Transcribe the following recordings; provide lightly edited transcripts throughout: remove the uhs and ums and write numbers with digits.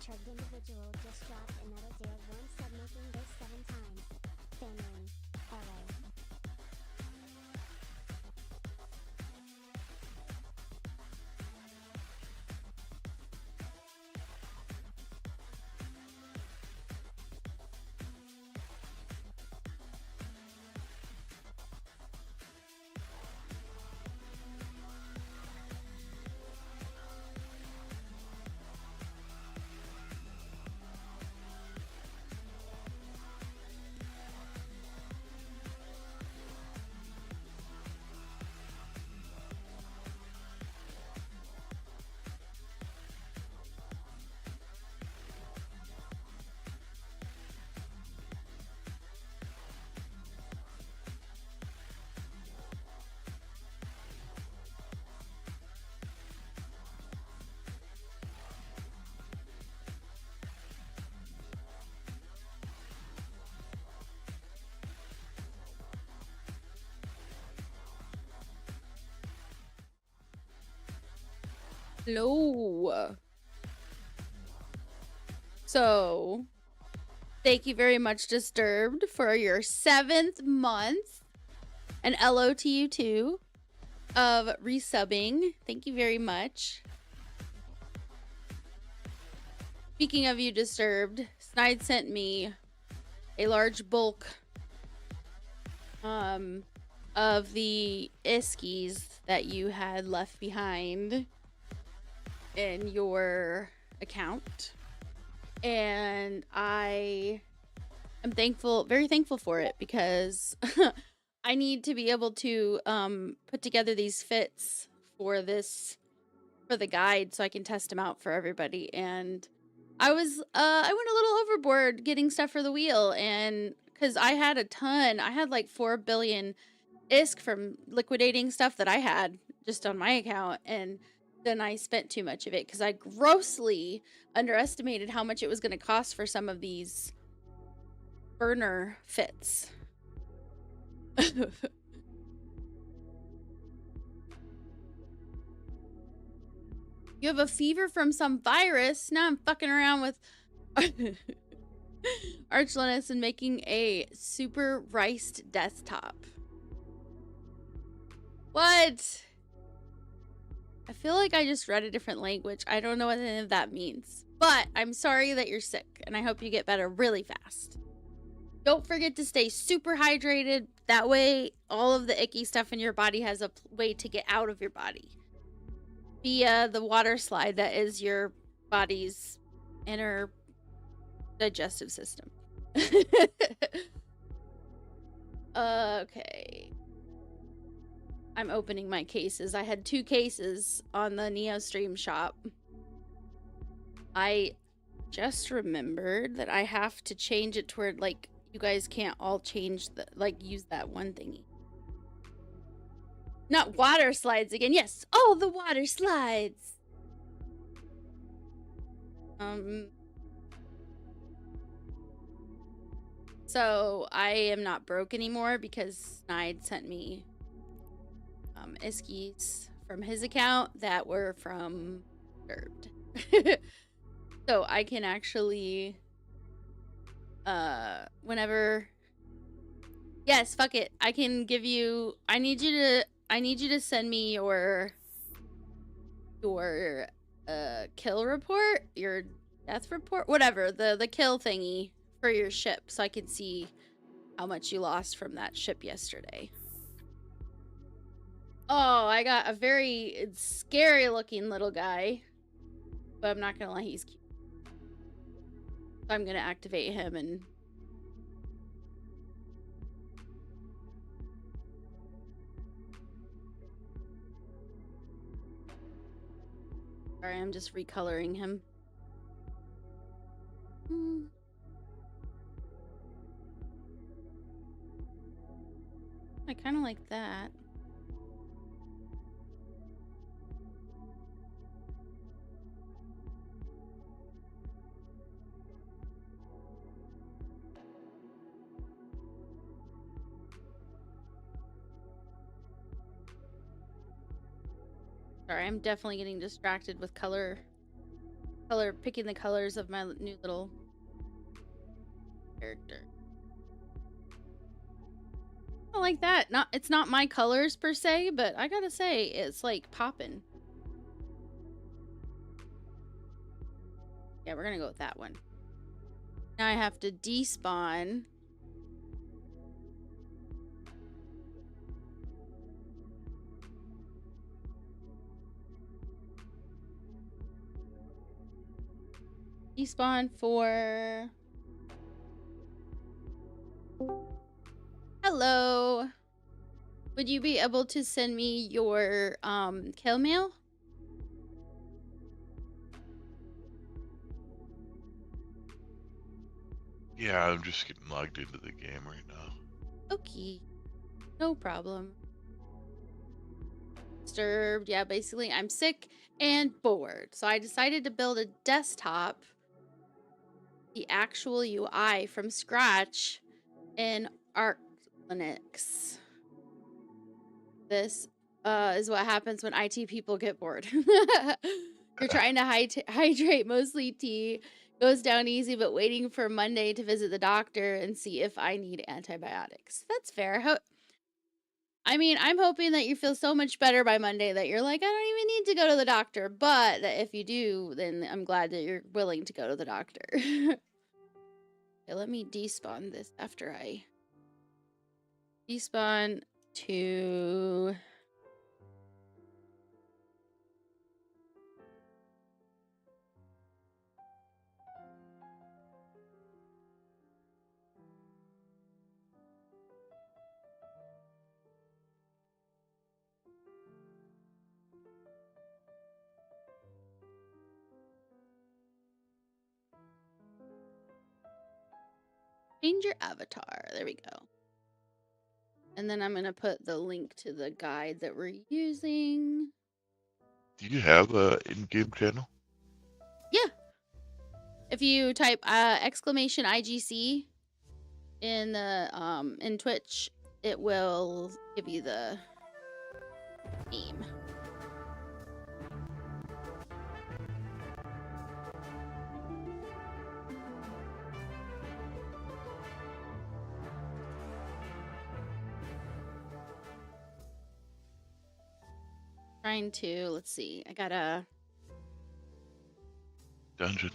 perturbed individual just dropped another 01 sub, making this 7 times. Family. LA. Hello. So, thank you very much, Disturbed, for your 7th month. And LO to you too of resubbing. Thank you very much. Speaking of you, Disturbed, Snide sent me a large bulk of the Iskies that you had left behind in your account, and I am thankful, very thankful for it, because I need to be able to put together these fits for the guide so I can test them out for everybody. And I went a little overboard getting stuff for the wheel, and because I had a ton, I had like 4 billion ISK from liquidating stuff that I had just on my account, and then I spent too much of it because I grossly underestimated how much it was going to cost for some of these burner fits. You have a fever from some virus. Now I'm fucking around with Arch Linux and making a super riced desktop. What? I feel like I just read a different language. I don't know what any of that means. But I'm sorry that you're sick, and I hope you get better really fast. Don't forget to stay super hydrated. That way, all of the icky stuff in your body has a way to get out of your body via the water slide that is your body's inner digestive system. Okay. I'm opening my cases. I had 2 cases on the NeoStream shop. I just remembered that I have to change it to where, like, you guys can't all change the, like, use that one thingy. Not water slides again. Yes. Oh, the water slides. So I am not broke anymore because Snide sent me Iskies from his account that were from Disturbed. So I can actually whenever, yes, fuck it, I can give you, I need you to send me your kill report, your death report, whatever, the kill thingy for your ship, so I can see how much you lost from that ship yesterday. Oh, I got a very scary looking little guy, but I'm not gonna lie, he's cute. So I'm gonna activate him and sorry, I'm just recoloring him. I kind of like that. Sorry, I'm definitely getting distracted with color picking the colors of my new little character. I like that. It's not my colors per se, but I gotta say, it's like popping. Yeah, we're gonna go with that one. Now I have to despawn. Despawn for... Hello. Would you be able to send me your kill mail? Yeah, I'm just getting logged into the game right now. Okay. No problem. Disturbed. Yeah, basically I'm sick and bored. So I decided to build a desktop, the actual UI from scratch in Arc Linux. This is what happens when IT people get bored. You're trying to hydrate mostly tea. Goes down easy, but waiting for Monday to visit the doctor and see if I need antibiotics. That's fair. I mean, I'm hoping that you feel so much better by Monday that you're like, I don't even need to go to the doctor. But that if you do, then I'm glad that you're willing to go to the doctor. Okay, let me despawn this after I despawn to... Change your avatar. There we go. And then I'm going to put the link to the guide that we're using. Do you have a in-game channel? Yeah. If you type exclamation IGC in the in Twitch, it will give you the name. Trying to, let's see, I got a Dungeon.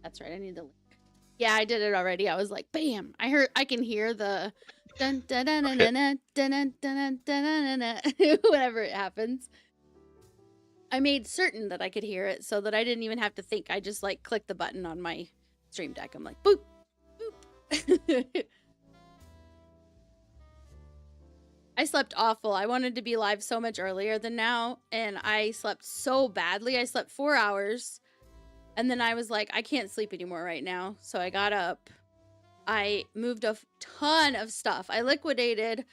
That's right, I need the link. Yeah, I did it already. I was like, bam! I can hear the dun dun dun dun dun dun dun dun dun dun whenever it happens. I made certain that I could hear it so that I didn't even have to think. I just like clicked the button on my stream deck. I'm like, boop, boop. I slept awful. I wanted to be live so much earlier than now, and I slept so badly. I slept 4 hours, and then I was like, I can't sleep anymore right now. So I got up. I moved a ton of stuff. I liquidated.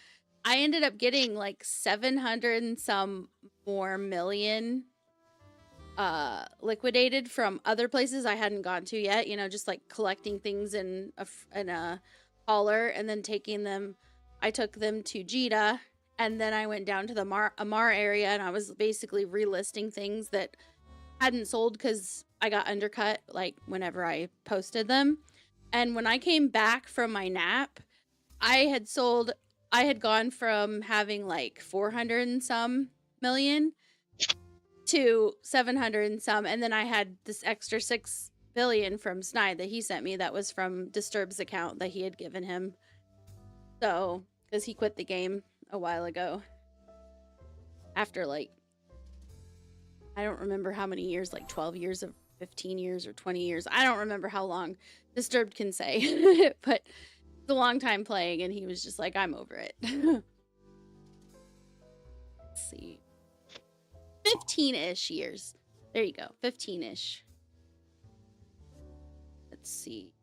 I ended up getting like 700 and some more million liquidated from other places I hadn't gone to yet. You know, just like collecting things in a hauler and then taking them. I took them to Jita, and then I went down to the Amar area, and I was basically relisting things that hadn't sold because I got undercut like whenever I posted them. And when I came back from my nap, I had gone from having like 400 and some million to 700 and some, and then I had this extra 6 billion from Snide that he sent me that was from Disturb's account that he had given him. So, because he quit the game a while ago. After like, I don't remember how many years, like 12 years of 15 years or 20 years. I don't remember how long Disturbed can say, but it's a long time playing, and he was just like, I'm over it. Let's see. 15-ish years. There you go. 15-ish. Let's see.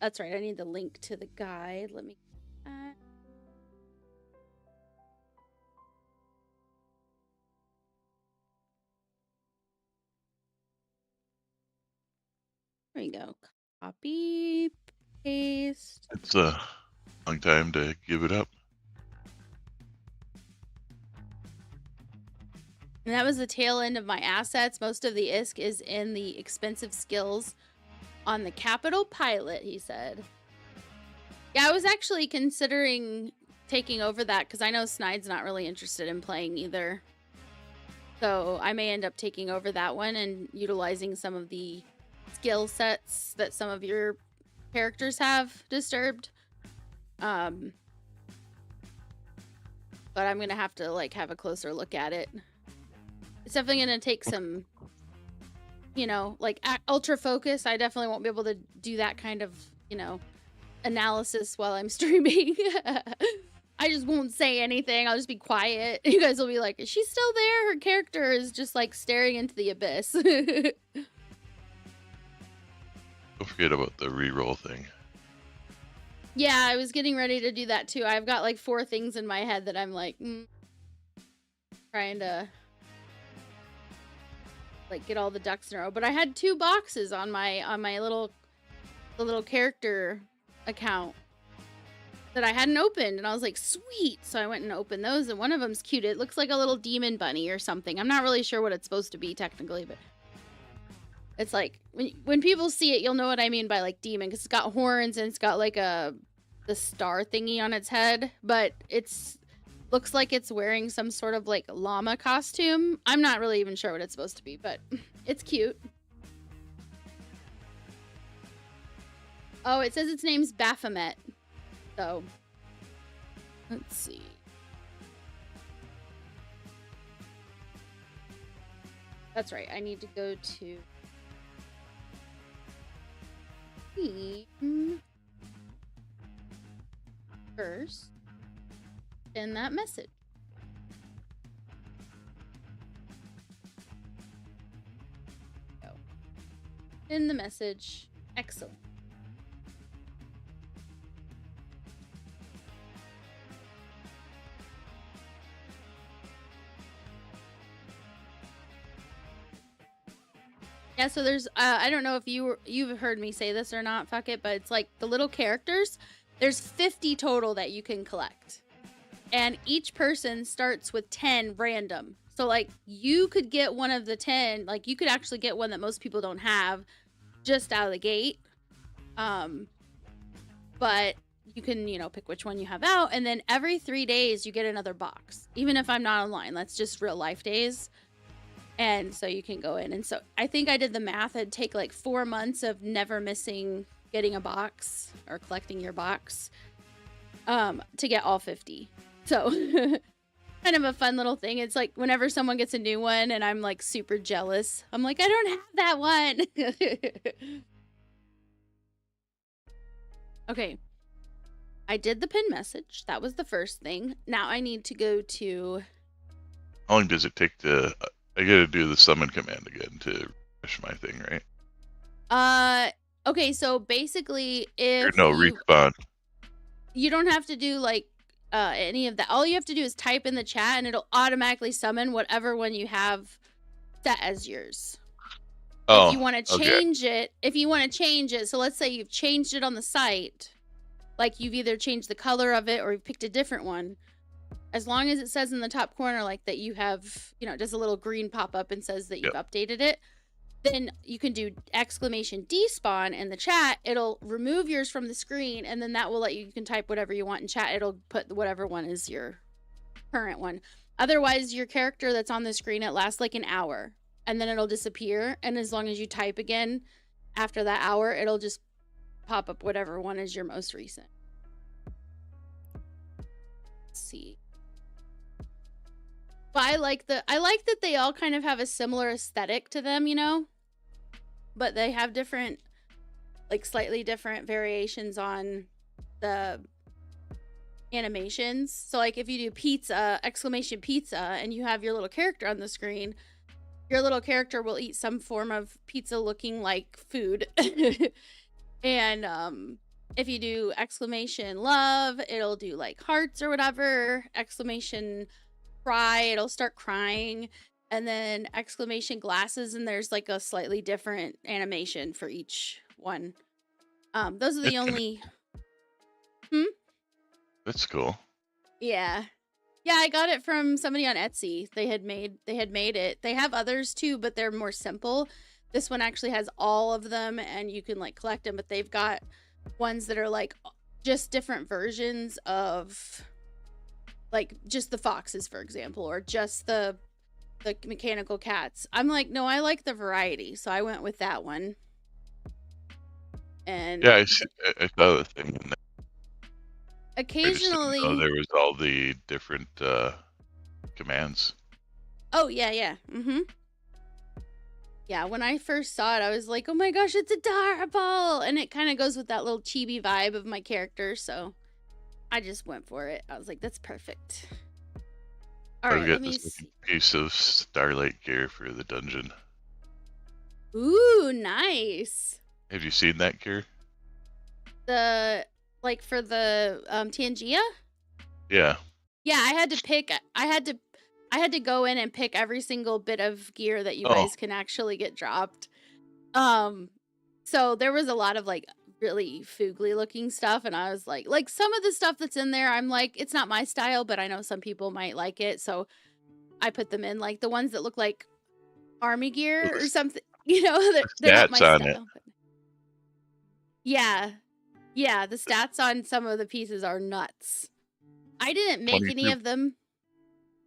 That's right. I need the link to the guide. Let me... there we go. Copy, paste. It's a long time to give it up. And that was the tail end of my assets. Most of the ISK is in the expensive skills on the Capital Pilot, he said. Yeah, I was actually considering taking over that because I know Snide's not really interested in playing either. So I may end up taking over that one and utilizing some of the skill sets that some of your characters have disturbed. But I'm gonna have to like have a closer look at it. It's definitely gonna take some, you know, like ultra focus. I definitely won't be able to do that kind of, you know, analysis while I'm streaming. I just won't say anything. I'll just be quiet. You guys will be like, is she still there? Her character is just like staring into the abyss. Don't forget about the reroll thing. Yeah, I was getting ready to do that too. I've got like 4 things in my head that I'm like trying to like get all the ducks in a row. But I had 2 boxes on my little character account that I hadn't opened, and I was like, sweet. So I went and opened those, and one of them's cute. It looks like a little demon bunny or something. I'm not really sure what it's supposed to be technically, but it's like when people see it, you'll know what I mean by like demon, because it's got horns and it's got like the star thingy on its head, but it's looks like it's wearing some sort of like llama costume. I'm not really even sure what it's supposed to be, but it's cute. Oh, it says its name's Baphomet. So, let's see. That's right. I need to go to team first. Send that message. Go. Send the message. Excellent. Yeah, so there's I don't know if you've heard me say this or not, fuck it, but it's like the little characters, there's 50 total that you can collect. And each person starts with 10 random. So like you could get one of the 10, like you could actually get one that most people don't have just out of the gate. But you can, you know, pick which one you have out, and then every 3 days you get another box. Even if I'm not online, that's just real life days. And so you can go in. And so I think I did the math. It'd take like 4 months of never missing getting a box or collecting your box to get all 50. So kind of a fun little thing. It's like whenever someone gets a new one and I'm like super jealous, I'm like, I don't have that one. Okay. I did the pin message. That was the first thing. Now I need to go to... How long does it take to... I gotta do the summon command again to refresh my thing, right? Okay, so basically if respawn. You don't have to do like any of that. All you have to do is type in the chat and it'll automatically summon whatever one you have set as yours. Oh, if you want to change it, so let's say you've changed it on the site, like you've either changed the color of it or you've picked a different one. As long as it says in the top corner, like that you have, you know, does a little green pop up and says that you've updated it, then you can do exclamation despawn in the chat. It'll remove yours from the screen, and then that will let you can type whatever you want in chat. It'll put whatever one is your current one. Otherwise, your character that's on the screen, it lasts like an hour, and then it'll disappear. And as long as you type again after that hour, it'll just pop up whatever one is your most recent. Let's see. But I like that they all kind of have a similar aesthetic to them, you know? But they have different, like slightly different variations on the animations. So like if you do pizza, exclamation pizza, and you have your little character on the screen, your little character will eat some form of pizza looking like food. And if you do exclamation love, it'll do like hearts or whatever. Exclamation cry, it'll start crying. And then exclamation glasses, and there's like a slightly different animation for each one. Those are the only... That's cool. Yeah. Yeah, I got it from somebody on Etsy. They had made it. They have others too, but they're more simple. This one actually has all of them, and you can like collect them. But they've got ones that are like just different versions of, like just the foxes, for example, or just the mechanical cats. I'm like, no, I like the variety, so I went with that one. And Yeah, I saw the thing. And I just didn't know occasionally, there was all the different commands. oh yeah. Yeah, when I first saw it, I was like, oh my gosh, it's adorable. And it kind of goes with that little chibi vibe of my character. So I just went for it. I was like, that's perfect. All I've right, got let me this see. piece of Starlight gear for the dungeon. Ooh, nice. Have you seen that gear? The, like for the Tangia? Yeah. Yeah, I had to go in and pick every single bit of gear that you Oh, guys can actually get dropped. So there was a lot of like really foogly looking stuff, and I was like some of the stuff that's in there, I'm like, it's not my style, but I know some people might like it, so I put them in. Like the ones that look like army well, gear or the something, they're not stats my on it. style. But yeah, yeah, the stats on some of the pieces are nuts. I didn't make any 22, of them.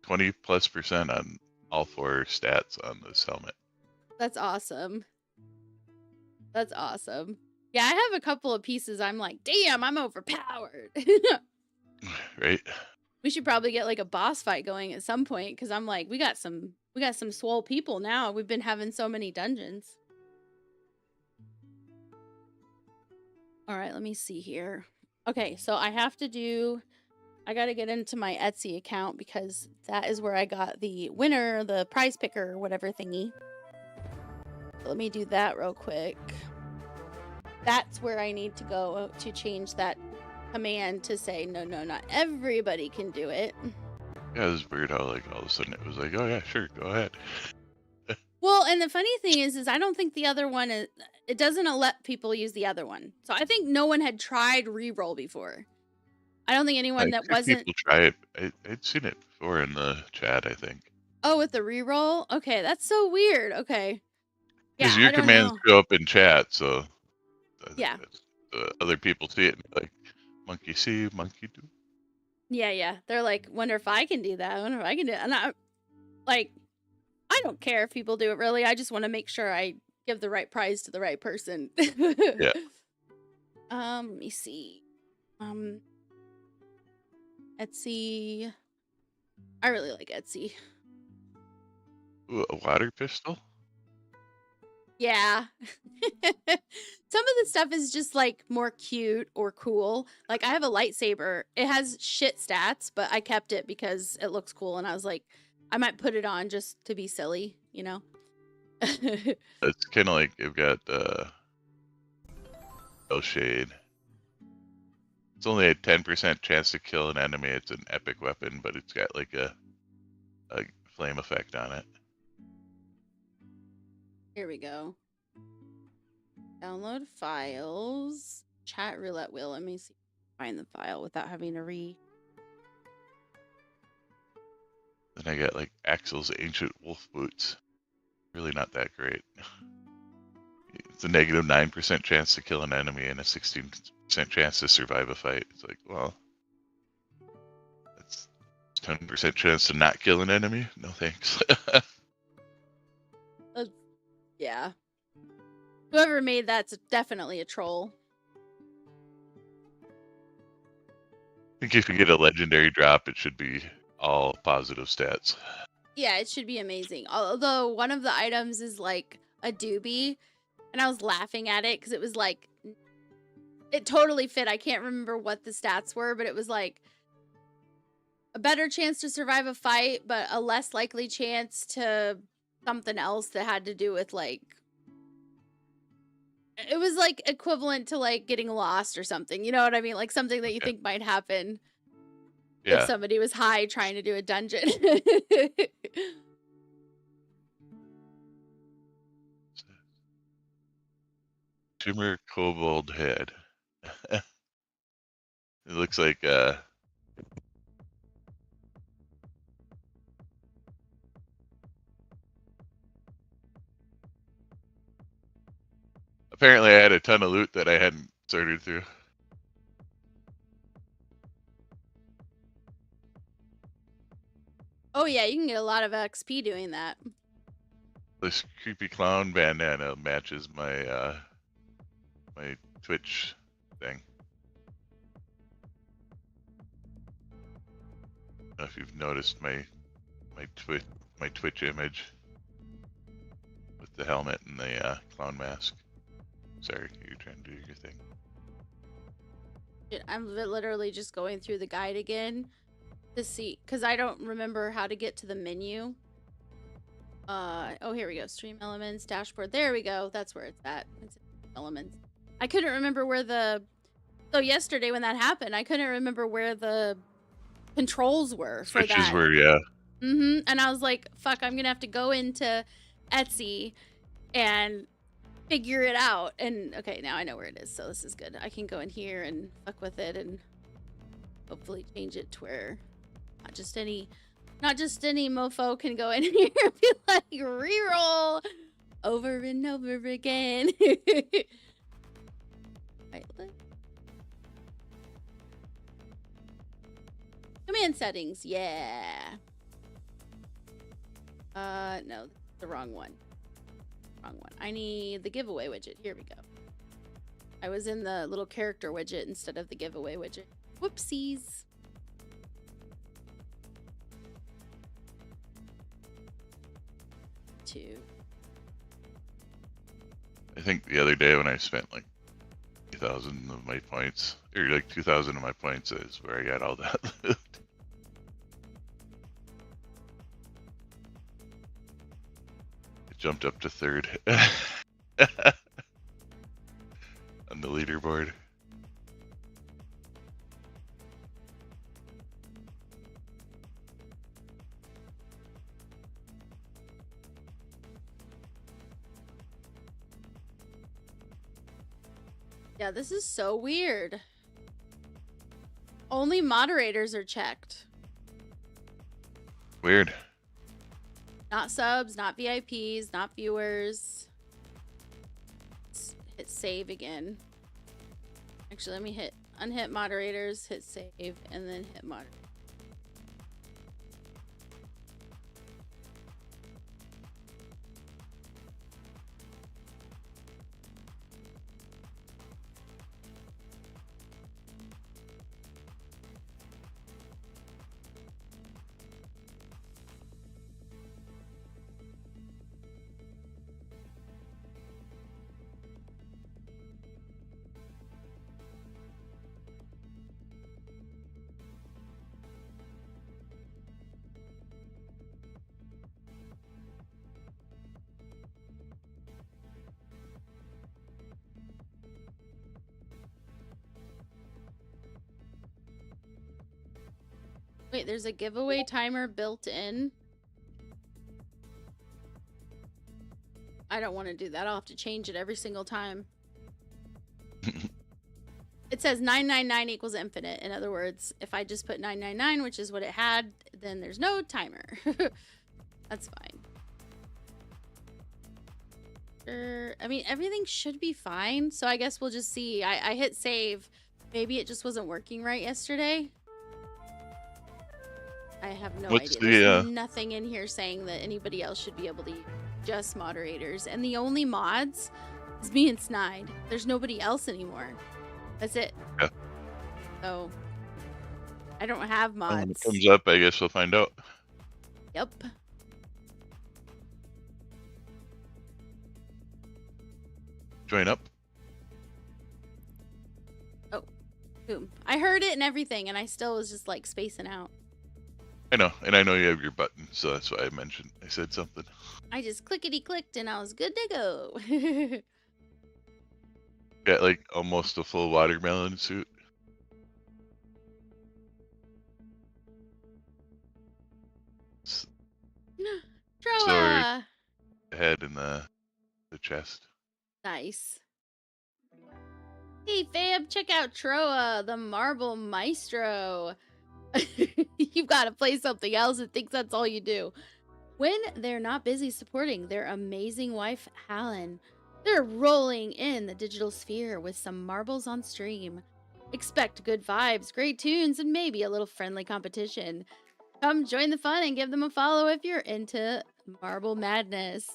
20+% on all 4 stats on this helmet. That's awesome. That's awesome. Yeah, I have a couple of pieces I'm like, damn, I'm overpowered. Right? We should probably get like a boss fight going at some point, because I'm like, we got some swole people now. We've been having so many dungeons. All right, let me see here. Okay, so I gotta get into my Etsy account, because that is where I got the winner, the prize picker, whatever thingy. So let me do that real quick. That's where I need to go to change that command to say, no, not everybody can do it. Yeah, it was weird how like all of a sudden it was like, oh yeah, sure, go ahead. Well, and the funny thing is I don't think the other one it doesn't let people use the other one. So I think no one had tried reroll before. I don't think anyone I'd that seen wasn't. people try it. I'd seen it before in the chat, I think. Oh, with the reroll? Okay, that's so weird. Okay. Yeah, Because I your don't commands know. show up in chat, so I think Yeah. that's other people see it and be like, monkey see, monkey do. Yeah. They're like, wonder if I can do that. I wonder if I can do it. And I don't care if people do it, really. I just want to make sure I give the right prize to the right person. Yeah. Let me see. Etsy. I really like Etsy. Ooh, a water pistol? Yeah. Some of the stuff is just like more cute or cool. Like I have a lightsaber. It has shit stats, but I kept it because it looks cool, and I was like, I might put it on just to be silly, you know? It's kind of like you've got Spell Shade. It's only a 10% chance to kill an enemy. It's an epic weapon, but it's got like a flame effect on it. Here we go. Download files. Chat roulette wheel. Let me see. Find the file without having to Then I got like Axel's Ancient Wolf Boots. Really not that great. It's a negative 9% chance to kill an enemy and a 16% chance to survive a fight. It's like, well, that's 10% chance to not kill an enemy? No thanks. Yeah. Whoever made that's definitely a troll. I think if you get a legendary drop, it should be all positive stats. Yeah, it should be amazing. Although one of the items is like a doobie, and I was laughing at it because it was like, it totally fit. I can't remember what the stats were, but it was like a better chance to survive a fight, but a less likely chance to something else that had to do with like, it was like equivalent to like getting lost or something. You know what I mean? Like something that you think might happen if Yeah. somebody was high trying to do a dungeon. Shimmer Kobold Head. It looks like Apparently, I had a ton of loot that I hadn't sorted through. Oh yeah, you can get a lot of XP doing that. This creepy clown bandana matches my my Twitch thing. I don't know if you've noticed my Twitch image with the helmet and the clown mask. Sorry, you're trying to do your thing. Shit, I'm literally just going through the guide again to see, because I don't remember how to get to the menu. Oh, here we go. Stream elements, dashboard. There we go. That's where it's at. It's elements. I couldn't remember where the... So yesterday when that happened, I couldn't remember where the controls were for that. Switches were, yeah. And I was like, fuck, I'm gonna have to go into Etsy and figure it out. And okay, now I know where it is, so this is good. I can go in here and fuck with it and hopefully change it to where not just any mofo can go in here and be like, reroll over and over again. Right, look. Command settings, yeah. No, the wrong one. Wrong one. I need the giveaway widget. Here we go. I was in the little character widget instead of the giveaway widget. Whoopsies. Two. I think the other day when I spent like 2,000 of my points, or like 2,000 of my points is where I got all that loot. It jumped up to third on the leaderboard. Yeah, this is so weird. Only moderators are checked. Weird. Not subs, not VIPs, not viewers. Let's hit save again. Actually, let me unhit moderators, hit save, and then hit moderators. Wait, there's a giveaway timer built in. I don't want to do that. I'll have to change it every single time. It says 999 equals infinite. In other words, if I just put 999, which is what it had, then there's no timer. That's fine. I mean, everything should be fine. So I guess we'll just see. I hit save. Maybe it just wasn't working right yesterday. I have no idea. There's nothing in here saying that anybody else should be able to use, just moderators. And the only mods is me and Snide. There's nobody else anymore. That's it. Yeah. So I don't have mods. When it comes up, I guess we'll find out. Yep. Join up. Oh, boom. I heard it and everything, and I still was just like spacing out. I know, and I know you have your button, so that's why I said something. I just clickety-clicked and I was good to go. Got like almost a full watermelon suit. Troa! Head in the chest. Nice. Hey fam, check out Troa, the Marble Maestro. You've got to play something else and think that's all you do. When they're not busy supporting their amazing wife, Hallen, They're rolling in the digital sphere with some marbles on stream. Expect good vibes, great tunes, and maybe a little friendly competition. Come join the fun and give them a follow if you're into marble madness.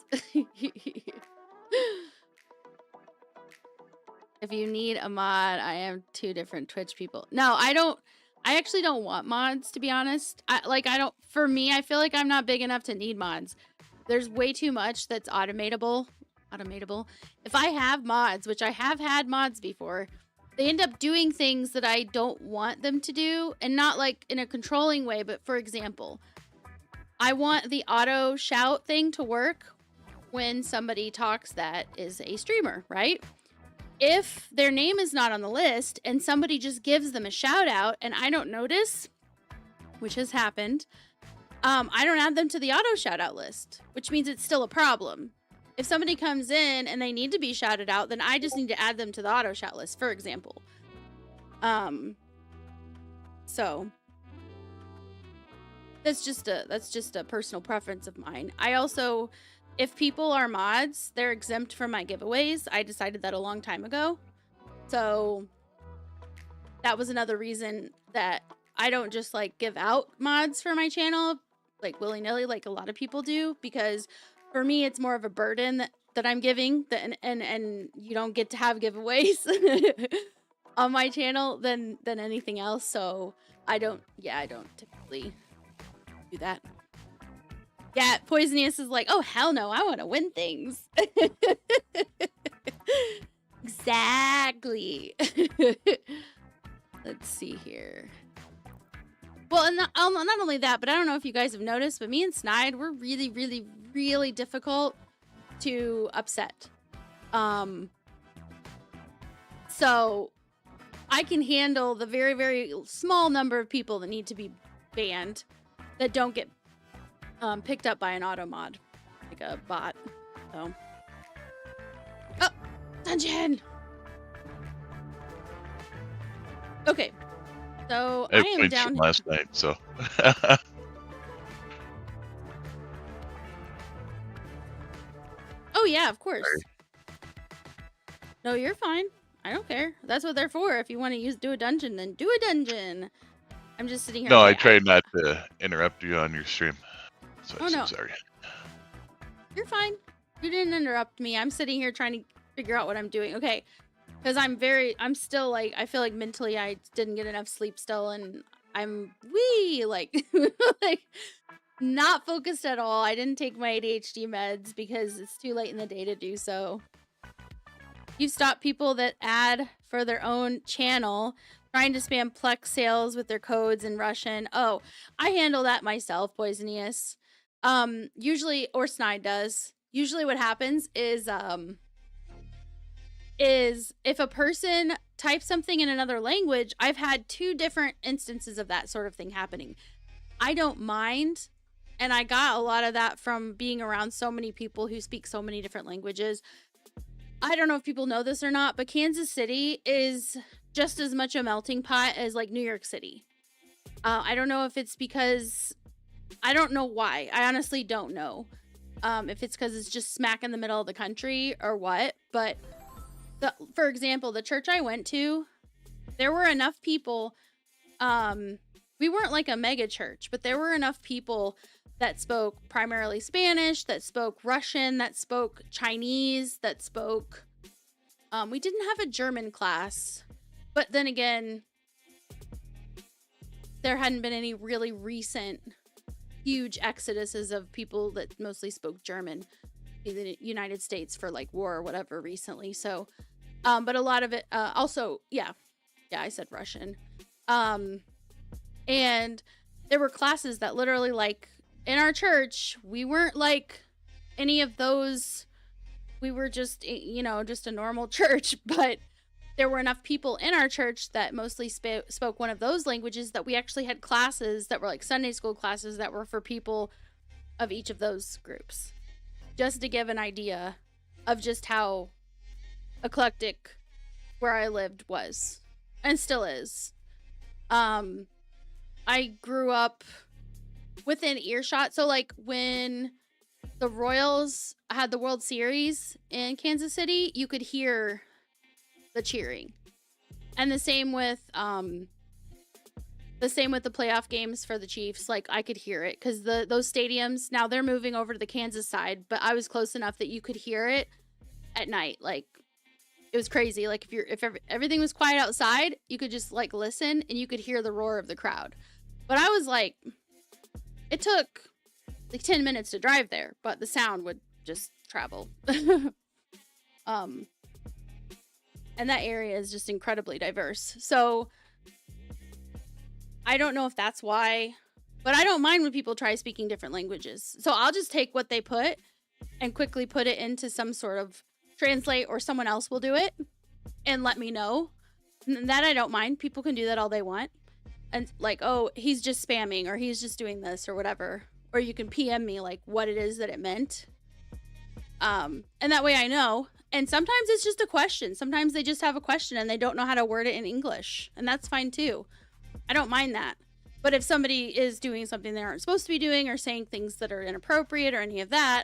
If you need a mod, I am 2 different Twitch people. No, I don't. I actually don't want mods, to be honest. For me, I feel like I'm not big enough to need mods. There's way too much that's automatable. If I have mods, which I have had mods before, they end up doing things that I don't want them to do, and not like in a controlling way, but for example, I want the auto shout thing to work when somebody talks that is a streamer, right? If their name is not on the list and somebody just gives them a shout out and I don't notice, which has happened, I don't add them to the auto shout out list, which means it's still a problem. If somebody comes in and they need to be shouted out, then I just need to add them to the auto shout list, for example. So that's just a personal preference of mine. I also, if people are mods, they're exempt from my giveaways. I decided that a long time ago. So that was another reason that I don't just like give out mods for my channel like willy-nilly like a lot of people do, because for me it's more of a burden that I'm giving, and you don't get to have giveaways on my channel than anything else. So I don't typically do that. Yeah, Poisonous is like, oh hell no, I want to win things. Exactly. Let's see here. Well, and not only that, but I don't know if you guys have noticed, but me and Snide, we're really, really, really difficult to upset. So I can handle the very, very small number of people that need to be banned that don't get picked up by an auto mod, like a bot. So, oh, dungeon. Okay, so I am played down last night, so. Oh yeah, of course. Sorry. No, you're fine. I don't care. That's what they're for. If you want to do a dungeon, then do a dungeon. I'm just sitting here. No, okay, I tried not to interrupt you on your stream. So Oh, I'm no. sorry. You're fine. You didn't interrupt me. I'm sitting here trying to figure out what I'm doing. Okay. Because I'm still like, I feel like mentally I didn't get enough sleep still, and I'm like, like not focused at all. I didn't take my ADHD meds because it's too late in the day to do so. You stop people that add for their own channel trying to spam Plex sales with their codes in Russian. Oh, I handle that myself, Poisonous. Usually, or Snide does. Usually what happens is if a person types something in another language, I've had 2 different instances of that sort of thing happening. I don't mind, and I got a lot of that from being around so many people who speak so many different languages. I don't know if people know this or not, but Kansas City is just as much a melting pot as like New York City. I don't know if it's because, I don't know why. I honestly don't know if it's because it's just smack in the middle of the country or what. But for example, the church I went to, there were enough people. We weren't like a mega church, but there were enough people that spoke primarily Spanish, that spoke Russian, that spoke Chinese, that spoke... we didn't have a German class, but then again, there hadn't been any really recent huge exoduses of people that mostly spoke German in the United States for like war or whatever recently. So, but a lot of it, also, yeah, I said Russian. And there were classes that literally like, in our church, we weren't like any of those. We were just, just a normal church, but there were enough people in our church that mostly spoke one of those languages that we actually had classes that were like Sunday school classes that were for people of each of those groups. Just to give an idea of just how eclectic where I lived was and still is. I grew up within earshot. So like when the Royals had the World Series in Kansas City, you could hear the cheering. And the same with the playoff games for the Chiefs. Like, I could hear it because those stadiums, now they're moving over to the Kansas side, but I was close enough that you could hear it at night. Like, it was crazy. Like, if everything was quiet outside, you could just like listen and you could hear the roar of the crowd. But I was like, it took like 10 minutes to drive there, but the sound would just travel. And that area is just incredibly diverse. So I don't know if that's why, but I don't mind when people try speaking different languages. So I'll just take what they put and quickly put it into some sort of translate, or someone else will do it and let me know. And that I don't mind. People can do that all they want. And like, oh, he's just spamming, or he's just doing this or whatever. Or you can PM me like what it is that it meant. And that way I know. And sometimes it's just a question. Sometimes they just have a question and they don't know how to word it in English. And that's fine too. I don't mind that. But if somebody is doing something they aren't supposed to be doing, or saying things that are inappropriate or any of that,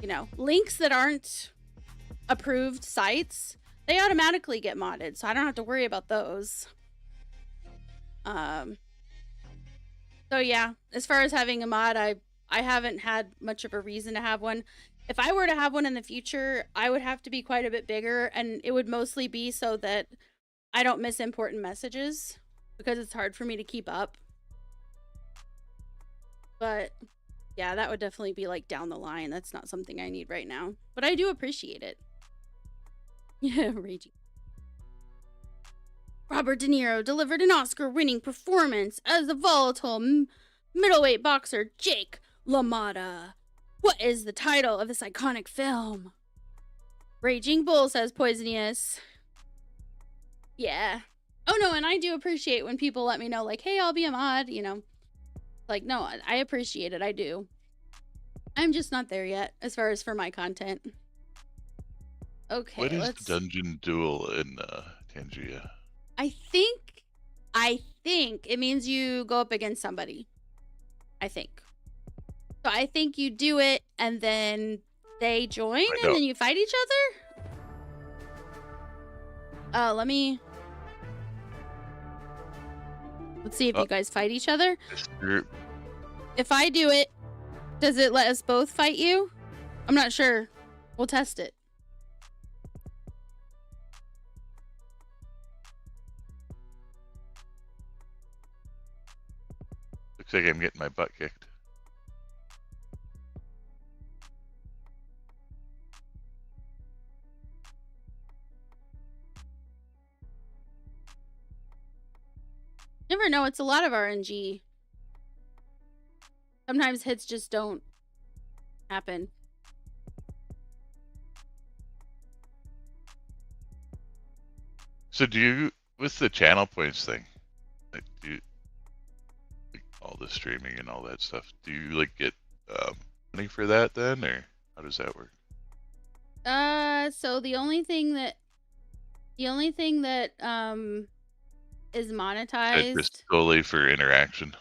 you know, links that aren't approved sites, they automatically get modded. So I don't have to worry about those. So yeah, as far as having a mod, I haven't had much of a reason to have one. If I were to have one in the future, I would have to be quite a bit bigger, and it would mostly be so that I don't miss important messages, because it's hard for me to keep up. But yeah, that would definitely be like down the line. That's not something I need right now, but I do appreciate it. Yeah, raging. Robert De Niro delivered an Oscar-winning performance as the volatile middleweight boxer Jake LaMotta. What is the title of this iconic film? Raging Bull says Poisonous. Yeah. Oh no, and I do appreciate when people let me know, like, hey, I'll be a mod, you know. Like, no, I appreciate it, I do. I'm just not there yet, as far as for my content. Okay, What is Dungeon Duel in Tangia? I think it means you go up against somebody. I think. So I think you do it and then they join and then you fight each other. Let's see if you guys fight each other. If I do it, does it let us both fight you? I'm not sure. We'll test it. Looks like I'm getting my butt kicked. Never know, it's a lot of RNG. Sometimes hits just don't happen. So do you, with the channel points thing, like, do you, like, all the streaming and all that stuff, do you like get money for that then, or how does that work? So the only thing that is monetized, just solely for interaction.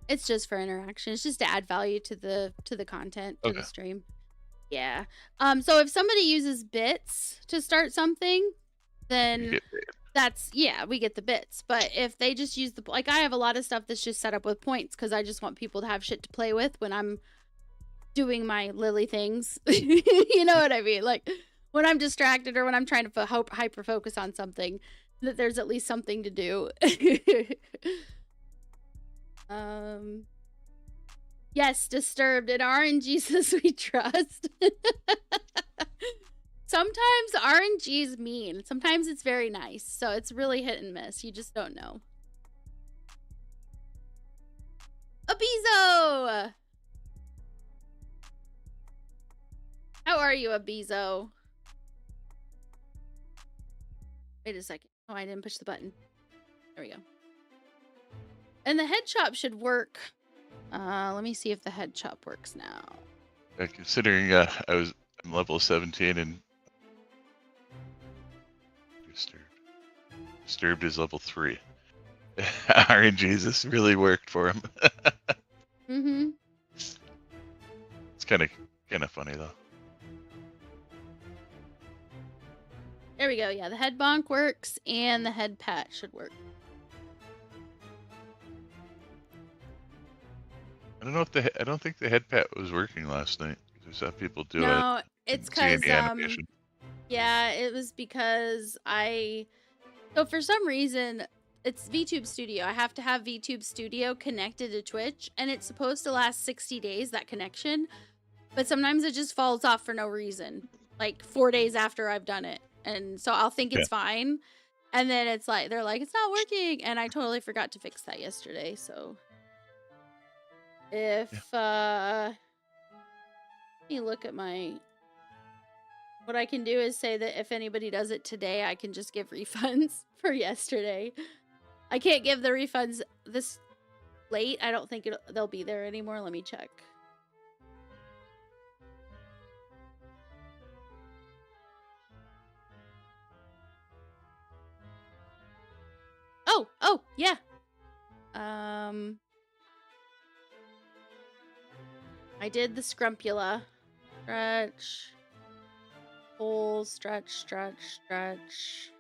It's just for interaction. It's just to add value to the content, to the stream. Yeah. So if somebody uses bits to start something, then that's, yeah, we get the bits. But if they just use the, like, I have a lot of stuff that's just set up with points because I just want people to have shit to play with when I'm doing my Lily things. You know what I mean? Like, when I'm distracted or when I'm trying to hyper focus on something, that there's at least something to do. Yes, Disturbed and RNG says we trust. Sometimes RNG is mean. Sometimes it's very nice. So it's really hit and miss. You just don't know. Abizo! How are you, Abizo? Wait a second. Oh, I didn't push the button. There we go. And the head chop should work. Let me see if the head chop works now. Considering I'm level 17 and Disturbed is level 3. RNG, this really worked for him. Mm-hmm. It's kind of Kind of funny though. There we go. Yeah, the head bonk works and the head pat should work. I don't know if I don't think the head pat was working last night. I saw people do it. No, it's Didn't see any because animation. yeah, it was because so for some reason it's VTube Studio. I have to have VTube Studio connected to Twitch, and it's supposed to last 60 days, that connection. But sometimes it just falls off for no reason, like 4 days after I've done it. And so I'll think it's fine. And then it's like, they're like, it's not working. And I totally forgot to fix that yesterday. So if, let me look at what I can do is say that if anybody does it today, I can just give refunds for yesterday. I can't give the refunds this late. I don't think they'll be there anymore. Let me check. Oh, yeah. I did the scrumpula. Stretch. Pull, stretch, stretch, stretch.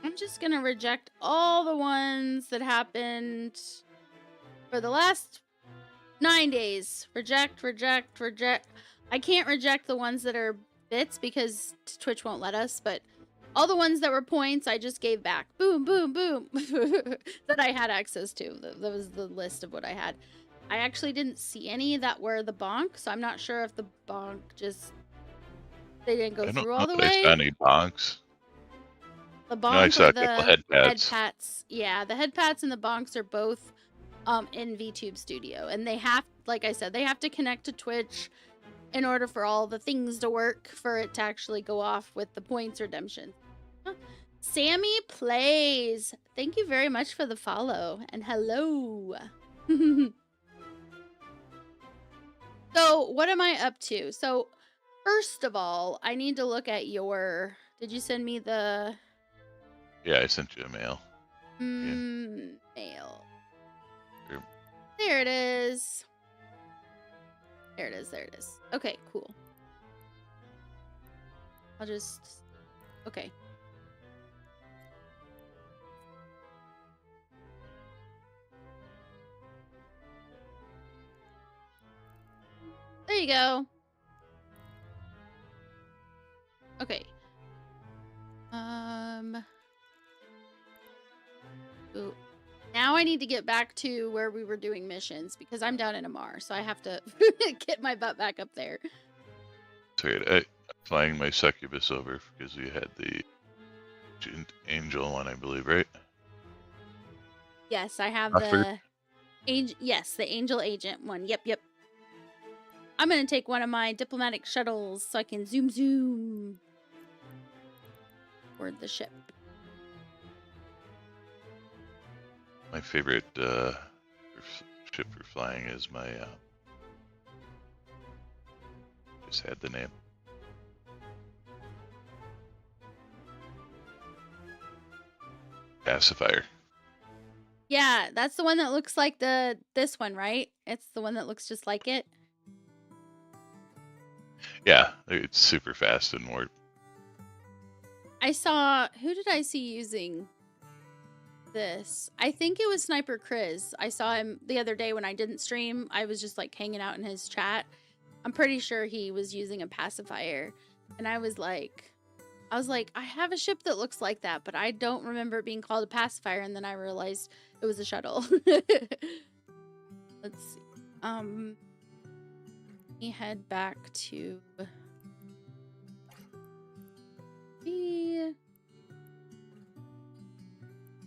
I'm just gonna reject all the ones that happened for the last 9 days. Reject, reject, reject. I can't reject the ones that are bits because Twitch won't let us, but all the ones that were points, I just gave back. Boom, boom, boom. That I had access to. That was the list of what I had. I actually didn't see any that were the bonk, so I'm not sure if the bonk just... They didn't go through all the way. I saw any bonks. The bonk I saw or a couple the head head pats. pats. Yeah, the head pats and the bonks are both in VTube Studio. And they have, like I said, they have to connect to Twitch in order for all the things to work for it to actually go off with the points redemption. Sammy Plays. Thank you very much for the follow. And hello. So, what am I up to? So, first of all, I need to look at your... Did you send me the... Yeah, I sent you a mail. Mail. Sure. There it is. There it is. There it is. Okay, cool. I'll just... Okay. There you go. Okay. Ooh. Now I need to get back to where we were doing missions because I'm down in Amar, so I have to get my butt back up there. Sorry, I'm flying my succubus over because we had the angel one, I believe, right? Yes, I have Rockford? the angel. Yes, the angel agent one. Yep. I'm gonna take one of my diplomatic shuttles so I can zoom toward the ship. My favorite ship for flying is my... just had the name. Pacifier. Yeah, that's the one that looks like this one, right? It's the one that looks just like it. Yeah, it's super fast and more... I saw... Who did I see using this? I think it was Sniper Chris. I saw him the other day when I didn't stream. I was just like hanging out in his chat. I'm pretty sure he was using a pacifier. And I was like, I have a ship that looks like that, but I don't remember it being called a pacifier. And then I realized it was a shuttle. Let's see. Let me head back to the...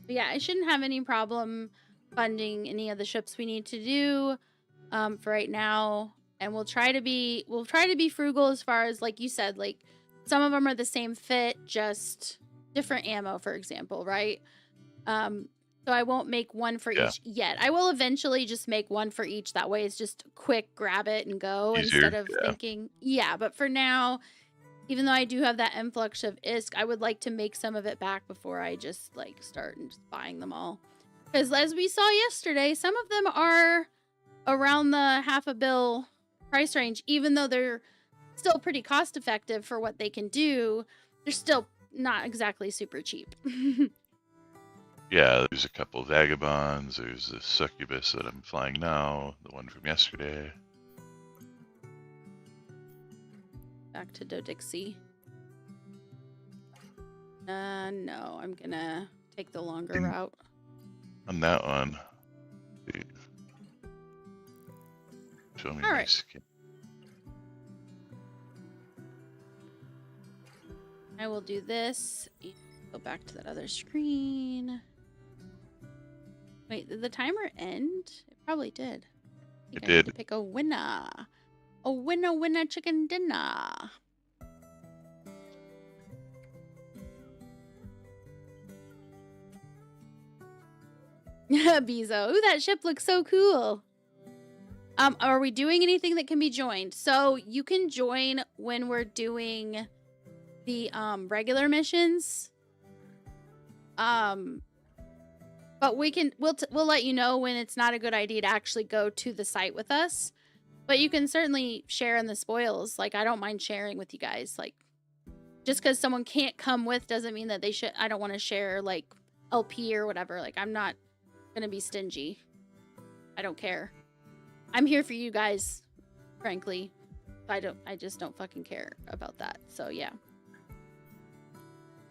But yeah, I shouldn't have any problem funding any of the ships we need to do for right now. And we'll try to be frugal as far as, like you said, like some of them are the same fit, just different ammo, for example, right? So I won't make one for each yet. I will eventually just make one for each. That way it's just quick, grab it and go. Easier, instead of thinking. Yeah, but for now, even though I do have that influx of ISK, I would like to make some of it back before I just like start and just buying them all. Because as we saw yesterday, some of them are around the $500 price range, even though they're still pretty cost effective for what they can do. They're still not exactly super cheap. Yeah, there's a couple vagabonds. There's the succubus that I'm flying now. The one from yesterday. Back to Dodixie. No, I'm gonna take the longer route. On that one. Show me All my right. skin. I will do this. And go back to that other screen. Wait, did the timer end? It probably did. I think It I need did. to pick a winner. A winner chicken dinner. Bezo. Ooh, that ship looks so cool. Are we doing anything that can be joined? So you can join when we're doing the regular missions. But we'll let you know when it's not a good idea to actually go to the site with us. But you can certainly share in the spoils. Like, I don't mind sharing with you guys. Like, just because someone can't come with doesn't mean that they should. I don't want to share like LP or whatever. Like, I'm not gonna be stingy. I don't care. I'm here for you guys, frankly. I just don't fucking care about that. So yeah.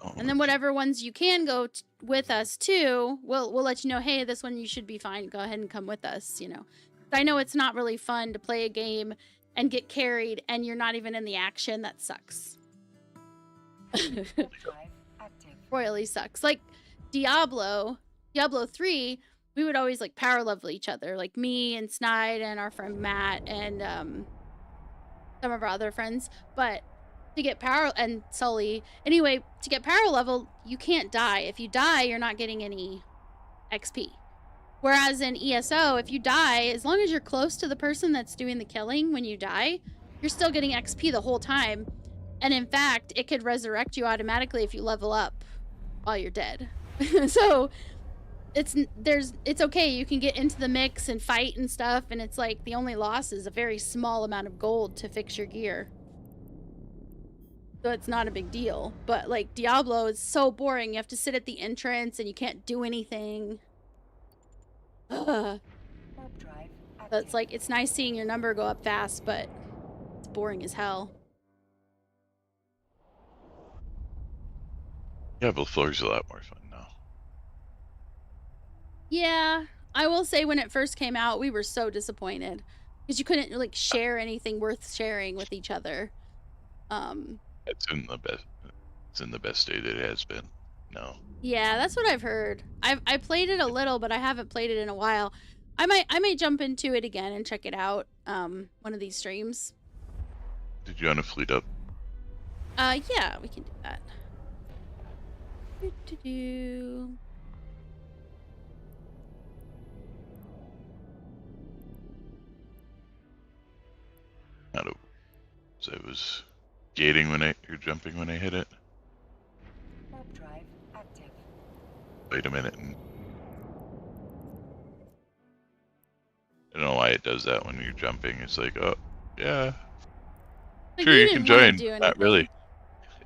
Oh, And then whatever ones you can go with us too, we'll let you know, hey, this one you should be fine. Go ahead and come with us, you know. I know it's not really fun to play a game and get carried and you're not even in the action. That sucks. Royally sucks. Like Diablo 3, we would always like power level each other. Like me and Snide and our friend Matt and some of our other friends. But to get power, and Sully, anyway, to get power level, you can't die. If you die, you're not getting any XP. Whereas in ESO, if you die, as long as you're close to the person that's doing the killing when you die, you're still getting XP the whole time. And in fact, it could resurrect you automatically if you level up while you're dead. So it's okay. You can get into the mix and fight and stuff, and it's like the only loss is a very small amount of gold to fix your gear. So it's not a big deal. But like Diablo is so boring. You have to sit at the entrance and you can't do anything. So it's like, it's nice seeing your number go up fast, but it's boring as hell. Diablo 4 is a lot more fun now. Yeah, I will say when it first came out, we were so disappointed because you couldn't like share anything worth sharing with each other. It's in the best state it has been. No. Yeah, that's what I've heard. I played it a little, but I haven't played it in a while. I might jump into it again and check it out one of these streams. Did you want to fleet up? Yeah, we can do that. Not over. So it was gating or jumping when I hit it. Warp drive active. Wait a minute. I don't know why it does that when you're jumping. It's like, oh, yeah. Like, Sure, you can join. Not really.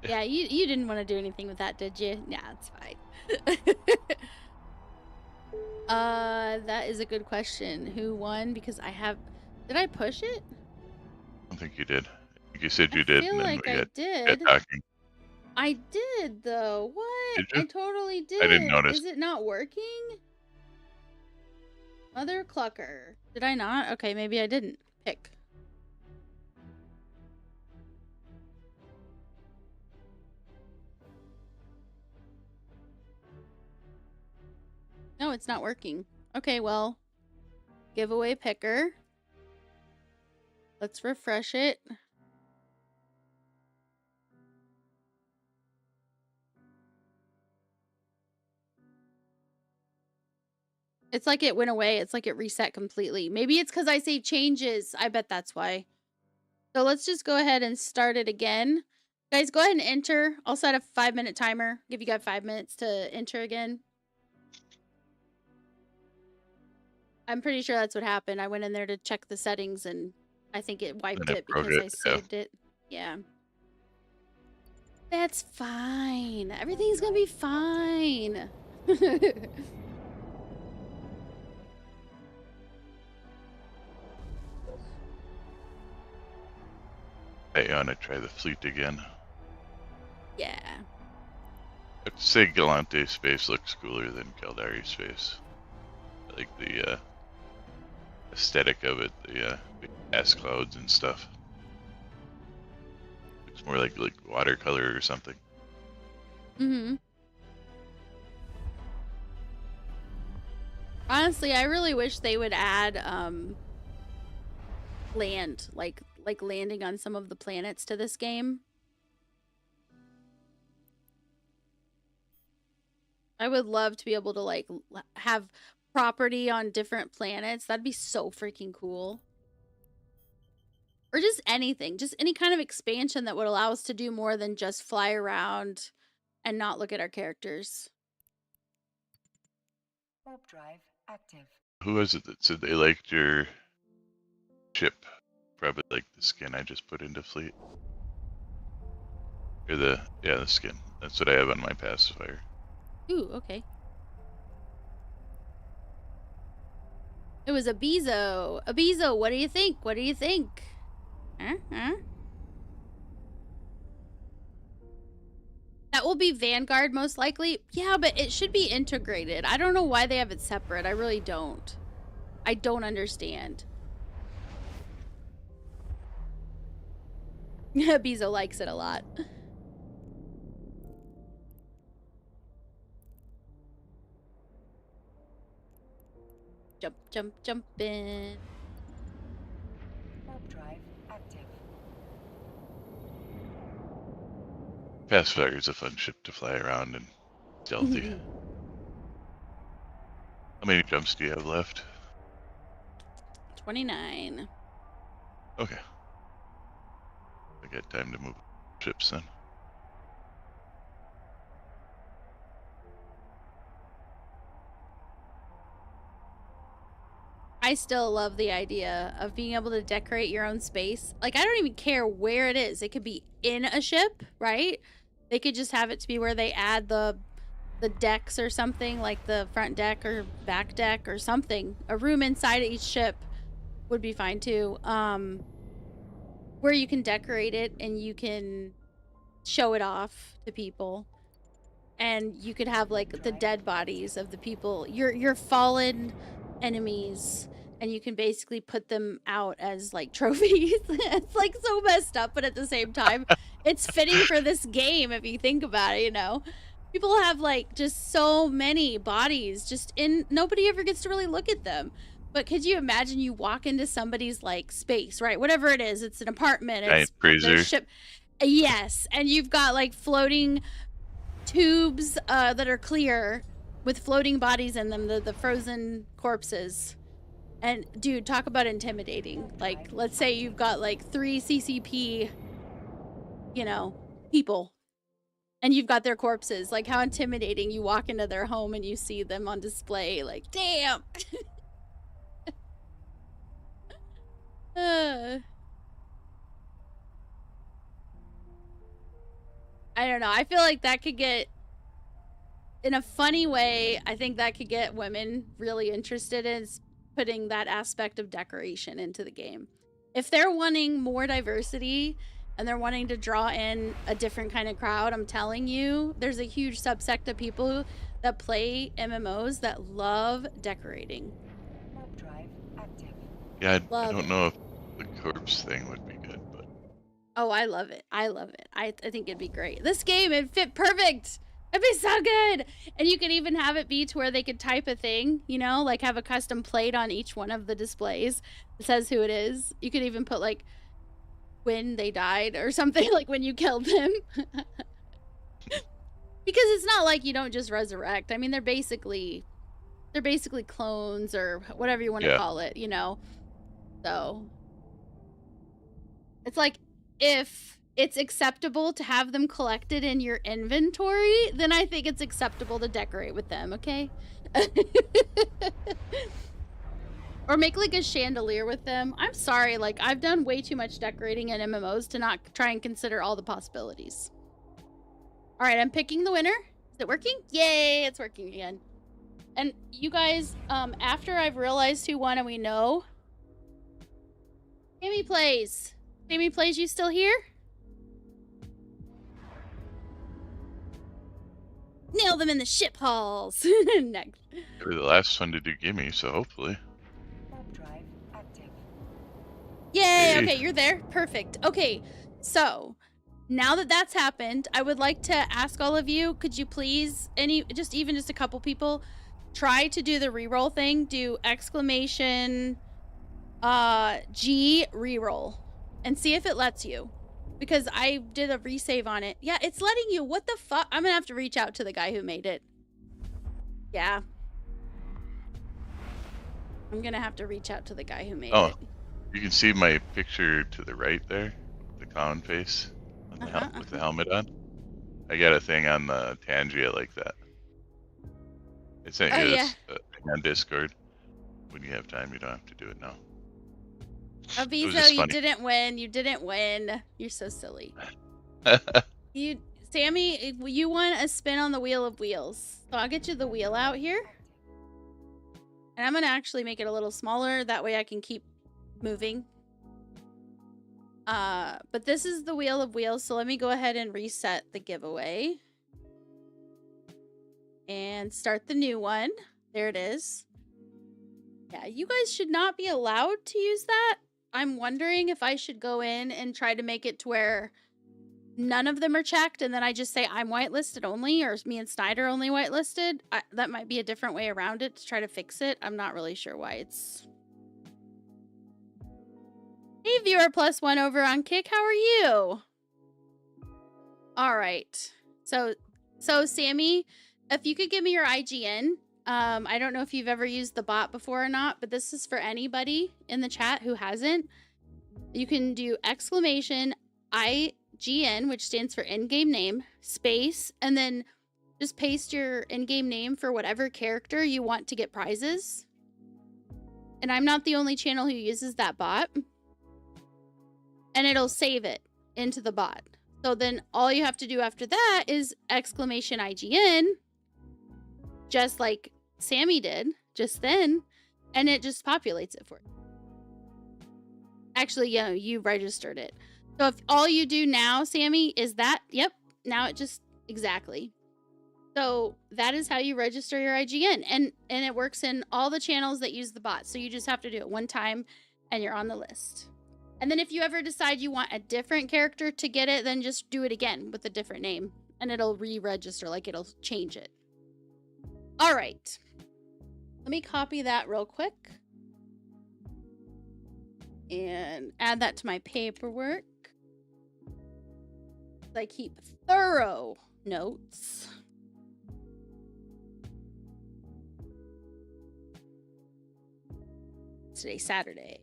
Yeah, you didn't want to do anything with that, did you? Nah, it's fine. That is a good question. Who won? Because did I push it? I don't think you did. I think you said you did, I feel and then like we I got did. talking. I did though. What? Did you? I totally did. I didn't notice. Is it not working? Mother clucker. Did I not? Okay, maybe I didn't pick. No, it's not working. Okay, well, giveaway picker. Let's refresh it. It's like it went away. It's like it reset completely. Maybe it's because I saved changes. I bet that's why. So let's just go ahead and start it again. Guys, go ahead and enter. I'll set a 5-minute timer. Give you guys 5 minutes to enter again. I'm pretty sure that's what happened. I went in there to check the settings and I think it wiped And I it broke because it, I saved it. Yeah. That's fine. Everything's gonna be fine. Hey, I want to try the fleet again. Yeah. I have to say Galante's face looks cooler than Caldari's face. I like the aesthetic of it, the big ass clouds and stuff. It's more like watercolor or something. Mm-hmm. Honestly, I really wish they would add land, like landing on some of the planets to this game. I would love to be able to like have property on different planets. That'd be so freaking cool. Or just anything, just any kind of expansion that would allow us to do more than just fly around and not look at our characters. Warp drive active. Who was it that said they liked your ship? Probably like the skin I just put into fleet. Or the skin. That's what I have on my pacifier. Ooh, okay. It was a Bezo. A Bezo, what do you think? What do you think? Huh? That will be Vanguard most likely. Yeah, but it should be integrated. I don't know why they have it separate. I really don't. I don't understand. Bezo likes it a lot. Jump in. Warp drive active. Pacifier is a fun ship to fly around and stealthy. How many jumps do you have left? 29. Okay. I got time to move ships then. I still love the idea of being able to decorate your own space. Like, I don't even care where it is. It could be in a ship, right? They could just have it to be where they add the decks or something, like the front deck or back deck or something. A room inside of each ship would be fine too. Where you can decorate it and you can show it off to people. And you could have like the dead bodies of the people, your fallen enemies, and you can basically put them out as like trophies. It's like so messed up, but at the same time, it's fitting for this game if you think about it, you know. People have like just so many bodies just in, nobody ever gets to really look at them. But could you imagine you walk into somebody's like space, right? Whatever it is, it's an apartment, it's their ship. Yes, and you've got like floating tubes that are clear with floating bodies in them, the frozen corpses. And dude, talk about intimidating. Like, let's say you've got like 3 CCP, you know, people, and you've got their corpses. Like, how intimidating. You walk into their home and you see them on display. Like, damn. I don't know. I feel like that could get, in a funny way, I think that could get women really interested in putting that aspect of decoration into the game. If they're wanting more diversity and they're wanting to draw in a different kind of crowd, I'm telling you, there's a huge subsect of people that play MMOs that love decorating. Warp drive active. Yeah, I don't know if the corpse thing would be good, but... Oh, I love it. I love it. I think it'd be great. This game, it'd fit perfect. It'd be so good. And you could even have it be to where they could type a thing, you know, like have a custom plate on each one of the displays that says who it is. You could even put like when they died or something, like when you killed them. Because it's not like you don't just resurrect. I mean, they're basically clones or whatever you want to call it, you know. So it's like if it's acceptable to have them collected in your inventory, then I think it's acceptable to decorate with them, okay? Or make like a chandelier with them. I'm sorry, like I've done way too much decorating in MMOs to not try and consider all the possibilities. All right, I'm picking the winner. Is it working? Yay, it's working again. And you guys, after I've realized who won and we know, Jamie plays. Jamie plays, you still here? Nail them in the ship halls. Next. You're the last one to do gimme, so hopefully. Warp drive active. Yay, Hey. okay, you're there. Perfect. Okay, so now that that's happened, I would like to ask all of you, could you please, even just a couple people, try to do the reroll thing, do exclamation G reroll, and see if it lets you. Because I did a resave on it. Yeah, it's letting you. What the fuck? I'm gonna have to reach out to the guy who made it. Yeah. I'm gonna have to reach out to the guy who made it. You can see my picture to the right there, the clown face on the with the helmet on. I got a thing on the Tangia like that. I sent you this on Discord. When you have time, you don't have to do it now. Aviso, you didn't win. You didn't win. You're so silly. Sammy, you won a spin on the wheel of wheels. So I'll get you the wheel out here. And I'm going to actually make it a little smaller. That way I can keep moving. But this is the wheel of wheels. So let me go ahead and reset the giveaway. And start the new one. There it is. Yeah, you guys should not be allowed to use that. I'm wondering if I should go in and try to make it to where none of them are checked, and then I just say I'm whitelisted only, or me and Snyder only whitelisted. That might be a different way around it to try to fix it. I'm not really sure why it's... Hey, viewer +1 over on Kick. How are you? All right. So Sammy, if you could give me your IGN. I don't know if you've ever used the bot before or not, but this is for anybody in the chat who hasn't. You can do exclamation IGN, which stands for in-game name, space, and then just paste your in-game name for whatever character you want to get prizes. And I'm not the only channel who uses that bot. And it'll save it into the bot. So then all you have to do after that is exclamation IGN, just like Sammy did just then, and it just populates it for you. Actually, yeah, you registered it. So if all you do now, Sammy, is that, yep, now it just, exactly. So that is how you register your IGN, and it works in all the channels that use the bot. So you just have to do it one time, and you're on the list. And then if you ever decide you want a different character to get it, then just do it again with a different name, and it'll re-register, like it'll change it. All right, let me copy that real quick and add that to my paperwork. I keep thorough notes. Today's Saturday.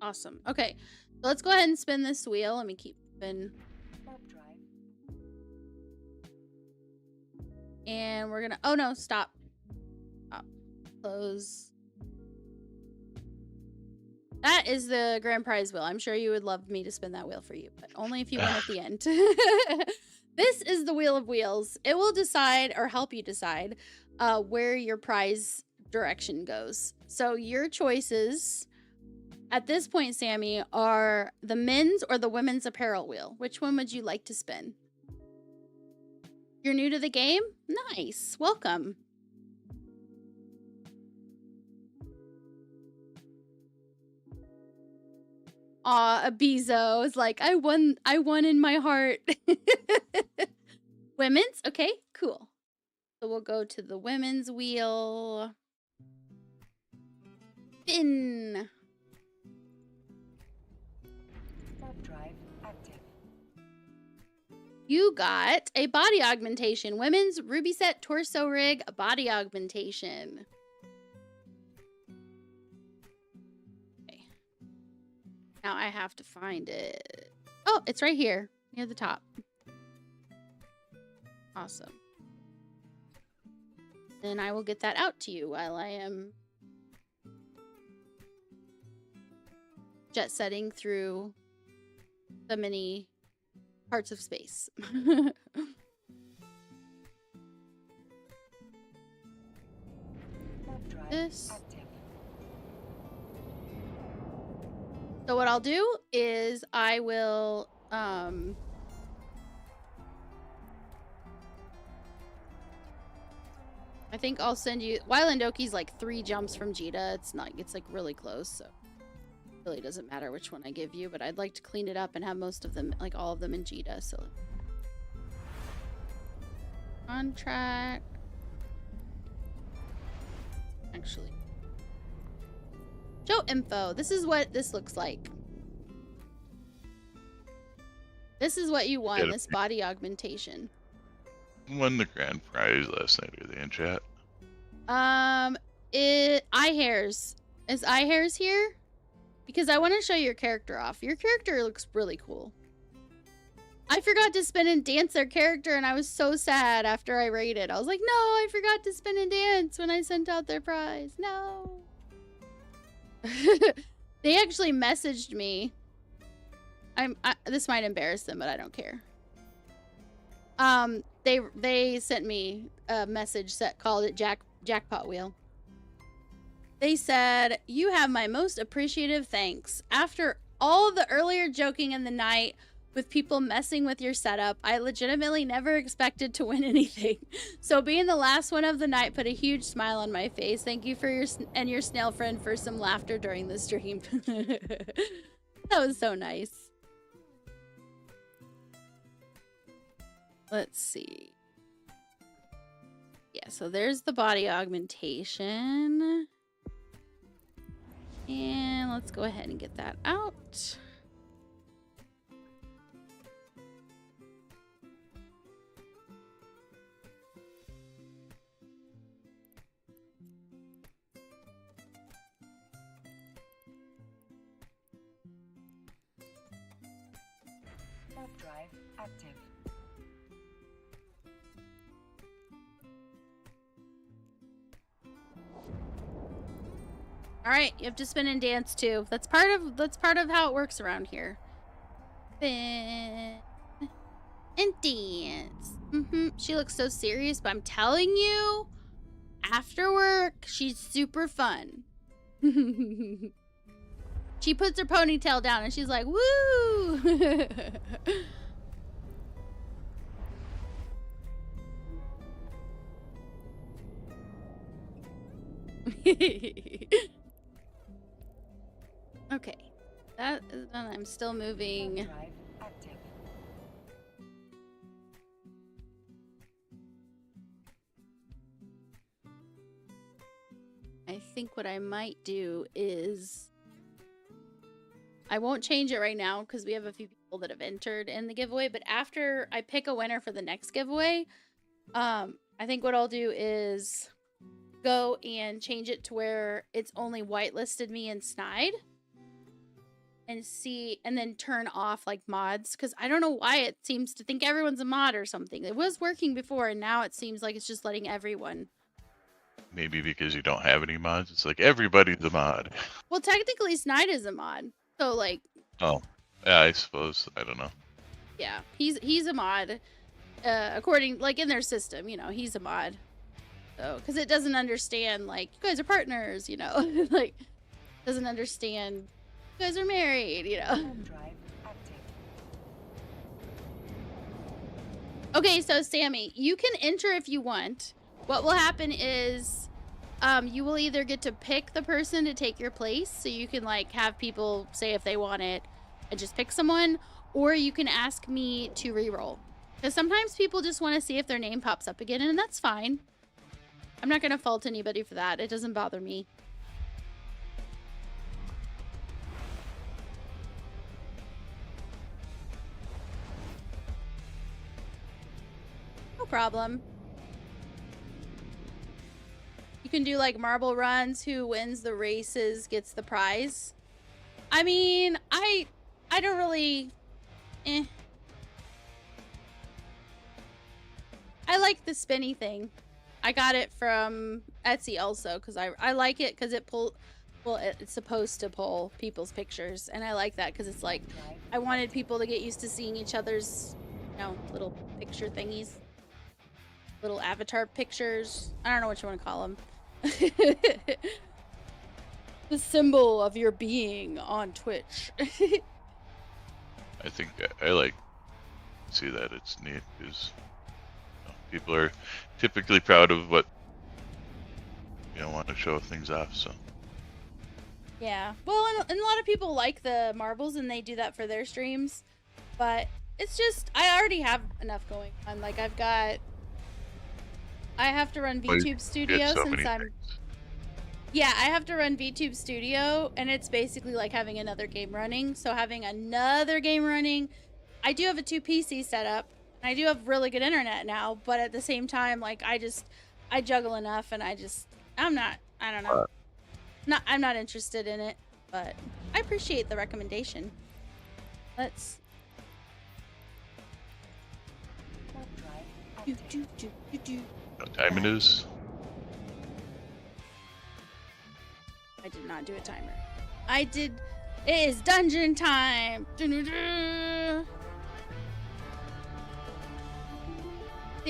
Awesome. Okay, so let's go ahead and spin this wheel. Let me keep spin. And we're gonna, oh no, stop. Stop. Close. That is the grand prize wheel. I'm sure you would love me to spin that wheel for you, but only if you win at the end. This is the wheel of wheels. It will decide, or help you decide, where your prize direction goes. So your choices at this point, Sammy, are the men's or the women's apparel wheel. Which one would you like to spin? You're new to the game? Nice. Welcome. Aw, Abizo is like, I won in my heart. Women's? Okay, cool. So we'll go to the women's wheel. Spin. You got a body augmentation. Women's ruby set torso rig body augmentation. Okay. Now I have to find it. Oh, it's right here near the top. Awesome. Then I will get that out to you while I am jet setting through the many parts of space. This. So what I'll do is I will I think I'll send you Wylandoki's like 3 jumps from Jita. It's like really close, so it really doesn't matter which one I give you, but I'd like to clean it up and have most of them, like all of them in Jita. So contract. Actually. Show info. This is what this looks like. This is what you won, this body augmentation. Won the grand prize last night. Are they in chat? Eye hairs. Is eye hairs here? Because I want to show your character off. Your character looks really cool. I forgot to spin and dance their character, and I was so sad after I rated. I was like, no, I forgot to spin and dance when I sent out their prize. No. They actually messaged me. This might embarrass them, but I don't care. They sent me a message that called it jackpot wheel. They said, "You have my most appreciative thanks. After all the earlier joking in the night with people messing with your setup, I legitimately never expected to win anything. So being the last one of the night put a huge smile on my face. Thank you for your snail friend for some laughter during the stream." That was so nice. Let's see. Yeah, so there's the body augmentation. And let's go ahead and get that out. Warp drive active. All right, you have to spin and dance too. That's part of how it works around here. Spin and dance. She looks so serious, but I'm telling you, after work, she's super fun. She puts her ponytail down and she's like, woo! Okay, that is done. I'm still moving. Drive active. I think what I might do is I won't change it right now because we have a few people that have entered in the giveaway, but after I pick a winner for the next giveaway, I think what I'll do is go and change it to where it's only whitelisted me and Snide. And see, and then turn off like mods, because I don't know why it seems to think everyone's a mod or something. It was working before, and now it seems like it's just letting everyone. Maybe because you don't have any mods. It's like everybody's a mod. Well, technically, Snide is a mod, so like. Oh, yeah, I suppose. I don't know. Yeah, he's a mod, according like in their system. You know, he's a mod. So, because it doesn't understand like you guys are partners. You know, like doesn't understand. You guys are married, you know. Drive active. Okay, so Sammy, you can enter if you want. What will happen is you will either get to pick the person to take your place, so you can like have people say if they want it and just pick someone, or you can ask me to reroll. Because sometimes people just want to see if their name pops up again, and that's fine. I'm not going to fault anybody for that. It doesn't bother me. problem. You can do like marble runs. Who wins the races gets the prize. I mean, I don't really. I like the spinny thing. I got it from Etsy also because I like it because it it's supposed to pull people's pictures, and I like that because it's like I wanted people to get used to seeing each other's, little picture thingies, little avatar pictures. I don't know what you want to call them. The symbol of your being on Twitch. I think I like to see that. It's neat because people are typically proud of what want to show things off. So yeah, well, and a lot of people like the marbles, and they do that for their streams. But it's just I already have enough going on. Like I have to run VTube Studio since I'm. Yeah, I have to run VTube Studio, and it's basically like having another game running. So having another game running, I do have a 2 PC setup, and I do have really good internet now. But at the same time, like I juggle enough, and I don't know. I'm not interested in it, but I appreciate the recommendation. Let's. what time it is? I did not do a timer. I did. It is dungeon time. See,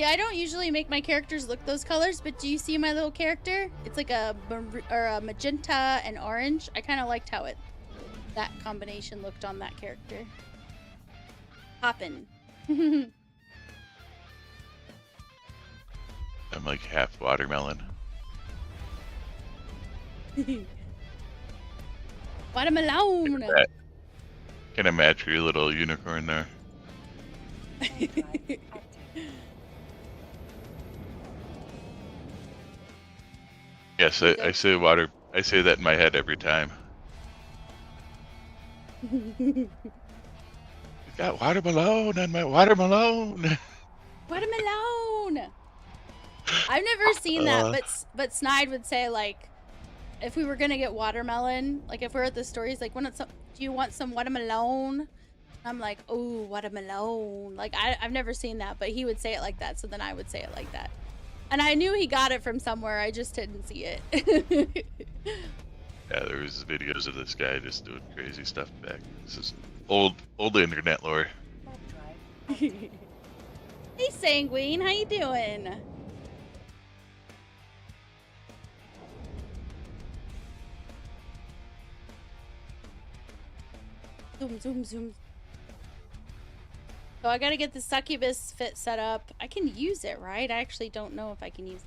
I don't usually make my characters look those colors, but do you see my little character? It's like a magenta and orange. I kind of liked how that combination looked on that character. Hoppin'. I'm like half watermelon. Watermelon. Can I match your little unicorn there? Yes, I say water. I say that in my head every time. You got watermelon on my watermelon. Watermelon. I've never seen that, but Snide would say like, if we were gonna get watermelon, like if we're at the store, he's like, do you want some watermelon? I'm like, oh, watermelon. Like I've never seen that, but he would say it like that, so then I would say it like that. And I knew he got it from somewhere, I just didn't see it. Yeah, there was videos of this guy just doing crazy stuff back. This is old internet lore. Hey Sanguine, how you doing? Zoom. So I gotta get the succubus fit set up. I can use it, right? I actually don't know if I can use it.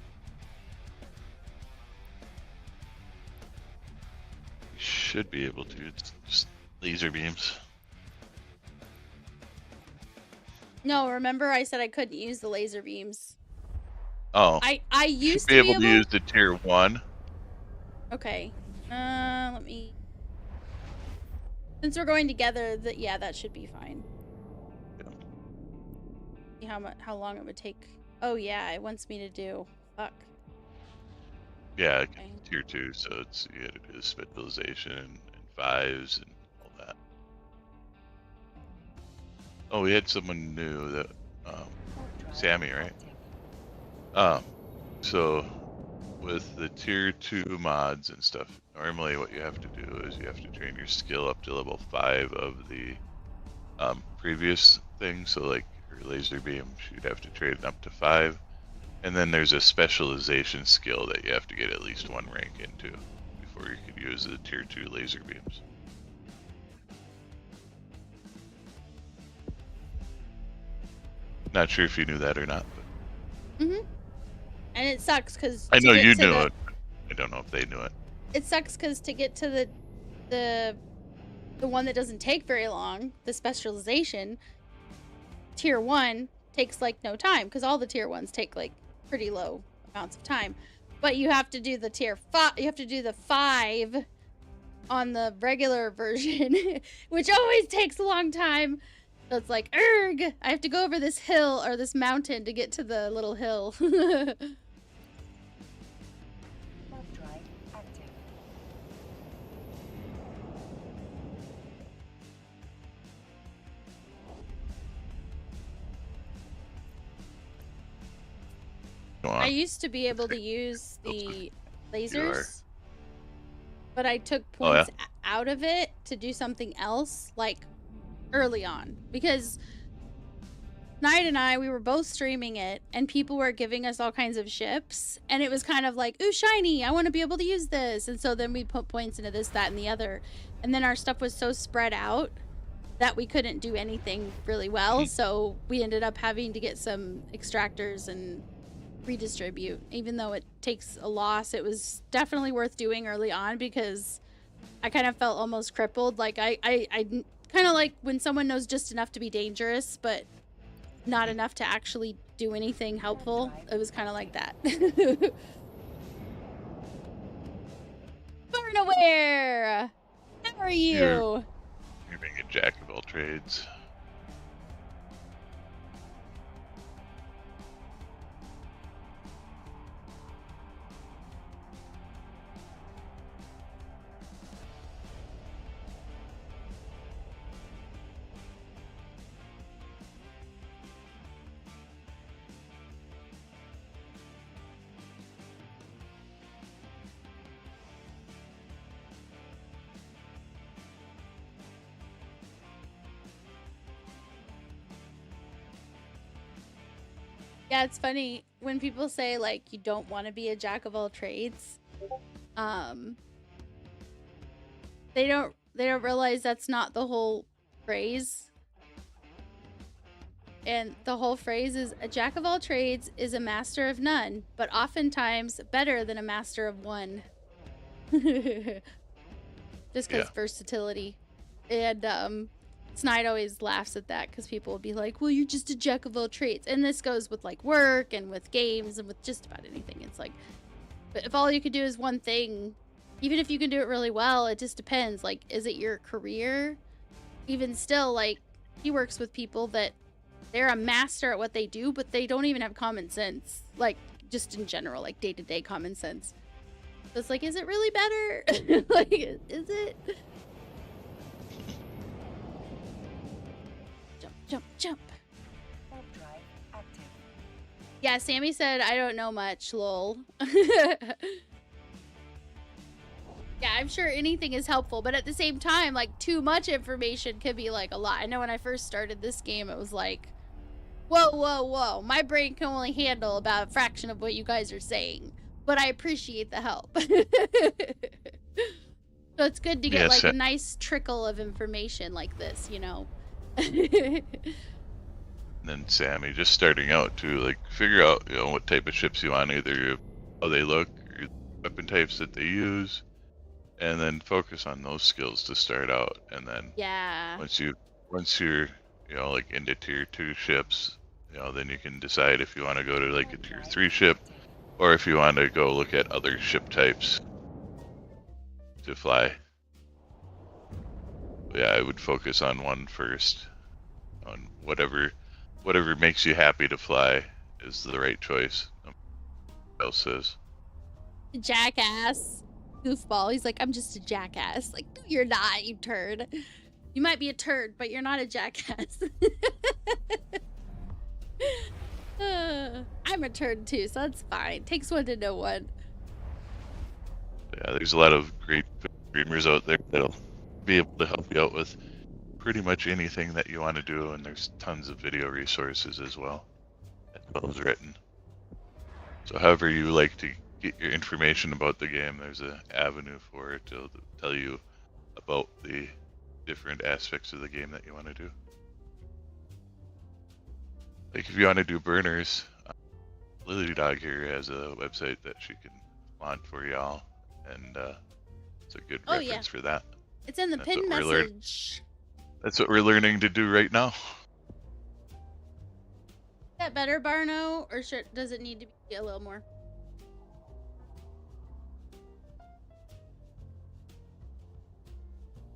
You should be able to. It's just laser beams. No, remember I said I couldn't use the laser beams. Oh. I used to be able to use the tier 1. Okay. Let me. Since we're going together, yeah, that should be fine. See how long it would take. Oh yeah, it wants me to do. Fuck. Yeah, Okay. tier 2, so you gotta do the specialization and 5s and all that. Oh, we had someone new that Sammy, right? So with the tier 2 mods and stuff, normally what you have to do is you have to train your skill up to level 5 of the previous thing. So like your laser beam, you'd have to train up to 5. And then there's a specialization skill that you have to get at least 1 rank into before you could use the tier 2 laser beams. Not sure if you knew that or not. But... And it sucks because I know you knew it. I don't know if they knew it. It sucks because to get to the one that doesn't take very long, the specialization, tier 1 takes like no time because all the tier 1s take like pretty low amounts of time. But you have to do the tier 5. You have to do the 5 on the regular version, which always takes a long time. So it's like, erg! I have to go over this hill or this mountain to get to the little hill. Warp drive active. Go I on. used to be able to use the You are. lasers, but I took Oh, yeah? points out of it to do something else, like early on, because Knight and I, we were both streaming it, and people were giving us all kinds of ships, and it was kind of like, ooh, shiny, I want to be able to use this. And so then we put points into this, that, and the other. And then our stuff was so spread out that we couldn't do anything really well. So we ended up having to get some extractors and redistribute. Even though it takes a loss, it was definitely worth doing early on because I kind of felt almost crippled. Like I kind of like when someone knows just enough to be dangerous, but not enough to actually do anything helpful. It was kind of like that. Barnaware! How are you? You're being a jack of all trades. Yeah, it's funny when people say like you don't want to be a jack of all trades. They don't realize that's not the whole phrase. And the whole phrase is a jack of all trades is a master of none, but oftentimes better than a master of one. Just because Yeah. versatility. And Snide always laughs at that because people will be like, well, you're just a jack of all trades. And this goes with like work and with games and with just about anything. It's like, but if all you could do is one thing, even if you can do it really well, it just depends. Like, is it your career? Even still, like, he works with people that they're a master at what they do, but they don't even have common sense. Like, just in general, like day-to-day common sense. So it's like, is it really better? Like, is it? Jump, jump, jump. Warp drive active. Yeah, Sammy said, I don't know much, lol. Yeah, I'm sure anything is helpful, but at the same time, like, too much information could be, like, a lot. I know when I first started this game, it was like, whoa, whoa, whoa. My brain can only handle about a fraction of what you guys are saying, but I appreciate the help. So it's good to get, Yes, like, a nice trickle of information like this, you know? And then Sammy, just starting out too, like figure out, you know, what type of ships you want, either how they look, or weapon types that they use, and then focus on those skills to start out. And then Yeah. once you're, you know, like into tier 2 ships, you know, then you can decide if you want to go to like a tier 3 ship, or if you want to go look at other ship types to fly. But yeah, I would focus on one first. On whatever makes you happy to fly is the right choice. No matter what else says. Jackass. Goofball. He's like, I'm just a jackass. Like, no, you're not, you turd. You might be a turd, but you're not a jackass. I'm a turd too, so that's fine. Takes one to know one. Yeah, there's a lot of great streamers out there that'll be able to help you out with pretty much anything that you want to do, and there's tons of video resources as well as written. So however you like to get your information about the game, there's an avenue for it to tell you about the different aspects of the game that you want to do. Like if you want to do burners, Lily Dog here has a website that she can launch for y'all, and it's a good Oh, reference for that. It's in the That's pin what we're message. That's what we're learning to do right now. Is that better, Barno? Or does it need to be a little more?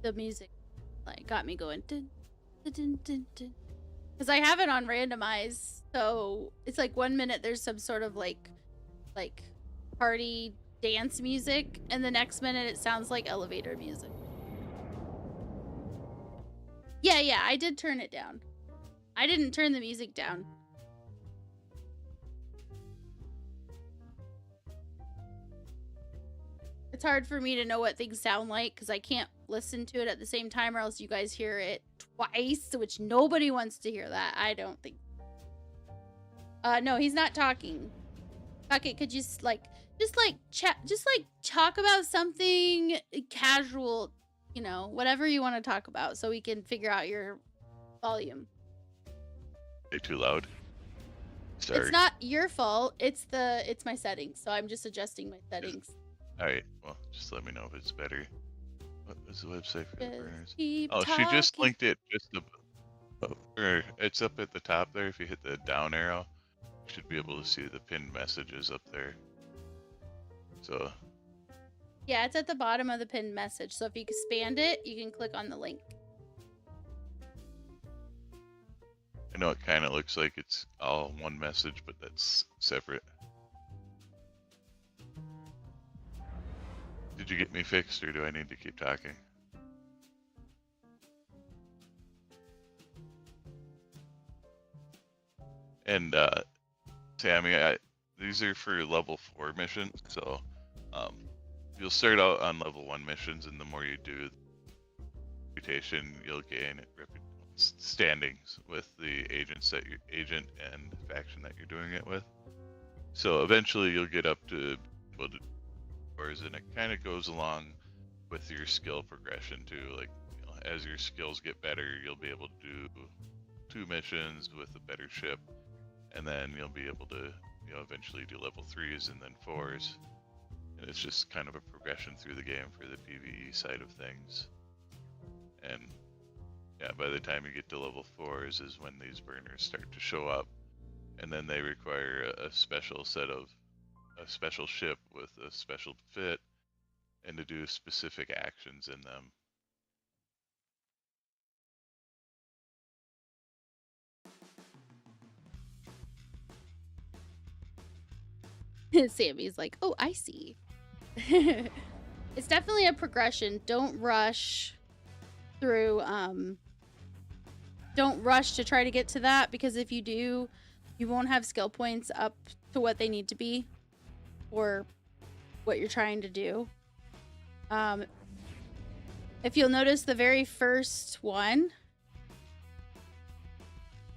The music like got me going. Dun, Because I have it on randomize, so it's like 1 minute there's some sort of like party dance music, and the next minute it sounds like elevator music. Yeah, I did turn it down. I didn't turn the music down. It's hard for me to know what things sound like because I can't listen to it at the same time, or else you guys hear it twice, which nobody wants to hear that. I don't think. No, he's not talking. Bucket, could you talk about something casual, you know, whatever you want to talk about, so we can figure out your volume. Are you too loud? Sorry. It's not your fault. It's my settings, so I'm just adjusting my settings. All right. Well, just let me know if it's better. What was the website for the burners? Keep Oh, she just talking. linked it just or it's up at the top there. If you hit the down arrow, you should be able to see the pinned messages up there. So Yeah, it's at the bottom of the pinned message. So if you expand it, you can click on the link. I know it kind of looks like it's all one message, but that's separate. Did you get me fixed, or do I need to keep talking? And Sammy, these are for level 4 missions, so you'll start out on level 1 missions, and the more you do reputation, you'll gain standings with the agent and faction that you're doing it with. So eventually you'll get up to able to and it kind of goes along with your skill progression too. Like, you know, as your skills get better, you'll be able to do 2 missions with a better ship, and then you'll be able to, you know, eventually do level 3s and then 4s. And it's just kind of a progression through the game for the PvE side of things. And yeah, by the time you get to level 4s is when these burners start to show up, and then they require a special ship with a special fit and to do specific actions in them. Sammy's like, oh, I see. It's definitely a progression. Don't rush through, don't rush to try to get to that, because if you do, you won't have skill points up to what they need to be or what you're trying to do. If you'll notice the very first one,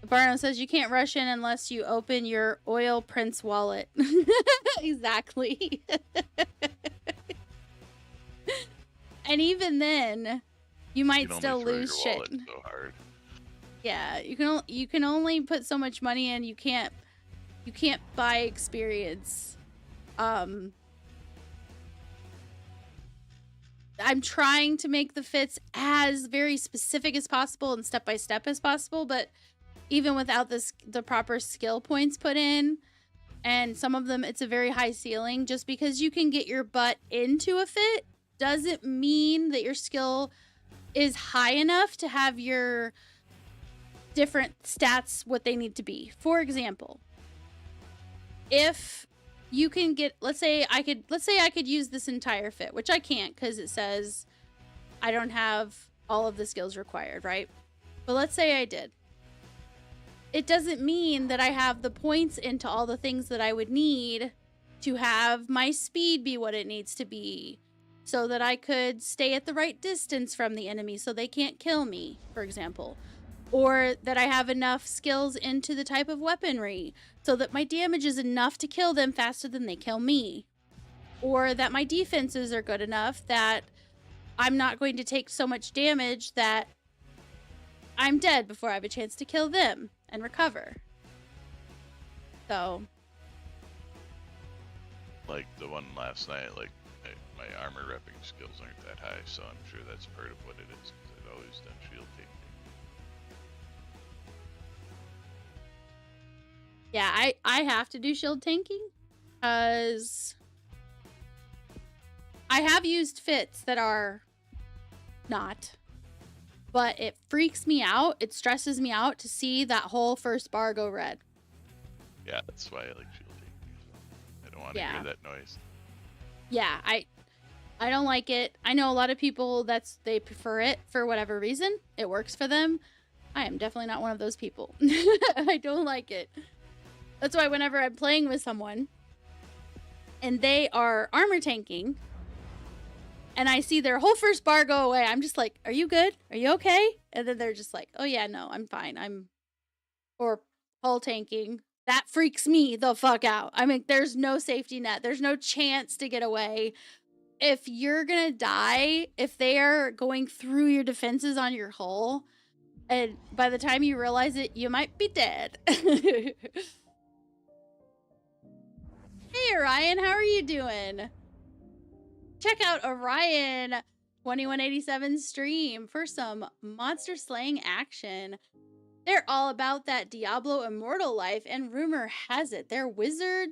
Barno says you can't rush in unless you open your Oil Prince wallet. Exactly. And even then, you might still lose shit. So hard. Yeah, you can only put so much money in. You can't buy experience. I'm trying to make the fits as very specific as possible and step by step as possible, but even without the proper skill points put in, and some of them it's a very high ceiling. Just because you can get your butt into a fit doesn't mean that your skill is high enough to have your different stats what they need to be. For example, if you can get, let's say I could use this entire fit, which I can't because it says I don't have all of the skills required, right? But let's say I did. It doesn't mean that I have the points into all the things that I would need to have my speed be what it needs to be, so that I could stay at the right distance from the enemy so they can't kill me, for example. Or that I have enough skills into the type of weaponry so that my damage is enough to kill them faster than they kill me. Or that my defenses are good enough that I'm not going to take so much damage that I'm dead before I have a chance to kill them and recover. So, like the one last night, like my armor repping skills aren't that high, so I'm sure that's part of what it is, because I've always done shield taking. yeah, I have to do shield tanking because I have used fits that are not. but it freaks me out. It stresses me out to see that whole first bar go red. Yeah, that's why I like shielding. I don't want to Yeah. hear that noise. Yeah, I don't like it. I know a lot of people they prefer it for whatever reason. It works for them. I am definitely not one of those people. I don't like it. That's why whenever I'm playing with someone and they are armor tanking and I see their whole first bar go away, I'm just like, are you good? Are you okay? And then they're just like, oh yeah, no, I'm fine. Or hull tanking. That freaks me the fuck out. I mean, there's no safety net. There's no chance to get away. If you're gonna die, if they are going through your defenses on your hull, and by the time you realize it, you might be dead. Hey, Orion, how are you doing? Check out Orion 2187's stream for some monster slaying action. They're all about that Diablo immortal life, and rumor has it their wizard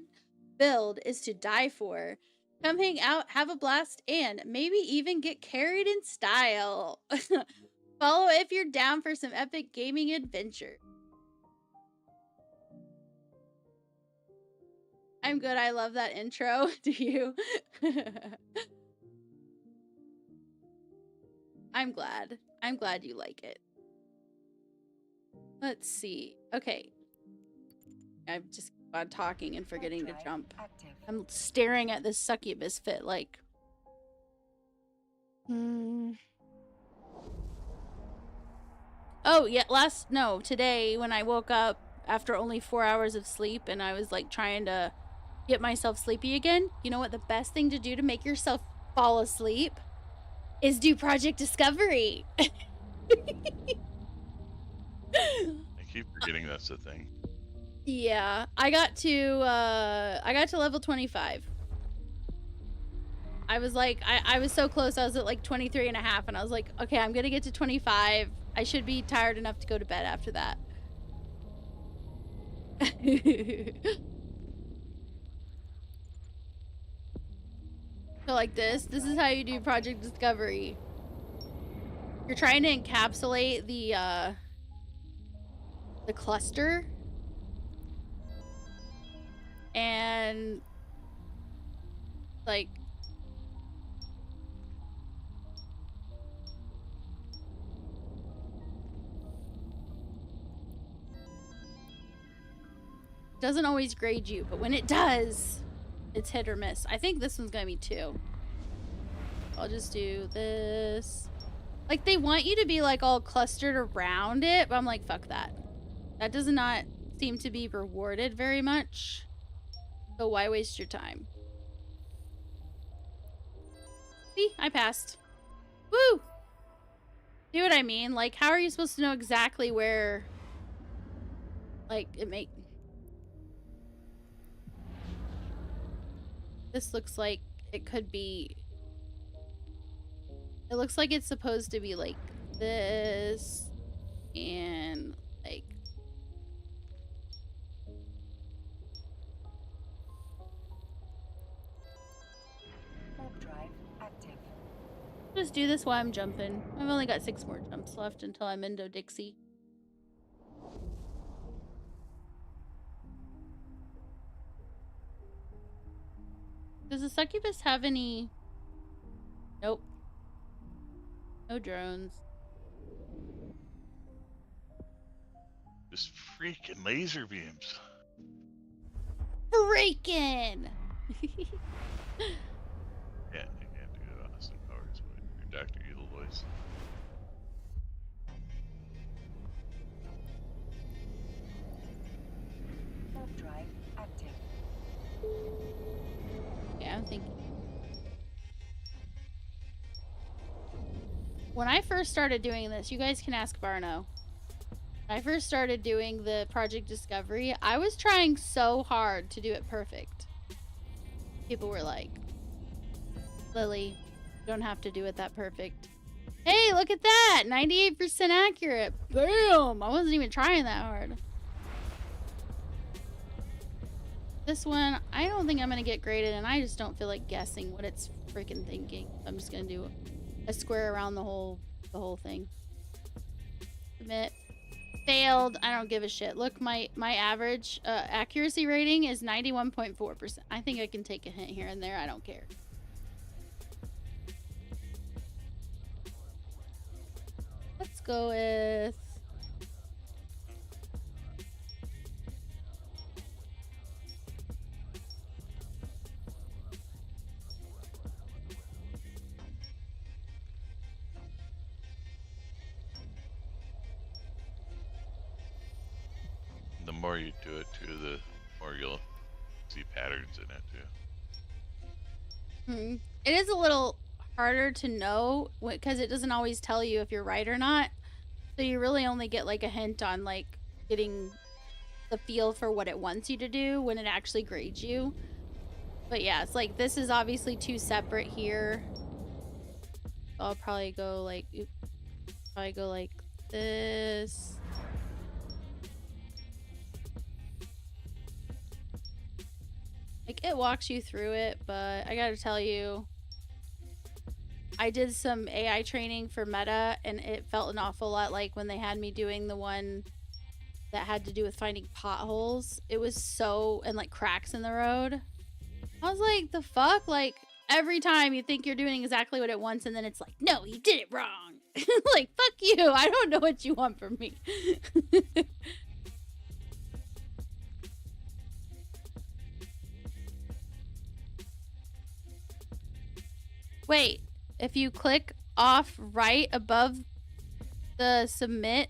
build is to die for. Come hang out, have a blast, and maybe even get carried in style. Follow if you're down for some epic gaming adventure. I'm good. I love that intro. Do you? I'm glad. I'm glad you like it. Let's see. Okay. I'm just on talking and forgetting to jump. Active. I'm staring at this succubus fit like... Oh, yeah, today when I woke up after only 4 hours of sleep and I was like trying to get myself sleepy again, you know what the best thing to do to make yourself fall asleep is do Project Discovery. I keep forgetting that's a thing. Yeah, I got to level 25. I was like, I was so close. I was at like 23 and a half and I was like, okay, I'm gonna get to 25. I should be tired enough to go to bed after that. So like this is how you do Project Discovery. You're trying to encapsulate the cluster. And like doesn't always grade you, but when it does, it's hit or miss. I think this one's gonna be 2. I'll just do this. Like, they want you to be like all clustered around it, but I'm like, fuck that. That does not seem to be rewarded very much. So why waste your time? See, I passed. Woo! See what I mean? Like, how are you supposed to know exactly where, like, this looks like it could be... It looks like it's supposed to be like this and like... Warp drive active. Just do this while I'm jumping. I've only got 6 more jumps left until I'm Indo Dixie. Does the succubus have any... Nope. No drones. Just freaking laser beams. Freaking! Yeah, you can't do it, Austin Powers, or Dr. Evil voice. Warp drive active. Yeah, I'm thinking. When I first started doing this, you guys can ask Barno. When I first started doing the Project Discovery, I was trying so hard to do it perfect. People were like, Lily, you don't have to do it that perfect. Hey, look at that! 98% accurate. Damn! I wasn't even trying that hard. This one, I don't think I'm gonna get graded, and I just don't feel like guessing what it's freaking thinking. I'm just gonna do a square around the whole thing. Submit. Failed. I don't give a shit. Look, my average accuracy rating is 91.4%. I think I can take a hint here and there. I don't care. Let's go with... The more you do it too, the more you'll see patterns in it too. It is a little harder to know because it doesn't always tell you if you're right or not. So you really only get like a hint on like getting the feel for what it wants you to do when it actually grades you. But yeah, it's like this is obviously two separate here. I'll probably go like this. Like it walks you through it, but I gotta tell you, I did some AI training for Meta and it felt an awful lot like when they had me doing the one that had to do with finding potholes. It was so, and like cracks in the road. I was like, the fuck? Like every time you think you're doing exactly what it wants and then it's like, no, you did it wrong. Like, fuck you. I don't know what you want from me. Wait, if you click off right above the submit,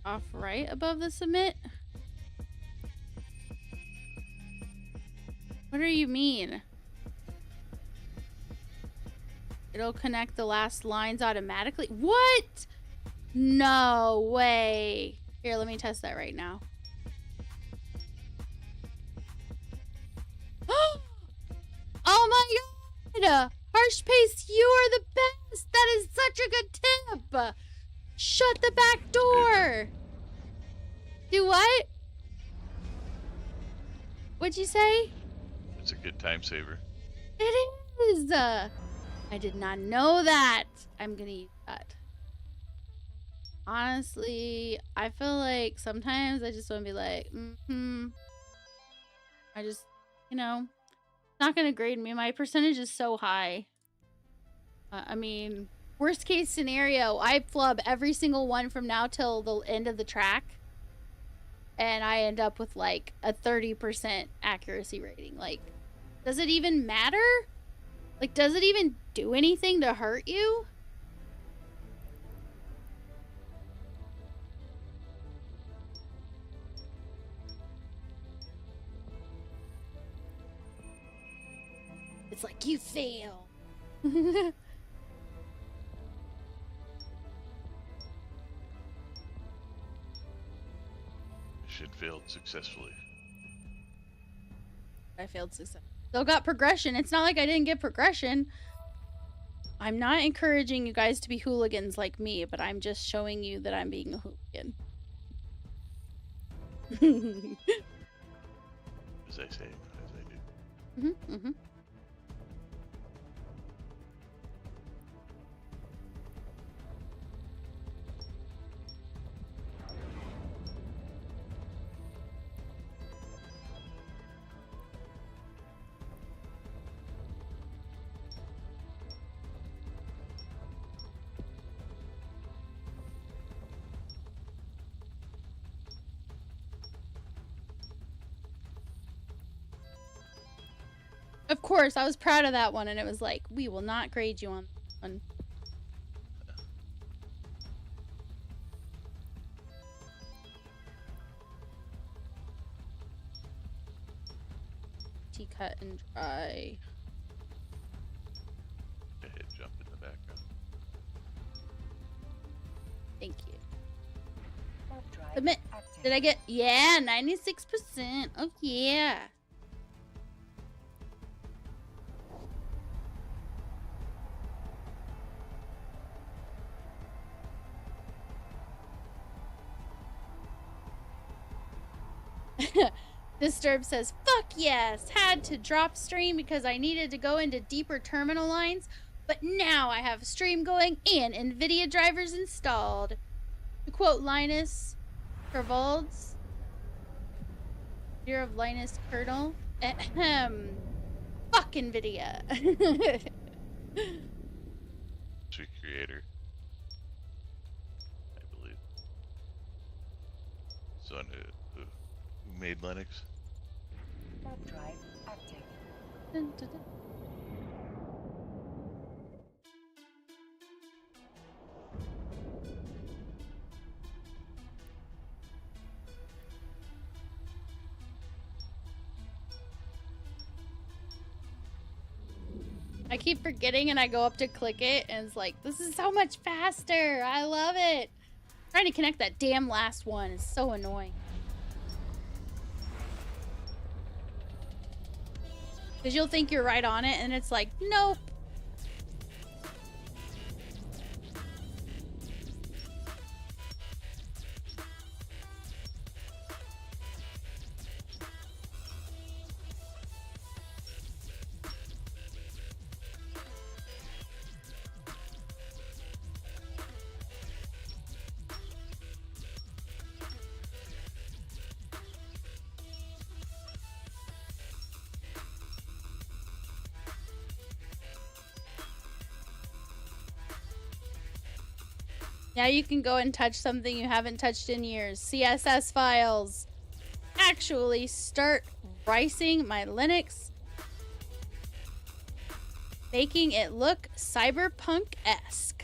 off right above the submit? What do you mean? It'll connect the last lines automatically? What? No way. Here, let me test that right now. Oh my god! Harsh Pace, you are the best! That is such a good tip! Shut the back door! Do what? What'd you say? It's a good time saver. It is! I did not know that. I'm gonna use that. Honestly, I feel like sometimes I just want to be like, I just, you know, it's not going to grade me. My percentage is so high. I mean, worst case scenario, I flub every single one from now till the end of the track. And I end up with like a 30% accuracy rating. Like, does it even matter? Like, does it even do anything to hurt you? It's like, you fail. Mission failed successfully. I failed success. Still got progression. It's not like I didn't get progression. I'm not encouraging you guys to be hooligans like me, but I'm just showing you that I'm being a hooligan. As I say, as I do. Of course, I was proud of that one, and it was like, we will not grade you on that one. Tea cut and dry. I hit jump in the background. Thank you. Warp drive Submit. active. Did I get? Yeah, 96%. Oh, yeah. Disturb says, fuck yes, had to drop stream because I needed to go into deeper terminal lines, but now I have stream going and NVIDIA drivers installed. To quote Linus Torvalds, year of Linus Kernel, ahem, fuck NVIDIA. True creator, I believe. So, who made Linux? Warp drive active. Dun, dun, dun. I keep forgetting and I go up to click it and it's like, this is so much faster. I love it. Trying to connect that damn last one is so annoying. Because you'll think you're right on it and it's like, nope. Now you can go and touch something you haven't touched in years. CSS files. Actually, start ricing my Linux. Making it look cyberpunk-esque.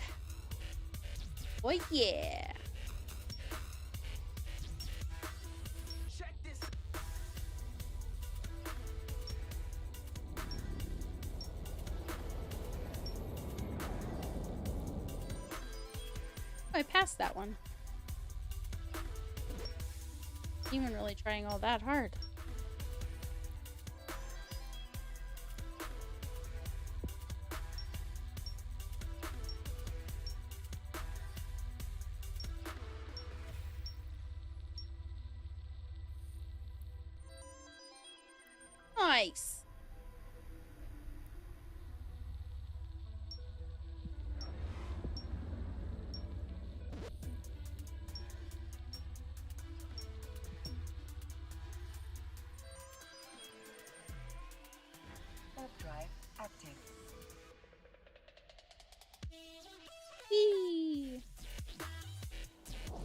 Oh yeah. I passed that one. Even really trying all that hard. Nice. Warp drive active. Whee!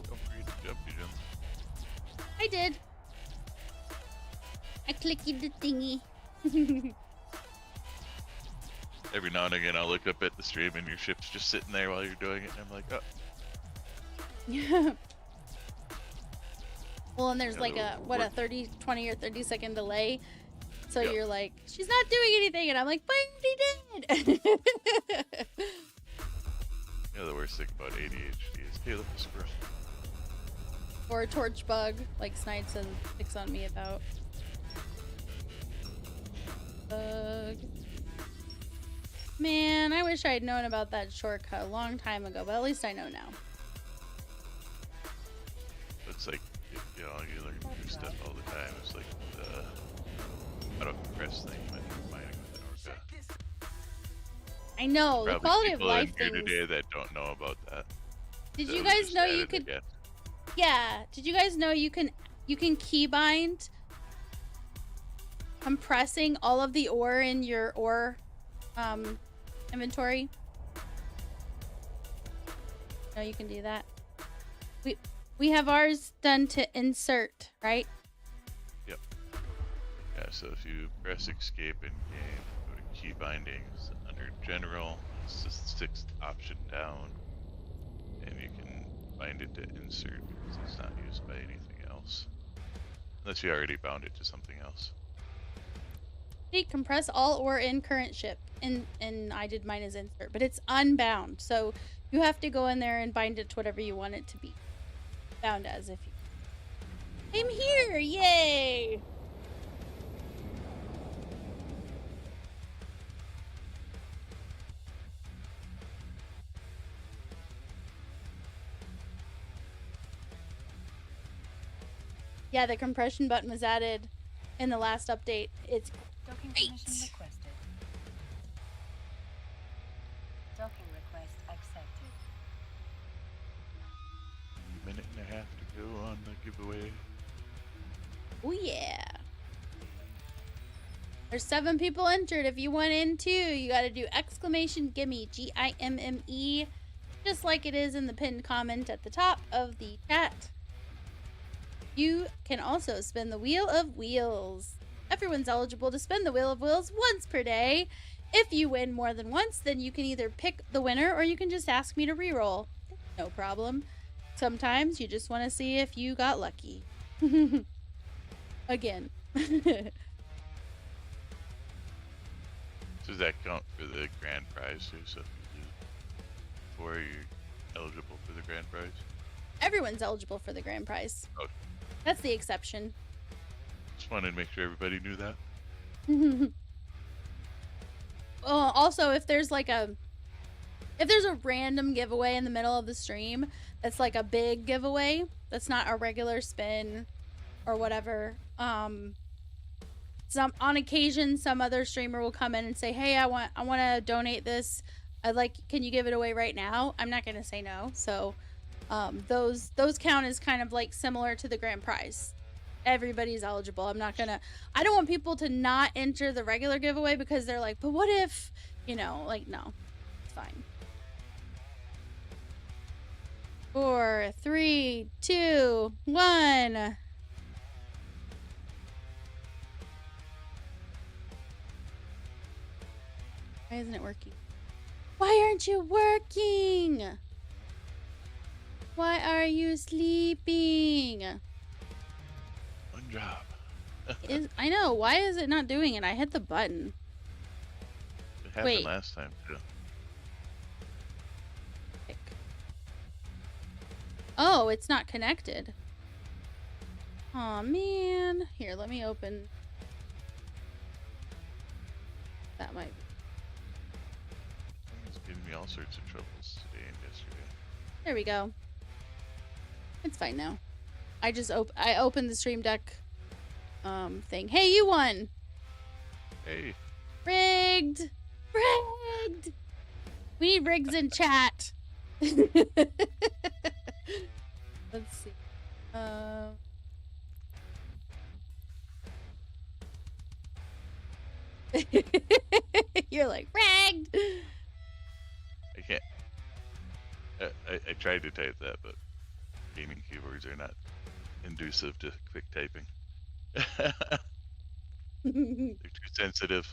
Don't forget to jump, you jump. I did. I clicked the thingy. Every now and again, I'll look up at the stream and your ship's just sitting there while you're doing it, and I'm like, oh. Yeah. Well, and there's Yeah, like a, what, a 30, 20 or 30 second delay. So Yeah. you're like, she's not doing anything. And I'm like, but she did. Yeah, the worst thing about ADHD is Caleb is rough. Or a torch bug, like Snipes and picks on me about. Bug. Man, I wish I'd known about that shortcut a long time ago, but at least I know now. It's like, you know, you learn new stuff all the time. It's like the auto compress thing when you're mining with an orca. I know, the Probably quality of people life in here things. today that don't know about that. Did So you it was guys just know you added could? again. Yeah. Did you guys know you can keybind compressing all of the ore in your ore inventory? No, you can do that. We have ours done to insert, right? Yep. Yeah, so if you press escape in game, go to key bindings under general, it's the sixth option down, and you can bind it to insert because it's not used by anything else. Unless you already bound it to something else. Compress all ore in current ship. And I did mine as insert, but it's unbound. So you have to go in there and bind it to whatever you want it to be bound as. If you... I'm here, yay! Yeah, the compression button was added in the last update. It's Docking great. permission requested. Docking request accepted. Minute and a half to go on the giveaway. Oh yeah. There's 7 people entered. If you want in too, you got to do exclamation gimme, Gimme, just like it is in the pinned comment at the top of the chat. You can also spin the Wheel of Wheels. Everyone's eligible to spin the Wheel of Wheels once per day. If you win more than once, then you can either pick the winner or you can just ask me to reroll. No problem. Sometimes you just want to see if you got lucky. Again. Does that count for the grand prize too? So if you do 4, you're eligible for the grand prize? Everyone's eligible for the grand prize. Okay. That's the exception. Just wanted to make sure everybody knew that. Also, if there's a random giveaway in the middle of the stream that's like a big giveaway, that's not a regular spin or whatever, on occasion some other streamer will come in and say, hey, I want to donate this, can you give it away right now? I'm not gonna say no. So those count as kind of like similar to the grand prize. Everybody's eligible. I don't want people to not enter the regular giveaway because they're like, but what if, no, it's fine. 4, 3, 2, 1. Why isn't it working? Why aren't you working? Why are you sleeping? One job. I know. Why is it not doing it? I hit the button. It happened Wait. last time too. Oh, it's not connected. Aw, man. Here, let me open. That might be. It's giving me all sorts of troubles today and yesterday. There we go. It's fine now. I opened the Stream Deck thing. Hey, you won! Hey, Rigged! Rigged! We need rigs in chat. Let's see. You're like, rigged! I can't. I tried to type that, but gaming keyboards are not conducive to quick typing. They're too sensitive.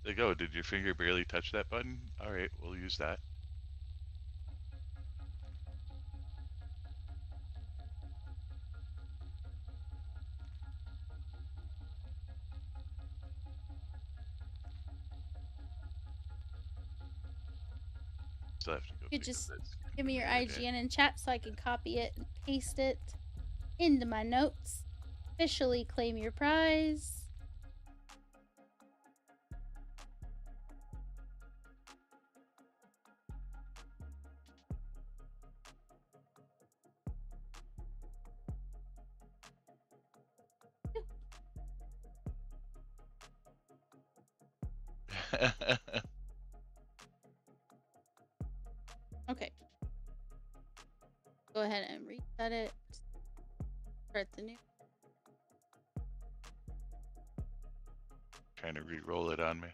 Like, oh, did your finger barely touch that button? All right, we'll use that. Still have to go. You could fix just this. give me your Okay. IGN in chat so I can copy it and paste it into my notes. Officially claim your prize. Okay. Go ahead and reset it. Start the new. Trying to re-roll it on me.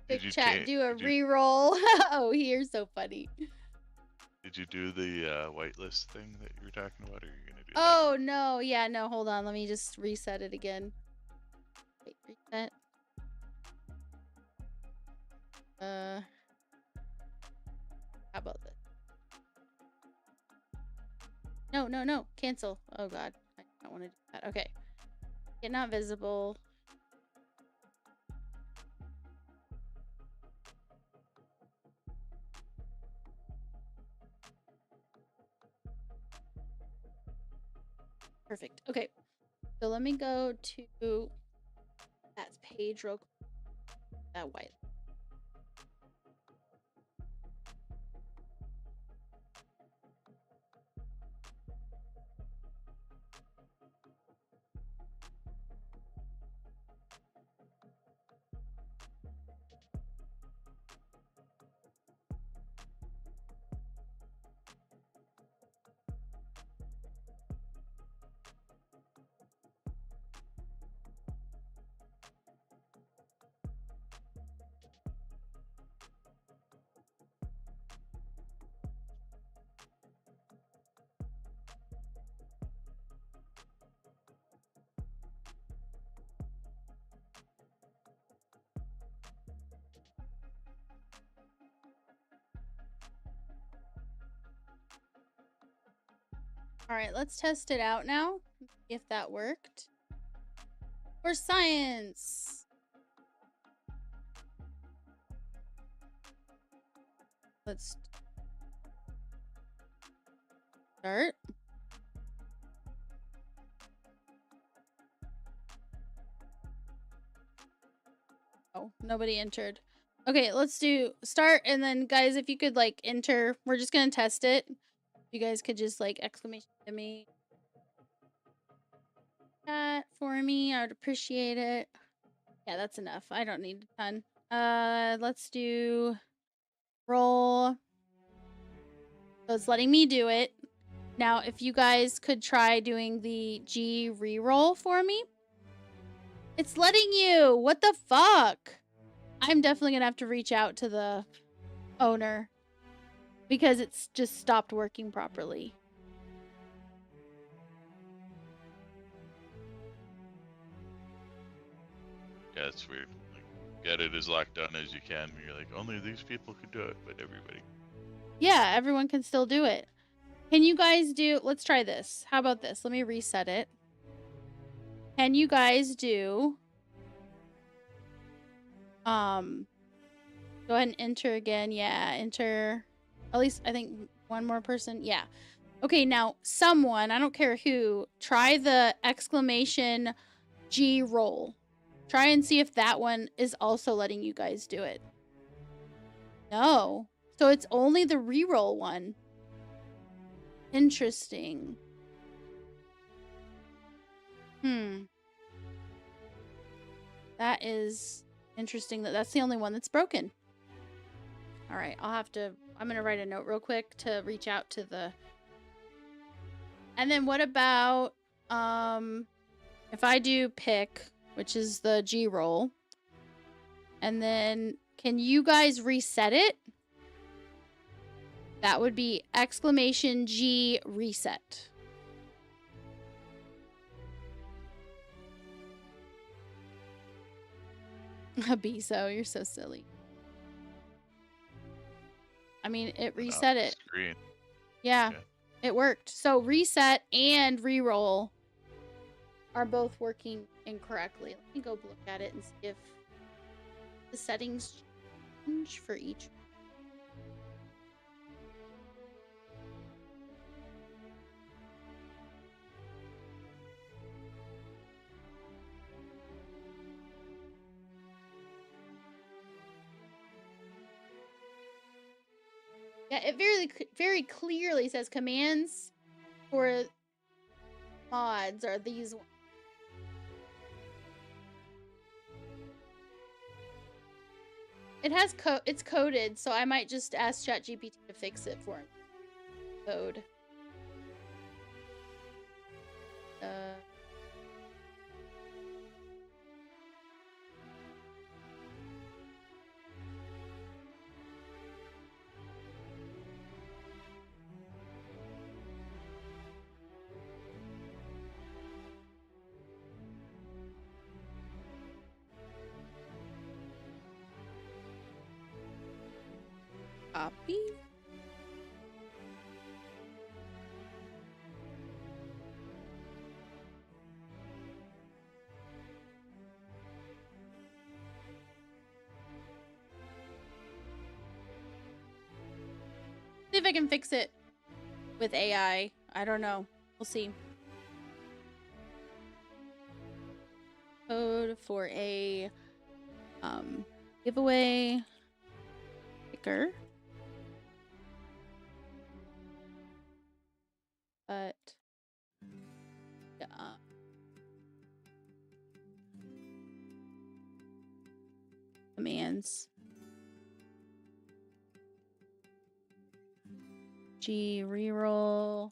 Big you chat, cha- do a did you- re-roll. Oh, you're so funny. Did you do the whitelist thing that you were talking about, or are you gonna do that? Oh, no. Yeah, no, hold on. Let me just reset it again. Wait, reset. How about this? No, no, no. Cancel. Oh, God. I don't want to do that. Okay. Get not visible. Perfect. Okay. So let me go to that page real quick. That white. All right, let's test it out now. If that worked. For science. Let's start. Oh, nobody entered. Okay, let's do start, and then guys, if you could like enter, we're just gonna test it. You guys could just like exclamation to me chat for me. I would appreciate it. Yeah, that's enough. I don't need a ton. Let's do roll. So it's letting me do it. Now, if you guys could try doing the G reroll for me. It's letting you. What the fuck? I'm definitely gonna have to reach out to the owner because it's just stopped working properly. Yeah, it's weird. Like, get it as locked down as you can. You're like, only these people could do it, but everybody. Yeah, everyone can still do it. Can you guys do... Let's try this. How about this? Let me reset it. Can you guys do... Go ahead and enter again. Yeah, enter... At least, I think, one more person. Yeah. Okay, now, someone, I don't care who, try the exclamation G roll. Try and see if that one is also letting you guys do it. No. So it's only the reroll one. Interesting. That is interesting that that's the only one that's broken. All right, I'm going to write a note real quick to reach out to the... And then what about, if I do pick, which is the G roll, and then can you guys reset it? That would be exclamation G reset. Abiso, you're so silly. I mean, it reset it. Screen. Yeah, Okay. it worked. So reset and reroll are both working incorrectly. Let me go look at it and see if the settings change for each. Yeah, it very clearly says commands for mods are these ones. It has it's coded, so I might just ask ChatGPT to fix it for me. Code. Copy. See if I can fix it with AI. I don't know. We'll see. Code for a giveaway picker. But commands. G reroll.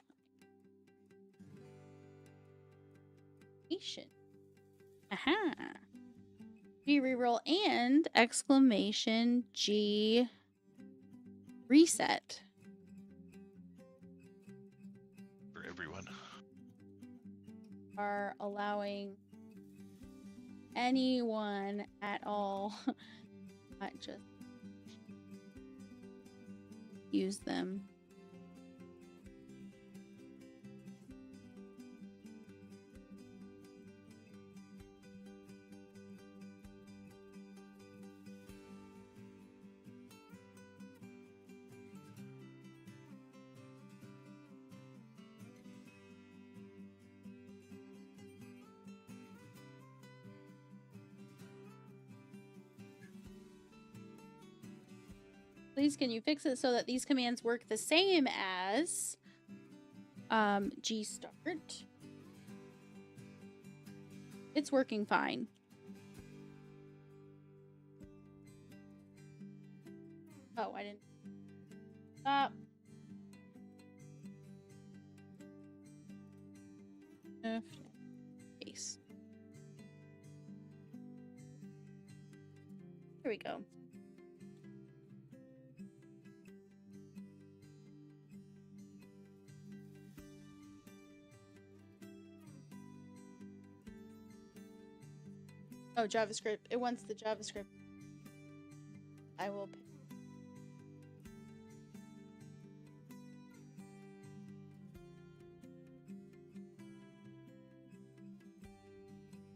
Aha. G reroll and exclamation G reset. For everyone. Are allowing anyone at all, not just use them. Please, can you fix it so that these commands work the same as G start? It's working fine. Oh, I didn't stop. Space. Here we go. Oh, JavaScript. It wants the JavaScript. I will pick.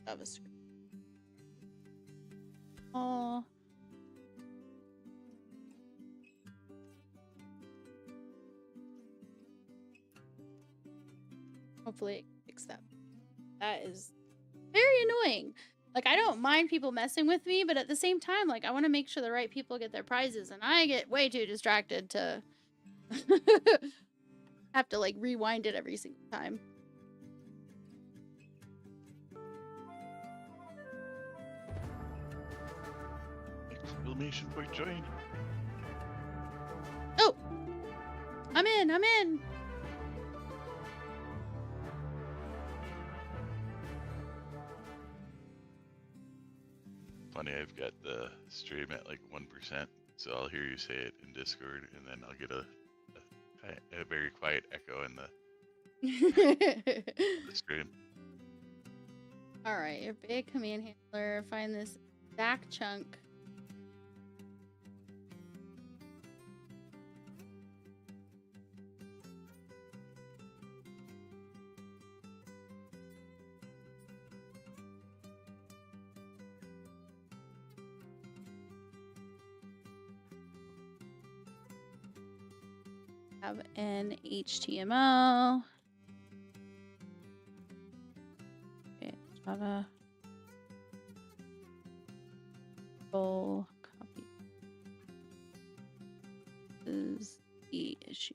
JavaScript. Oh. Hopefully it fix that. That is very annoying. Like, I don't mind people messing with me, but at the same time, like, I want to make sure the right people get their prizes, and I get way too distracted to have to, like, rewind it every single time. Exclamation point join. Oh! I'm in! I'm in! Funny, I've got the stream at like 1%, so I'll hear you say it in Discord, and then I'll get a very quiet echo in the stream. Alright, your big command handler. Find this stack chunk. Have an HTML. Okay, Java. Full copy. This is the issue.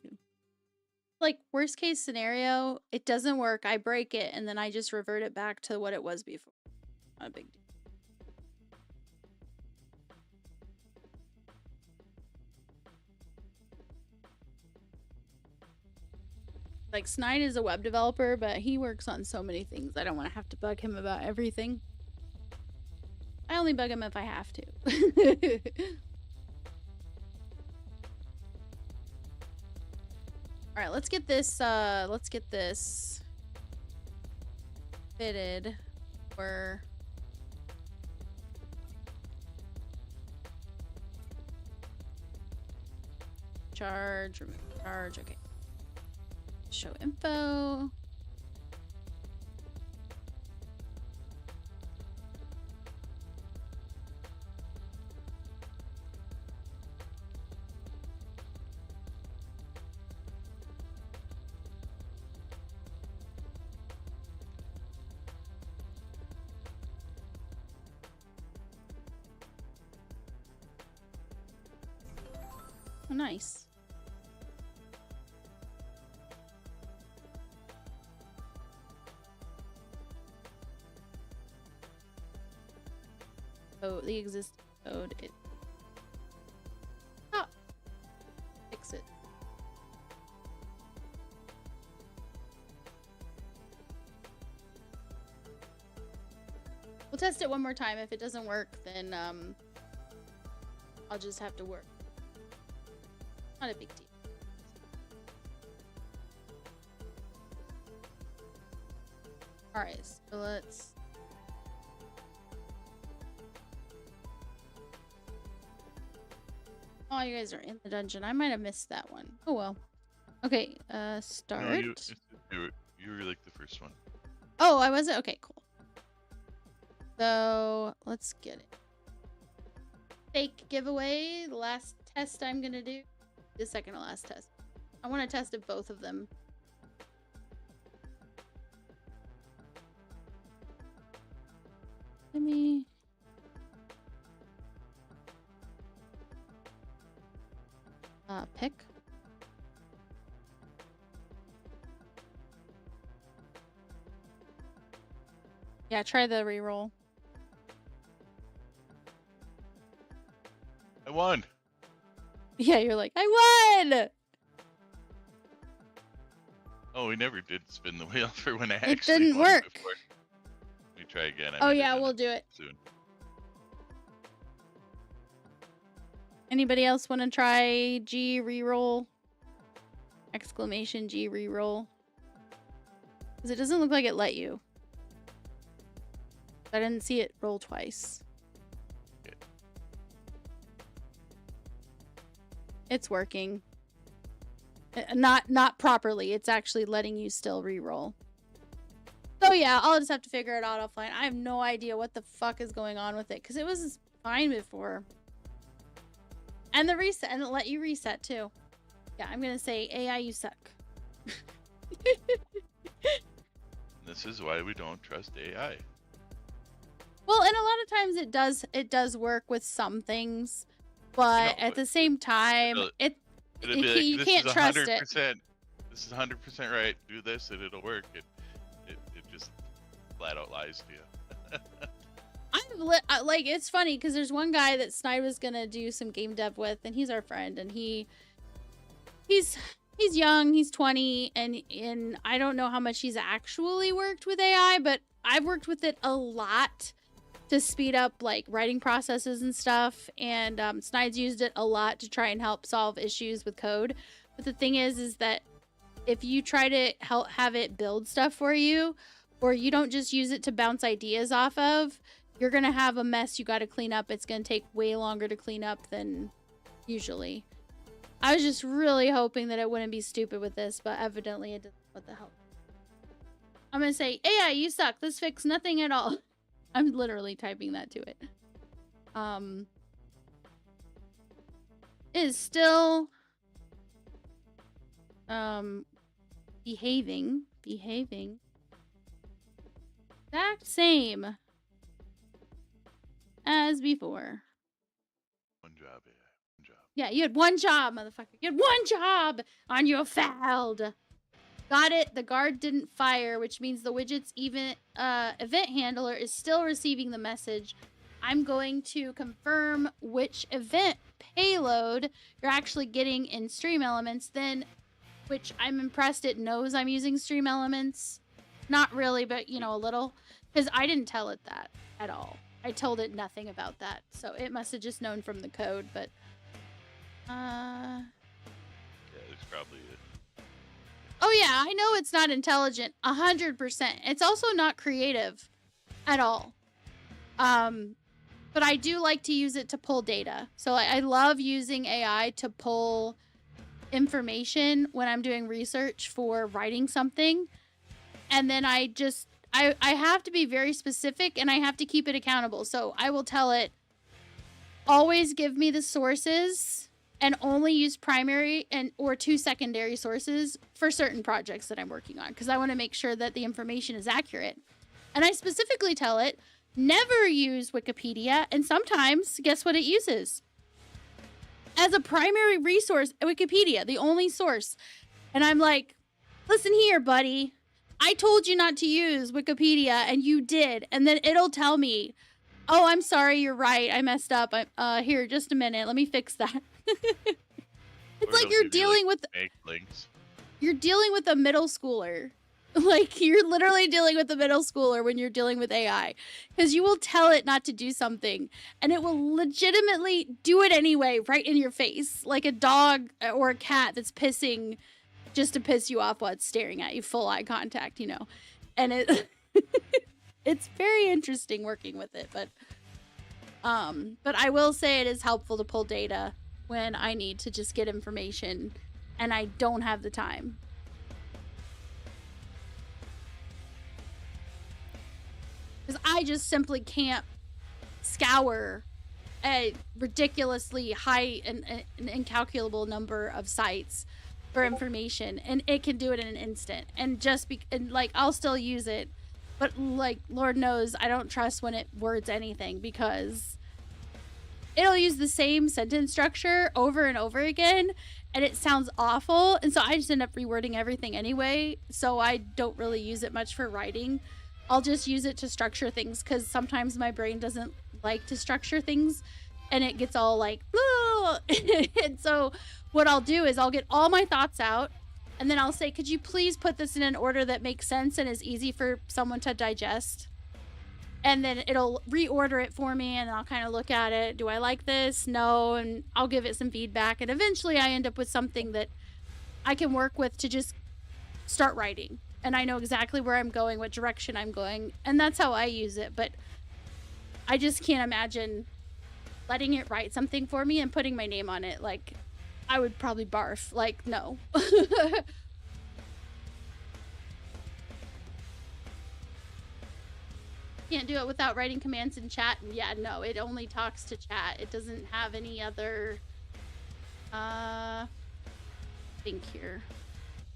Like, worst case scenario, it doesn't work. I break it and then I just revert it back to what it was before. Not a big deal. Like, Snide is a web developer, but he works on so many things. I don't want to have to bug him about everything. I only bug him if I have to. All right, let's get this fitted for charge, remove charge, okay. Show info. Oh, nice. So the existing code is fix it. We'll test it one more time. If it doesn't work, then I'll just have to work. Not a big deal. All right, so let's. Oh, you guys are in the dungeon. I might have missed that one. Oh well. Okay, start. No, you were like the first one. Oh, I wasn't? Okay, cool. So, let's get it. Fake giveaway, the last test I'm gonna do. The second to last test. I want to test if both of them. Let me. pick. Yeah, try the reroll. I won. Yeah, you're like, I won! Oh, we never did spin the wheel for when I It actually didn't won work. before. Let me try again. I Oh might have yeah, done we'll do it. soon. Anybody else want to try G reroll? Exclamation G reroll. Because it doesn't look like it let you. I didn't see it roll twice. It's working. Not properly. It's actually letting you still reroll. So yeah, I'll just have to figure it out offline. I have no idea what the fuck is going on with it because it was fine before. And the reset, and it let you reset too. Yeah, I'm gonna say AI, you suck. This is why we don't trust AI. Well, and a lot of times it does work with some things, but No, at the same time, it'll be like, you this can't is trust it. 100%. This is 100% right. Do this and it'll work. It just flat out lies to you. Like, it's funny because there's one guy that Snide was gonna do some game dev with, and he's our friend, and he's young, he's 20, and I don't know how much he's actually worked with AI, but I've worked with it a lot to speed up like writing processes and stuff, and Snide's used it a lot to try and help solve issues with code. But the thing is that if you try to have it build stuff for you, or you don't just use it to bounce ideas off of, you're gonna have a mess you gotta clean up. It's gonna take way longer to clean up than usually. I was just really hoping that it wouldn't be stupid with this, but evidently it didn't. What the hell? I'm gonna say, AI, you suck. This fixed nothing at all. I'm literally typing that to it. It is still behaving. Exact same as before. One job, AI. One job. Yeah, you had one job, motherfucker. You had one job on your failed. Got it. The guard didn't fire, which means the widget's event handler is still receiving the message. I'm going to confirm which event payload you're actually getting in Stream Elements, then, which I'm impressed it knows I'm using Stream Elements. Not really, but, you know, a little. Because I didn't tell it that at all. I told it nothing about that. So it must have just known from the code, but... Yeah, that's probably it. Oh yeah, I know it's not intelligent, 100%. It's also not creative at all. But I do like to use it to pull data. So I love using AI to pull information when I'm doing research for writing something. And then I have to be very specific and I have to keep it accountable. So I will tell it, always give me the sources and only use primary or 2 secondary sources for certain projects that I'm working on, because I want to make sure that the information is accurate. And I specifically tell it, never use Wikipedia, and sometimes, guess what it uses? As a primary resource, Wikipedia, the only source. And I'm like, listen here, buddy. I told you not to use Wikipedia, and you did. And then it'll tell me, oh, I'm sorry, you're right. I messed up. Here, just a minute. Let me fix that. It's like you're dealing with make links. You're dealing with a middle schooler. Like, you're literally dealing with a middle schooler when you're dealing with AI. Because you will tell it not to do something, and it will legitimately do it anyway, right in your face. Like a dog or a cat that's pissing just to piss you off while it's staring at you, full eye contact, you know. And it it's very interesting working with it, but I will say it is helpful to pull data when I need to just get information and I don't have the time. Because I just simply can't scour a ridiculously high and incalculable number of sites for information, and it can do it in an instant. And like, I'll still use it, but like, Lord knows I don't trust when it words anything, because it'll use the same sentence structure over and over again, and it sounds awful, and so I just end up rewording everything anyway, so I don't really use it much for writing. I'll just use it to structure things, because sometimes my brain doesn't like to structure things, and it gets all like, and so what I'll do is I'll get all my thoughts out, and then I'll say, could you please put this in an order that makes sense and is easy for someone to digest? And then it'll reorder it for me, and I'll kind of look at it. Do I like this? No. And I'll give it some feedback. And eventually I end up with something that I can work with to just start writing. And I know exactly where I'm going, what direction I'm going. And that's how I use it. But I just can't imagine letting it write something for me and putting my name on it. Like, I would probably barf. Like, no. Can't do it without writing commands in chat. And yeah, no, it only talks to chat. It doesn't have any other think here.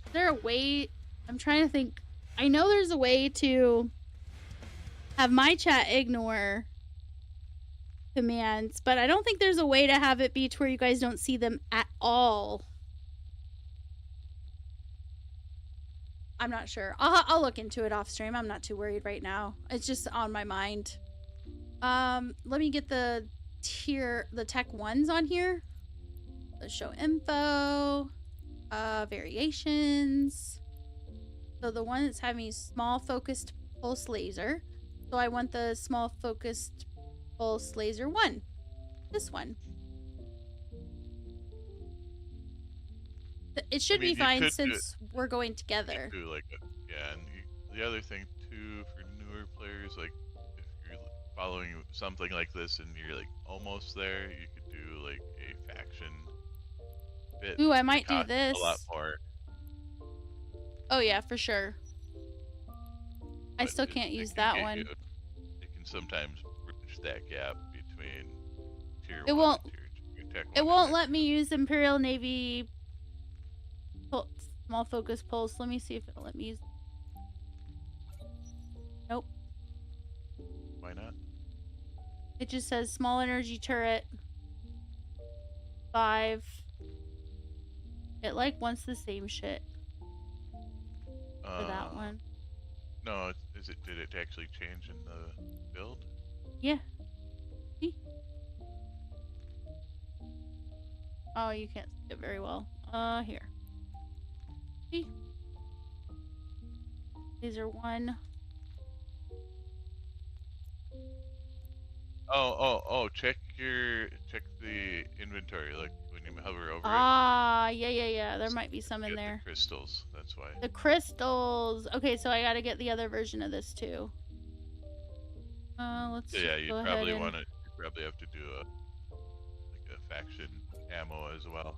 Is there a way? I'm trying to think. I know there's a way to have my chat ignore commands, but I don't think there's a way to have it be to where you guys don't see them at all. I'm not sure. I'll look into it off stream. I'm not too worried right now. It's just on my mind. Let me get the tech ones on here. Let's show info, variations. So the one that's having small focused pulse laser. So I want the small focused pulse laser 1. This one. It should be fine since we're going together. Do like and the other thing too for newer players, like if you're following something like this and you're like almost there, you could do like a faction bit. Ooh, I might do this. A lot more. Oh yeah, for sure. I still can't use that one. It can sometimes bridge that gap between tier 1 it won't, and tier 2. It won't let me use Imperial Navy small focus pulse. Let me see if it'll let me use. Nope. Why not? It just says small energy turret 5. It like wants the same shit for that one. No, did it actually change in the build? Yeah. See? Oh, you can't see it very well. Here. See? Laser 1. Check the inventory, like when you hover over it. Yeah. There might be some in there. The crystals, that's why. The crystals. Okay, so I gotta get the other version of this too. Let's you go probably ahead and... you probably have to do a faction ammo as well.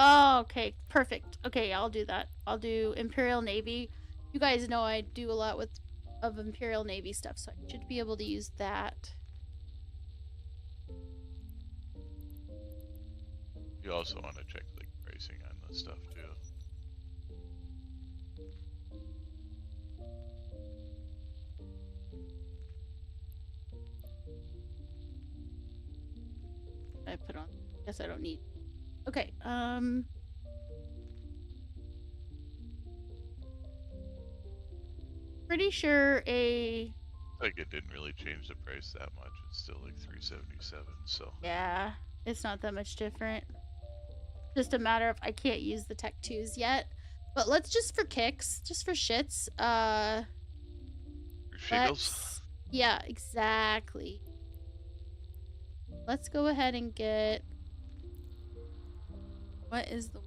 Oh, okay, perfect. Okay, I'll do that. I'll do Imperial Navy. You guys know I do a lot of Imperial Navy stuff, so I should be able to use that. You also want to check like pricing on this stuff too. I put on. Guess I don't need. Okay. Pretty sure Like it didn't really change the price that much. It's still like $377. So yeah, it's not that much different. Just a matter of I can't use the Tech 2s yet. But let's just for kicks, just for shits. for shiggles. Yeah, exactly. Let's go ahead and get. What is the?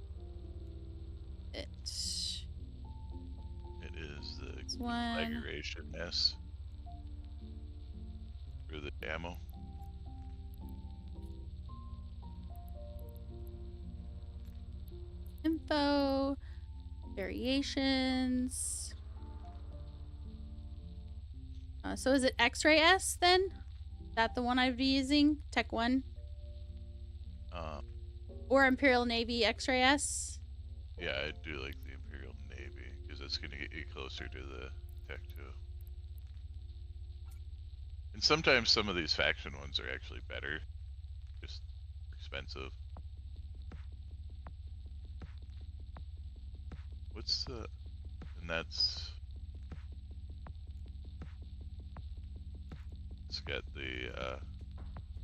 It is the one. configuration S for the ammo. Info, variations. So is it X-Ray S then? Is that the one I'd be using? Tech 1? Or Imperial Navy X-Ray S? Yeah, I'd do like the Imperial Navy because that's going to get you closer to the Tech 2. And sometimes some of these faction ones are actually better, just expensive. what's the? And that's. It's got the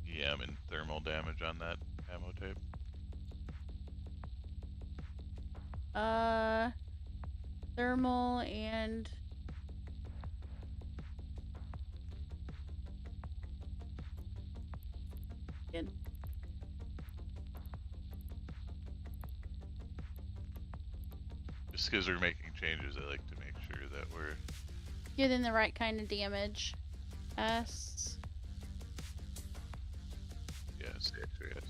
EM and thermal damage on that ammo type. Thermal and Just because we're making changes, I like to make sure that we're getting the right kind of damage. S. yeah, stay X-ray S.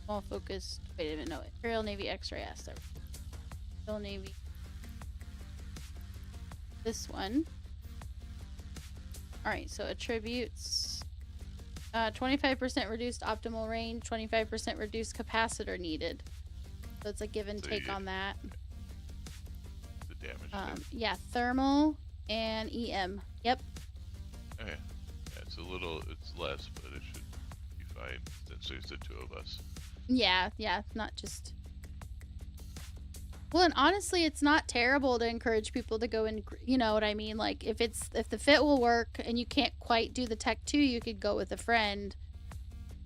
Small focused. Wait a minute, no. Imperial Navy X-ray S. There. Imperial Navy. This one. Alright, so attributes. 25% reduced optimal range, 25% reduced capacitor needed. So it's a give and So take you- on that. The damage type. Yeah, thermal and EM. Yep. Okay. Yeah, it's less, but it should be fine since there's the two of us. Yeah, not just. Well, and honestly, it's not terrible to encourage people to go and, you know what I mean? Like, if the fit will work and you can't quite do the tech 2, you could go with a friend.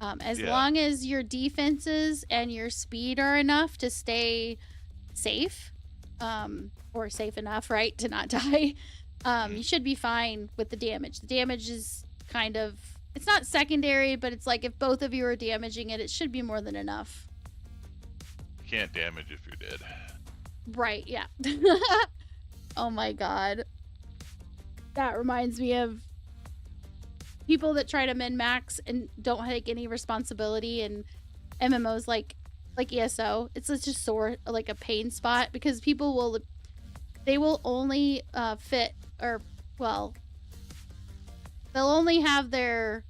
As Yeah. long as your defenses and your speed are enough to stay safe, or safe enough, right, to not die, you should be fine with the damage. The damage is kind of, it's not secondary, but it's like if both of you are damaging it, it should be more than enough. You can't damage if you're dead. Right, yeah. Oh my god. That reminds me of people that try to min-max and don't take any responsibility, and MMOs like ESO. It's just sore, like a pain spot, because people will only fit, or, well, they'll only have their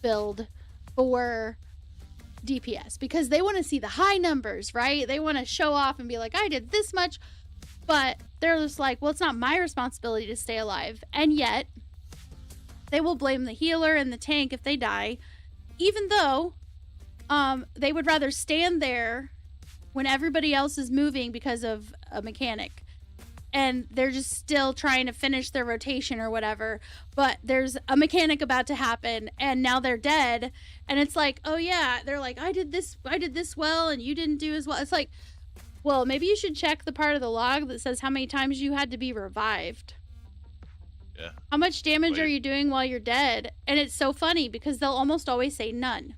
build for DPS because they want to see the high numbers, right? They want to show off and be like, I did this much, but they're just like, well, it's not my responsibility to stay alive. And yet they will blame the healer and the tank if they die, even though they would rather stand there when everybody else is moving because of a mechanic, and they're just still trying to finish their rotation or whatever, but there's a mechanic about to happen and now they're dead, and it's like, oh yeah, they're like, I did this well and you didn't do as well. It's like, well, maybe you should check the part of the log that says how many times you had to be revived. Yeah. How much damage are Wait. you doing while you're dead? And it's so funny because they'll almost always say none,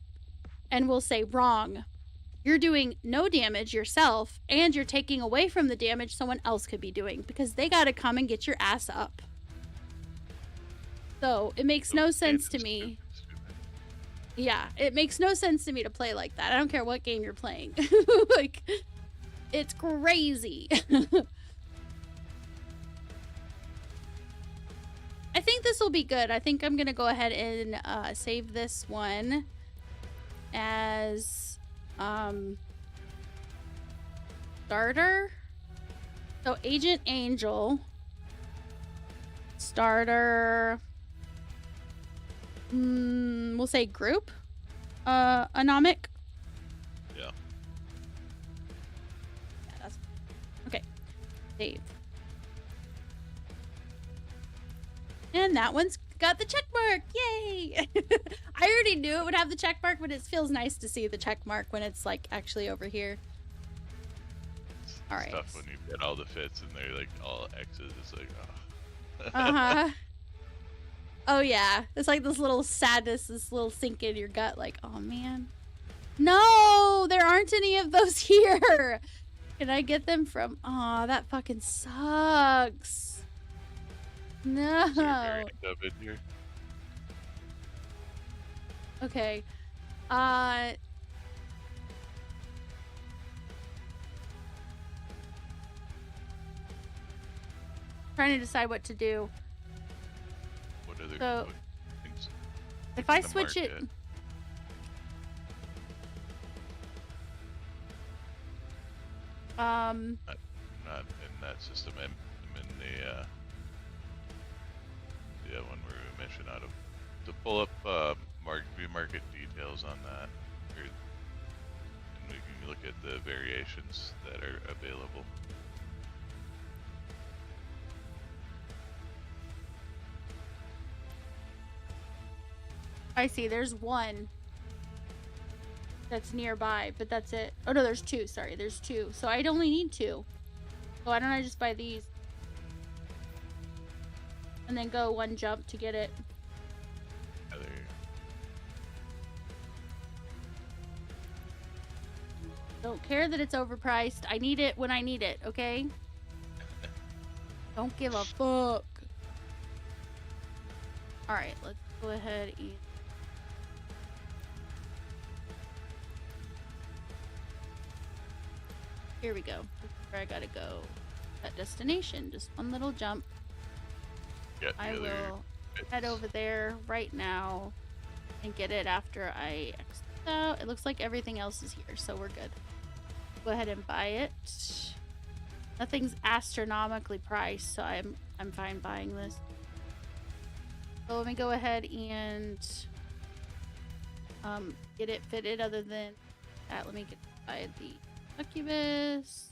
and we'll say wrong. You're doing no damage yourself, and you're taking away from the damage someone else could be doing, because they got to come and get your ass up. So it makes no sense to me. Yeah, it makes no sense to me to play like that. I don't care what game you're playing. Like, it's crazy. I think this will be good. I think I'm going to go ahead and save this one as starter. So Agent Angel, starter, we'll say group, anomic. Yeah. Yeah, that's okay. Save. And that one's got the check mark. Yay! I already knew it would have the check mark, but it feels nice to see the check mark when it's like actually over here. All right. Stuff when you get all the fits and they're like all X's. It's like, oh. Uh-huh. Oh yeah. It's like this little sadness, this little sink in your gut, like, oh man. No, there aren't any of those here. Can I get them from, oh, that fucking sucks. No. Is there a variant of it here? Okay. Trying to decide what to do. What other So, what things? If in I the switch it, market? um, Not in that system. I'm in the one where we mission out of. To pull up market details on that, and we can look at the variations that are available. I see. There's one that's nearby, but that's it. Oh no, there's two. Sorry, there's two. So I'd only need two. So why don't I just buy these? And then go one jump to get it. Yeah, there you go. Don't care that it's overpriced. I need it when I need it, okay? Don't give a fuck. Alright, let's go ahead and... Here we go. This is where I gotta go. That destination. Just one little jump. Get the I other will bits. head over there right now and get it after I exit out. It looks like everything else is here, so we're good. Go ahead and buy it. Nothing's astronomically priced, so I'm fine buying this. So let me go ahead and get it fitted. Other than that, let me get buy the succubus.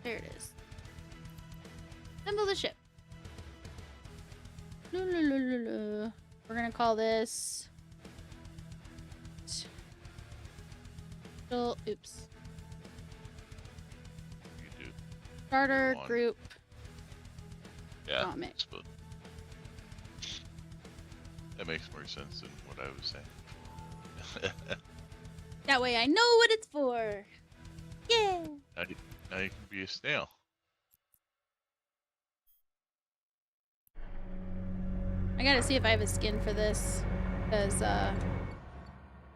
There it is. Assemble the ship. La, la, la, la, la. We're gonna call this. Oops. You do. Starter One. group. Yeah. Comic. But that makes more sense than what I was saying. That way I know what it's for. Yeah. Now you can be a snail. I gotta see if I have a skin for this. Because,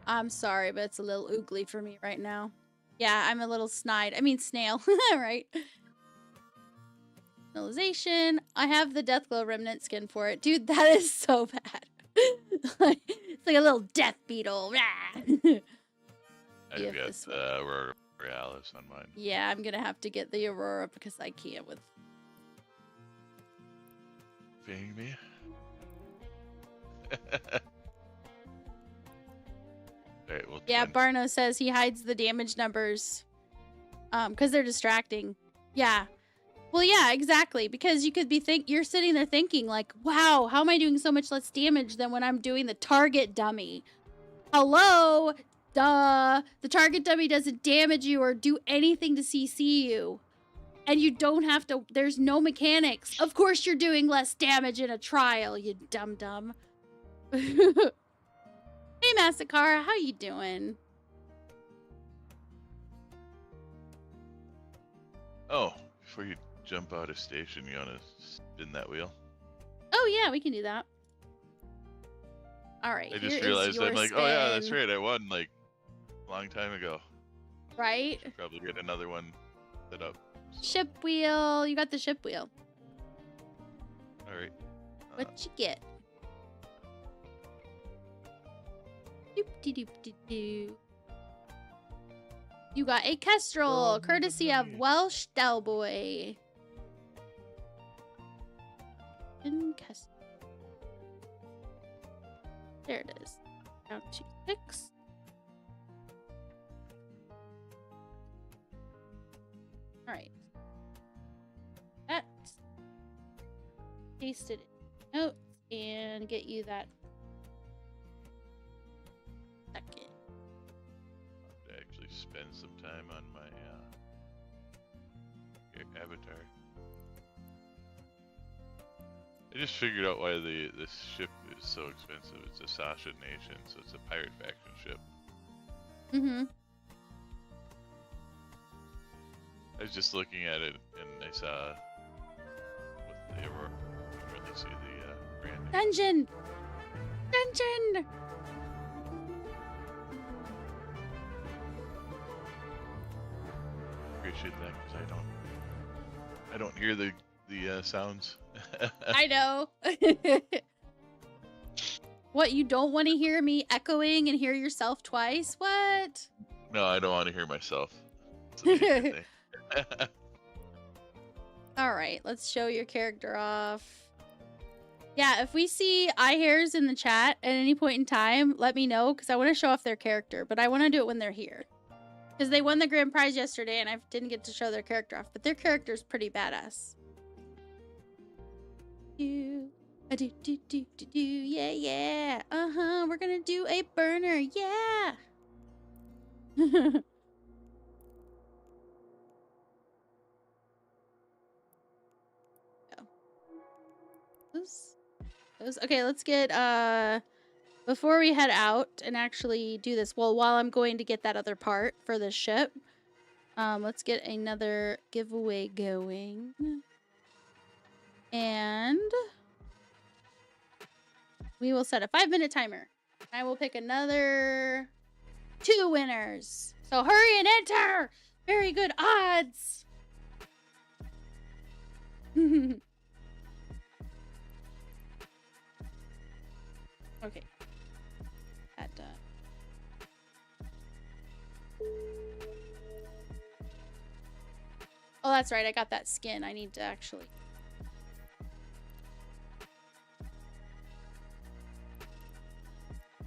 I'm sorry, but it's a little oogly for me right now. Yeah, I'm a little snide. I mean, snail. Right? Finalization. I have the Deathglow Remnant skin for it. Dude, that is so bad. It's like a little death beetle. I've Yeah, got this one. Aurora Borealis on mine. Yeah, I'm gonna have to get the Aurora because I can't with... Paying me? Alright, well, Yeah, 10. Barno says he hides the damage numbers because they're distracting. Yeah. Well, yeah, exactly. Because you could be you're sitting there thinking like, wow, how am I doing so much less damage than when I'm doing the target dummy? Hello? Duh. The target dummy doesn't damage you or do anything to CC you. And you don't have to, there's no mechanics. Of course you're doing less damage in a trial, you dum-dum. Hey, Masakara, how you doing? Oh, before you jump out of station, you wanna spin that wheel? Oh, yeah, we can do that. All right, I here just is realized your I'm like, oh yeah, that's spin. right, I won like a long time ago. Right? Should probably get another one set up. So. Ship wheel. You got the ship wheel. Alright. What you get? Doop-de-doop-de-doo. You got a kestrel, courtesy of Welsh Delboy. Kestrel. There it is. Down to 6. Alright. That. Paste it in notes and get you that second. To actually spend some time on my avatar. I just figured out why this ship is so expensive. It's a Sasha nation, so it's a pirate faction ship. Mm-hmm. I was just looking at it and I saw with the Aurora, you can really see the branding. Dungeon! Dungeon! Appreciate that because I don't hear the sounds. I know. What, you don't want to hear me echoing and hear yourself twice? What? No, I don't want to hear myself. It's a major thing. Alright, let's show your character off. Yeah, if we see eye hairs in the chat at any point in time, let me know, because I want to show off their character, but I want to do it when they're here. Because they won the grand prize yesterday, and I didn't get to show their character off, but their character is pretty badass. do. A do do do do do. Yeah, yeah. Uh-huh. We're gonna do a burner. Yeah. Okay, let's get before we head out and actually do this, well, while I'm going to get that other part for the ship, let's get another giveaway going. And we will set a 5-minute timer. I will pick another 2 winners. So hurry and enter! Very good odds! Okay. That done. Oh, that's right. I got that skin. I need to actually...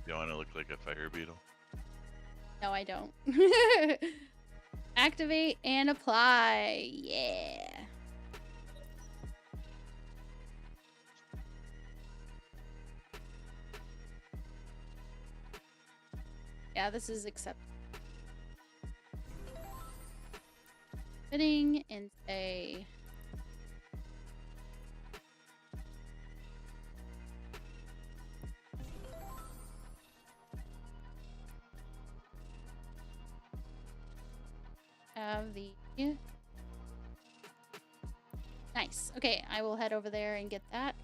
You want to look like a fire beetle? No, I don't. Activate and apply. Yeah. Yeah, this is acceptable. Fitting and say... have the... Nice. Okay, I will head over there and get that.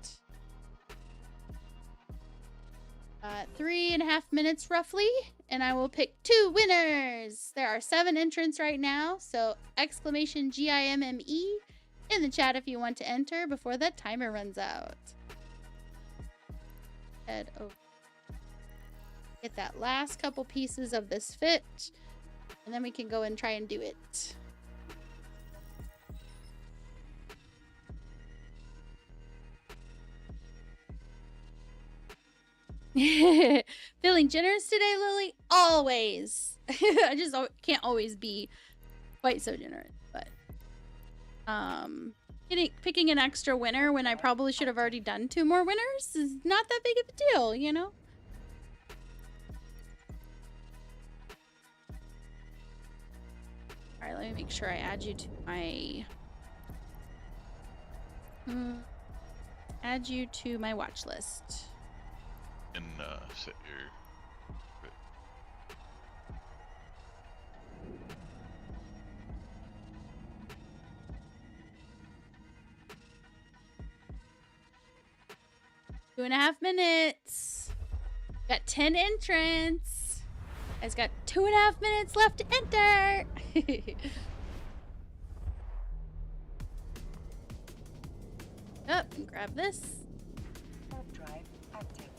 3.5 minutes roughly, and I will pick 2 winners. There are 7 entrants right now, so exclamation GIMME in the chat if you want to enter before that timer runs out. Head over. Get that last couple pieces of this fit, and then we can go and try and do it. Feeling generous today, Lily? Always. I just can't always be quite so generous, but picking an extra winner when I probably should have already done 2 more winners is not that big of a deal, you know? All right, let me make sure I add you to my watch list. And set your... 2.5 minutes. Got 10 entrants. Guys got 2.5 minutes left to enter. Up and grab this. Warp drive active.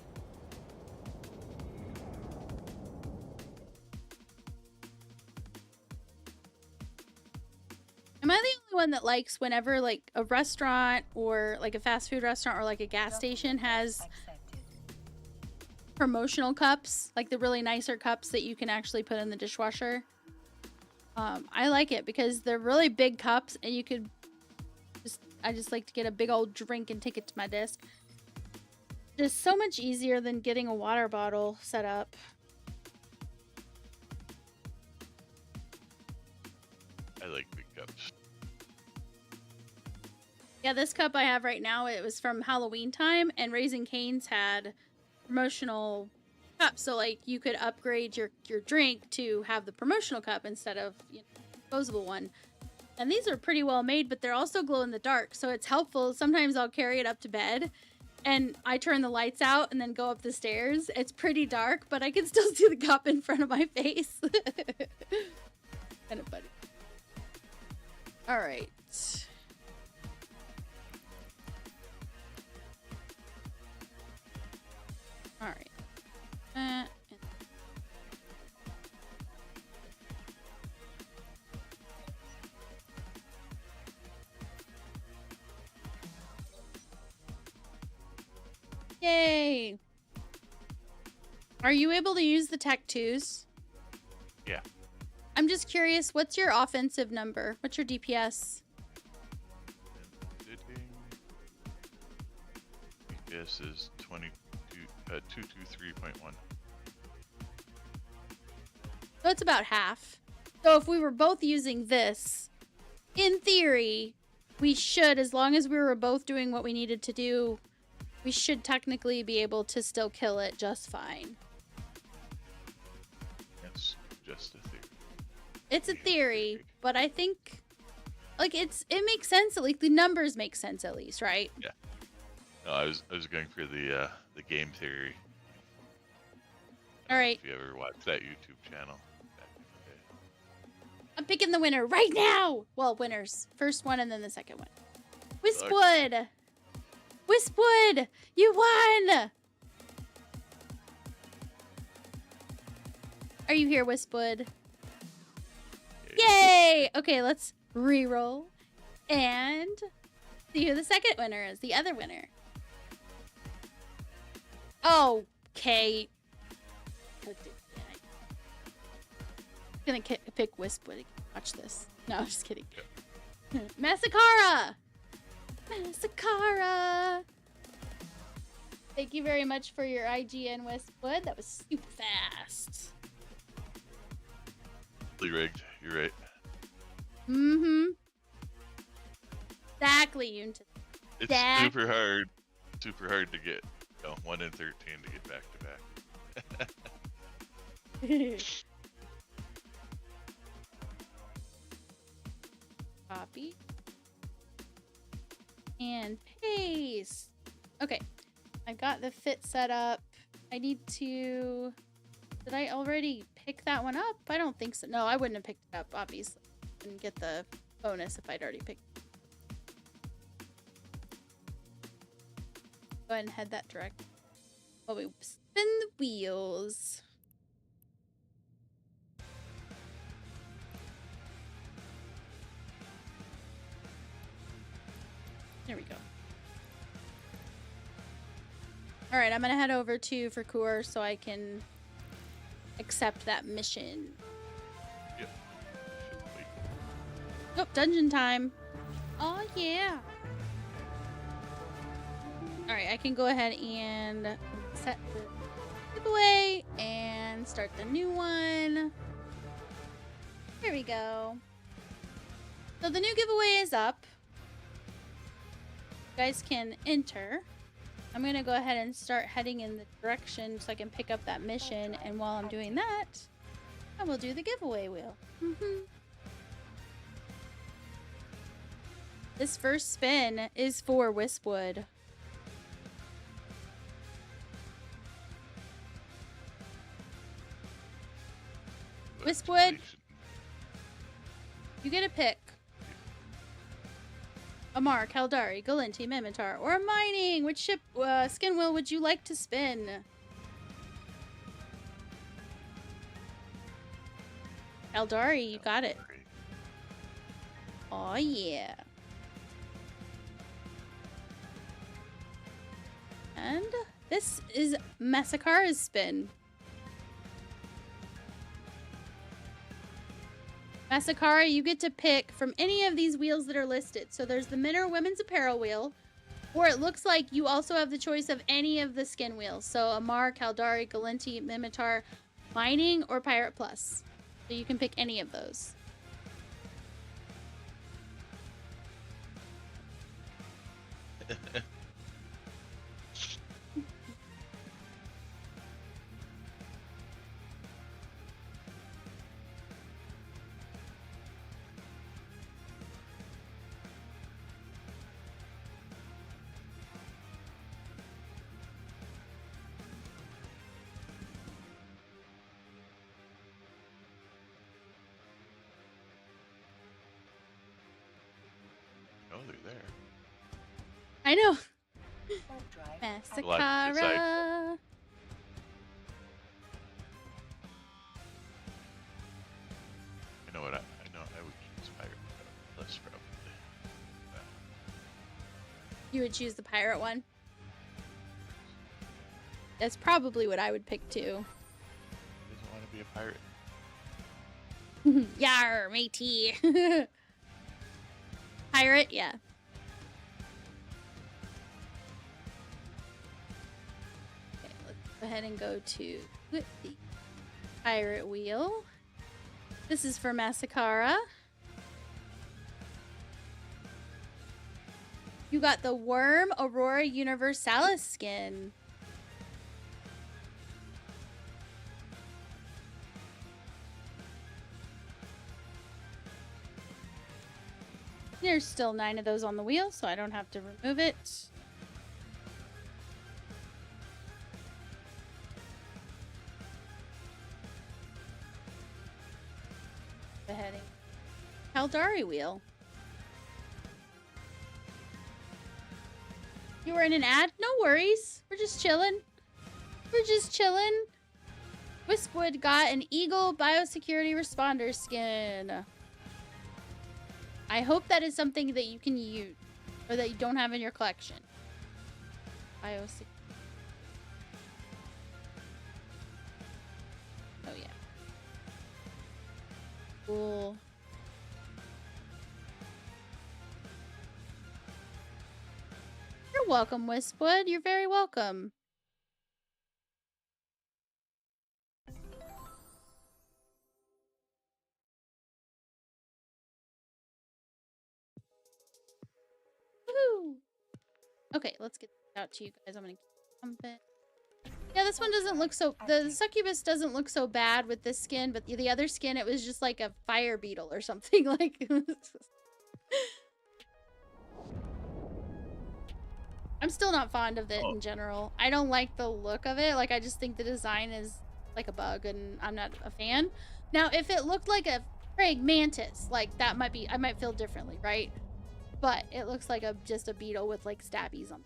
Am I the only one that likes whenever like a restaurant or like a fast food restaurant or like a gas station has Accepted. promotional cups, like the really nicer cups that you can actually put in the dishwasher? I like it because they're really big cups and you could I just like to get a big old drink and take it to my desk. Just so much easier than getting a water bottle set up. I like big cups. Yeah, this cup I have right now, it was from Halloween time, and Raising Cane's had promotional cups. So, like, you could upgrade your drink to have the promotional cup instead of, you know, disposable one. And these are pretty well made, but they're also glow in the dark, so it's helpful. Sometimes I'll carry it up to bed, and I turn the lights out and then go up the stairs. It's pretty dark, but I can still see the cup in front of my face. Kind of funny. All right. All right. Yay! Are you able to use the Tech 2s? Yeah. I'm just curious, what's your offensive number? What's your DPS? FPS is 223.1. So it's about half. So if we were both using this, in theory, we should, as long as we were both doing what we needed to do, we should technically be able to still kill it just fine. That's just a theory. It's a theory, but I think, like, it makes sense. At least the numbers make sense, at least, right? Yeah. No, I was going for the game theory. All right. If you ever watched that YouTube channel back in the day. I'm picking the winner right now. Well, winners. First one and then the second one. Wispwood. Wispwood, you won. Are you here, Wispwood? Yay! Okay, let's re-roll and see who the second winner is. The other winner. Oh, okay. I'm gonna pick Wispwood. Watch this. No, I'm just kidding. Masakara! Masakara! Thank you very much for your IGN, Wispwood. That was super fast. Rigged. You're right. Mm-hmm. Exactly, Unit. It's super hard to get 1 in 13 to get back to back. Copy. And paste. Okay. I've got the fit set up. I need to... Did I already pick that one up? I don't think so. No, I wouldn't have picked it up, obviously. Didn't get the bonus if I'd already picked it. Go ahead and head that direction. While we spin the wheels. There we go. Alright, I'm gonna head over to Fracour so I can accept that mission. Yep. Wait. Oh, dungeon time. Oh, yeah. Alright, I can go ahead and set the giveaway and start the new one. Here we go. So the new giveaway is up. You guys can enter. I'm going to go ahead and start heading in the direction so I can pick up that mission. And while I'm doing that, I will do the giveaway wheel. This first spin is for Wispwood. Wispwood, you get a pick. Amar, Kaldari, Galinti, Mimitar, or Mining. Which ship, skin wheel would you like to spin? Kaldari, you got it. Oh yeah. And this is Masakara's spin. Masakara, you get to pick from any of these wheels that are listed. So there's the men or women's apparel wheel, or it looks like you also have the choice of any of the skin wheels. So Amar, Kaldari, Galinti, Mimitar, Mining, or Pirate Plus. So you can pick any of those. Oh, they're there. I know. Warp drive. Masakara. I know what I know. I would choose Pirate Plus probably. You would choose the pirate one? That's probably what I would pick too. Who doesn't want to be a pirate? Yar, matey. Pirate, yeah. Go ahead and go to the pirate wheel. This is for Masakara. You got the Worm Aurora Universalis skin. There's still 9 of those on the wheel, so I don't have to remove it. The heading. Caldari wheel. You were in an ad? No worries. We're just chilling. We're just chilling. Wispwood got an Eagle Biosecurity Responder skin. I hope that is something that you can use, or that you don't have in your collection. Biosecurity. Oh yeah. Cool. You're welcome, Wispwood. You're very welcome. Woohoo! Okay, let's get this out to you guys. I'm gonna keep pumping. Yeah, this one doesn't look so... The succubus doesn't look so bad with this skin, but the other skin, it was just like a fire beetle or something. Like... I'm still not fond of it in general. I don't like the look of it. Like, I just think the design is like a bug, and I'm not a fan. Now, if it looked like a praying mantis, like, that might be... I might feel differently, right? But it looks like just a beetle with, like, stabbies on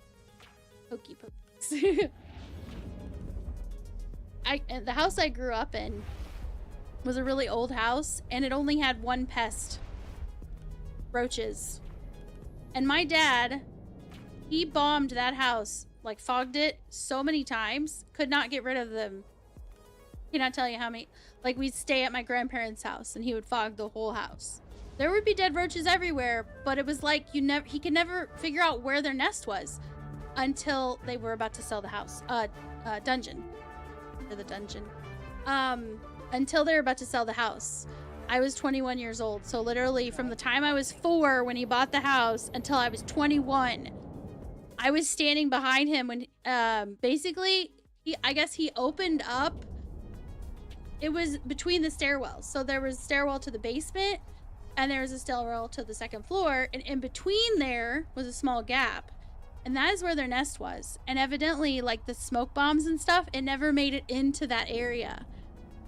pokey pokes. The house I grew up in was a really old house, and it only had one pest. Roaches. And my dad... He bombed that house, like fogged it so many times, could not get rid of them. Cannot tell you how many. Like, we'd stay at my grandparents' house and he would fog the whole house. There would be dead roaches everywhere, but it was like he could never figure out where their nest was until they were about to sell the house. Dungeon. Or the dungeon. Until they were about to sell the house. I was 21 years old, so literally from the time I was 4 when he bought the house until I was 21. I was standing behind him when, basically, I guess he opened up. It was between the stairwells. So there was a stairwell to the basement, and there was a stairwell to the second floor. And in between there was a small gap. And that is where their nest was. And evidently, like, the smoke bombs and stuff, it never made it into that area.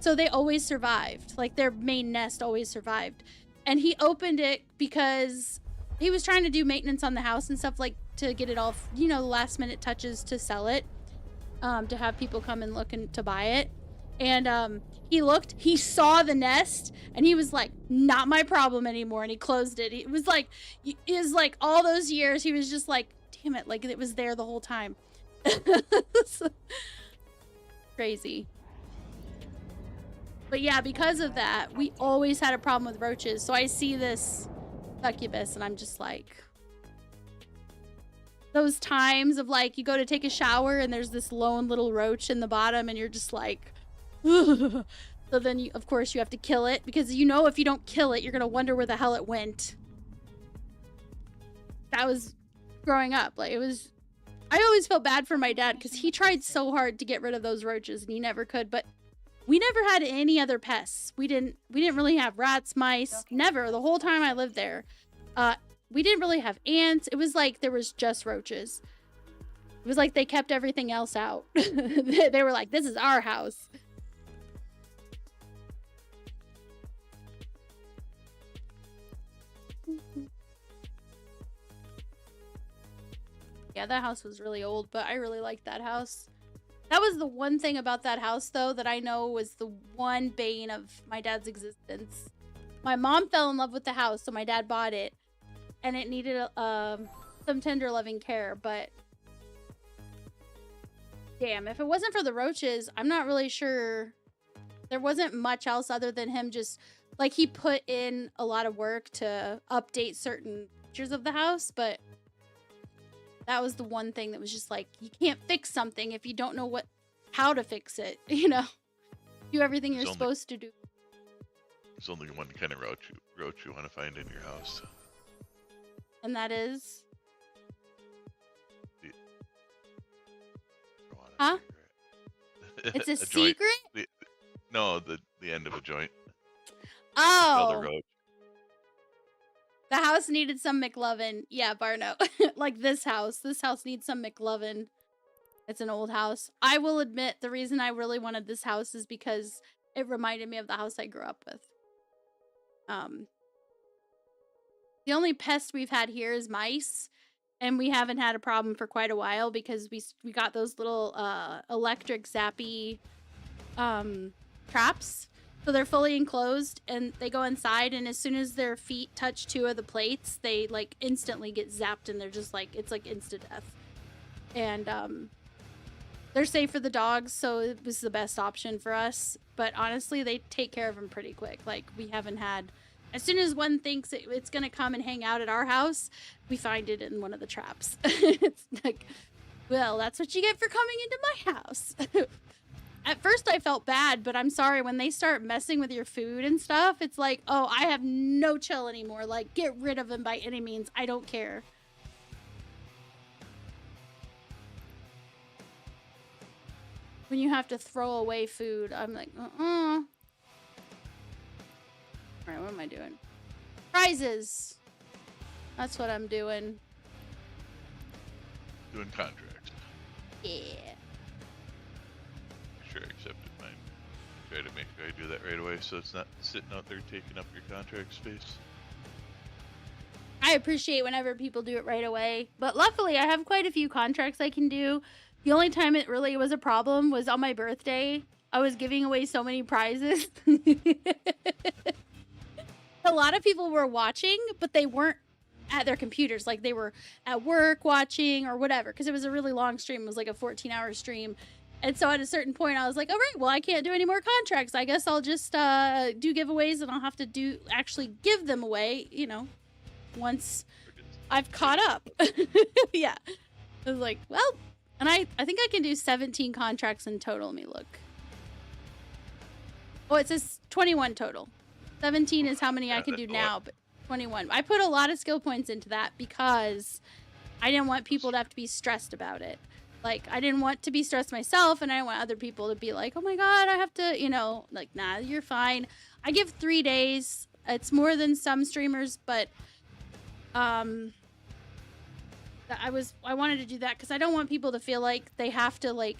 So they always survived. Like, their main nest always survived. And he opened it because he was trying to do maintenance on the house and stuff, like, to get it all, you know, last minute touches to sell it, to have people come and look and to buy it. And he saw the nest, and he was like, not my problem anymore, and he closed it. It was like all those years he was just like, damn it, like it was there the whole time. Crazy. But yeah, because of that, we always had a problem with roaches. So I see this succubus and I'm just like, those times of like, you go to take a shower and there's this lone little roach in the bottom and you're just like, ugh. So then of course you have to kill it, because you know if you don't kill it, you're gonna wonder where the hell it went. That was growing up. Like, it was, I always felt bad for my dad because he tried so hard to get rid of those roaches and he never could. But we never had any other pests. We didn't really have rats, mice, never. The whole time I lived there. We didn't really have ants. It was like there was just roaches. It was like they kept everything else out. They were like, this is our house. Yeah, that house was really old, but I really liked that house. That was the one thing about that house, though, that I know was the one bane of my dad's existence. My mom fell in love with the house, so my dad bought it. And it needed some tender, loving care, but... Damn, if it wasn't for the roaches, I'm not really sure. There wasn't much else other than him just... Like, he put in a lot of work to update certain features of the house, but... That was the one thing that was just like, you can't fix something if you don't know what how to fix it, do everything you're There's only- supposed to do. There's only one kind of roach you want to find in your house. And that is, Huh? it's a joint. secret? No, the end of a joint. Oh, Another roach. the house needed some McLovin. Yeah, Barno. Like this house. This house needs some McLovin. It's an old house. I will admit the reason I really wanted this house is because it reminded me of the house I grew up with. The only pest we've had here is mice, and we haven't had a problem for quite a while because we got those little electric zappy traps. So they're fully enclosed and they go inside, and as soon as their feet touch 2 of the plates, they like instantly get zapped, and they're just like, it's like instant death. And they're safe for the dogs, so it was the best option for us. But honestly, they take care of them pretty quick. Like, we haven't had, as soon as one thinks it's gonna come and hang out at our house, we find it in one of the traps. It's like, well, that's what you get for coming into my house. At first I felt bad, but I'm sorry, when they start messing with your food and stuff, it's like, oh, I have no chill anymore. Like, get rid of them by any means. I don't care. When you have to throw away food, I'm like, Alright, what am I doing? Prizes! That's what I'm doing. Doing contracts. Yeah. Sure, I accepted mine. Try to make sure I do that right away so it's not sitting out there taking up your contract space. I appreciate whenever people do it right away, but luckily I have quite a few contracts I can do. The only time it really was a problem was on my birthday. I was giving away so many prizes. A lot of people were watching, but they weren't at their computers. Like, they were at work watching or whatever, because it was a really long stream. It was like a 14-hour stream. And so at a certain point, I was like, all right, well, I can't do any more contracts. I guess I'll just do giveaways, and I'll have to actually give them away, once I've caught up. Yeah. I was like, well, and I think I can do 17 contracts in total. Let me look. Oh, it says 21 total. 17 is how many I can do now, but 21. I put a lot of skill points into that because I didn't want people to have to be stressed about it. Like, I didn't want to be stressed myself, and I didn't want other people to be like, oh my god, I have to, like, nah, you're fine. I give 3 days. It's more than some streamers, but I wanted to do that because I don't want people to feel like they have to, like,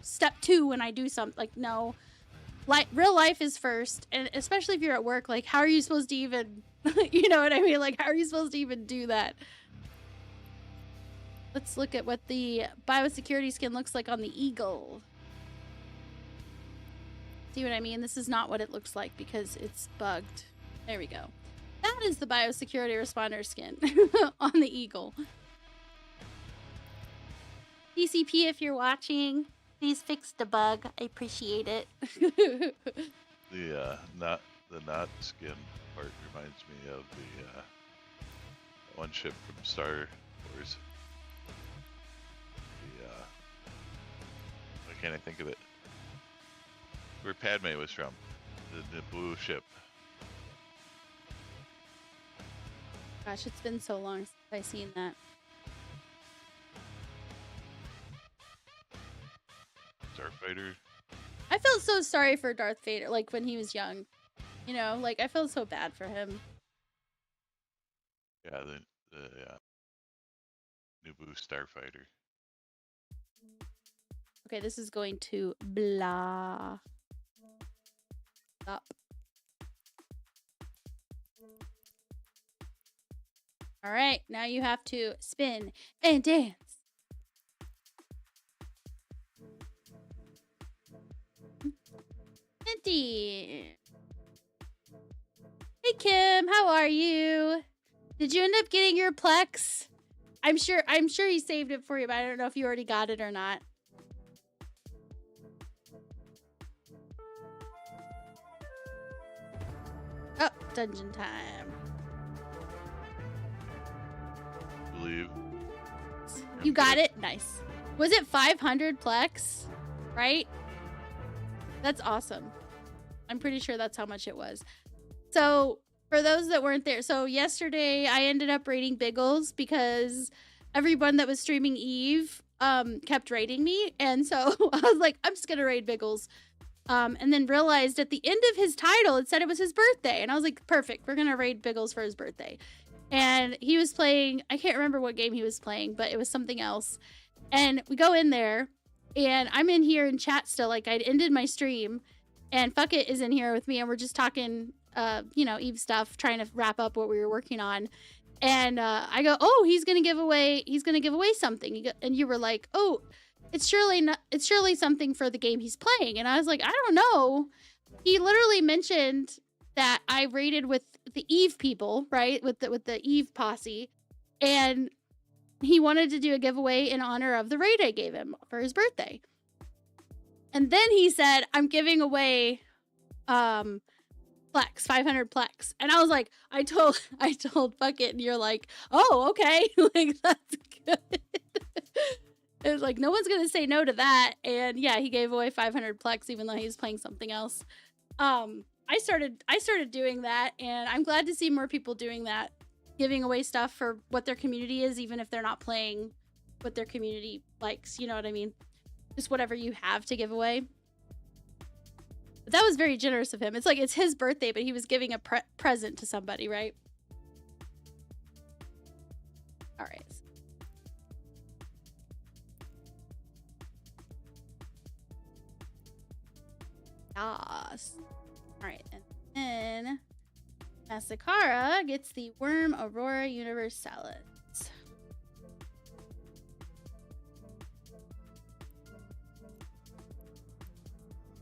step 2 when I do something. Like, no. Real life is first, and especially if you're at work, like, how are you supposed to even, you know what I mean? Like, how are you supposed to even do that? Let's look at what the biosecurity skin looks like on the eagle. See what I mean? This is not what it looks like because it's bugged. There we go. That is the biosecurity responder skin on the eagle. DCP, if you're watching, please fix the bug. I appreciate it. The knot skin part reminds me of the one ship from Star Wars. Why can't I think of it? Where Padme was from. The Naboo ship. Gosh, it's been so long since I've seen that. Starfighter. I felt so sorry for Darth Vader, like, when he was young. Like, I felt so bad for him. Yeah, the Naboo Starfighter. Okay, this is going to blah. Stop. All right, now you have to spin and dance. Empty. Hey Kim, how are you? Did you end up getting your Plex? I'm sure he saved it for you, but I don't know if you already got it or not. Oh, dungeon time. I believe. You got it? Nice. Was it 500 Plex? right? That's awesome. I'm pretty sure that's how much it was. So for those that weren't there, so yesterday I ended up raiding Biggles because everyone that was streaming Eve kept raiding me, and so I was like, I'm just gonna raid Biggles. And then realized at the end of his title it said it was his birthday, and I was like, perfect, we're gonna raid Biggles for his birthday. And he was playing, I can't remember what game he was playing, but it was something else. And we go in there, and I'm in here in chat still, like I'd ended my stream, and Fuck It is in here with me, and we're just talking, you know, Eve stuff, trying to wrap up what we were working on. And I go, oh, he's gonna give away something. And you were like, oh, it's surely something for the game he's playing. And I was like, I don't know. He literally mentioned that I raided with the Eve people, right? With the Eve posse, and he wanted to do a giveaway in honor of the raid I gave him for his birthday. And then he said, I'm giving away Plex, 500 Plex. And I was like, I told Fuck It, and you're like, oh, okay. Like, that's good. It was like, no one's gonna say no to that. And yeah, he gave away 500 Plex even though he was playing something else. I started doing that, and I'm glad to see more people doing that, giving away stuff for what their community is, even if they're not playing what their community likes. You know what I mean? Just whatever you have to give away. But that was very generous of him. It's like, it's his birthday, but he was giving a present to somebody, right? All right. Yes. All right, and then Masakara gets the Worm Aurora Universalis.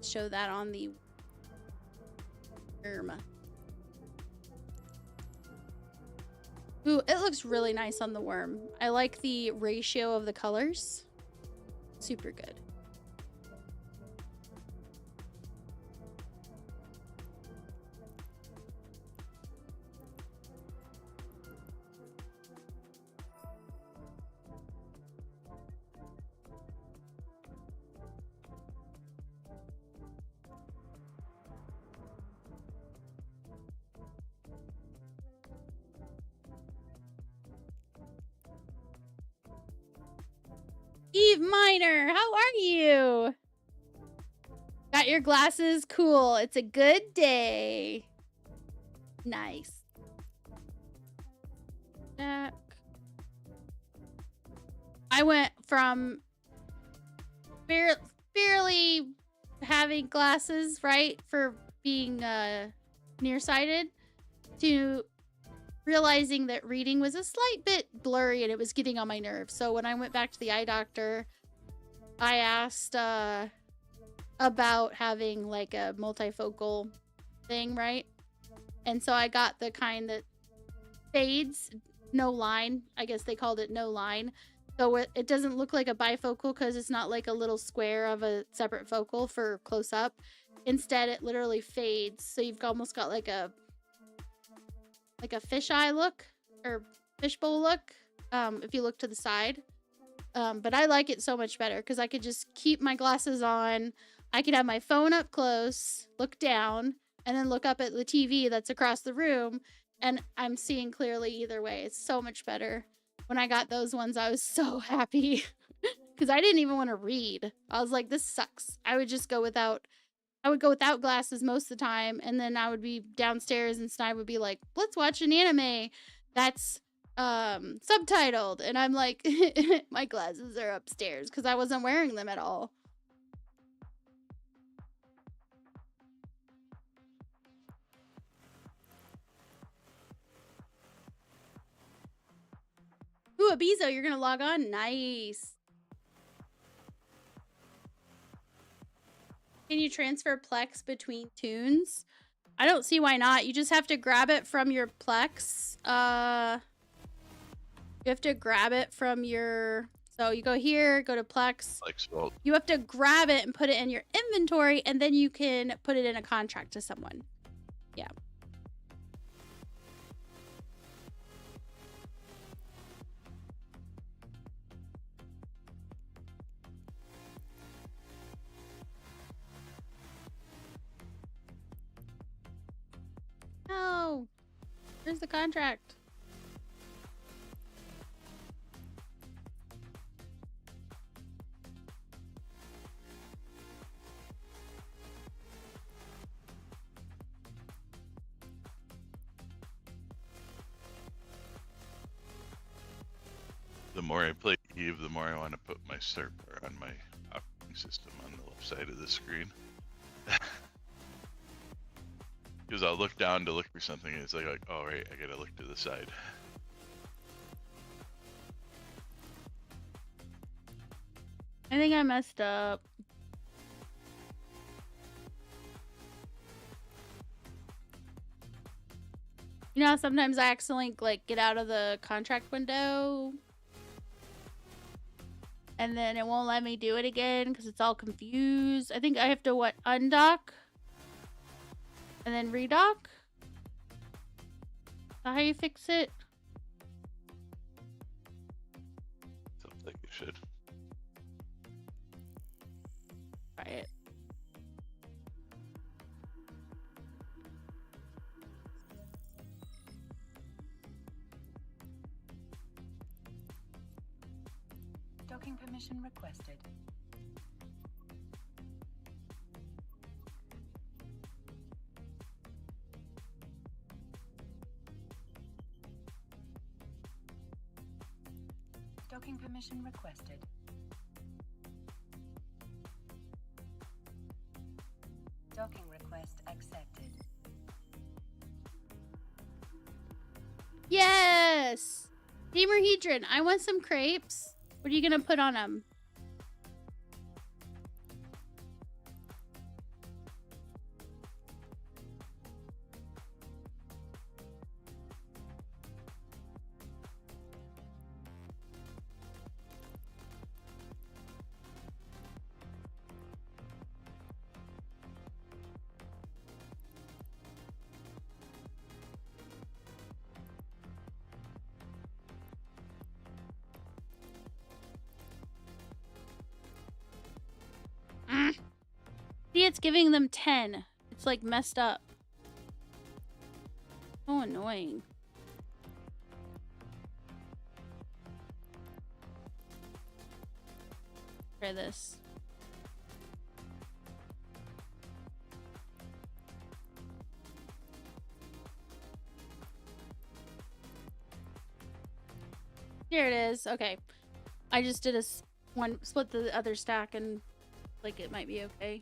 Show that on the worm. Ooh, it looks really nice on the worm. I like the ratio of the colors. Super good. Eve Miner, how are you? Got your glasses? Cool. It's a good day. Nice. Jack. I went from barely having glasses, right, for being nearsighted, to realizing that reading was a slight bit blurry and it was getting on my nerves. So when I went back to the eye doctor, I asked about having like a multifocal thing, right? And so I got the kind that fades, no line. I guess they called it no line. So it doesn't look like a bifocal because it's not like a little square of a separate focal for close up. Instead, it literally fades. So you've almost got like a fisheye look or fishbowl look if you look to the side. But I like it so much better because I could just keep my glasses on. I could have my phone up close, look down, and then look up at the TV that's across the room, and I'm seeing clearly either way. It's so much better. When I got those ones, I was so happy because I didn't even want to read. I was like, this sucks. I would go without glasses most of the time, and then I would be downstairs and Sni would be like, let's watch an anime that's subtitled, and I'm like, my glasses are upstairs because I wasn't wearing them at all. Ooh, Abizo, you're gonna log on? Nice. Can you transfer Plex between tunes? I don't see why not. You just have to grab it from your Plex. You have to grab it from your... So you go here, go to Plex. You have to grab it and put it in your inventory, and then you can put it in a contract to someone. Yeah. Where's the contract? The more I play Eve, the more I want to put my start bar on my operating system on the left side of the screen. Because I'll look down to look for something, and it's like, oh right, I gotta look to the side. I think I messed up. You know how sometimes I accidentally like get out of the contract window and then it won't let me do it again because it's all confused. I think I have to what, undock and then redock? Is that how you fix it? Sounds like it should. Try it. Docking permission requested. Docking permission requested. Docking request accepted. Yes! Demerhedron, I want some crepes. What are you gonna put on them? See, it's giving them 10. It's like messed up. So annoying. Try this. Here it is. Okay. I just did split the other stack and like it might be okay.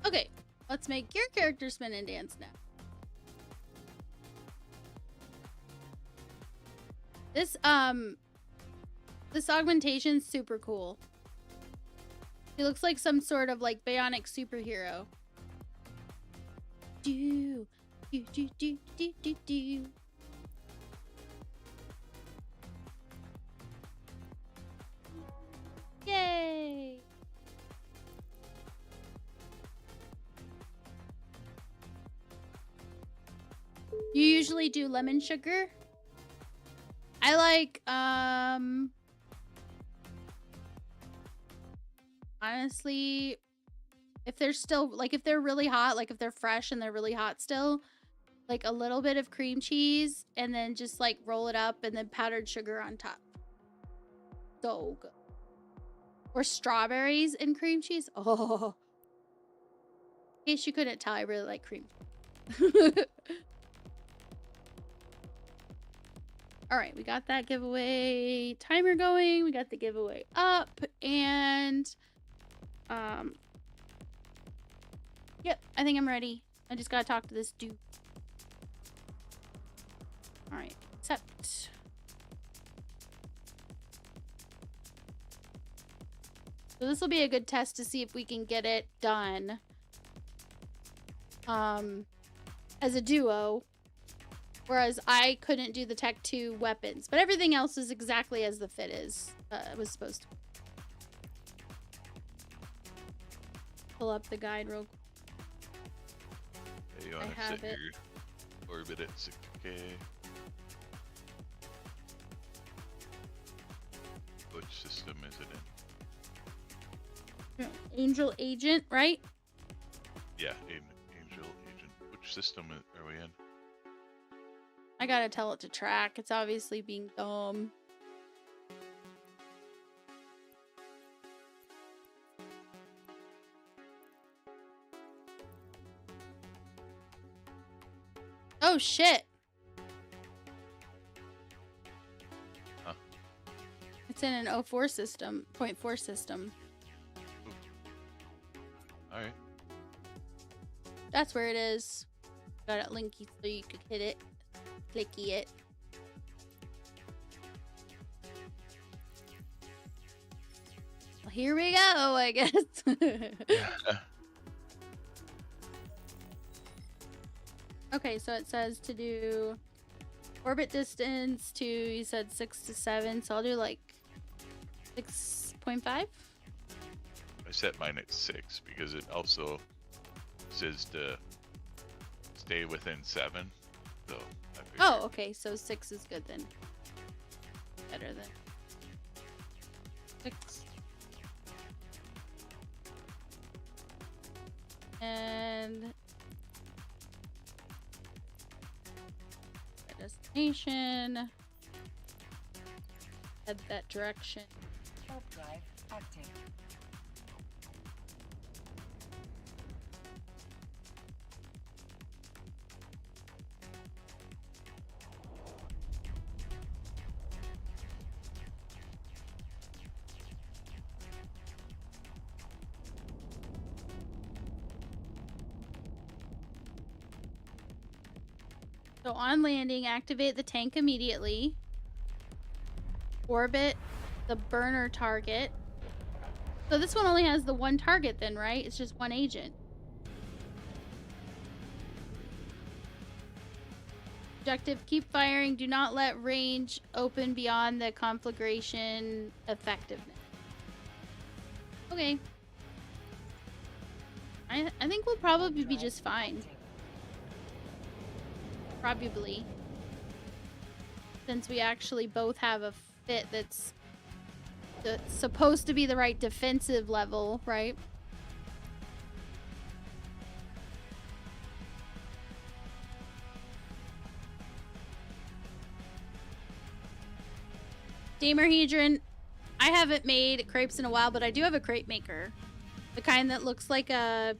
Okay, let's make your character spin and dance now. This augmentation's super cool. He looks like some sort of like bionic superhero. Do do do do do do do. Yay! You usually do lemon sugar? I like, honestly, if they're still, like, if they're really hot, like, if they're fresh and they're really hot still, like, a little bit of cream cheese and then just, like, roll it up and then powdered sugar on top. So good. Or strawberries and cream cheese. Oh. In case you couldn't tell, I really like cream. All right, we got that giveaway timer going. We got the giveaway up, and yep, I think I'm ready. I just gotta talk to this dude. All right, accept. So this will be a good test to see if we can get it done as a duo. Whereas I couldn't do the Tech 2 weapons. But everything else is exactly as the fit is. Was supposed to. Pull up the guide real quick. Okay, you want to set your orbit at 6K. Which system is it in? Angel Agent, right? Yeah, Angel Agent. Which system are we in? I gotta tell it to track. It's obviously being dumb. Oh shit. Huh. It's in an 04 system, 0.4 system. Alright. That's where it is. Got it linky so you could hit it. Clicky it. Well, here we go, I guess. Okay, so it says to do orbit distance to, you said 6 to 7, so I'll do like 6.5. I set mine at 6 because it also says to stay within 7. So I figured. Oh, okay, so 6 is good then. Better than 6. And destination. Head that direction. Warp drive active. So on landing, activate the tank immediately. Orbit the burner target. So this one only has the one target then, right? It's just one agent. Objective, keep firing. Do not let range open beyond the conflagration effectiveness. Okay. I think we'll probably be just fine. Probably. Since we actually both have a fit that's supposed to be the right defensive level, right? Damerhedron, I haven't made crepes in a while, but I do have a crepe maker. The kind that looks like a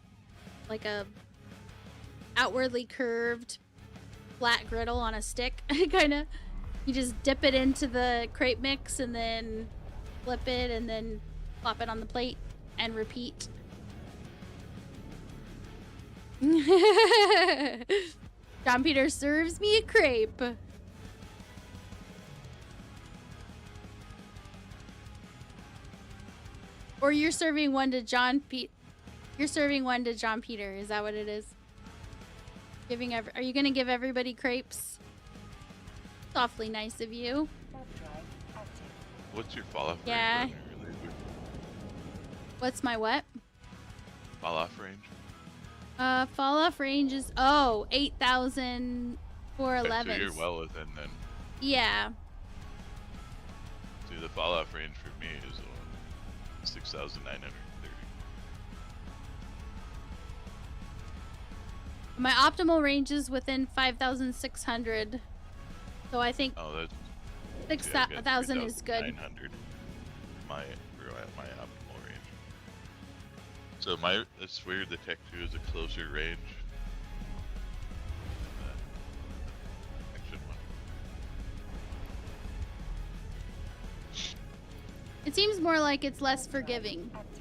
outwardly curved flat griddle on a stick, kind of. You just dip it into the crepe mix and then flip it and then plop it on the plate and repeat. John Peter serves me a crepe. Or you're serving one to John You're serving one to John Peter. Is that what it is? Are you gonna give everybody crepes? It's awfully nice of you. Warp drive active. What's your fall off Yeah. range? What's my what? Fall off range? Fall off range is 8,000 for Okay, 11. so you're well within then. Yeah. See, the fall off range for me is 6,930. My optimal range is within 5,600. So I think Oh, that's 6,000 is good. 900. My optimal range. So it's weird. The Tech 2 is a closer range. Action one. It seems more like it's less forgiving. Active.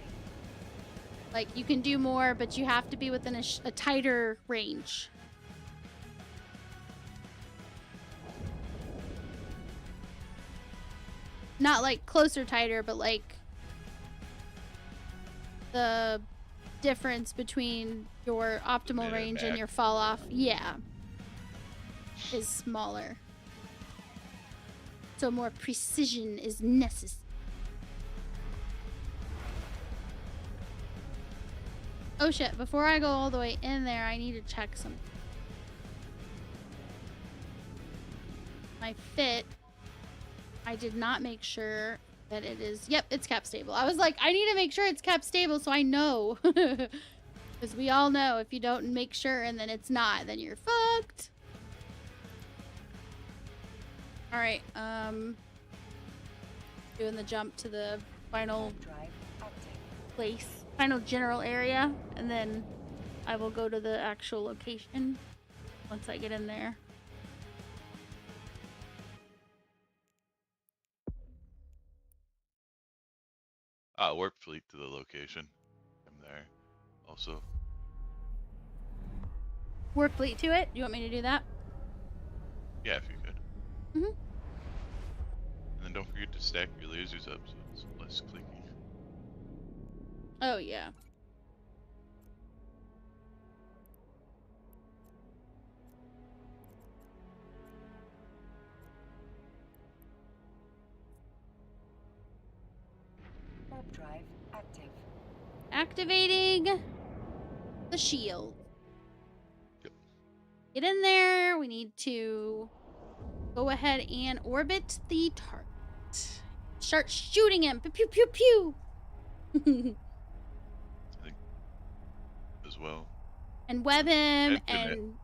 Like you can do more, but you have to be within a tighter range. Not like closer, tighter, but like the difference between your optimal Min and range and max. your fall off, yeah, is smaller. So more precision is necessary. Oh shit, before I go all the way in there, I need to check something. My fit, I did not make sure that it is, yep, it's cap stable. I was like, I need to make sure it's cap stable so I know. Because we all know if you don't make sure and then it's not, then you're fucked. All right. Doing the jump to the final Warp drive active. place, final general area, and then I will go to the actual location once I get in there. Warp fleet to the location. I'm there. Also, Work fleet to it. You want me to do that? yeah, if you could. Mhm. And then don't forget to stack your lasers up so it's less clicky. Oh yeah. Warp drive active. Activating the shield. Yep. Get in there. We need to go ahead and orbit the target. Start shooting him. Pew pew pew pew. I think as well. And web him Mention it. and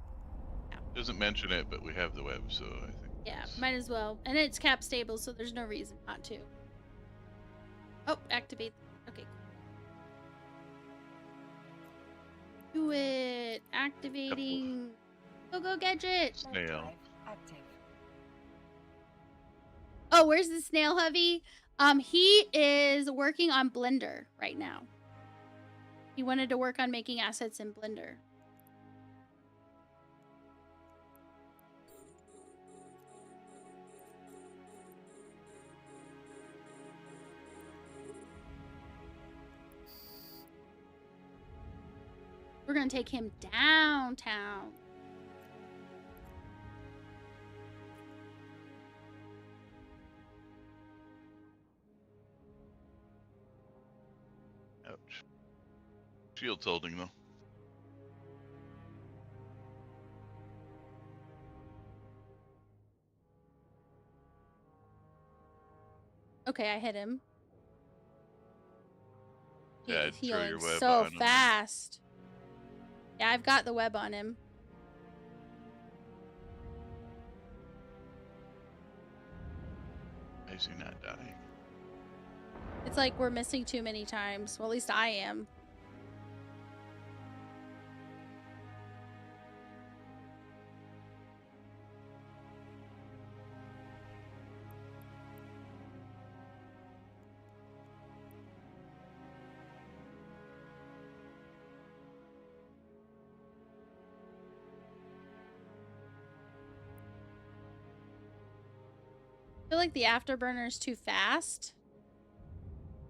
Doesn't mention it, but we have the web, so I think. yeah, it's- might as well. And it's cap stable, so there's no reason not to. Oh, activate. Okay. Do it. Activating. Go go gadget. Warp Snail. drive active. Oh, where's the snail hovey? He is working on Blender right now. He wanted to work on making assets in Blender. We're gonna take him downtown. Ouch. Shield's holding though. Okay, I hit him. He Yeah, is I'd throw your healing web so on him. fast. Yeah, I've got the web on him. Why is he not dying? It's like we're missing too many times. Well, at least I am. I feel like the afterburner is too fast.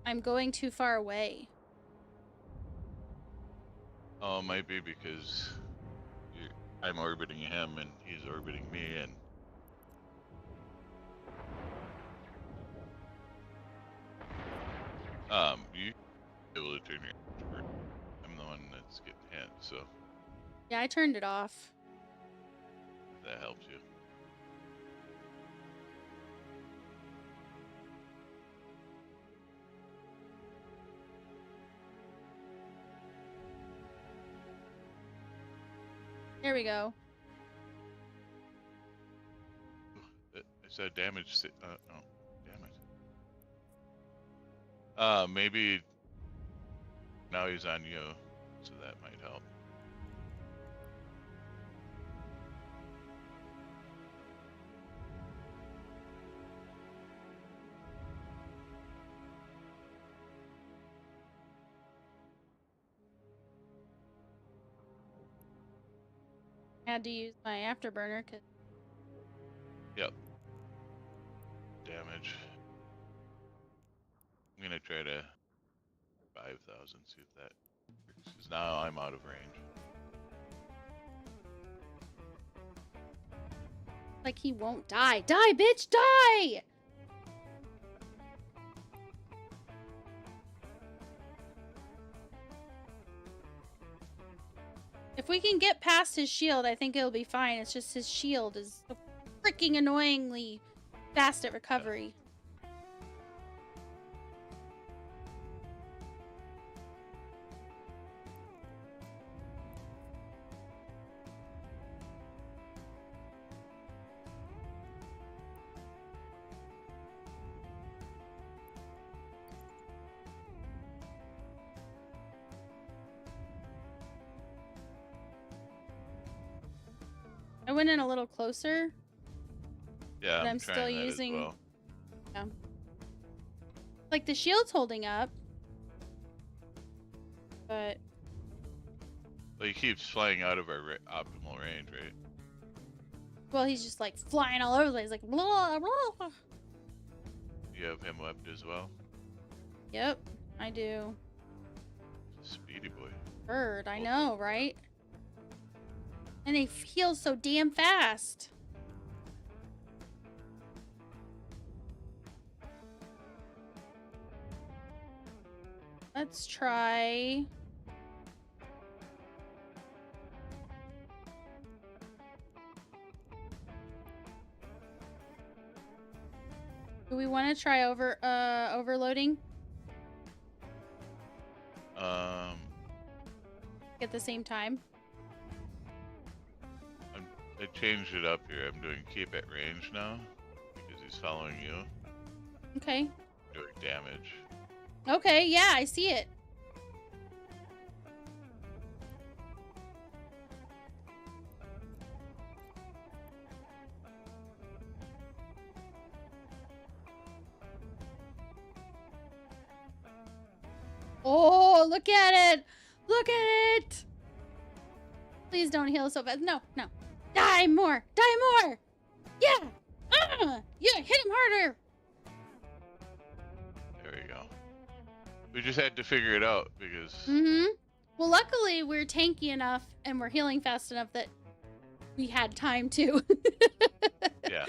I'm going too far away. Oh, it might be because I'm orbiting him and he's orbiting me, and you able to turn your. I'm the one that's getting hit, so Yeah, I turned it off. that helps you. There we go. I said damage. No, damage. Maybe now he's on you, so that might help. I had to use my afterburner because Yep. Damage. I'm gonna try to 5,000. See if that works. 'Cause now I'm out of range. like he won't die. Die, bitch, die! If we can get past his shield, I think it'll be fine. It's just his shield is so freaking annoyingly fast at recovery. I went in a little closer. Yeah, But I'm I'm trying still that using- as well. Like the shield's holding up. But Well, he keeps flying out of our optimal range, right? well, he's just like flying all over the place, like blah blah. You have him webbed as well. Yep, I do. Speedy boy. Bird, I Well know, done. right? And he heals so damn fast. Let's try. Do we want to try overloading at the same time? I changed it up here. I'm doing keep at range now because he's following you, Okay. doing damage. Okay, yeah, I see it. Oh, look at it! Look at it! Please don't heal so fast. No, no. Die more! Die more! Yeah! Yeah, hit him harder! There we go. We just had to figure it out because Mm-hmm. Well, luckily, we're tanky enough and we're healing fast enough that we had time to. yeah.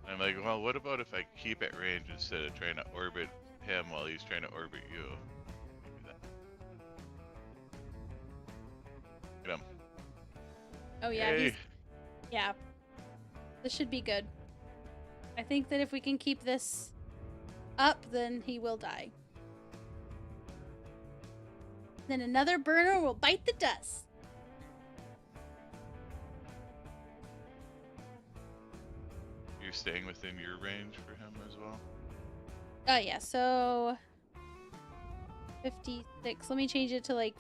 I'm like, well, what about if I keep at range instead of trying to orbit him while he's trying to orbit you? Maybe that. Get him. Oh, yeah. Yay. Yeah. This should be good. I think that if we can keep this up, then he will die. Then another burner will bite the dust. You're staying within your range for him as well? Oh, yeah. So 56. Let me change it to like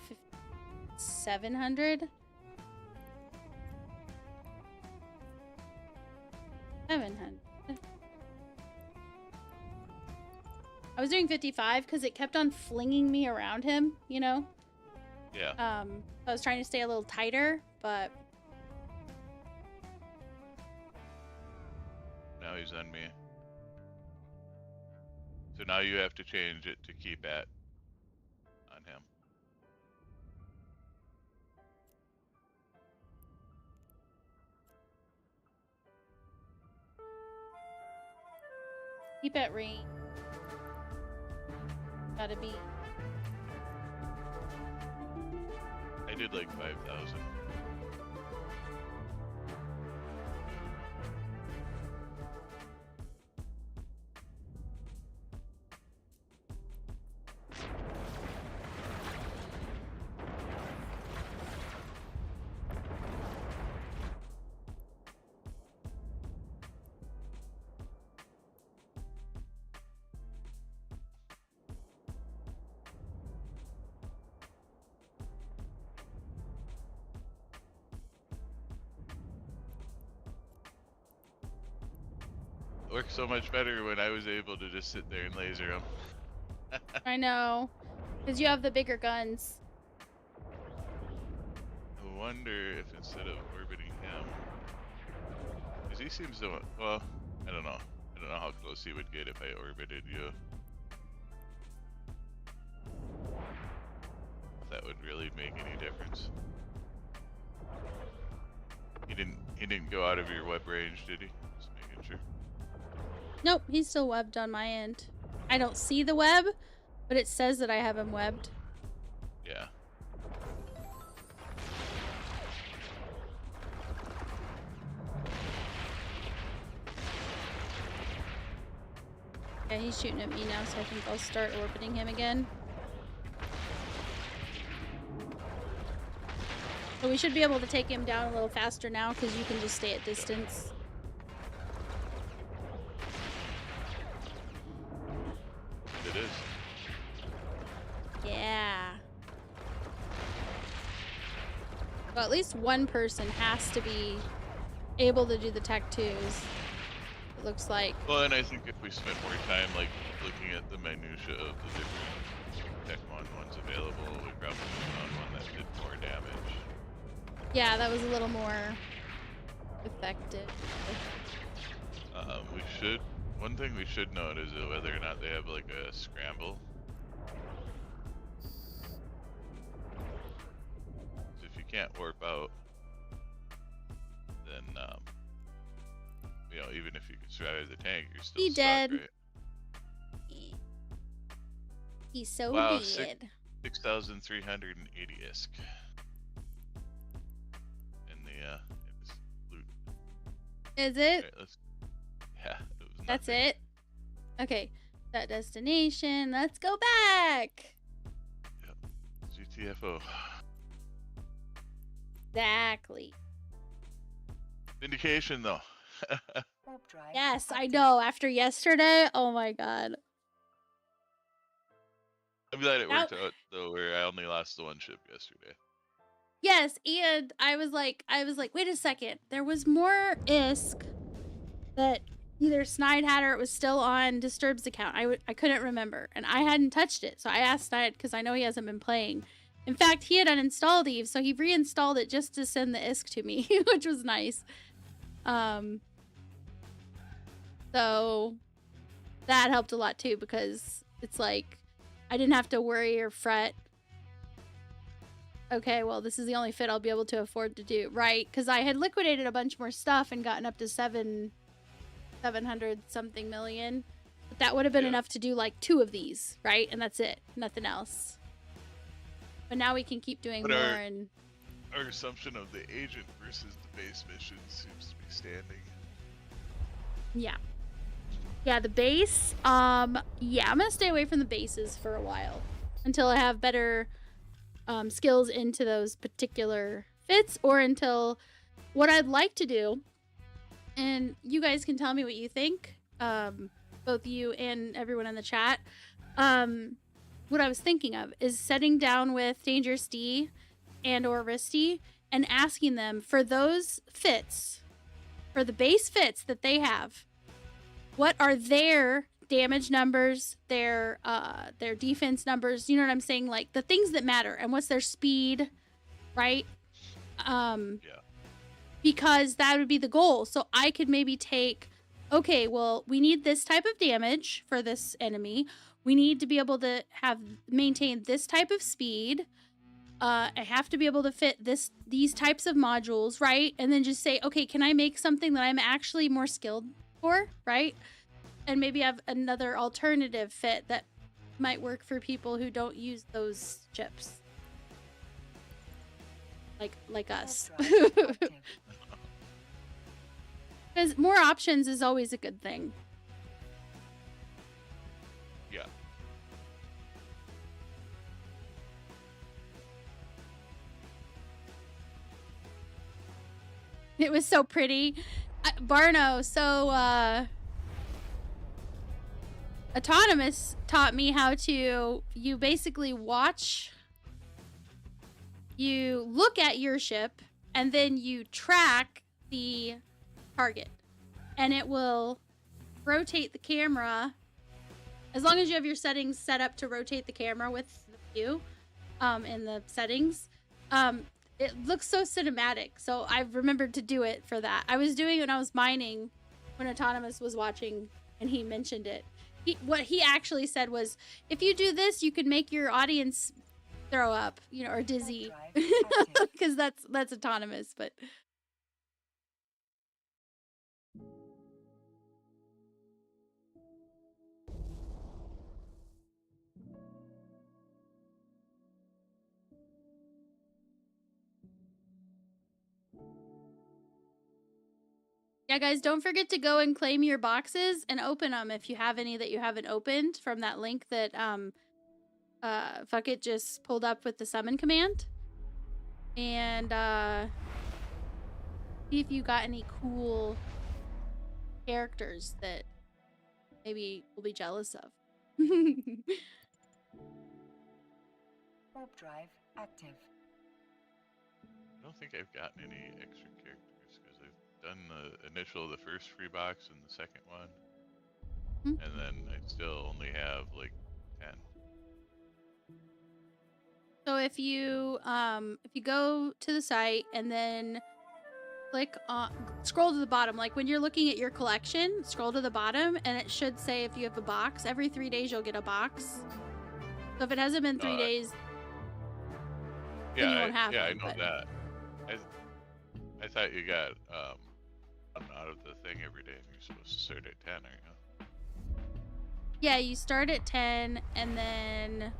700. 700. I was doing 55 because it kept on flinging me around him, you know? Yeah. I was trying to stay a little tighter, but Now he's on me. So now you have to change it to keep at on him. keep at range. Gotta be. I did like 5,000. It worked so much better when I was able to just sit there and laser him. I know. Because you have the bigger guns. I wonder if instead of orbiting him, because he seems to, well, I don't know. I don't know how close he would get if I orbited you. If that would really make any difference. He didn't go out of your web range, did he? Just making sure. Nope, he's still webbed on my end. I don't see the web, but it says that I have him webbed. Yeah. Yeah, he's shooting at me now, so I think I'll start orbiting him again. So we should be able to take him down a little faster now, because you can just stay at distance. It is. Yeah. So at least one person has to be able to do the tech 2s. It looks like. Well, and I think if we spent more time like looking at the minutia of the different Tech 1 ones available, we probably found one that did more damage. Yeah, that was a little more effective. We should. One thing we should note is whether or not they have like a scramble. If you can't warp out, then you know, even if you can survive the tank, you're still He stuck, dead. right? He's so Wow, dead. 6,380 ISK in this loot. Is it? Right, yeah, it was That's nothing. it? Okay. That destination. Let's go back. GTFO. Exactly. Vindication though. Warp drive. Yes, I active. know. After yesterday, oh my god. I'm glad it Now- worked out though, where I only lost the one ship yesterday. Yes, and I was like, wait a second. There was more ISK that either Snide had or it was still on Disturbed's account. I couldn't remember, and I hadn't touched it. So I asked Snide because I know he hasn't been playing. In fact, he had uninstalled Eve, so he reinstalled it just to send the ISK to me, which was nice. So that helped a lot too, because it's like I didn't have to worry or fret. Okay, well, this is the only fit I'll be able to afford to do, right? Because I had liquidated a bunch more stuff and gotten up to 700 something million. But that would have been Yeah. enough to do like 2 of these, right? And that's it, nothing else. But now we can keep doing But more our- and Our assumption of the agent versus the base mission seems to be standing. yeah. Yeah, the base, yeah, I'm gonna stay away from the bases for a while until I have better skills into those particular fits, or until what I'd like to do, and you guys can tell me what you think, both you and everyone in the chat. What I was thinking of is sitting down with Dangerous D and or Risty and asking them for those fits, for the base fits that they have, what are their damage numbers, their defense numbers, you know what I'm saying, like the things that matter, and what's their speed, right? Yeah. Because that would be the goal. So I could maybe take, okay, well, we need this type of damage for this enemy. We need to be able to maintain this type of speed. I have to be able to fit these types of modules, right? And then just say, okay, can I make something that I'm actually more skilled for, right? And maybe have another alternative fit that might work for people who don't use those chips. Like us. Warp drive active. Because more options is always a good thing. Yeah. It was so pretty. Barno, so Autonomous taught me how to, you basically watch, you look at your ship, and then you track the target. And it will rotate the camera, as long as you have your settings set up to rotate the camera with the view in the settings. It looks so cinematic, so I've remembered to do it for that. I was doing it when I was mining, when Autonomous was watching, and he mentioned it. What he actually said was, if you do this, you can make your audience throw up, you know, or dizzy, Warp drive active. because that's Autonomous. But yeah, guys, don't forget to go and claim your boxes and open them if you have any that you haven't opened from that link that Fuck It just pulled up with the summon command. And see if you got any cool characters that maybe we'll be jealous of. Warp drive active. I don't think I've gotten any extra characters because I've done the initial, the first free box, and the second one, Hmm. and then I still only have like 10. So if you go to the site and then click on, scroll to the bottom, like when you're looking at your collection, scroll to the bottom and it should say if you have a box, every 3 days you'll get a box. So if it hasn't been 3 days, then you won't have I one, know but- that. I thought you got one out of the thing every day, and you're supposed to start at 10, aren't you? Yeah, you start at 10 and then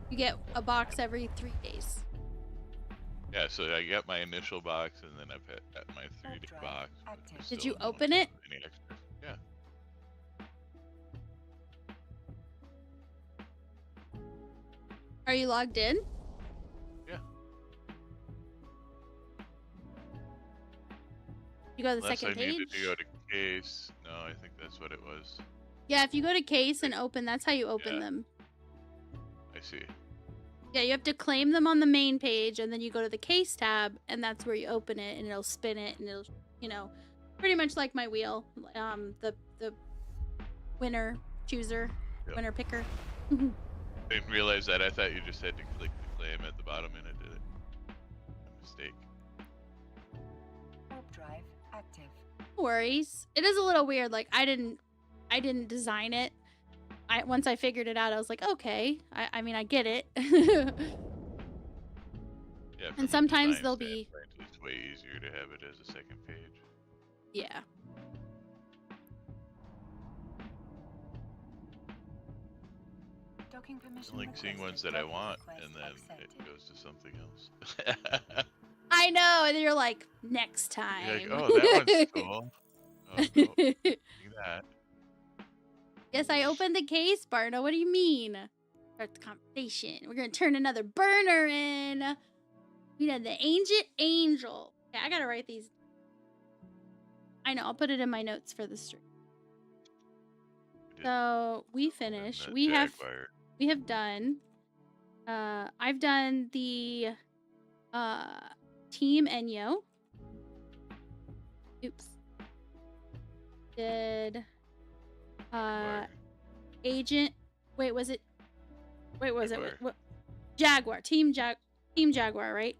you get a box every 3 days. Yeah, so I got my initial box, and then I've had my 3-day Drive box. but active. I Did still you don't open have it? Any extra. Yeah. Are you logged in? Yeah. You go to the Unless second I page? needed to go to case. No, I think that's what it was. Yeah, if you go to case and open, that's how you open Yeah. them. I see. Yeah, you have to claim them on the main page, and then you go to the case tab, and that's where you open it, and it'll spin it, and it'll, pretty much like my wheel, the winner chooser, Yep. winner picker. I didn't realize that. I thought you just had to click the claim at the bottom, and it did it. A mistake. Warp drive active. No worries. It is a little weird. Like I didn't design it. Once I figured it out, I was like, okay. I mean, I get it. Yeah. from And a sometimes design they'll be- standpoint, It's way easier to have it as a second page. Yeah. Docking permission I like seeing ones requested. that I Docking want, request and then accepted. it goes to something else. I know, and then you're like, next time. You're like, oh, that one's cool. Oh, no, do that. Yes, I opened the case, Barna. What do you mean? Start the conversation. We're gonna turn another burner in. We had the ancient angel. Okay, I gotta write these. I know. I'll put it in my notes for the stream. We did So we and finished. that We Jaguar. have done. I've done the Team Enyo. Oops. Did Jaguar. Agent. Wait, was it? Wait, was Jaguar. it? What? Jaguar. Team Jaguar, right?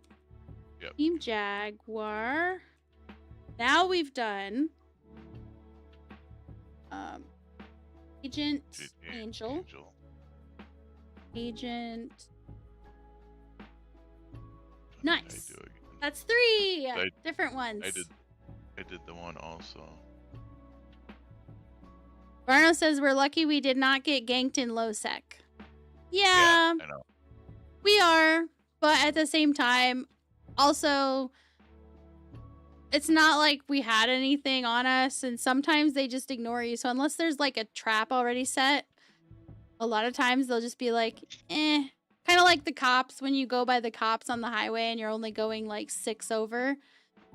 Yep. Team Jaguar. Now we've done Agent Angel. Agent. What did Nice. I do again? That's 3 I- different ones. I did the one also. Barno says we're lucky we did not get ganked in low sec. Yeah, I know. we are, but at the same time, also, it's not like we had anything on us, and sometimes they just ignore you. So unless there's like a trap already set, a lot of times they'll just be like, eh. Kind of like the cops when you go by the cops on the highway and you're only going like 6 over.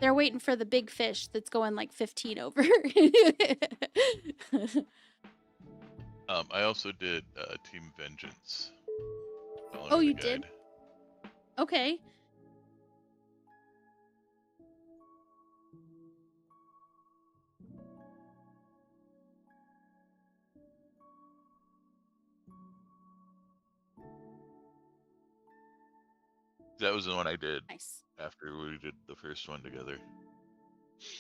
They're waiting for the big fish that's going like 15 over. I also did Team Vengeance. following Oh, the you did? guide. Okay. That was the one I did Nice. after we did the first one together.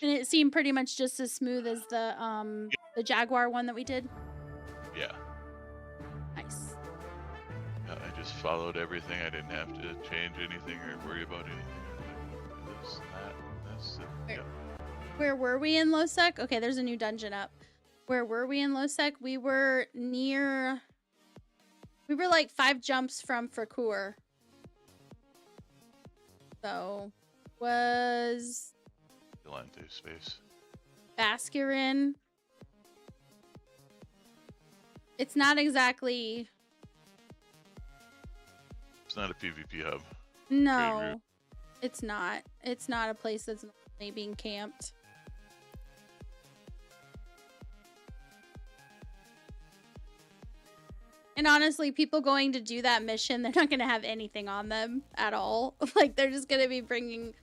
And it seemed pretty much just as smooth as the Jaguar one that we did. Yeah. Nice. I just followed everything. I didn't have to change anything or worry about anything. That's it. Where- Yep. Where were we in Losec? Okay, there's a new dungeon up. Where were we in Losec? We were near... We were like 5 jumps from Fracour. So, was Delante space. Bascarin. It's not exactly... It's not a PvP hub. No, route. it's not. It's not a place that's normally being camped. And honestly, people going to do that mission, they're not going to have anything on them at all. Like, they're just going to be bringing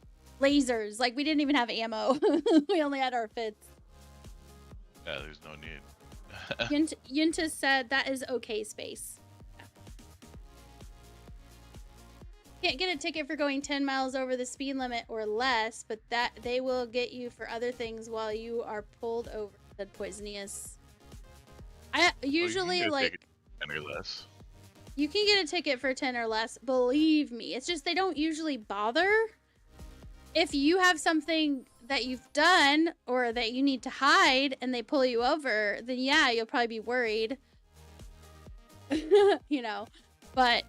lasers. Like, we didn't even have ammo. We only had our fits. Yeah, there's no need. Yunta said that is okay, Space. Can't get a ticket for going 10 miles over the speed limit or less, but that they will get you for other things while you are pulled over, said Poisonious. I usually like 10 or less. you can get a ticket for 10 or less, believe me. It's just they don't usually bother. If you have something that you've done or that you need to hide and they pull you over, then yeah, you'll probably be worried. You know, but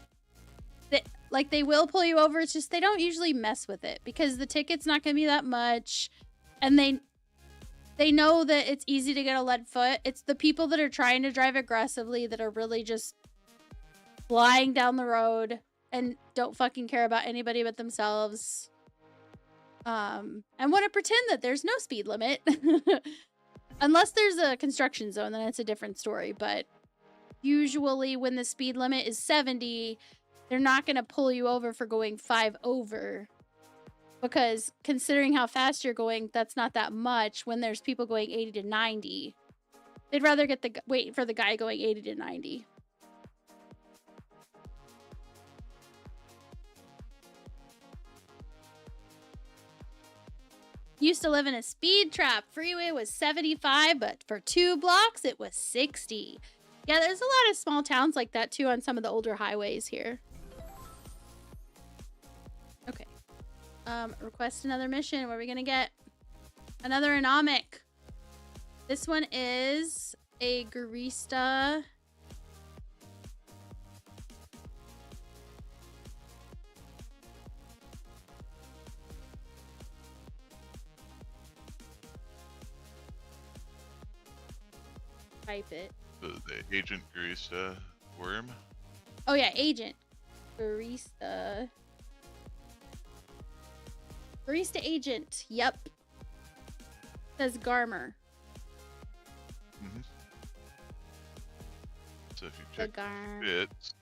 like they will pull you over. It's just they don't usually mess with it because the ticket's not going to be that much, and they know that it's easy to get a lead foot. It's the people that are trying to drive aggressively that are really just flying down the road and don't fucking care about anybody but themselves. And want to pretend that there's no speed limit. Unless there's a construction zone, then it's a different story. But usually when the speed limit is 70, they're not going to pull you over for going 5 over. Because considering how fast you're going, that's not that much when there's people going 80 to 90. They'd rather wait for the guy going 80 to 90. Used to live in a speed trap. Freeway was 75, but for 2 blocks, it was 60. Yeah, there's a lot of small towns like that, too, on some of the older highways here. Okay. Request another mission. What are we going to get? Another anomic. This one is a Garista. Type it. The Agent Garista worm. Oh yeah, Agent Barista. Barista Agent. Yep. Says Garmer. Mm-hmm. So if you The check fits,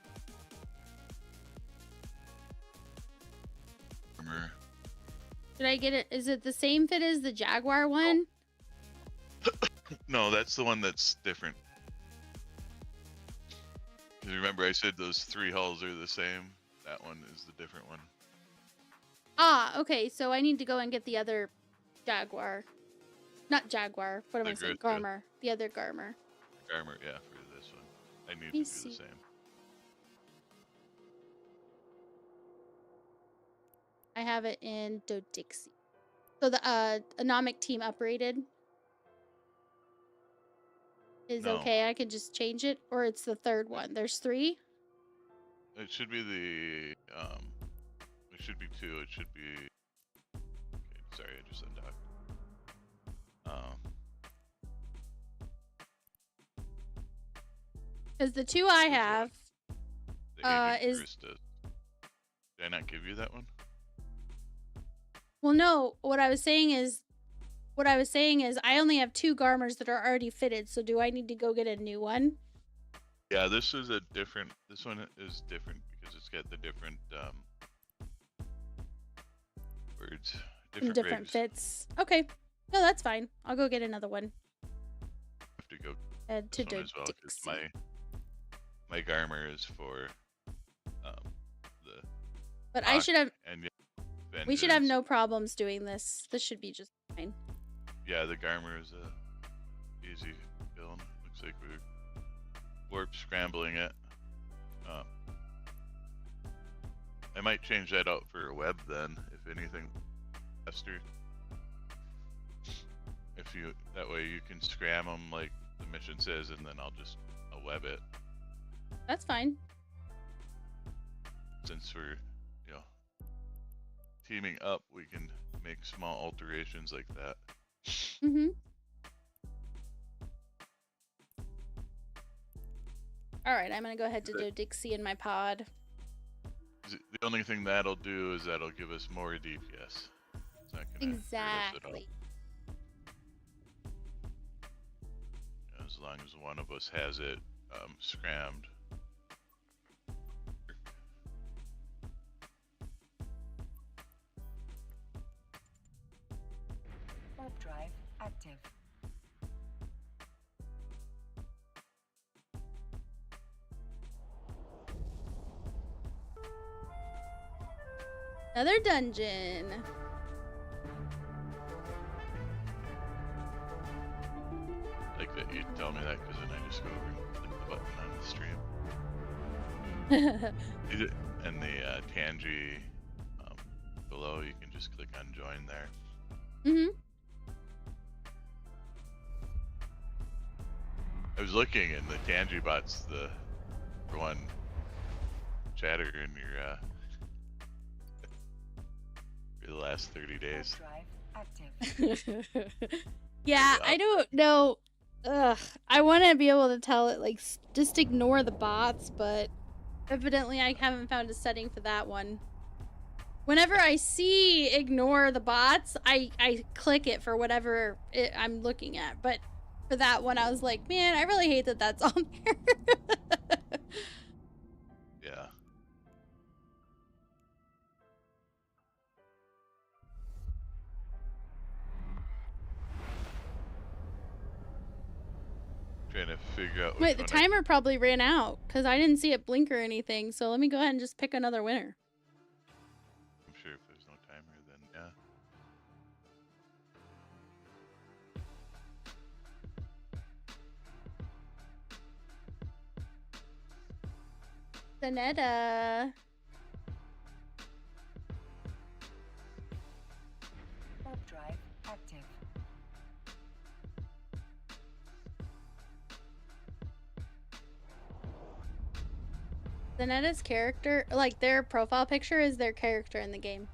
Garmer. Did I get it? Is it the same fit as the Jaguar one? No, that's the one that's different. 'Cause remember I said those 3 hulls are the same? That one is the different one. Ah, okay. So I need to go and get the other Jaguar. Not Jaguar. What am I The saying? Garista. Garmer. The other Garmer. Garmer, yeah, for this one. I need me to do see. the same. I have it in Dodixie. So the anomic team uprated is No. okay. I can just change it, or it's the third one. There's 3. It should be the it should be 2. It should be okay, sorry, I just undocked. Because the 2 I have The Agent is Garista. Did I not give you that one? well, no. What I was saying is I only have 2 Garmers that are already fitted. So do I need to go get a new one? Yeah, this is a different. This one is different because it's got the different words, In different rigs. fits. Okay. No, that's fine. I'll go get another one. Have to go Head to this one as well because Dodixie. my Garmer is for the But I should have. and We should have Vengeance. no problems doing this. This should be just fine. Yeah, the Garmer is a easy kill. Looks like we're warp scrambling it. I might change that out for a web then, if anything, faster. If you that way you can scram them like the mission says, and then I'll web it. That's fine. Since we're teaming up, we can make small alterations like that. Mm-hmm. All right, I'm gonna go ahead to Dodixie in my pod. The only thing that'll do is that'll give us more DPS. It's not gonna hurt us at all. Exactly. As long as one of us has it scrammed. Warp drive active. Another dungeon. Like that you tell me that because then I just go over and click the button on the stream. And the Tangy below, you can just click on join there. I was looking, and the Tangy bot's the one chatter in your for the last 30 days. Warp drive active. Yeah, I don't know. Ugh, I want to be able to tell it like just ignore the bots, but evidently I haven't found a setting for that one. Whenever I see ignore the bots, I click it for whatever I'm looking at. But for that one, I was like, man, I really hate that that's on there. Yeah. Trying to figure out. Wait, the timer probably ran out because I didn't see it blink or anything. So let me go ahead and just pick another winner. I'm sure if there's no timer, then yeah. Zanetta. Warp drive active. Zanetta's character, like their profile picture is their character in the game.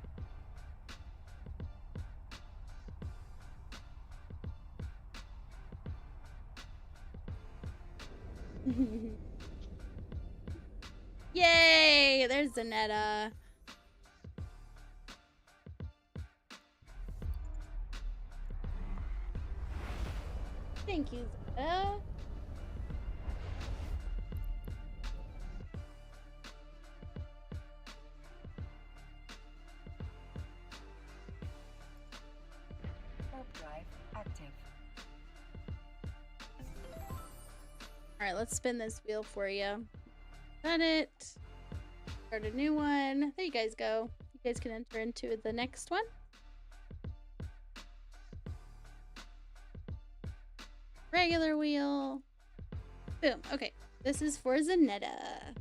Yay! There's Zanetta. Thank you, Zanetta. Warp drive active. Alright, let's spin this wheel for you. Got it. Start a new one. There you guys go. You guys can enter into the next one. Regular wheel. Boom. Okay. This is for Zanetta.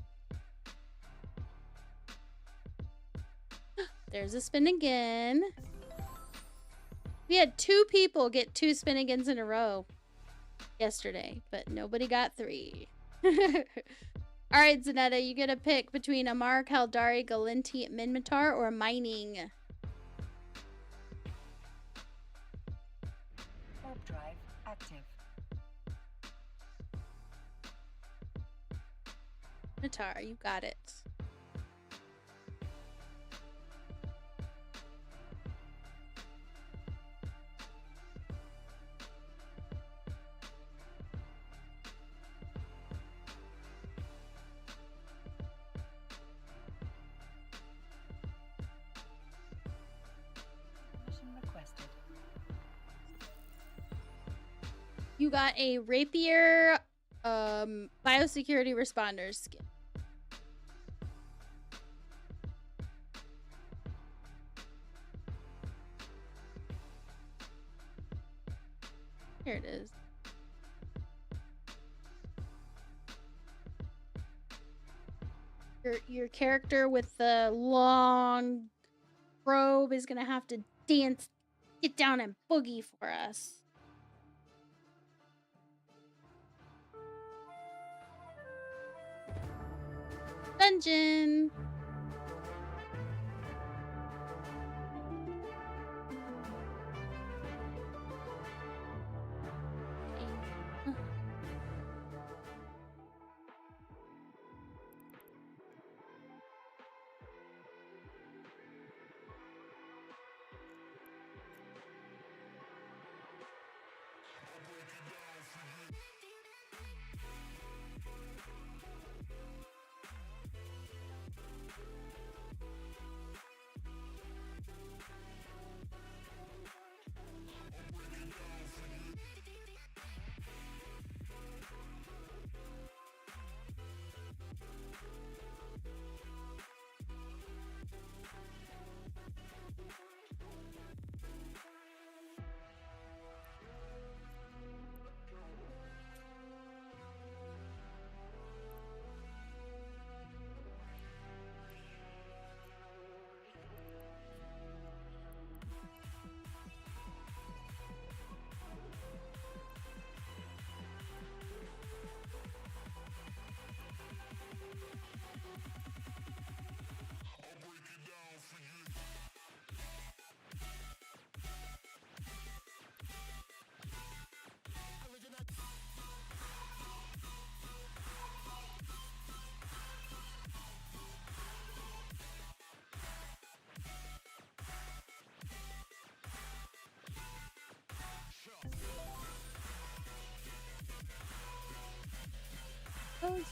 There's a spin again. We had 2 people get 2 spin agains in a row yesterday, but nobody got 3. All right, Zanetta, you get a pick between Amar, Kaldari, Galinti, Minmatar, or Mining. Warp drive active. Minmatar, you got it. Mission requested. You got a Rapier Biosecurity Responder skin. Here it is. Your character with the long robe is gonna have to dance, get down and boogie for us. Dungeon.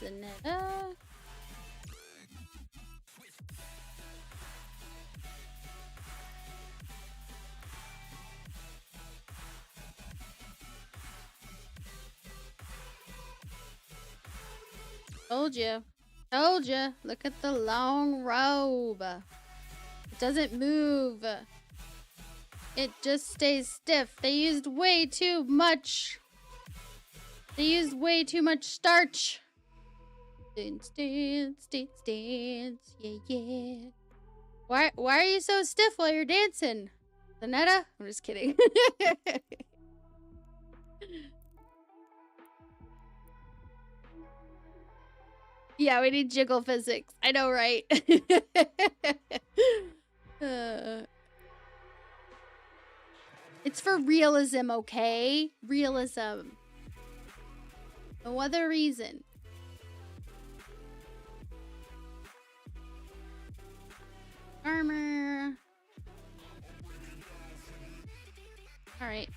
Zanetta. Told you. Told you. Look at the long robe. It doesn't move. It just stays stiff. They used way too much. They used way too much starch. Dance, dance, dance, dance. Yeah, yeah. Why are you so stiff while you're dancing? Zanetta? I'm just kidding. Yeah, we need jiggle physics. I know, right? It's for realism, okay? Realism. No other reason. Armor. Alright.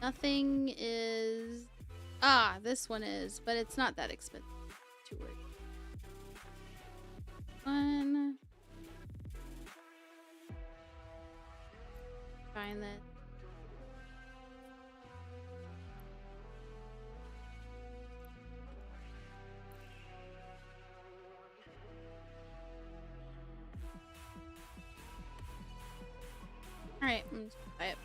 Nothing is... Ah, this one is, but it's not that expensive. Too worried. One. Find that. Alright, I'm just gonna buy it.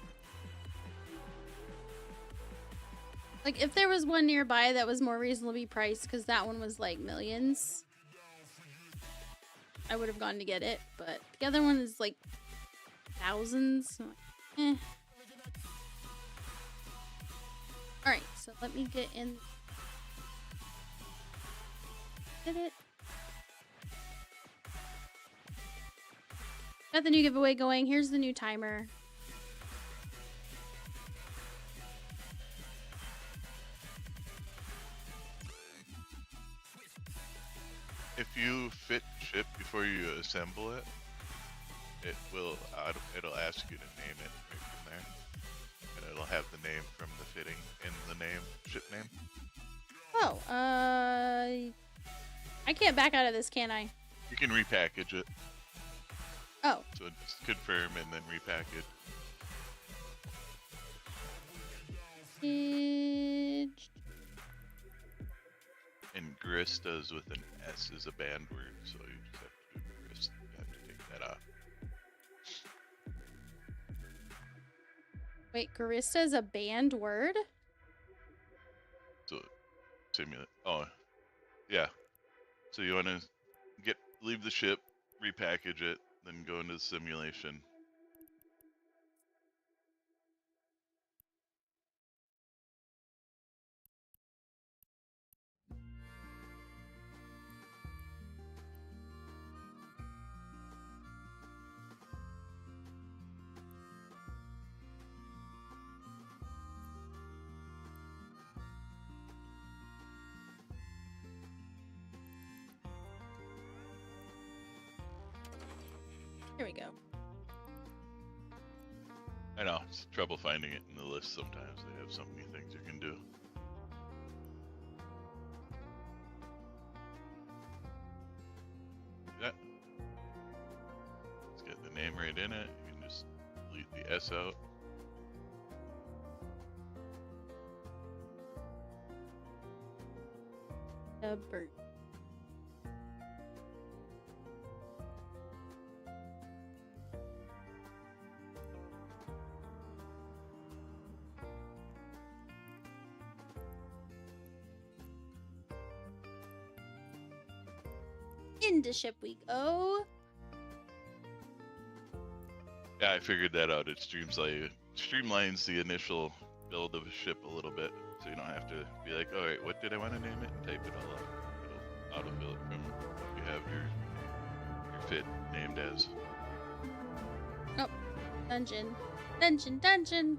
Like, if there was one nearby that was more reasonably priced, because that one was like millions, I would have gone to get it, but the other one is like thousands. So I'm like, eh. Alright, so let me get in. Get it. Got the new giveaway going. Here's the new timer. If you fit ship before you assemble it, it'll ask you to name it right from there, and it'll have the name from the fitting in the name, ship name. Oh, I can't back out of this, can I? You can repackage it. Oh. So it's confirm and then repackage. And Gristas with an S is a banned word, so you just have to do Grist. You have to take that off. Wait, Garista is a banned word? So simulate. Oh, yeah. So you want to leave the ship, repackage it, then go into the simulation. Here we go. I know, it's trouble finding it in the list sometimes. They have so many things you can do. Yeah. Let's get the name right in it. You can just delete the S out. The bird. Into ship we go. Yeah, I figured that out. It streamlines the initial build of a ship a little bit, so you don't have to be like, all right, what did I want to name it? And type it all out. It'll autofill it from what you have your fit named as. Oh, dungeon. Dungeon, dungeon.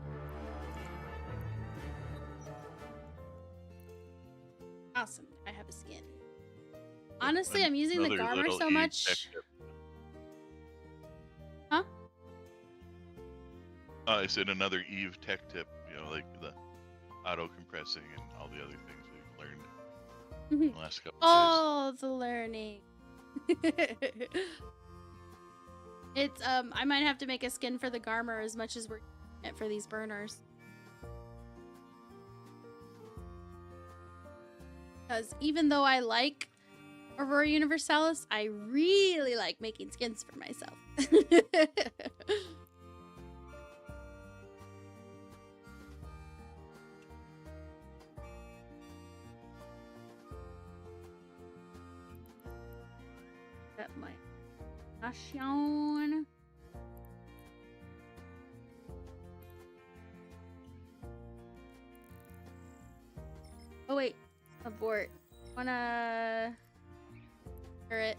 Awesome. I have a skin. Honestly, I'm using the Another Garmer little so Eve much. tech tip. Huh? I said another Eve tech tip, like the auto compressing and all the other things we've learned. the last couple Oh, the learning. It's I might have to make a skin for the Garmer as much as we're using it for these burners. Because even though I like Aurora Universalis, I really like making skins for myself. That my nation. Oh wait, abort. Wanna hear it?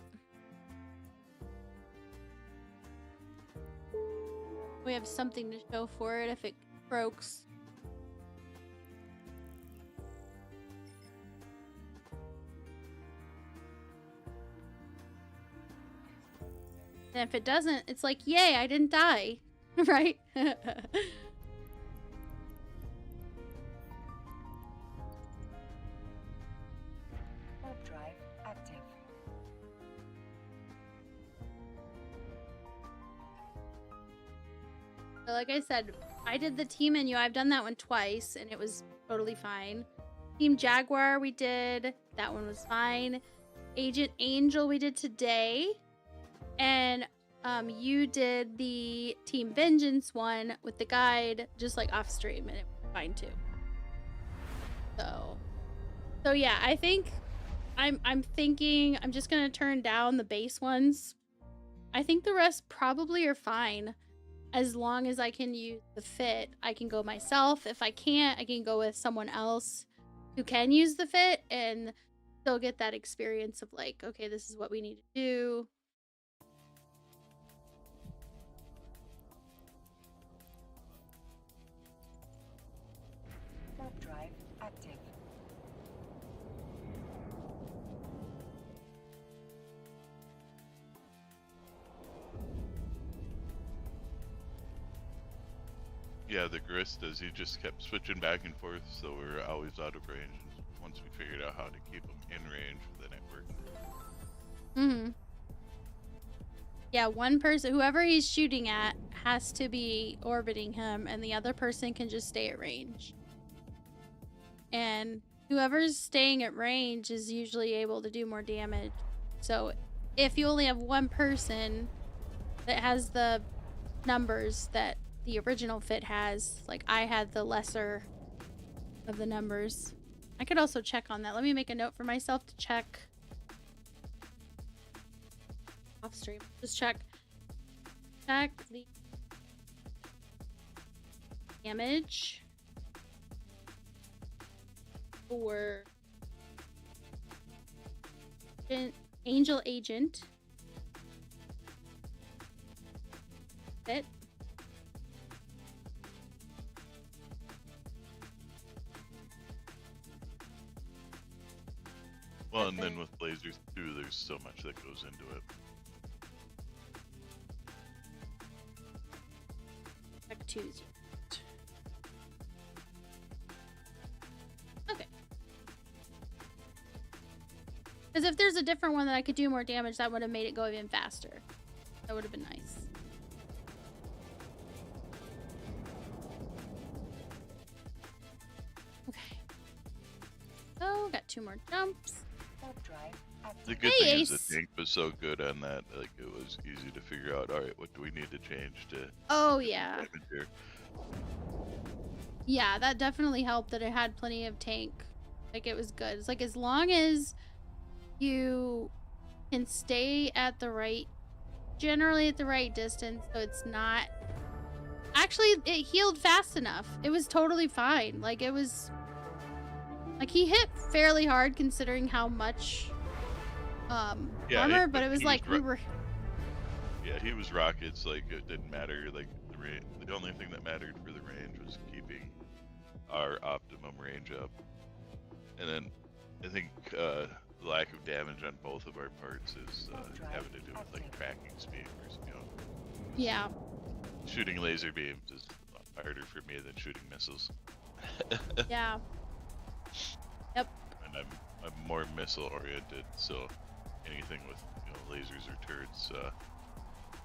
We have something to show for it if it croaks. And if it doesn't, it's like, yay, I didn't die. Right? Warp drive active. So like I said, I did the team menu. I've done that one twice, and it was totally fine. Team Jaguar we did. That one was fine. Agent Angel we did today. And you did the Team Vengeance one with the guide just like off stream, and it was fine too. So yeah, I think I'm thinking I'm just gonna turn down the base ones. I think the rest probably are fine as long as I can use the fit. I can go myself. If I can't, I can go with someone else who can use the fit and still get that experience of like, okay, this is what we need to do. Warp drive active. Yeah, the Garistas, he just kept switching back and forth, so we were always out of range. Once we figured out how to keep them in range, then it worked. Mm-hmm. Yeah, one person, whoever he's shooting at, has to be orbiting him, and the other person can just stay at range. And whoever's staying at range is usually able to do more damage. So if you only have one person that has the numbers that the original fit has, like I had the lesser of the numbers. I could also check on that. Let me make a note for myself to check off stream. Just check the damage for Angel Agent fit. Well, and then with lasers too, there's so much that goes into it. Check 2. Okay. Because if there's a different one that I could do more damage, that would have made it go even faster. That would have been nice. Okay. So, got 2 more jumps. Warp drive active. The good Hey, thing is Ace. the tank was so good on that, like it was easy to figure out. All right, what do we need to change to? Oh, yeah. damage here? Yeah, that definitely helped that it had plenty of tank. Like, it was good. It's like, as long as you can stay at the right, generally at the right distance, so it's not... Actually, it healed fast enough. It was totally fine. Like, it was... Like, he hit fairly hard considering how much Yeah, armor, but it was he like, we were... Yeah, he was rockets. Like it didn't matter. Like the only thing that mattered for the range was keeping our optimum range up. And then I think the lack of damage on both of our parts is having to do with like tracking speed. You know, Yeah. shooting laser beams is a lot harder for me than shooting missiles. Yeah. Yep. And I'm I'm more missile oriented, so anything with lasers or turrets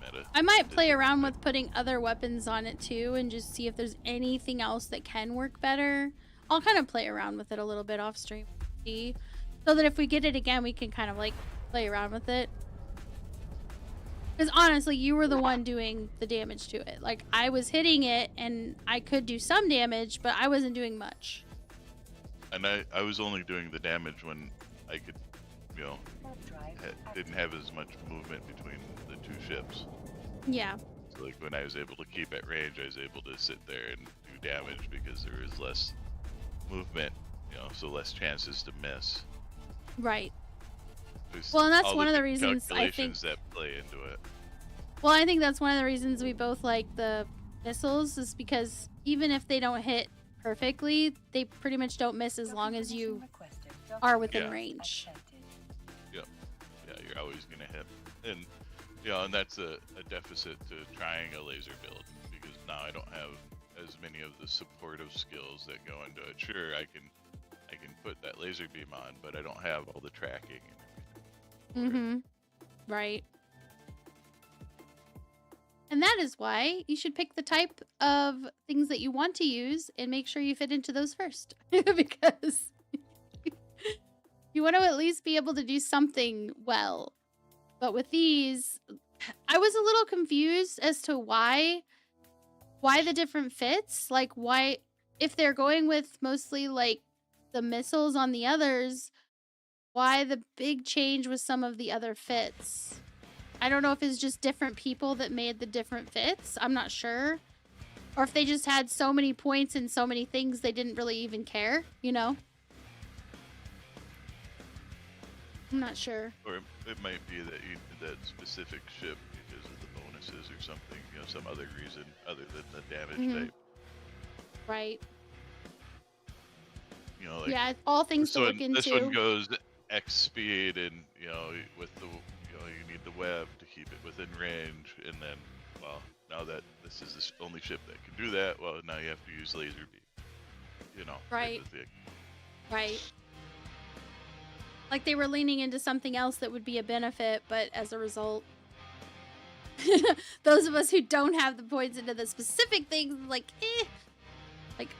meta. I might play around disadvantage. with putting other weapons on it too and just see if there's anything else that can work better. I'll kind of play around with it a little bit off stream, see, so that if we get it again, we can kind of like play around with it. Because honestly, you were the one doing the damage to it. Like, I was hitting it and I could do some damage, but I wasn't doing much. And I was only doing the damage when I could, Warp drive didn't active. have as much movement between the two ships. Yeah. So like when I was able to keep at range, I was able to sit there and do damage because there was less movement, so less chances to miss. Right. There's Well, and that's all one of the different reasons I think. calculations that play into it. Well, I think that's one of the reasons we both like the missiles, is because even if they don't hit perfectly, they pretty much don't miss as long as you Requested. are within Yeah. range. Accepted. Yeah, you're always gonna hit, and and that's a deficit to trying a laser build because now I don't have as many of the supportive skills that go into it. Sure, I can put that laser beam on, but I don't have all the tracking and everything. Mm-hmm. Right. And that is why you should pick the type of things that you want to use and make sure you fit into those first. Because you want to at least be able to do something well. But with these, I was a little confused as to why the different fits. Like, why, if they're going with mostly like the missiles on the others, why the big change with some of the other fits. I don't know if it's just different people that made the different fits. I'm not sure. Or if they just had so many points and so many things they didn't really even care, I'm not sure. Or it might be that you did that specific ship because of the bonuses or something, some other reason other than the damage Mhm. type. Right. Like Yeah, all things to look this one into. goes X speed, and with the you need the web to keep it within range, and then now that this is the only ship that can do that, now you have to use laser beam. Type Right. of thing. Right. Like they were leaning into something else that would be a benefit, but as a result, those of us who don't have the points into the specific things, like,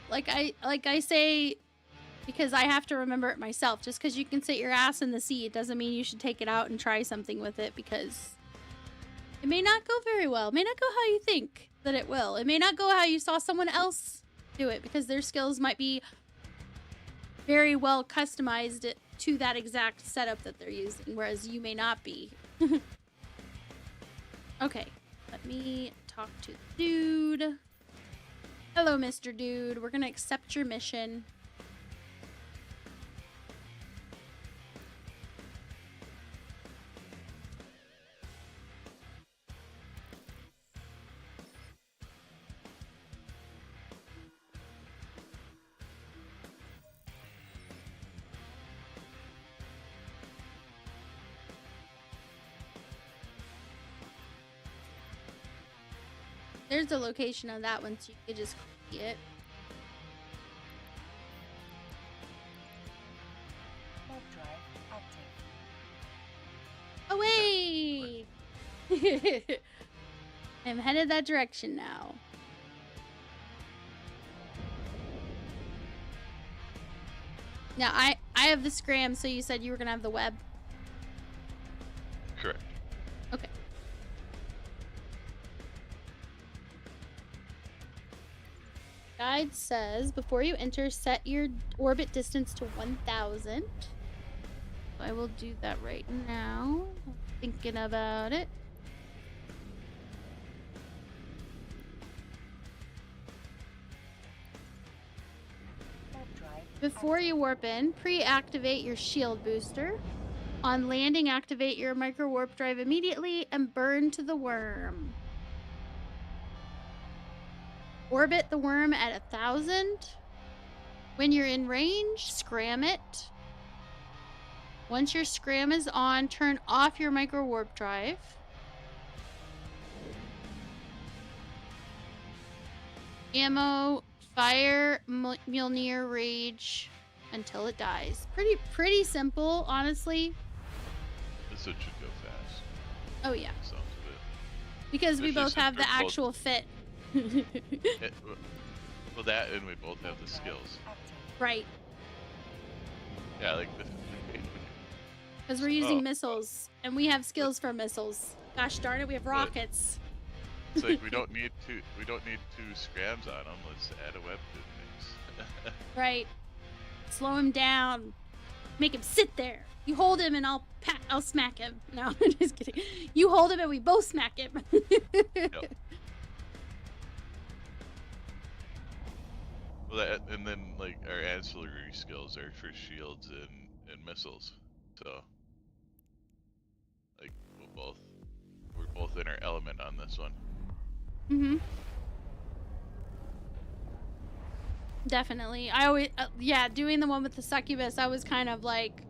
like I say, because I have to remember it myself. Just because you can sit your ass in the sea, it doesn't mean you should take it out and try something with it, because it may not go very well. It may not go how you think that it will. It may not go how you saw someone else do it, because their skills might be very well customized to that exact setup that they're using, whereas you may not be. Okay, let me talk to the dude. Hello, Mr. Dude. We're gonna accept your mission. There's the location of that one, so you could just copy it. Warp drive active. Away! I'm headed that direction now. Now, I have the scram, so you said you were gonna have the web. Correct. Okay. Guide says, before you enter, set your orbit distance to 1,000. I will do that right now. Thinking about it. Warp drive Before you warp in, pre-activate your shield booster. On landing, activate your micro warp drive immediately and burn to the worm. Orbit the worm at 1,000. When you're in range, scram it. Once your scram is on, turn off your micro warp drive. Ammo, fire, Mjolnir, rage, until it dies. Pretty simple, honestly. This one should go fast. Oh yeah, Sounds of it. because we Especially both since have the we're both- actual fit. Well, that and we both have the skills. Active. Right, Yeah, like the because we're using Oh. missiles, and we have skills for missiles. Gosh darn it, we have But- rockets. it's like we don't need two scrams on them. Let's add a web to things. Right. Slow him down. Make him sit there. You hold him and I'll smack him. No, I'm just kidding. You hold him and we both smack him. Well, that, and then like our ancillary skills are for shields and missiles. So like we're both in our element on this one. Mm-hmm. Definitely. I always, yeah, doing the one with the succubus, I was kind of like,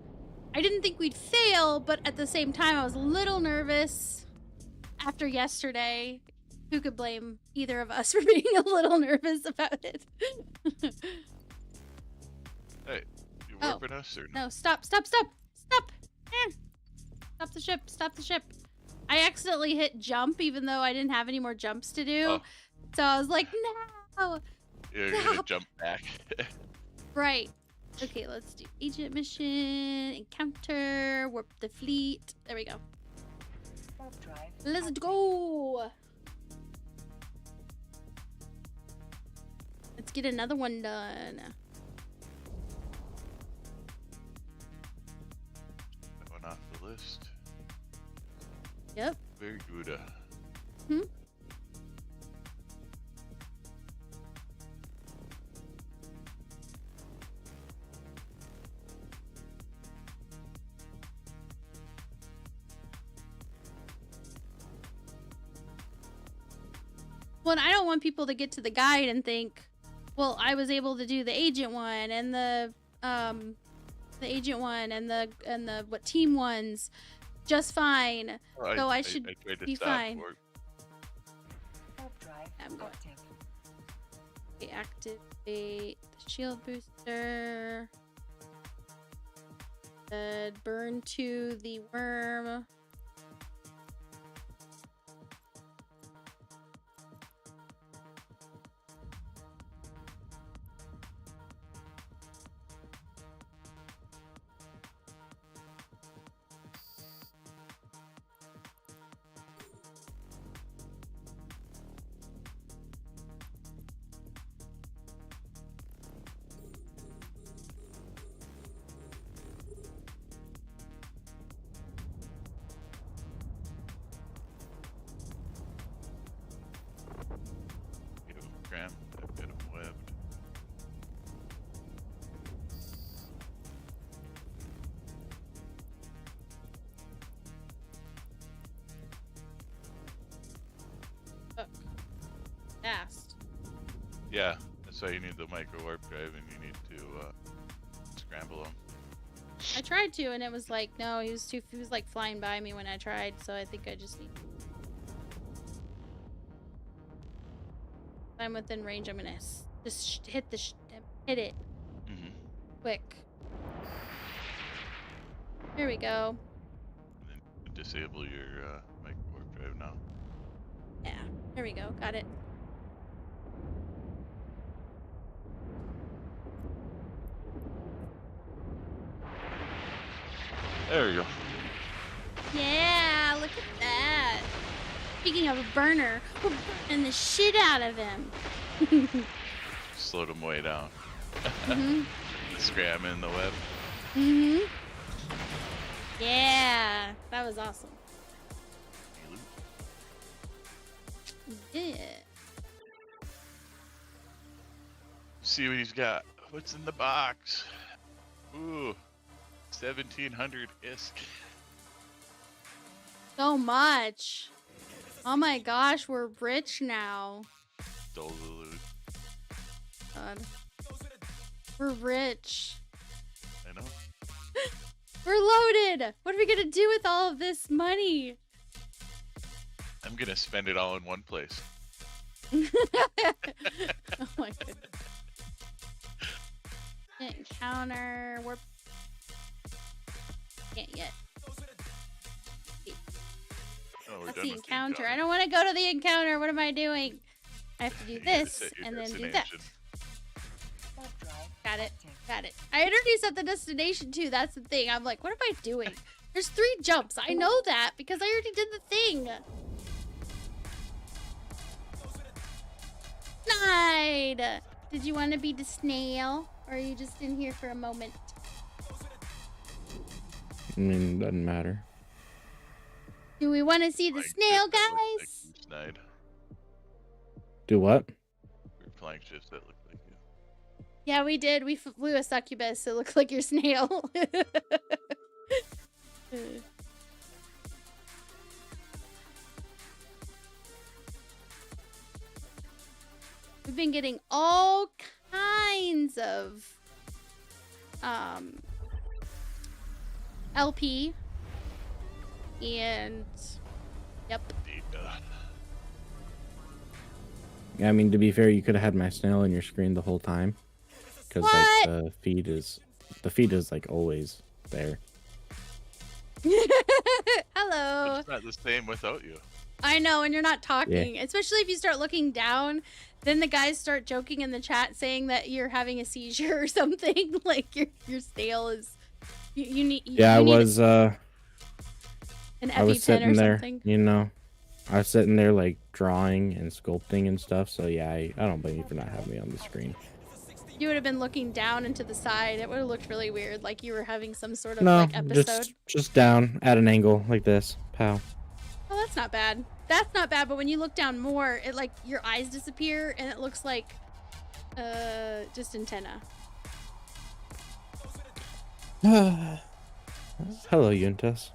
I didn't think we'd fail, but at the same time, I was a little nervous after yesterday. Who could blame either of us for being a little nervous about it? Hey, you Oh. warping us or no? No, stop. Stop the ship. I accidentally hit jump even though I didn't have any more jumps to do. Oh. So I was like, no. You're gonna Stop. jump back. Right. Okay, let's do agent mission, encounter, warp the fleet. There we go. Warp drive. Let's active. go. Let's get another one done. That one off the list. Yep. Very good. Hmm? Well, and I don't want people to get to the guide and think, well, I was able to do the agent one and the agent one and the what team ones just fine. Oh, So I should tried to be stop fine. warp. Warp drive. I'm going. Active. Okay, activate the shield booster. Burn to the worm. Get him crammed. Get him webbed. Fast. Yeah, that's why you need the micro warp drive, and you need to scramble them. I tried to, and it was like, no, he was like flying by me when I tried, so I think I just need. If I'm within range, I'm gonna just hit hit it Mm-hmm. quick. Here we go. And then you can disable your micro warp drive now. Yeah, here we go. Got it. There we go. Yeah, look at that. Speaking of a burner, we're burning the shit out of him. Slowed him way down. Mhm. The scram in the web. Mhm. Yeah, that was awesome. Yeah. See what he's got. What's in the box? Ooh, 1,700 ISK. So much. Oh my gosh, we're rich now. Stole the loot. God. We're rich. I know. We're loaded. What are we gonna do with all of this money? I'm gonna spend it all in one place. Oh my goodness. encounter. We're can't yet. Oh, we're That's done the with encounter. I don't want to go to the encounter. What am I doing? I have to do You gotta this set your and then do that. destination. Warp drive Got it. active. Got it. I already set the destination too. That's the thing. I'm like, what am I doing? There's 3 jumps. I know that because I already did the thing. Snide. Did you want to be the snail? Or are you just in here for a moment? I mean, doesn't matter. Do we want to see the Flying snail, ships that look like guys? you, Snide. Do what? We're flying ships that look like you. Yeah, we did. We flew a succubus. It looked like your snail. We've been getting all kinds of LP and yep. I mean, to be fair, you could have had my snail on your screen the whole time, because like What? the feed is like always there. But Hello. it's not the same without you. I know, and you're not talking, especially if you start looking down. Then the guys start joking in the chat saying that you're having a seizure or something. Like your snail is. You need. Yeah, you I need was an I was EpiPen sitting or there, something. you know, I was sitting there like drawing and sculpting and stuff. So yeah, I don't blame you for not having me on the screen. You would have been looking down and to the side. It would have looked really weird, like you were having some sort of No, like episode. just down at an angle like this, pow. Oh, that's not bad. That's not bad. But when you look down more, it like your eyes disappear and it looks like just antenna. Hello, Yuntas.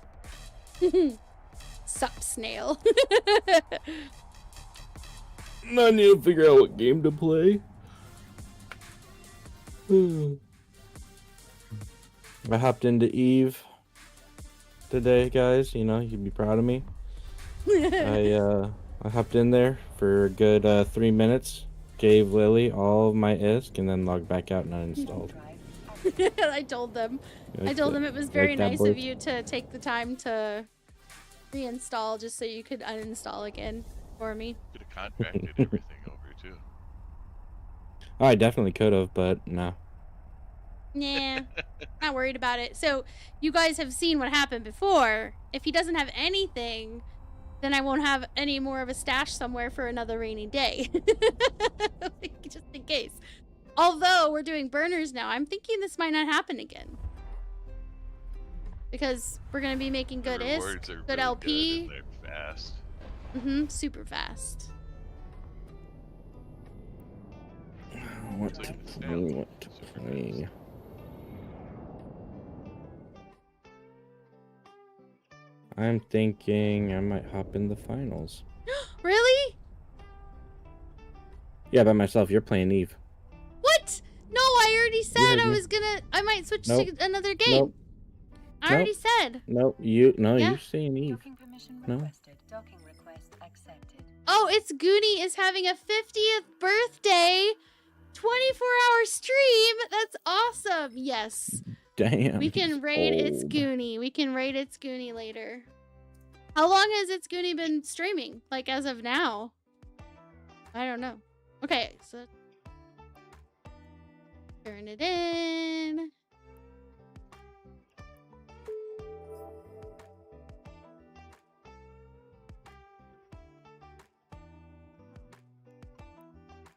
Sup, snail. I need to figure out what game to play. I hopped into Eve today, guys. You know, you'd be proud of me. I hopped in there for a good 3 minutes, gave Lily all of my ISK, and then logged back out and uninstalled. Drive I told them. I Like told that- them it was very like that, nice boy. of you to take the time to reinstall just so you could uninstall again for me. Could have contracted everything over too. Oh, I definitely could have, but no. Nah, not worried about it. So you guys have seen what happened before. If he doesn't have anything, then I won't have any more of a stash somewhere for another rainy day. Just in case. Although we're doing burners now, I'm thinking this might not happen again. Because we're going to be making The good rewards ISK, are good really LP. good and they're fast. Super fast. What It's to like the play? snail. What to Super play? I'm thinking I might hop in the finals. Really? Yeah, by myself. You're playing Eve. What? No, I already said heard I me. was gonna. I might switch Nope. to another game. Nope. I already said. No, Yeah. you're saying Eve. docking permission No. requested. Docking request accepted. Oh, it's Goonie is having a 50th birthday 24-hour stream. That's awesome. Yes. Damn. We can he's raid It's old. Goonie. We can raid It's Goonie later. How long has It's Goonie been streaming? Like as of now? I don't know. Okay, so turn it in.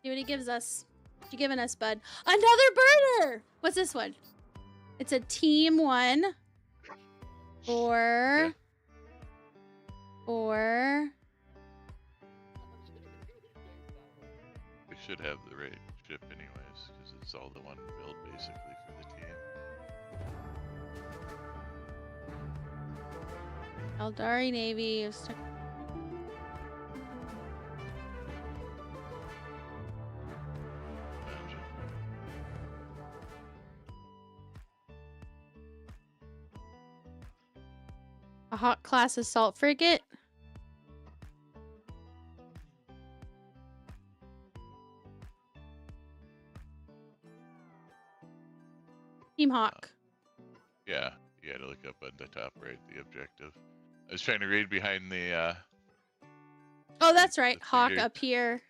See what he gives us. What you giving us, bud? Another burner! What's this one? It's a team one. Or... We should have the right ship anyways, because it's all the one build basically for the team. Eldari Navy. Imagine. A hot class assault frigate. Team Hawk. Yeah, you gotta look up on the top right, the objective. I was trying to read behind the Oh, that's right. the Hawk figure. up here.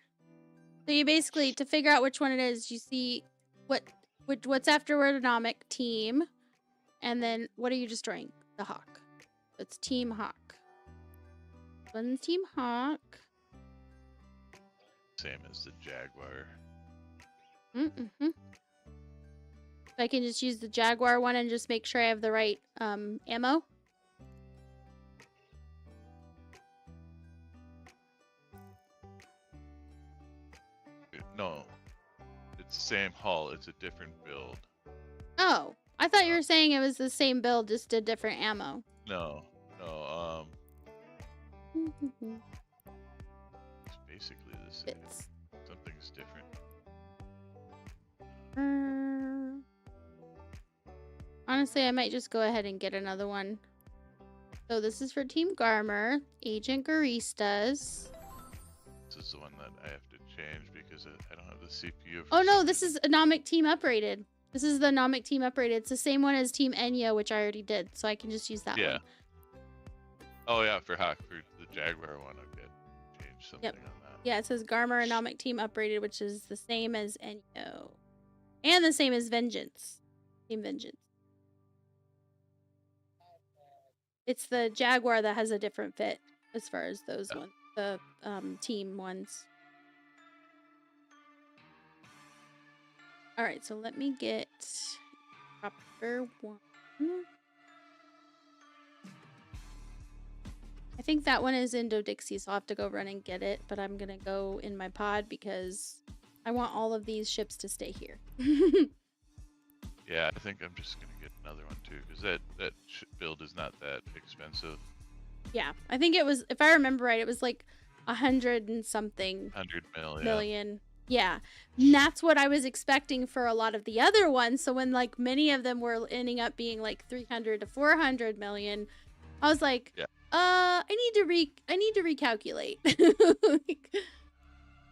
So you basically, to figure out which one it is, you see what's afterward anomic team, and then what are you destroying? The Hawk. It's Team Hawk. One's Team Hawk. Same as the Jaguar. Mm-hmm. I can just use the Jaguar one and just make sure I have the right ammo. No, it's the same hull. It's a different build. Oh, I thought you were saying it was the same build, just a different ammo. No. It's basically the same. It's... Something's different. Honestly, I might just go ahead and get another one. So this is for Team Garmer, Agent Garistas. This is the one that I have to change because I don't have the CPU. For Oh no, some this reason. is Anomic Team Uprated. This is the Anomic Team Uprated. It's the same one as Team Enya, which I already did, so I can just use that Yeah. one. Oh yeah, for Hawk, for the Jaguar one, I'll get change something on that. Yeah, it says Garmer Anomic Team Uprated, which is the same as Enyo. And the same as Vengeance. Team Vengeance. It's the Jaguar that has a different fit as far as those ones, the team ones. All right, so let me get proper one. I think that one is Indo Dixie, so I'll have to go run and get it, but I'm gonna go in my pod because I want all of these ships to stay here. Yeah, I think I'm just gonna get another one too, because that build is not that expensive. Yeah, I think it was, if I remember right, it was like 100 and something 100 million. Yeah, and that's what I was expecting for a lot of the other ones. So when like many of them were ending up being like 300 to 400 million, I was like, Yeah. I need to recalculate.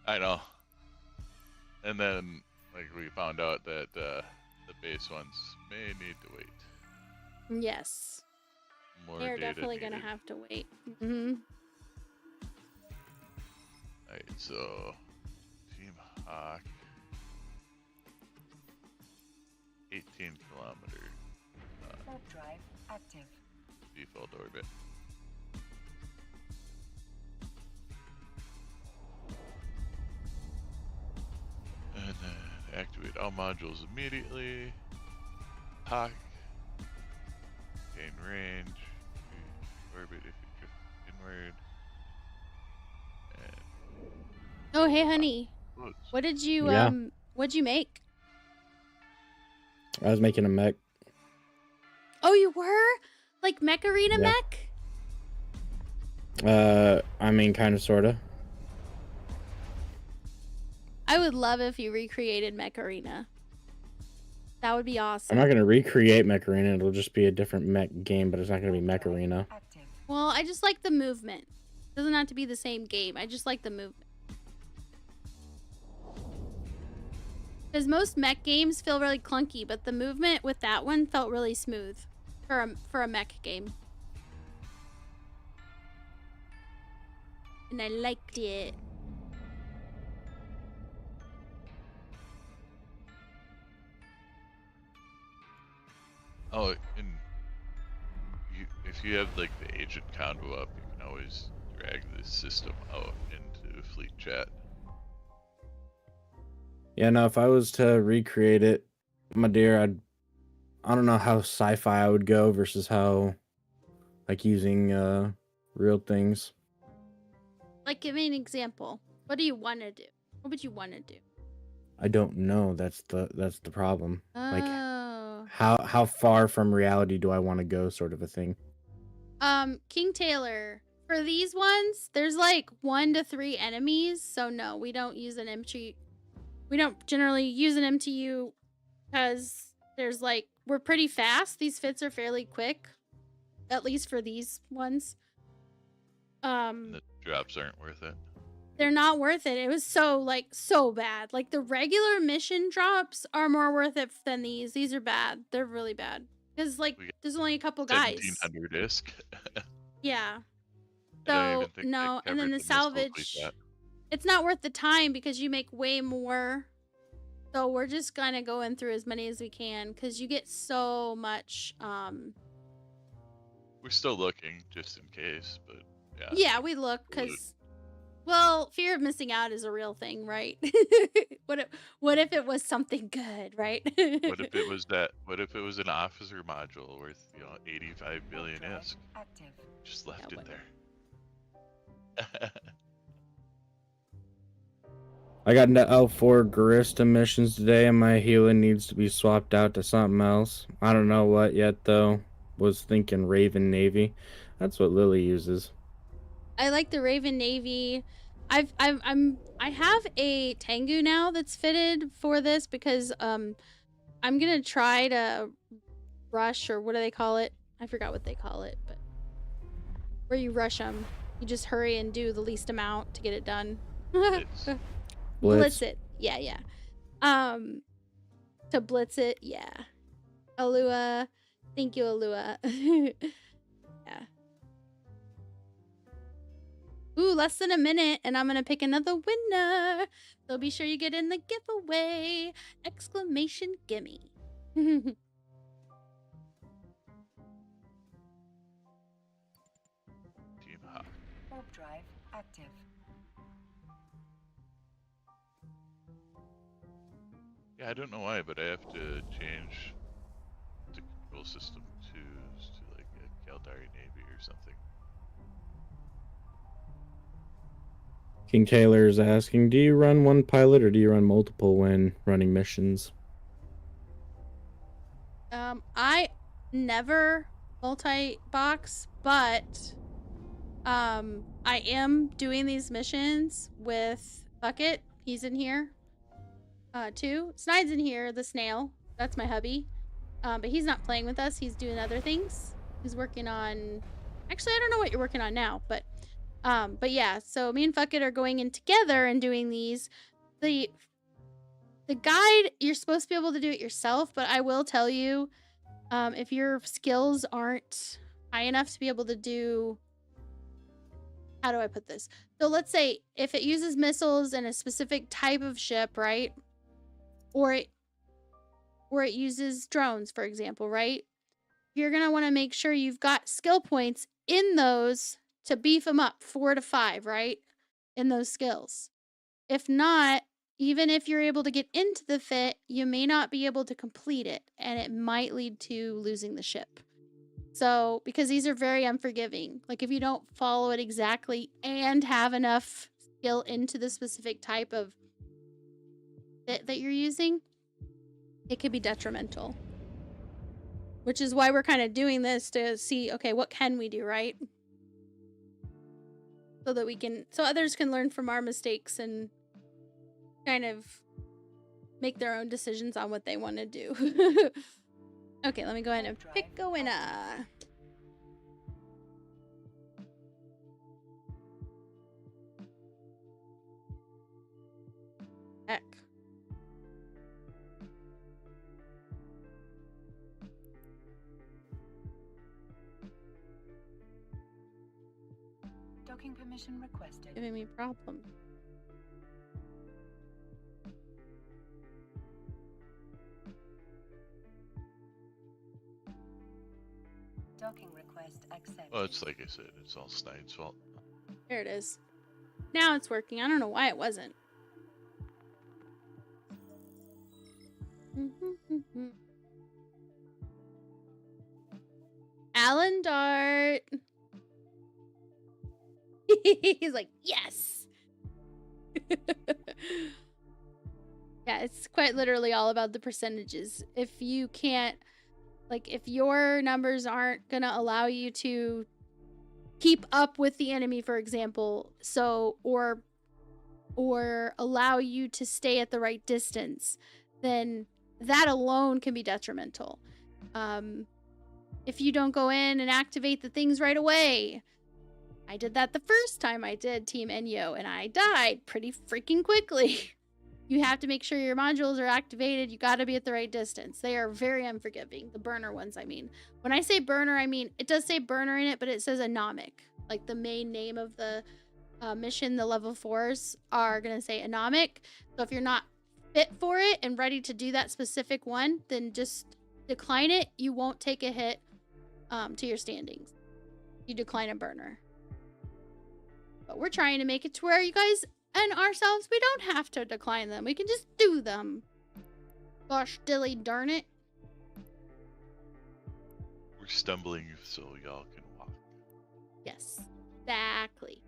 I know. And then, like, we found out that the base ones may need to wait. Yes, More they're data definitely gonna needed. have to wait. Mm-hmm. Alright, so Team Hawk, 18 kilometer Warp drive active. default orbit. And then activate all modules immediately. Hawk, gain range, orbit if you drift inward. And Oh, hey, honey, floats. what did you Yeah. what'd you make? I was making a mech. Oh, you were like Mech Arena Yeah. Mech? I mean, kind of, sorta. I would love if you recreated Mech Arena. That would be I'm awesome. not gonna recreate Mech Arena. It'll just be a different mech game, but it's not gonna be Mech Arena. Active. Well, I just like the movement. It doesn't have to be the same game. I just like the movement. Because most mech games feel really clunky, but the movement with that one felt really smooth for a mech game. And I liked it. Oh, and if you have like the agent convo up, you can always drag this system out into fleet chat. Yeah, no, if I was to recreate it, my dear, I don't know how sci-fi I would go versus how, like, using real things. Like, give me an example. What do you want to do? What would you want to do? I don't know. That's the problem. Like, Oh. how far from reality do I want to go, sort of a thing. King Taylor, for these ones, there's like 1 to 3 enemies, so no, we don't use an MT. We don't generally use an MTU because there's like, we're pretty fast. These fits are fairly quick, at least for these ones. And the drops aren't worth it. They're not worth it. It was so bad. Like the regular mission drops are more worth it than these. These are bad. They're really bad. Because like We got there's only a couple guys. 1700 disc. Yeah. I don't So even think no, they and then covered the missiles like salvage. that. It's not worth the time because you make way more. So we're just gonna go in through as many as we can because you get so much. We're still looking just in case, but yeah. Yeah, we look because. Well, fear of missing out is a real thing, right? What if it was something good, right? What if it was that? What if it was an officer module worth 85 billion Drive isk? active. Just left Yeah, it there. I got into L4 Garista missions today, and my healing needs to be swapped out to something else. I don't know what yet, though. Was thinking Raven Navy. That's what Lily uses. I like the Raven Navy. I have a Tengu now that's fitted for this because I'm gonna try to rush, or what do they call it? I forgot what they call it, but where you rush them, you just hurry and do the least amount to get it done. Blitz it, yeah. To blitz it, yeah. Alua, thank you, Alua. Yeah. Ooh, less than a minute, and I'm gonna pick another winner. So be sure you get in the giveaway! Exclamation gimme. Team hop. Warp drive active. Yeah, I don't know why, but I have to change the control system to like a Caldari Navy or something. King Taylor is asking, do you run one pilot or do you run multiple when running missions? I never multi-box, but I am doing these missions with Bucket. He's in here. Too. Snide's in here, the snail. That's my hubby. But he's not playing with us. He's doing other things. He's working on... Actually, I don't know what you're working on now, but yeah, so me and Bucket are going in together and doing these. The guide, you're supposed to be able to do it yourself, but I will tell you, if your skills aren't high enough to be able to do... How do I put this? So let's say if it uses missiles and a specific type of ship, right? Or it uses drones, for example, right? You're going to want to make sure you've got skill points in those to beef them up 4 to 5, right? In those skills. If not, even if you're able to get into the fit, you may not be able to complete it, and it might lead to losing the ship. So, because these are very unforgiving. Like, if you don't follow it exactly and have enough skill into the specific type of fit that you're using, it could be detrimental. Which is why we're kind of doing this to see, okay, what can we do, right? So that we can, so others can learn from our mistakes and kind of make their own decisions on what they want to do. Okay, let me go ahead and pick a winner. Heck. Docking permission requested. Giving me problems. Docking request accepted. Well, it's like I said, it's all Snide's fault. There it is. Now it's working. I don't know why it wasn't. Alan Dart. He's like, yes. Yeah, it's quite literally all about the percentages. If you can't, like, if your numbers aren't gonna allow you to keep up with the enemy, for example, so or allow you to stay at the right distance, then that alone can be detrimental. If you don't go in and activate the things right away, I did that the first time I did Team Enyo, and I died pretty freaking quickly. You have to make sure your modules are activated. You got to be at the right distance. They are very unforgiving. The burner ones, I mean. When I say burner, I mean, it does say burner in it, but it says anomic. Like the main name of the mission, the level 4s are going to say anomic. So if you're not fit for it and ready to do that specific one, then just decline it. You won't take a hit to your standings. You decline a burner. But we're trying to make it to where you guys and ourselves, we don't have to decline them. We can just do them. Gosh, dilly darn it. We're stumbling so y'all can walk. Yes, exactly.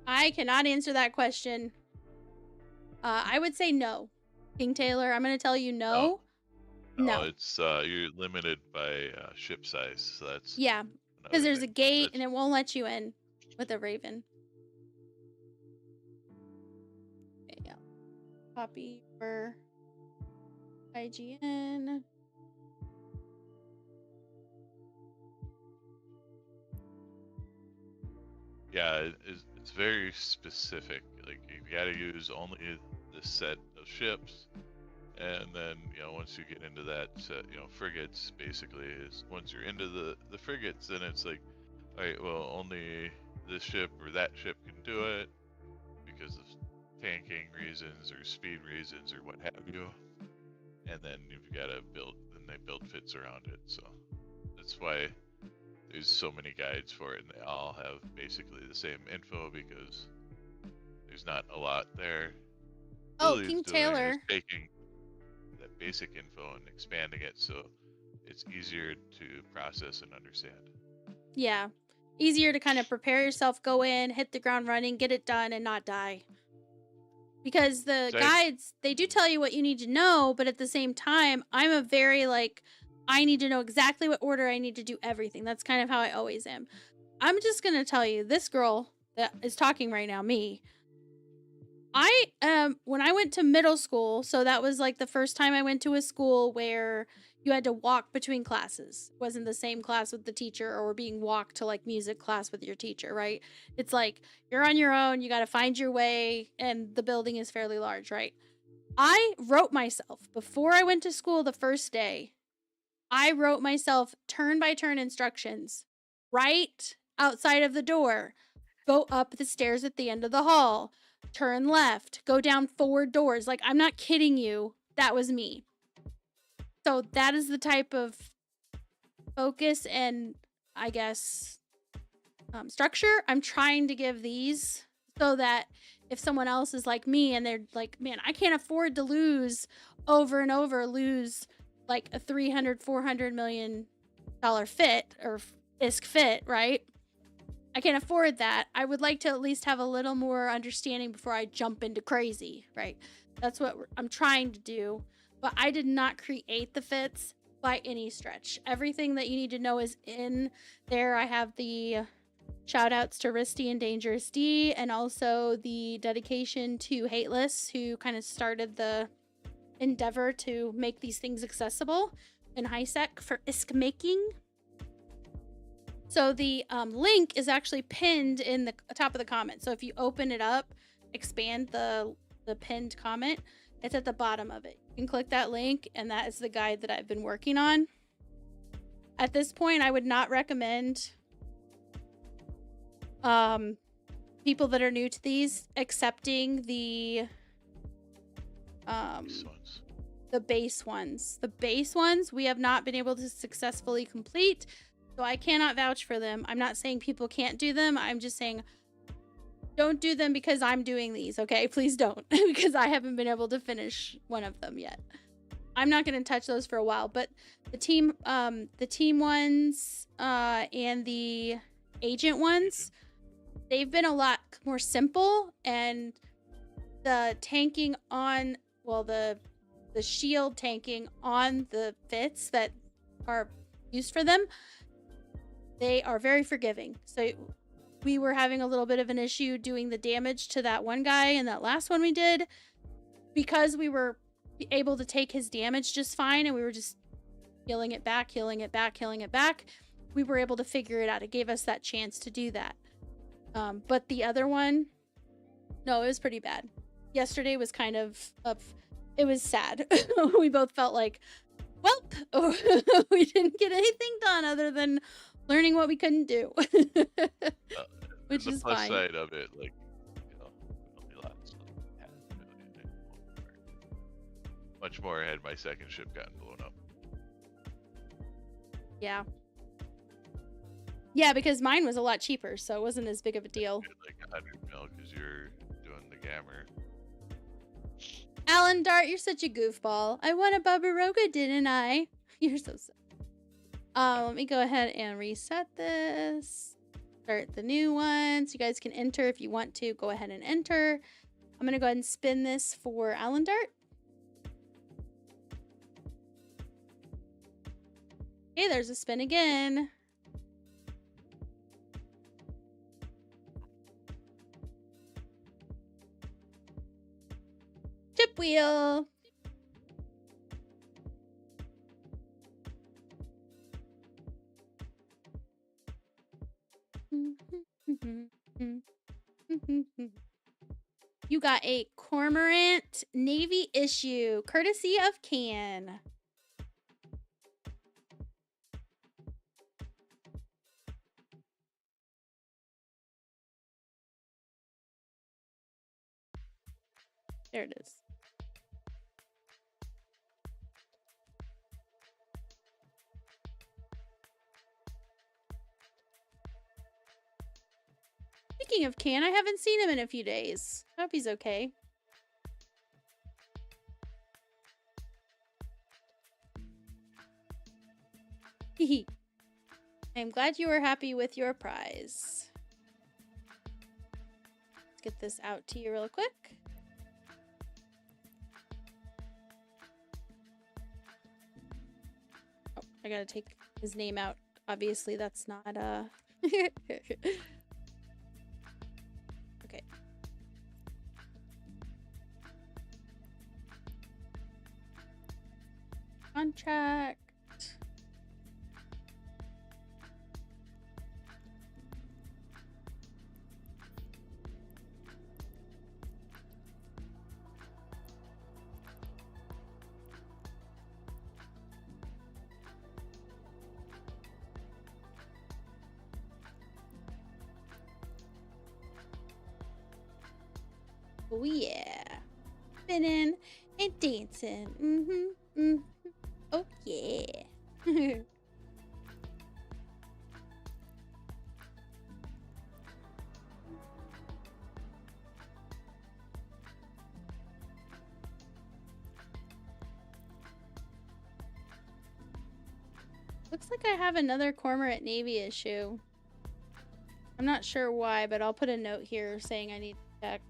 I cannot answer that question. I would say no. King Taylor, I'm going to tell you no. No, it's you're limited by ship size, so that's yeah, because there's a gate and it won't let you in with a Raven. Okay, yeah. Copy for IGN. Yeah, it's very specific. Like you gotta use only the set of ships, and then once you get into that set, frigates basically is once you're into the frigates, then it's like, all right, well only this ship or that ship can do it because of tanking reasons or speed reasons or what have you, and then you've got to build. Then they build fits around it, so that's why there's so many guides for it, and they all have basically the same info because there's not a lot there. Oh, Lily's King doing Taylor. is taking that basic info and expanding it so it's easier to process and understand. Yeah. Easier to kind of prepare yourself, go in, hit the ground running, get it done, and not die. Because the guides, they do tell you what you need to know, but at the same time, I'm a very, I need to know exactly what order I need to do everything. That's kind of how I always am. I'm just going to tell you, this girl that is talking right now, me, when I went to middle school, so that was like the first time I went to a school where you had to walk between classes. It wasn't the same class with the teacher or being walked to like music class with your teacher, right? It's like you're on your own, you got to find your way, and the building is fairly large, right? I wrote myself, before I went to school the first day, I wrote myself turn by turn instructions right outside of the door. Go up the stairs at the end of the hall. Turn left. Go down 4 doors. Like, I'm not kidding you. That was me. So that is the type of focus and, I guess, structure I'm trying to give these, so that if someone else is like me and they're like, man, I can't afford to lose over and over, lose like a $300-400 million fit or ISK fit, right? I can't afford that. I would like to at least have a little more understanding before I jump into crazy, right? That's what I'm trying to do. But I did not create the fits by any stretch. Everything that you need to know is in there. I have the shout outs to Risty and Dangerous D, and also the dedication to Hateless, who kind of started the endeavor to make these things accessible in HiSec for ISK making. So the link is actually pinned in the top of the comment. So if you open it up, expand the pinned comment, it's at the bottom of it. You can click that link, and that is the guide that I've been working on. At this point, I would not recommend people that are new to these accepting the base ones. The base ones we have not been able to successfully complete. So I cannot vouch for them. I'm not saying people can't do them. I'm just saying don't do them because I'm doing these, okay? Please don't, because I haven't been able to finish one of them yet. I'm not going to touch those for a while, but the team ones and the agent ones, they've been a lot more simple, and the tanking on, well, the shield tanking on the fits that are used for them, they are very forgiving. So we were having a little bit of an issue doing the damage to that one guy and that last one we did, because we were able to take his damage just fine, and we were just healing it back. we were able to figure it out. It gave us that chance to do that. But the other one, no, it was pretty bad. Yesterday was kind of it was sad. We both felt like, well, we didn't get anything done other than learning what we couldn't do. Which the is plus fine. side of it, like, you know, only lots like half a million. Much more had my second ship gotten blown up. Yeah. Yeah, because mine was a lot cheaper, so it wasn't as big of a deal. You had, like 100 mil because you're doing the gammer. Alan Dart, you're such a goofball. I won a Babaroga, didn't I? You're so sad. Let me go ahead and reset this. Start the new one. So you guys can enter if you want to. Go ahead and enter. I'm going to go ahead and spin this for Alan Dart. Okay, there's a spin again. Chip wheel. You got a Cormorant Navy issue, courtesy of Can. There it is. Speaking of Can, I haven't seen him in a few days. Hope he's okay. Hehe. I'm glad you were happy with your prize. Let's get this out to you real quick. Oh, I gotta take his name out. Obviously, that's not okay. Contract. Oh yeah. Spinning and dancing. Oh yeah. Looks like I have another Cormorant Navy issue. I'm not sure why, but I'll put a note here saying I need to check.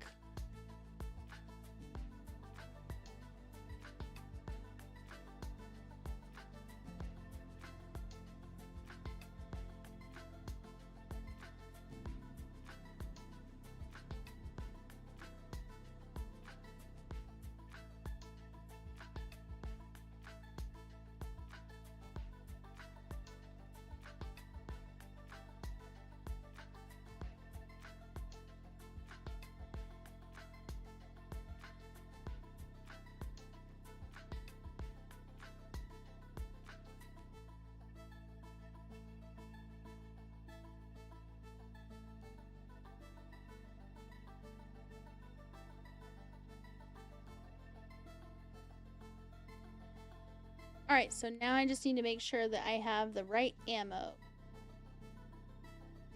Alright, so now I just need to make sure that I have the right ammo.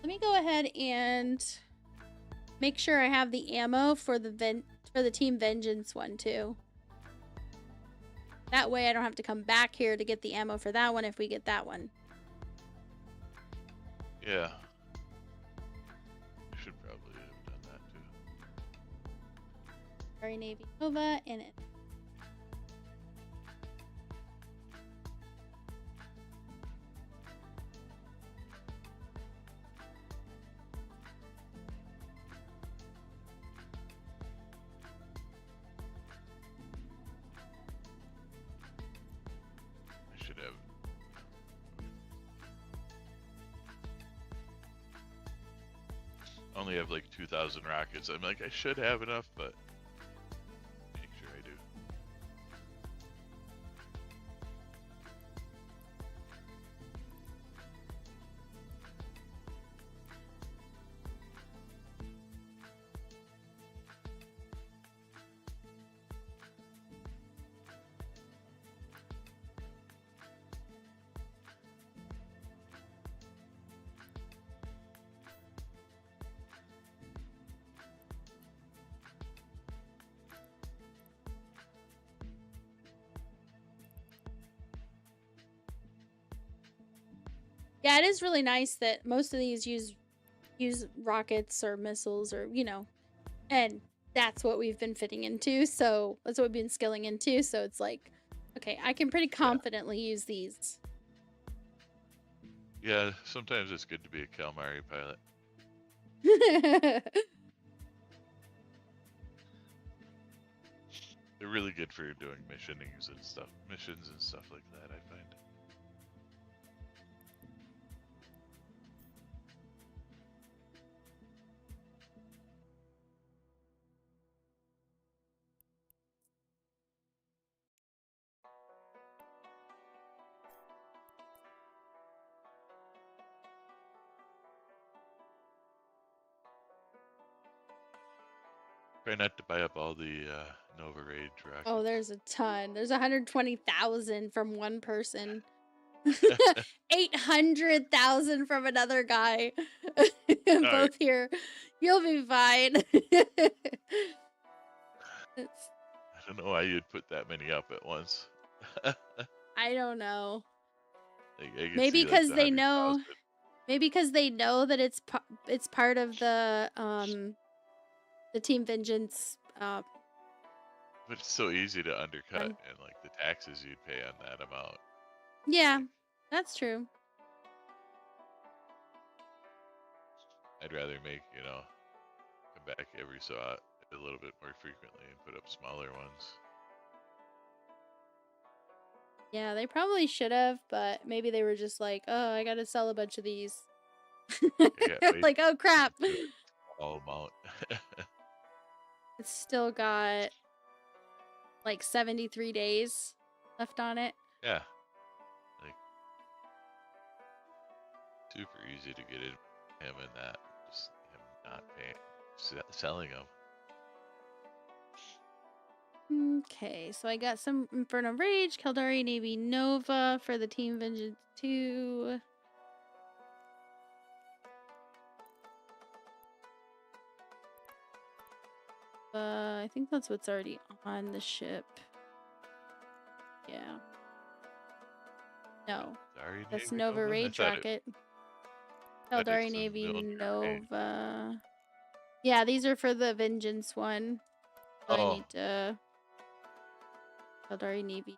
Let me go ahead and make sure I have the ammo for the Team Vengeance one too. That way I don't have to come back here to get the ammo for that one if we get that one. Yeah. I should probably have done that too. Sorry, Navy Nova, and it. I should have. only have like 2,000 rockets. I'm like, I should have enough, but make sure I do. Yeah, it is really nice that most of these use rockets or missiles or, you know, and that's what we've been fitting into. So that's what we've been skilling into. So it's like, okay, I can pretty confidently use these. Yeah, sometimes it's good to be a calamari pilot. They're really good for doing missions and stuff like that, I find. Try not to buy up all the Nova Rage rockets. Oh, there's a ton. There's 120,000 from one person. 800,000 from another guy. Both right. here. You'll be fine. I don't know why you'd put that many up at once. I don't know. Like, I could Maybe see, like, because the they know. 100,000. Maybe because they know that it's part of the Team Vengeance. But it's so easy to undercut, Fun. and like the taxes you'd pay on that amount. Yeah, that's true. I'd rather make, come back every so a little bit more frequently and put up smaller ones. Yeah, they probably should have, but maybe they were just like, oh, I gotta sell a bunch of these. Like, oh crap. All amount. It's still got like 73 days left on it. Yeah. Like, super easy to get him in that. Just him not paying, selling them. Okay, so I got some Burner Rage, Caldari Navy Nova for the Team Vengeance 2. I think that's what's already on the ship. Yeah. No. Sorry, That's Navy Nova Nova? Rage I thought rocket. thought Caldari it's the Navy military range. Nova. Yeah, these are for the Vengeance one. So I Oh, need to... Caldari Navy.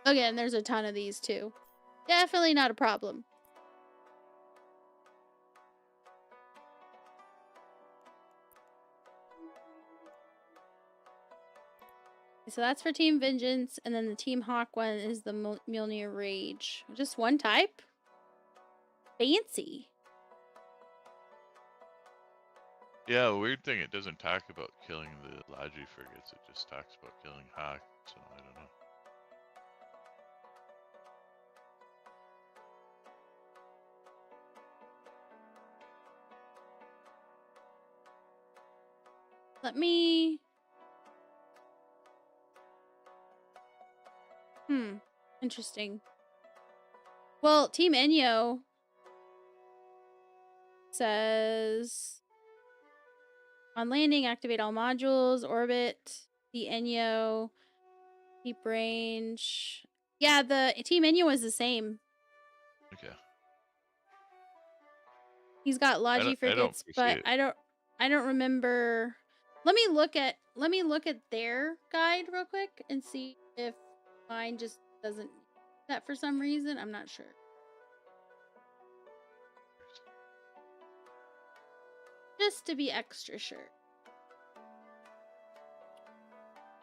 Again, there's a ton of these too. Definitely not a problem. So that's for Team Vengeance, and then the Team Hawk one is the Mjolnir Rage. Just one type? Fancy. yeah, weird thing, it doesn't talk about killing the Logi frigates, it just talks about killing Hawk, so I don't know. Let me... Interesting. Well, Team Enyo says... On landing, activate all modules, orbit, the Enyo, keep range. Yeah, the Team Enyo is the same. Okay. He's got Logi frigates, but I don't remember. Let me look at their guide real quick and see if mine just doesn't that for some reason. I'm not sure. Just to be extra sure.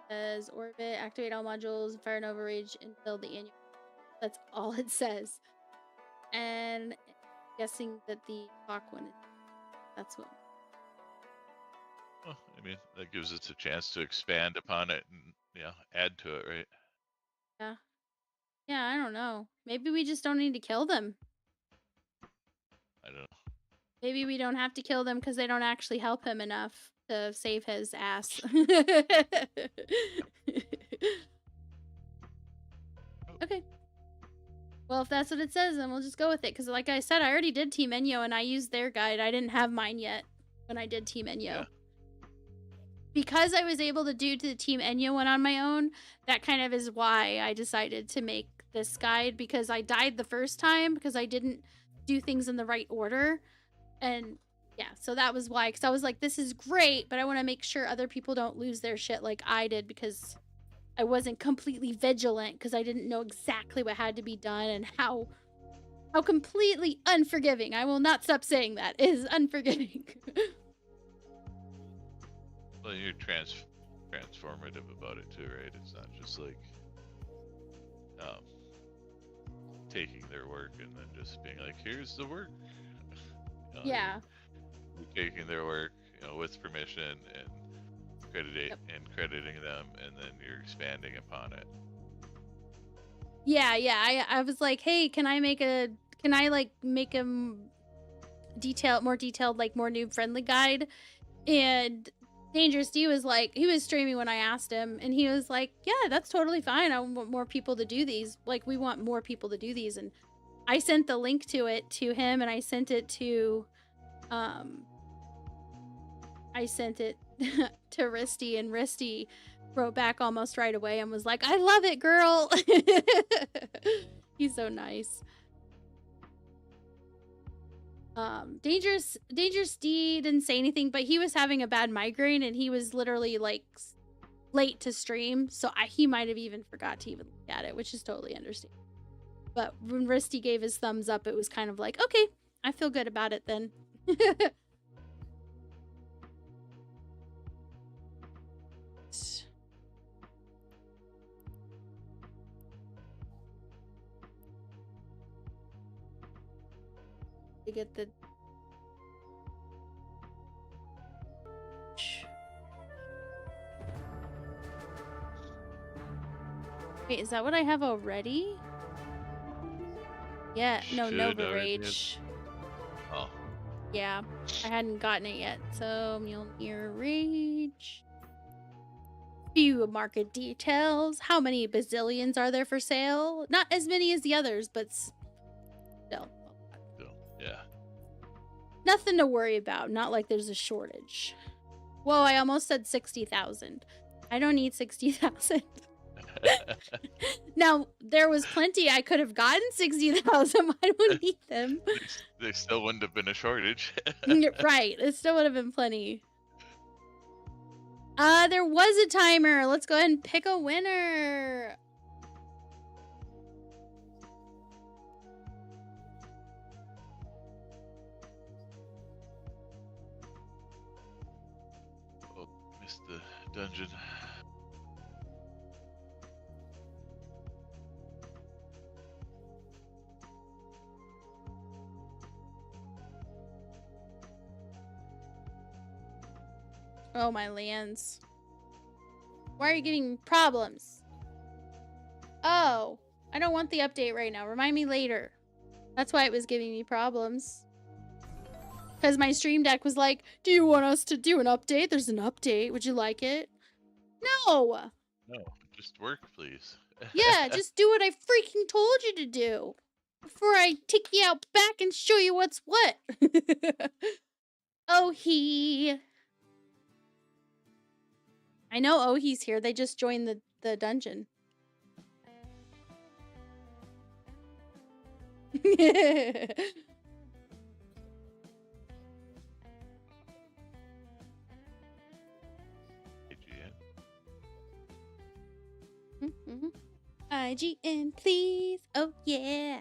Says orbit, activate all modules, fire Nova Rage until the annual That's all it says. And guessing that the clock one, that's what. Well, I mean, that gives us a chance to expand upon it and add to it, right? Yeah. Yeah, I don't know. Maybe we just don't need to kill them. I don't know. Maybe we don't have to kill them because they don't actually help him enough to save his ass. Okay. Well, if that's what it says, then we'll just go with it. Because like I said, I already did Team Enyo and I used their guide. I didn't have mine yet when I did Team Enyo. Yeah. Because I was able to do the Team Enyo one on my own, that kind of is why I decided to make this guide. Because I died the first time because I didn't do things in the right order. And yeah, so that was why. Because I was like, this is great, but I want to make sure other people don't lose their shit like I did. Because I wasn't completely vigilant because I didn't know exactly what had to be done and how completely unforgiving, I will not stop saying that, is unforgiving. Well, you're transformative about it too, right? It's not just like taking their work and then just being like, here's the work. Yeah. You're taking their work, with permission and crediting them, and then you're expanding upon it. Yeah. I was like, hey, can I make a more detailed, like more noob friendly guide? And Dangerous D was like, he was streaming when I asked him, and he was like, yeah, that's totally fine. I want more people to do these. Like, we want more people to do these. And I sent the link to it to him, and I sent it to to Risty, and Risty wrote back almost right away and was like, I love it, girl. He's so nice. Dangerous D didn't say anything, but he was having a bad migraine and he was literally like late to stream, so he might have even forgot to even look at it, which is totally understandable. But when Risty gave his thumbs up, it was kind of like, okay, I feel good about it then. To get the wait, is that what I have already? Yeah, no, Should Nova already Rage. Oh, Yeah, I hadn't gotten it yet. So Mjolnir Rage. Few market details. How many bazillions are there for sale? Not as many as the others, but still. yeah. Nothing to worry about. Not like there's a shortage. Whoa, I almost said 60,000. I don't need 60,000. Now, there was plenty I could have gotten 60,000. I don't need them. They still wouldn't have been a shortage. Right. It still would have been plenty. There was a timer. Let's go ahead and pick a winner. Oh, missed the dungeon. Oh, my lands. Why are you giving me problems? Oh, I don't want the update right now. Remind me later. That's why it was giving me problems. Because my stream deck was like, do you want us to do an update? There's an update. Would you like it? No. No, just work, please. Yeah, just do what I freaking told you to do. Before I take you out back and show you what's what. Oh, I know Ohi's here. They just joined the dungeon. IGN, please. Oh, yeah.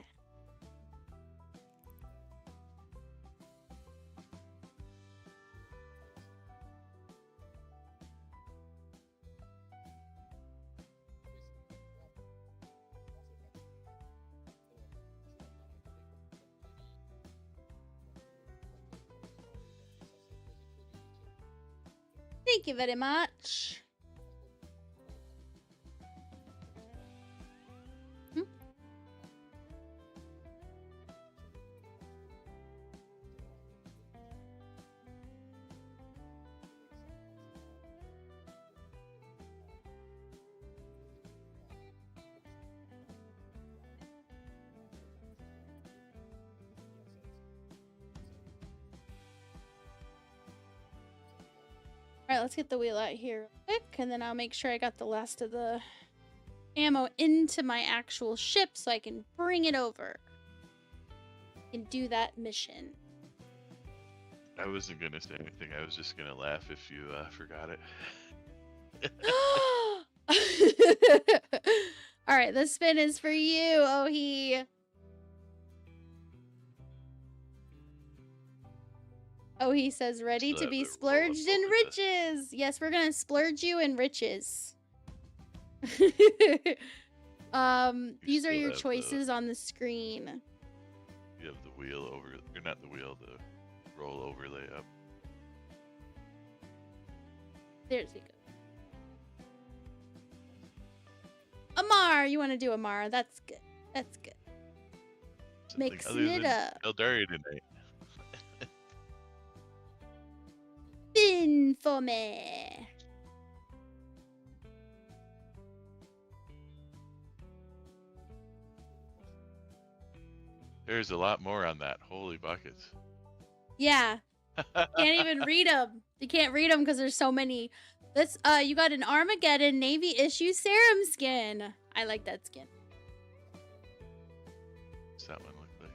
Thank you very much. Alright, let's get the wheel out here real quick, and then I'll make sure I got the last of the ammo into my actual ship so I can bring it over and do that mission. I wasn't gonna say anything. I was just gonna laugh if you forgot it. Alright, the spin is for you, Ohi. Oh, he says, ready to be splurged in riches. Yes, we're gonna splurge you in riches. These are your choices on the screen. You have the wheel over, or not the wheel, the roll overlay up. There's we go. Amar, you want to do Amar? That's good. That's good. Something Mixing it up. Eldaria tonight. Spin for me. There's a lot more on that. Holy buckets. Yeah. Can't even read them. You can't read them because there's so many. Let's. You got an Armageddon Navy issue serum skin. I like that skin. What's that one look like?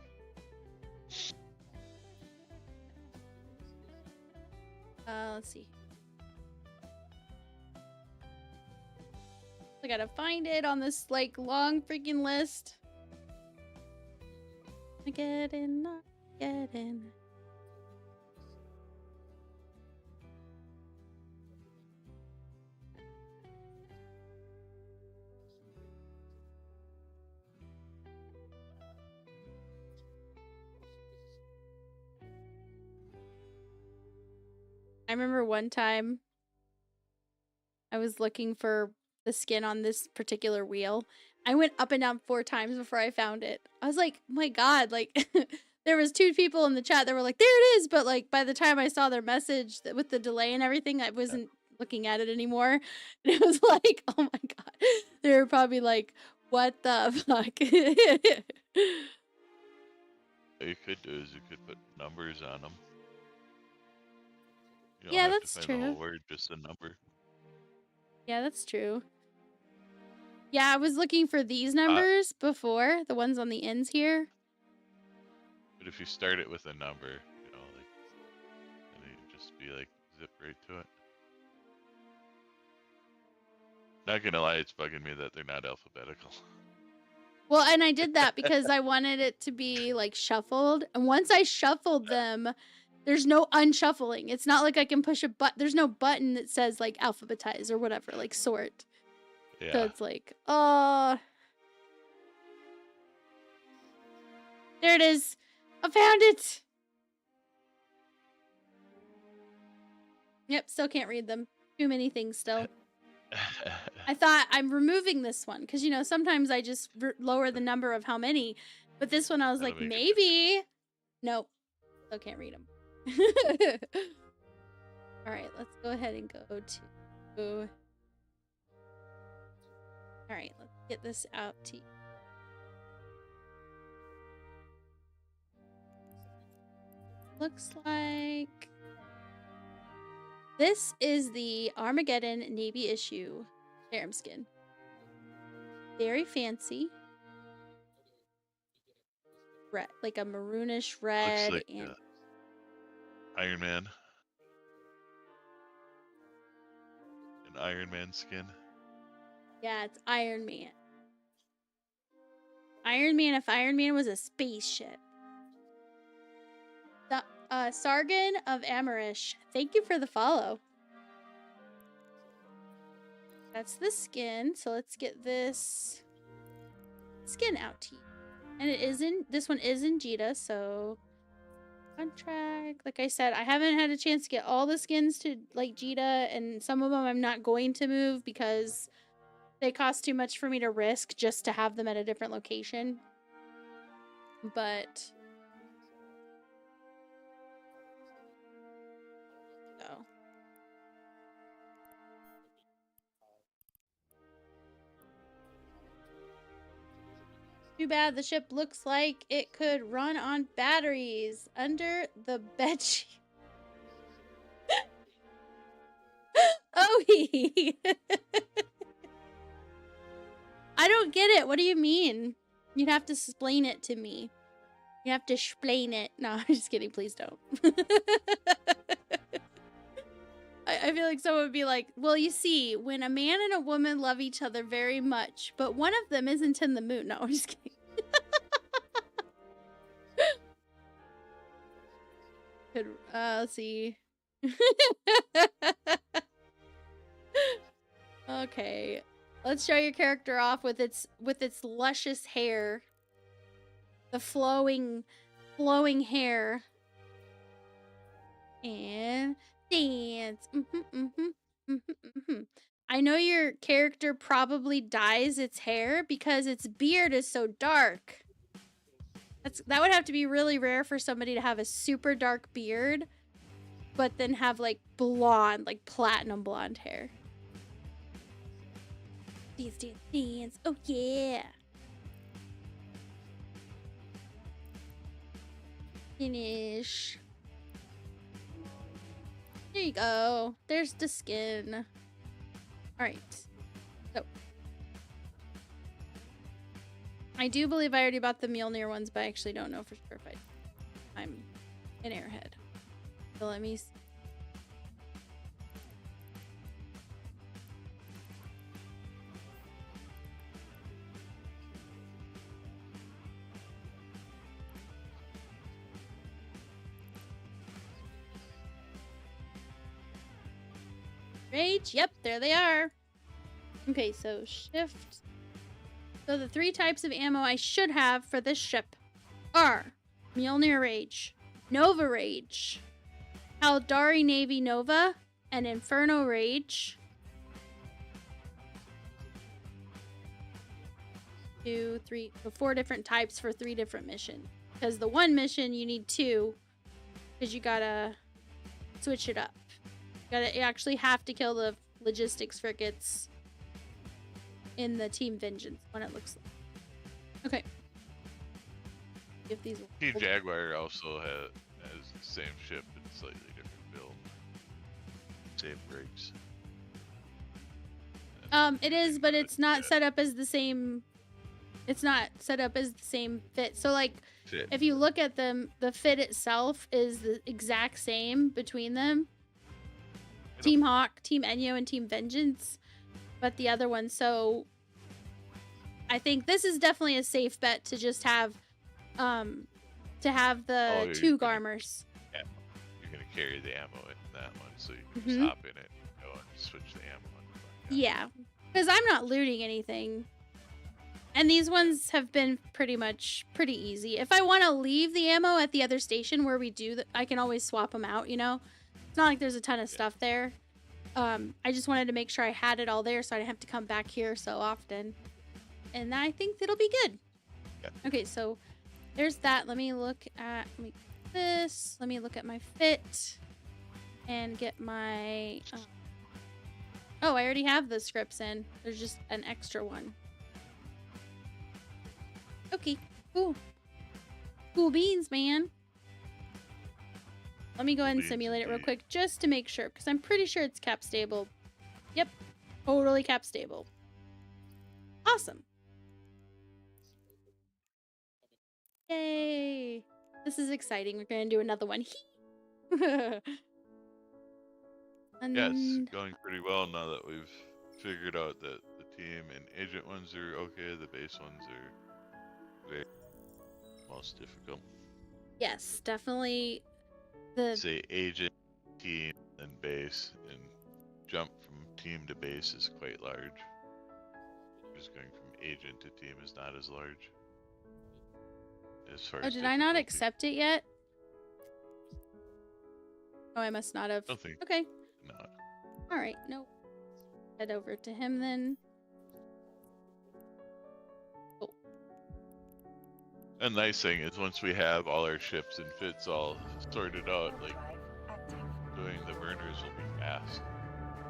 Let's see. I gotta find it on this like long freaking list. Armageddon. I remember one time I was looking for the skin on this particular wheel. I went up and down 4 times before I found it. I was like, oh my god, like there was 2 people in the chat that were like, there it is, but like by the time I saw their message with the delay and everything, I wasn't looking at it anymore. And it was like, oh my god. They were probably like, what the fuck? What you could do is you could put numbers on them. You don't Yeah, have that's to find the true. whole word, just a number. Yeah, that's true. Yeah, I was looking for these numbers before, the ones on the ends here. But if you start it with a number, you know, like, and then you just be like, zip right to it. Not gonna lie, it's bugging me that they're not alphabetical. Well, and I did that because I wanted it to be like shuffled. And once I shuffled them, there's no unshuffling. It's not like I can push a button. There's no button that says like alphabetize or whatever, like sort. Yeah. So it's like, oh. There it is. I found it. Yep, still can't read them. Too many things still. I thought I'm removing this one because, you know, sometimes I just lower the number of how many. But this one I was That'll like, make it maybe. Nope. Still can't read them. All right, let's go ahead and go to... All right, let's get this out to you. Looks like this is the Armageddon Navy issue serum skin. Very fancy. Red, like a maroonish red. Looks like and Iron Man. An Iron Man skin. yeah, it's Iron Man. Iron Man, if Iron Man was a spaceship. Sargon of Amarish, thank you for the follow. That's the skin, so let's get this skin out to you. And it is in, this one is in Jita, so contract. Like I said, I haven't had a chance to get all the skins to like Jita, and some of them I'm not going to move because they cost too much for me to risk just to have them at a different location. But so too bad the ship looks like it could run on batteries under the bed sheet. Oh, I don't get it. What do you mean? You'd have to explain it to me. You have to explain it. No, I'm just kidding. Please don't. I feel like someone would be like, well, you see, when a man and a woman love each other very much, but one of them isn't in the mood. No, I'm just kidding. Let's see. Okay. Let's show your character off with its luscious hair. The flowing hair. And dance. I know your character probably dyes its hair because its beard is so dark. That would have to be really rare for somebody to have a super dark beard, but then have like blonde, like platinum blonde hair. Dance, dance, dance. Oh yeah. Finish. There you go. There's the skin. Alright. So. I do believe I already bought the Mjolnir ones, but I actually don't know for sure if I'm an airhead. So let me see. Rage, yep, there they are. Okay, so shift. So the 3 types of ammo I should have for this ship are Mjolnir Rage, Nova Rage, Haldari Navy Nova, and Inferno Rage. 2, 3, so 4 different types for 3 different missions. Because the one mission you need 2, because you gotta switch it up. You actually have to kill the logistics frigates in the Team Vengeance one, it looks like. Okay. If these Team Jaguar also has the same ship and slightly different build. Same brakes. It is, but it's not set up as the same. It's not set up as the same fit. So like, Fit. if you look at them, the fit itself is the exact same between them. Team Hawk, Team Enyo, and Team Vengeance, but the other one. So I think this is definitely a safe bet to just have, the 2 Garmers. Yeah, you're gonna carry the ammo in that one, so you can just hop in it and go and switch the ammo on. Yeah, because I'm not looting anything, and these ones have been pretty easy. If I want to leave the ammo at the other station where we do that, I can always swap them out. You know. It's not like there's a ton of stuff there. I just wanted to make sure I had it all there so I didn't have to come back here so often. And I think it'll be good. Yeah. Okay, so there's that. Let me look at this. Let me look at my fit and get my... Oh, I already have the scripts in. There's just an extra one. Okay, cool. Cool beans, man. Let me go ahead and simulate it real quick just to make sure, because I'm pretty sure it's cap stable. Yep, totally cap stable. Awesome. Yay. This is exciting. We're going to do another one. Yeah, it's going pretty well now that we've figured out that the team and agent ones are okay, the base ones are very most difficult. Yes, definitely. Say agent, team, and base, and jump from team to base is quite large. Just going from agent to team is not as large. As far as did I not difficulty. accept it yet? Oh, I must not have. Don't think. Okay. No. All right. Nope. Head over to him then. Oh. And the nice thing is once we have all our ships and fits all sorted out, like Drive active. doing the burners will be fast.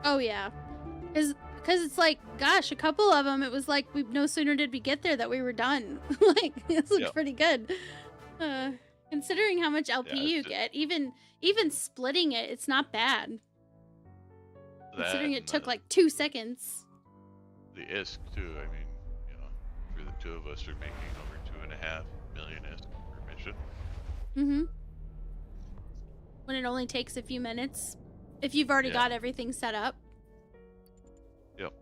Oh yeah. Because it's like, gosh, a couple of them, it was like we no sooner did we get there that we were done. Like, this looked Yep. pretty good. Considering how much LP Yeah, you it's get, even splitting it, it's not bad. Considering That it and took the- like 2 seconds. the ISK too. I mean, for the two of us are making over 2.5 million ISK per mission. Mm-hmm. When it only takes a few minutes. If you've already Yeah. got everything set up. Yep.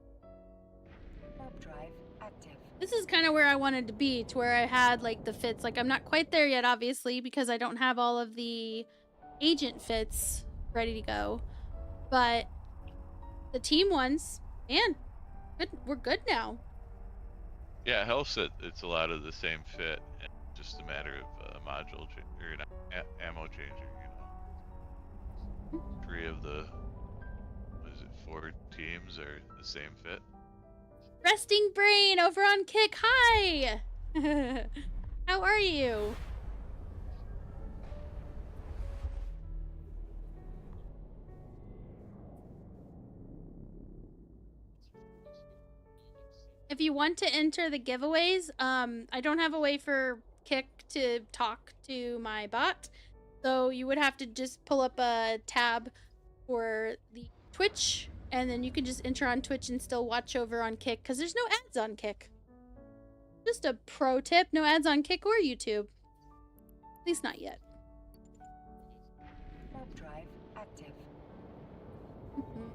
Warp drive active. This is kind of where I wanted to be, to where I had like the fits. Like I'm not quite there yet, obviously, because I don't have all of the agent fits ready to go. But the team ones, man, good. We're good now. Yeah, Hell said it's a lot of the same fit, and just a matter of module or an ammo changer. 3 of the 4 teams are the same fit. Resting Brain over on Kick. Hi. How are you? If you want to enter the giveaways, I don't have a way for Kick to talk to my bot, so you would have to just pull up a tab for the Twitch, and then you can just enter on Twitch and still watch over on Kick, because there's no ads on Kick. Just a pro tip, no ads on Kick or YouTube. At least not yet. Warp drive active. Mhm.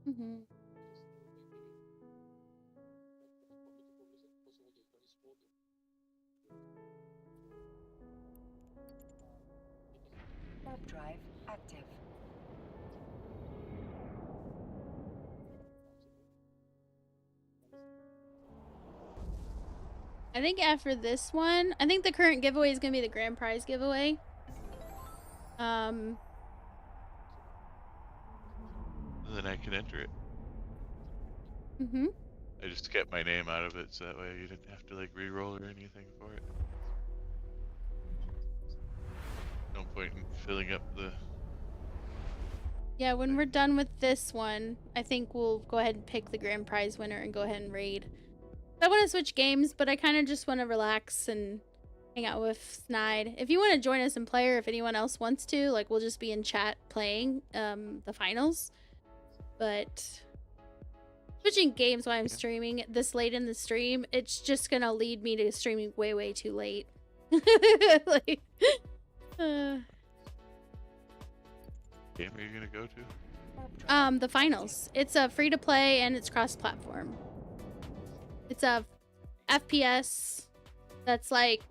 Mhm. Warp drive active. I think after this one, I think the current giveaway is gonna be the grand prize giveaway. And then I can enter it. Mm-hmm. I just kept my name out of it, so that way you didn't have to like re-roll or anything for it. No point in filling up the. Yeah, when we're done with this one, I think we'll go ahead and pick the grand prize winner and go ahead and raid. I want to switch games, but I kind of just want to relax and hang out with Snide. If you want to join us and play, or if anyone else wants to, like, we'll just be in chat playing the finals. But switching games while I'm streaming this late in the stream, it's just gonna lead me to streaming way, way too late. Like, Game are you gonna go to? the finals. It's a free to play and it's cross-platform. It's a FPS that's like,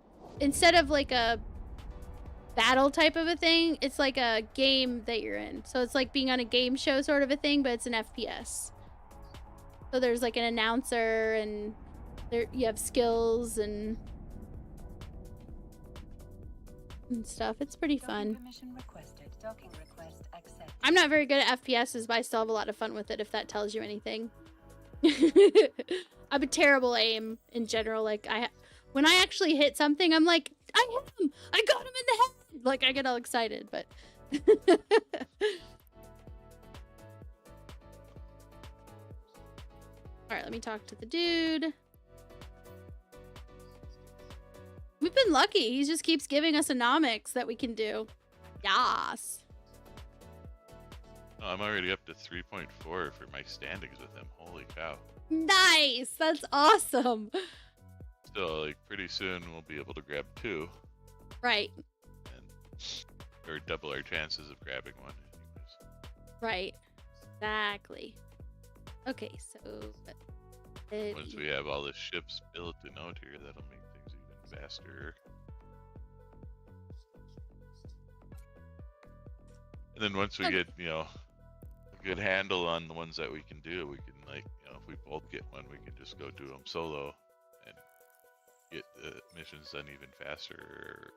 instead of like a battle type of a thing, it's like a game that you're in. So it's like being on a game show sort of a thing, but it's an FPS. So there's like an announcer, and there you have skills and stuff. It's pretty fun. Permission requested. Docking request accepted. I'm not very good at FPSs, but I still have a lot of fun with it, if that tells you anything. I'm a terrible aim in general. Like, when I actually hit something, I'm like, I hit him! I got him in the head! Like, I get all excited, but... Alright, let me talk to the dude. We've been lucky. He just keeps giving us anomics that we can do. Yas. Oh, I'm already up to 3.4 for my standings with him. Holy cow. Nice! That's awesome! So, like, pretty soon we'll be able to grab 2. Right. And or double our chances of grabbing one. Anyways. Right. Exactly. Okay, so Once we have all the ships built and out here, that'll make things even faster. And then once we Okay. get, a good handle on the ones that we can do, we can, like, if we both get one, we can just go do them solo and get the missions done even faster.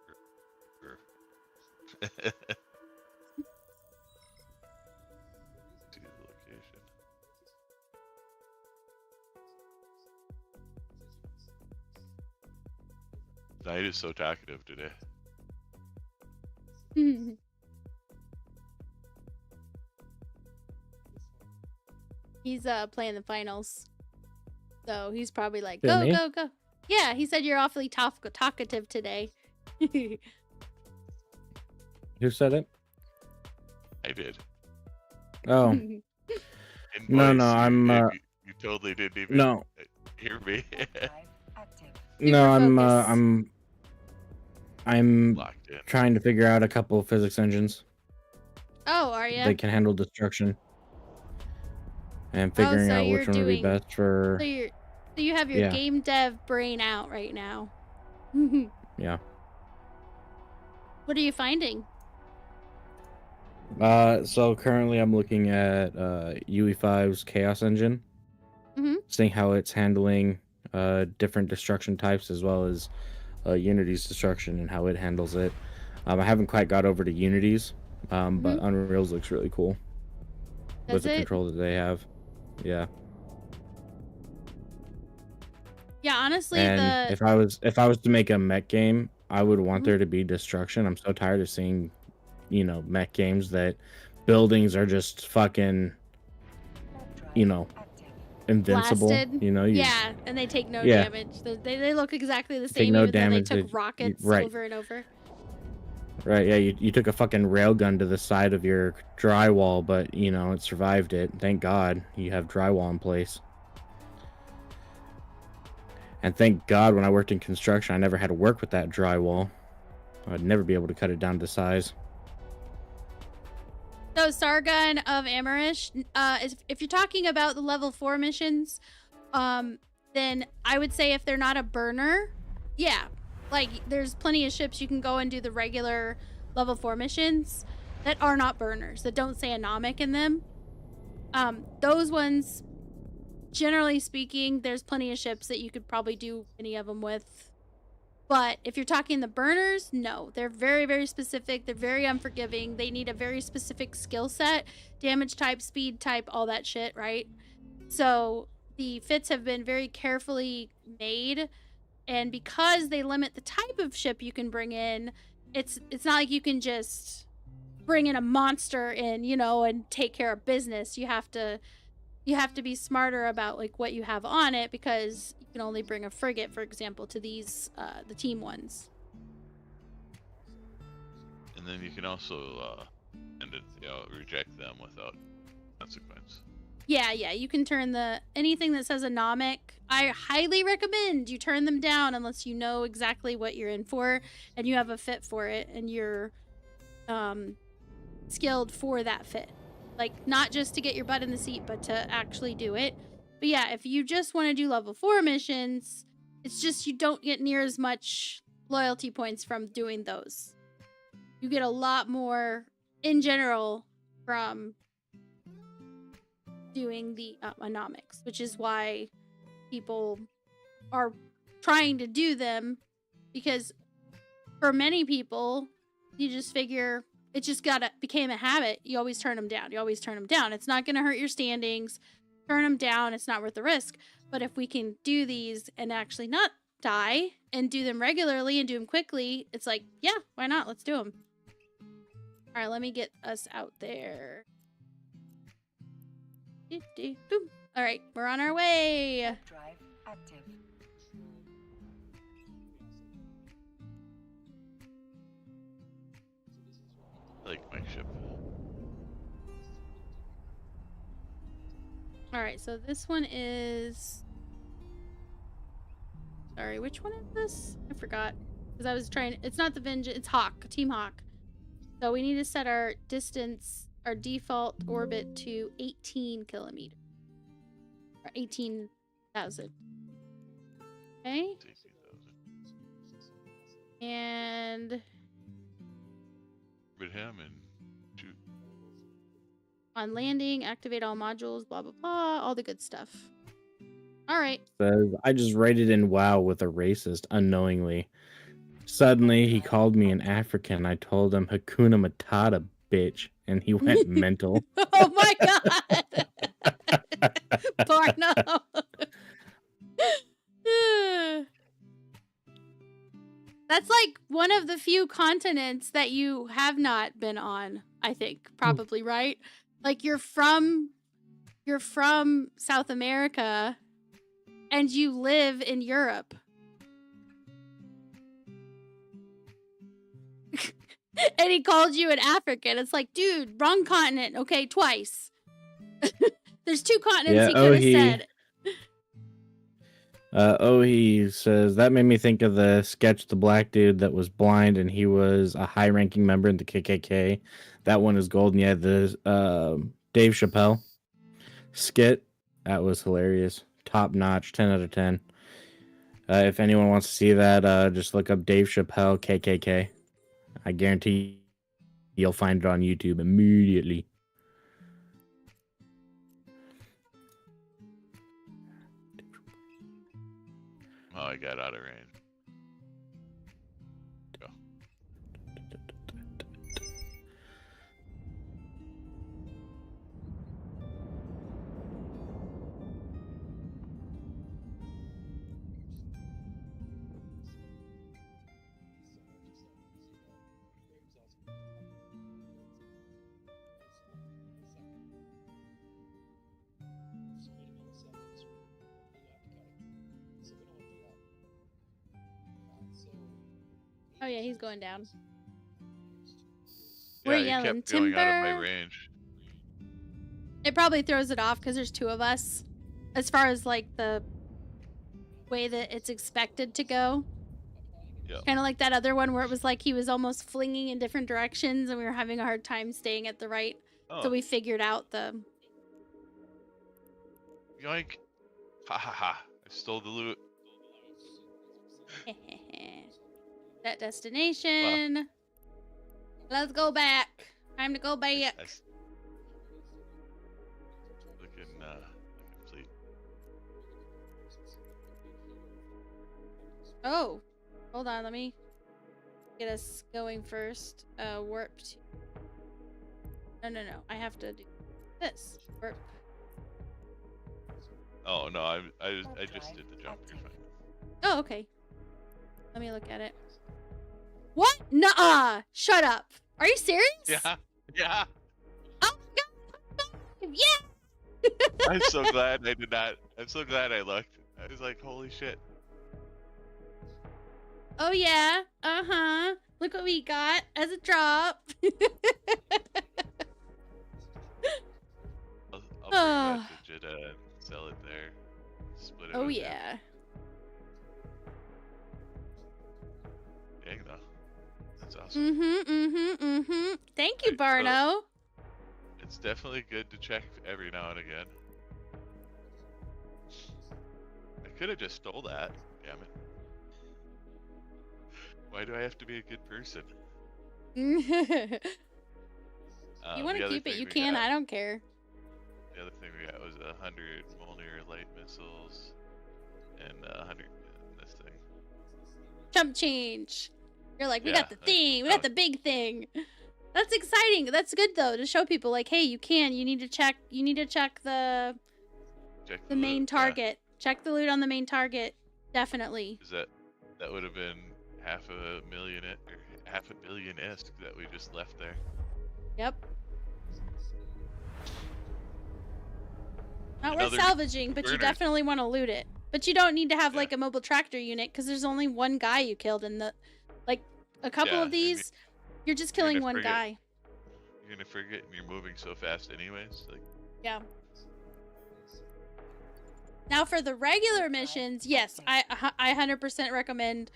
See the location. Knight is so talkative today. He's playing the finals, so he's probably like, Who, go, me? go, go. Yeah, he said you're awfully talkative today. Who said it? I did. Oh, In No, voice, no, I'm, you totally didn't even no, hear me. Warp drive active. no, focus. I'm Locked in. trying to figure out a couple of physics engines Oh, are you? that can handle destruction, and figuring so out you're which one would be doing- best for. So you have your Yeah. game dev brain out right now. Yeah. What are you finding? So currently I'm looking at UE5's Chaos Engine, seeing how it's handling different destruction types as well as Unity's destruction and how it handles it. I haven't quite got over to Unity's, but Unreal's looks really cool with Does the it? control that they have. Yeah. Yeah, honestly, And if I was to make a mech game, I would want there to be destruction. I'm so tired of seeing, mech games that buildings are just fucking, Warp drive active. invincible. blasted. You Yeah, and they take no Yeah. damage. They look exactly the Take same, no even though damage, they they- took rockets right. over and over. Right, yeah, you took a fucking railgun to the side of your drywall, but, it survived it. Thank God you have drywall in place. And thank God when I worked in construction, I never had to work with that drywall. I'd never be able to cut it down to size. So Sargon of Amarish, if you're talking about the level 4 missions, then I would say if they're not a burner, yeah, like there's plenty of ships you can go and do the regular level 4 missions that are not burners, that don't say anomic in them. Those ones, generally speaking, there's plenty of ships that you could probably do any of them with. But if you're talking the burners, no, they're very, very specific. They're very unforgiving. They need a very specific skill set, damage type, speed type, all that shit, right? So the fits have been very carefully made, and because they limit the type of ship you can bring in, it's not like you can just bring in a monster in, and take care of business. You have to be smarter about like what you have on it, because you can only bring a frigate, for example, to these the team ones. And then you can also reject them without consequence. Yeah, you can turn anything that says anomic. I highly recommend you turn them down unless you know exactly what you're in for and you have a fit for it and you're skilled for that fit. Like, not just to get your butt in the seat, but to actually do it. But yeah, if you just want to do level 4 missions, it's just you don't get near as much loyalty points from doing those. You get a lot more in general from doing the anomics, which is why people are trying to do them, because for many people, you just figure it just became a habit. You always turn them down. It's not going to hurt your standings. Turn them down. It's not worth the risk. But if we can do these and actually not die and do them regularly and do them quickly, it's like, yeah, why not? Let's do them. All right, let me get us out there. Boom. All right, we're on our way. Warp drive active. Like my ship. All right, so this one is... Sorry, which one is this? I forgot. Because I was trying... It's not the Vengeance. It's Hawk. Team Hawk. So we need to set our distance, our default orbit to 18 kilometers. Or 18,000. Okay. 18,000. And Orbit him and shoot. on landing, activate all modules, blah, blah, blah. All the good stuff. All right. Says, I just rated in WoW with a racist unknowingly. Suddenly, he called me an African. I told him Hakuna Matata, bitch, and he went mental. Oh my god! Porno! That's like one of the few continents that you have not been on, I think. Probably, right? Like you're from South America and you live in Europe. And he called you an African. It's like, dude, wrong continent. Okay, twice. There's two continents he could have said. He says, that made me think of the sketch, the black dude that was blind and he was a high-ranking member in the KKK. That one is golden. Yeah, the Dave Chappelle skit. That was hilarious. Top notch, 10 out of 10. If anyone wants to see that, just look up Dave Chappelle KKK. I guarantee you'll find it on YouTube immediately. Oh, I got out of range. Go. Oh yeah, he's going down. Yeah, We're he yelling kept going out of my timber. range. It probably throws it off because there's two of us. As far as like the way that it's expected to go. Yep. Kind of like that other one where it was like he was almost flinging in different directions and we were having a hard time staying at the right. Oh, So we figured out the... yoink. Ha ha ha. I stole the loot. that destination. Let's go back. Time to go back. That's looking complete. Oh, hold on. Let me get us going first. Warp to... No. I have to do this. Warp. Oh no, I just did the jump. You're fine. Oh, okay. Let me look at it. What? Nuh-uh. Shut up. Are you serious? Yeah. Yeah. Oh my god. Yeah. I'm so glad I did not. I'm so glad I looked. I was like, holy shit. Oh yeah. Uh-huh. Look what we got as a drop. I'll bring that to Jeddah and sell it there. Split it. Oh with yeah. you. Dang though. That's awesome. Thank you, Right, so- Barno. It's definitely good to check every now and again. I could have just stole that. Damn it. Why do I have to be a good person? You want The to other keep it, thing you we can. got- I don't care. The other thing we got was 100 Mjolnir light missiles and 100 this thing. Chump change. You're like, we Yeah, got the thing. We got the big thing. That's exciting. That's good though to show people like, hey, you can. You need to check. You need to check the Check the main loot, yeah. target. Check the loot on the main target. Definitely. Is that would have been half a billion isk that we just left there. Yep. Not worth Another salvaging, but you burner. definitely want to loot it. But you don't need to have Yeah. like a mobile tractor unit because there's only one guy you killed in the, like a couple Yeah, of these. You're just you're killing gonna one forget. guy. You're gonna forget, and you're moving so fast anyways. Like, Yeah. Now for the regular missions, yes, I 100% recommend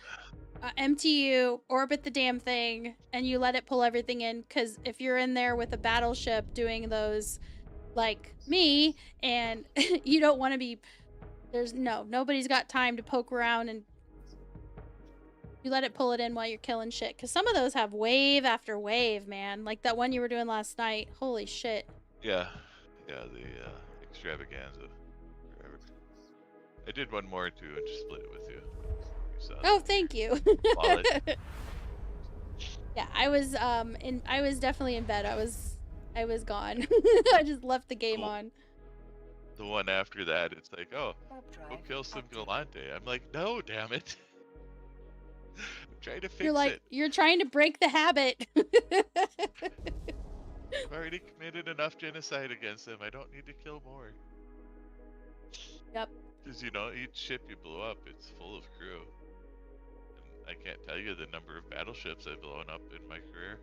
MTU, orbit the damn thing, and you let it pull everything in. Because if you're in there with a battleship doing those, like me, and you don't want to be, nobody's got time to poke around, and you let it pull it in while you're killing shit. Because some of those have wave after wave, man. Like that one you were doing last night. Holy shit. Yeah, the extravaganza. Forever. I did one more too and just split it with you. You saw Oh, that. thank you. Wallet. Yeah, I was definitely in bed. I was gone. I just left the game Cool. on. The one after that, it's like, oh, Warp go drive kill some active. Galante. I'm like, no, damn it. I'm trying to fix You're like, it. you're trying to break the habit. I've already committed enough genocide against them. I don't need to kill more. Yep. Because, you know, each ship you blow up, it's full of crew. And I can't tell you the number of battleships I've blown up in my career.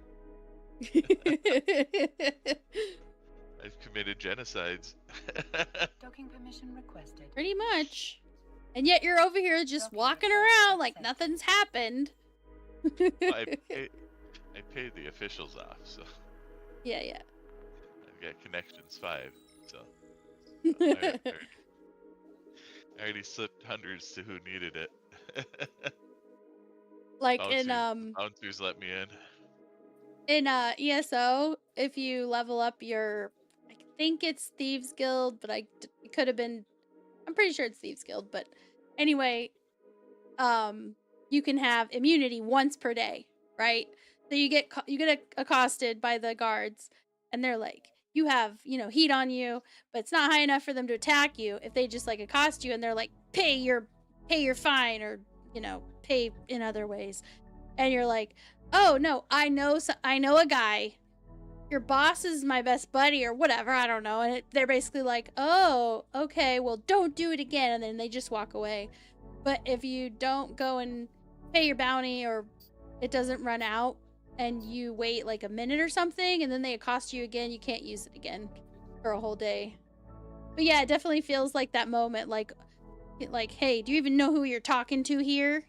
I've committed genocides. Docking permission requested. Pretty much. And yet you're over here just walking around like nothing's happened. I paid the officials off, so Yeah. I've got connections 5. So I already slipped hundreds to who needed it. Like Bouncers let me in. in ESO, if you level up your, I think it's Thieves Guild, but it could have been, I'm pretty sure it's Thieves Guild, but anyway, you can have immunity once per day, right? So you get accosted by the guards, and they're like, you have, heat on you, but it's not high enough for them to attack you. If they just like accost you and they're like, pay your fine, or pay in other ways, and you're like, oh no, I know a guy. Your boss is my best buddy or whatever, I don't know. And they're basically like, oh, okay, well, don't do it again. And then they just walk away. But if you don't go and pay your bounty, or it doesn't run out, and you wait like a minute or something, and then they accost you again, you can't use it again for a whole day. But yeah, it definitely feels like that moment, like, hey, do you even know who you're talking to here?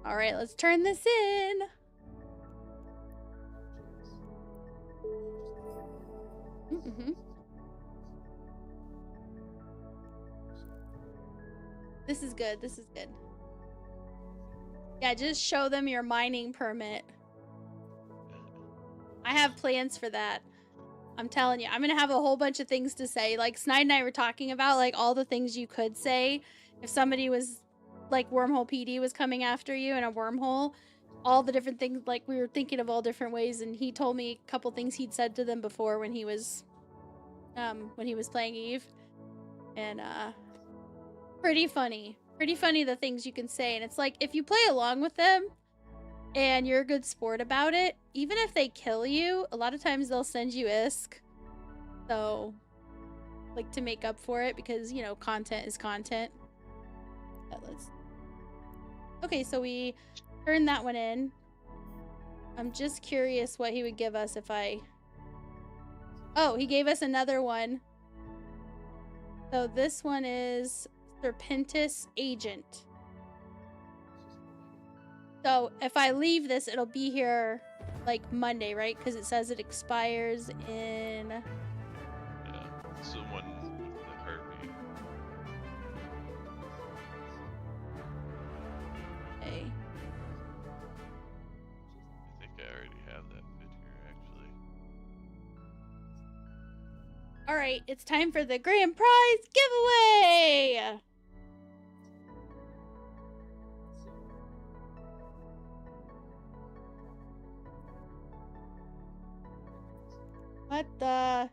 All right, let's turn this in. Mm-hmm. This is good. Yeah, just show them your mining permit. I have plans for that. I'm telling you, I'm gonna have a whole bunch of things to say. Like Snide and I were talking about, like all the things you could say if somebody was, like Wormhole PD was coming after you in a wormhole. All the different things, like we were thinking of all different ways, and he told me a couple things he'd said to them before when he was playing Eve, and pretty funny the things you can say. And it's like, if you play along with them and you're a good sport about it, even if they kill you, a lot of times they'll send you ISK, so like to make up for it, because content is content. Okay, so we turned that one in. I'm just curious what he would give us if he gave us another one. So this one is Serpentis Agent. So if I leave this, it'll be here like Monday, right? Because it says it expires in... Yeah, someone that hurt me. Okay. I think I already have that bit here, actually. All right, it's time for the grand prize giveaway. What the?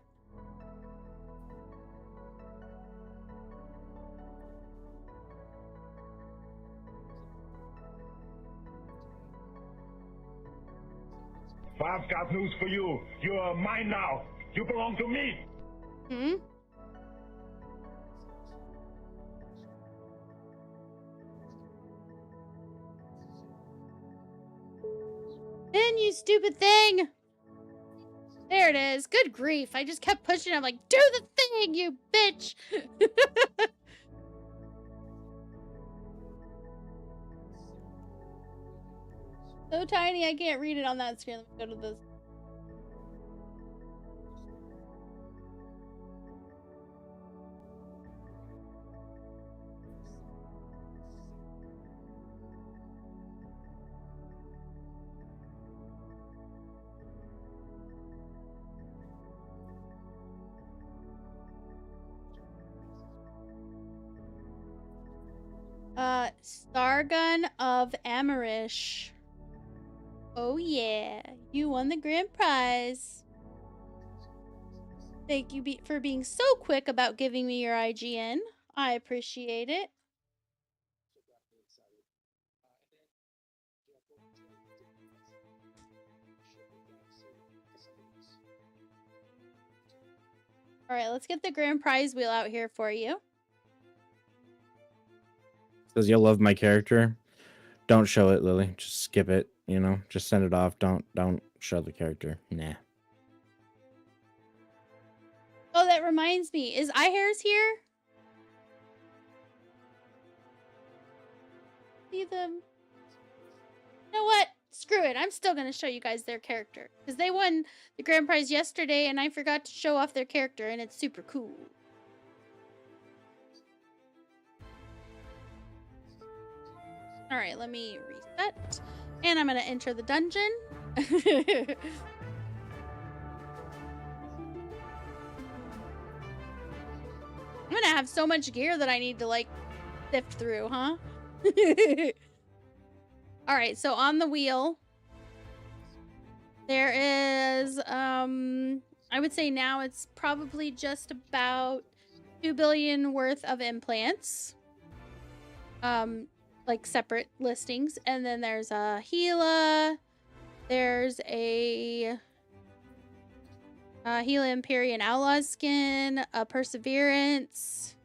I've got news for you. You're mine now. You belong to me. Hmm? Ben, you stupid thing! There it is. Good grief. I just kept pushing. I'm like, do the thing, you bitch. So tiny, I can't read it on that screen. Let me go to this. Stargun of Amarish. Oh yeah, you won the grand prize. Thank you for being so quick about giving me your IGN. I appreciate it. All right, let's get the grand prize wheel out here for you. Says you'll love my character. Don't show it, Lily. Just skip it. You know, just send it off. Don't show the character. Nah. Oh, that reminds me. Is iHairs here? See them? You know what? Screw it. I'm still going to show you guys their character. Because they won the grand prize yesterday, and I forgot to show off their character, and it's super cool. Alright, let me reset. And I'm going to enter the dungeon. I'm going to have so much gear that I need to, like, sift through, huh? Alright, so on the wheel, there is, I would say now it's probably just about 2 billion worth of implants. Like separate listings. And then there's a Gila. There's a Gila Empyrean Outlaw skin, a Perseverance,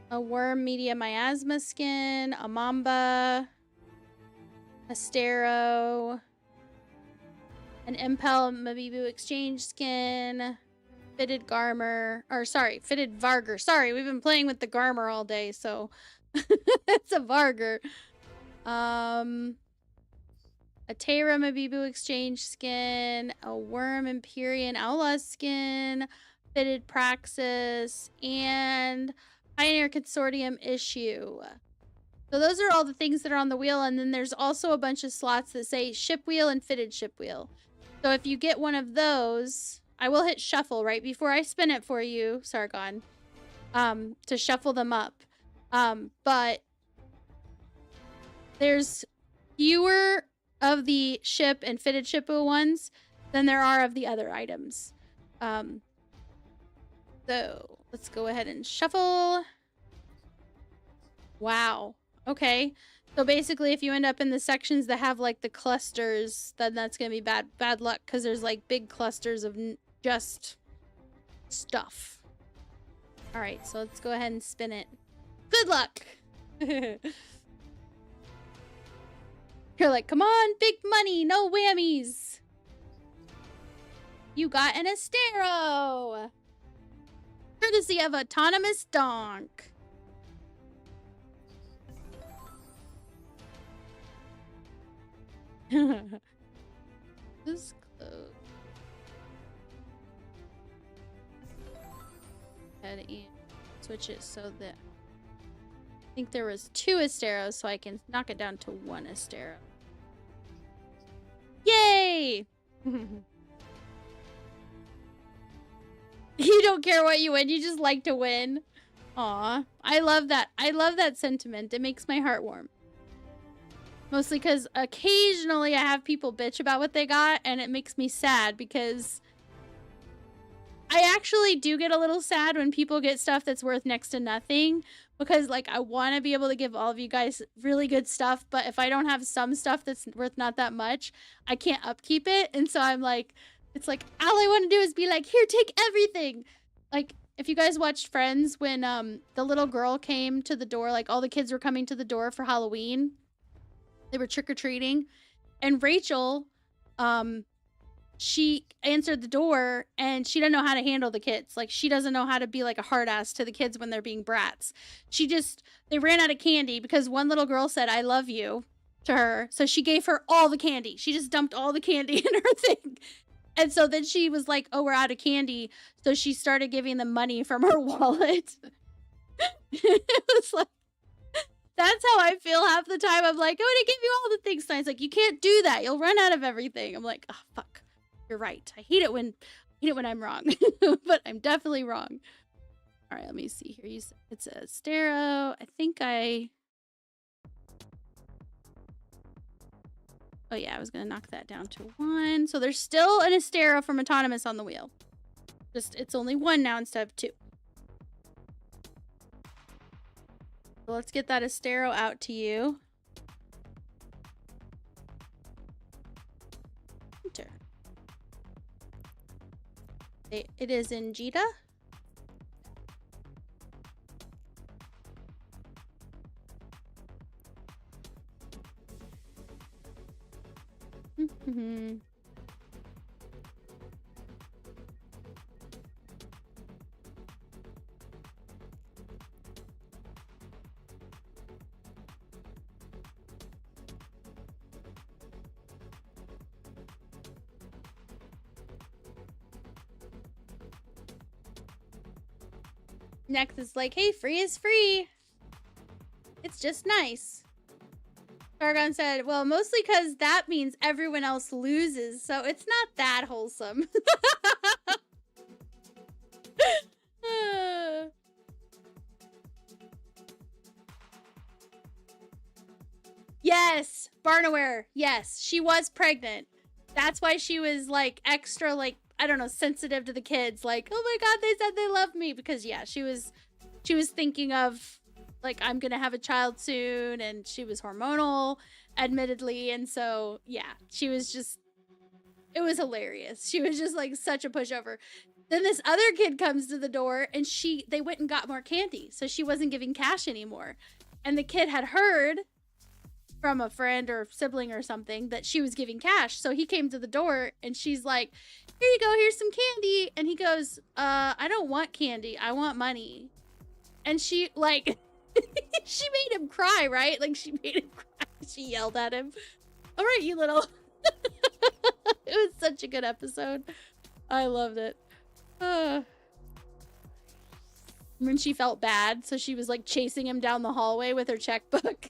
a Worm Media Miasma skin, a Mamba, a Stero, an Impel Mabibu Exchange skin, Fitted Garmer, or sorry, Fitted Varger. Sorry, we've been playing with the Garmer all day, so it's a Varger. A Terra Mabibu Exchange skin, a Worm Empyrean Outlaw skin, Fitted Praxis, and Pioneer Consortium issue. So those are all the things that are on the wheel, and then there's also a bunch of slots that say ship wheel and fitted ship wheel. So if you get one of those, I will hit shuffle right before I spin it for you, Sargon, to shuffle them up. But there's fewer of the ship and fitted ship wheel ones than there are of the other items. So let's go ahead and shuffle. Wow. Okay. So basically, if you end up in the sections that have like the clusters, then that's gonna be bad luck, because there's like big clusters of just stuff. All right, so let's go ahead and spin it. Good luck. You're like, come on, big money, no whammies. You got an Estero, courtesy of Autonomous Donk. This close. Head and switch it so that I think there was 2 Esteros, so I can knock it down to 1 Estero. Yay! You don't care what you win, you just like to win. Aw, I love that. I love that sentiment. It makes my heart warm. Mostly because occasionally I have people bitch about what they got, and it makes me sad, because I actually do get a little sad when people get stuff that's worth next to nothing, because like I want to be able to give all of you guys really good stuff, but if I don't have some stuff that's worth not that much, I can't upkeep it. And so I'm like, it's like all I want to do is be like, here, take everything. Like if you guys watched Friends, when the little girl came to the door, like all the kids were coming to the door for Halloween, they were trick-or-treating, And Rachel, she answered the door and she doesn't know how to handle the kids. Like, she doesn't know how to be like a hard ass to the kids when they're being brats. They ran out of candy because one little girl said, "I love you" to her. So she gave her all the candy. She just dumped all the candy in her thing. And so then she was like, "Oh, we're out of candy." So she started giving them money from her wallet. It was like, that's how I feel half the time. I'm like, "I'm gonna give you all the things." And it's like, "You can't do that. You'll run out of everything." I'm like, "Oh, fuck. You're right. I hate it when I'm wrong." But I'm definitely wrong. All right, let me see here. It's a Stero. Oh yeah, I was gonna knock that down to 1. So there's still an Astero from Autonomous on the wheel. Just, it's only 1 now instead of 2. So let's get that Astero out to you. Enter. It is in Jita. Next is like, "Hey, free is free. It's just nice." Sargon said, "Well, mostly because that means everyone else loses, so it's not that wholesome." Yes, Barnaware. Yes, she was pregnant. That's why she was like extra, like, I don't know, sensitive to the kids. Like, "Oh my god, they said they love me," because yeah, she was thinking of like, "I'm gonna have a child soon," and she was hormonal, admittedly, and so yeah, she was just, it was hilarious. She was just like such a pushover. Then this other kid comes to the door and they went and got more candy, so she wasn't giving cash anymore. And the kid had heard from a friend or sibling or something that she was giving cash, so he came to the door and she's like, "Here you go, here's some candy." And he goes, "I don't want candy, I want money." And she, like, she made him cry, right? Like, she made him cry. She yelled at him. "All right, you little..." It was such a good episode. I loved it. When she felt bad, so she was like chasing him down the hallway with her checkbook.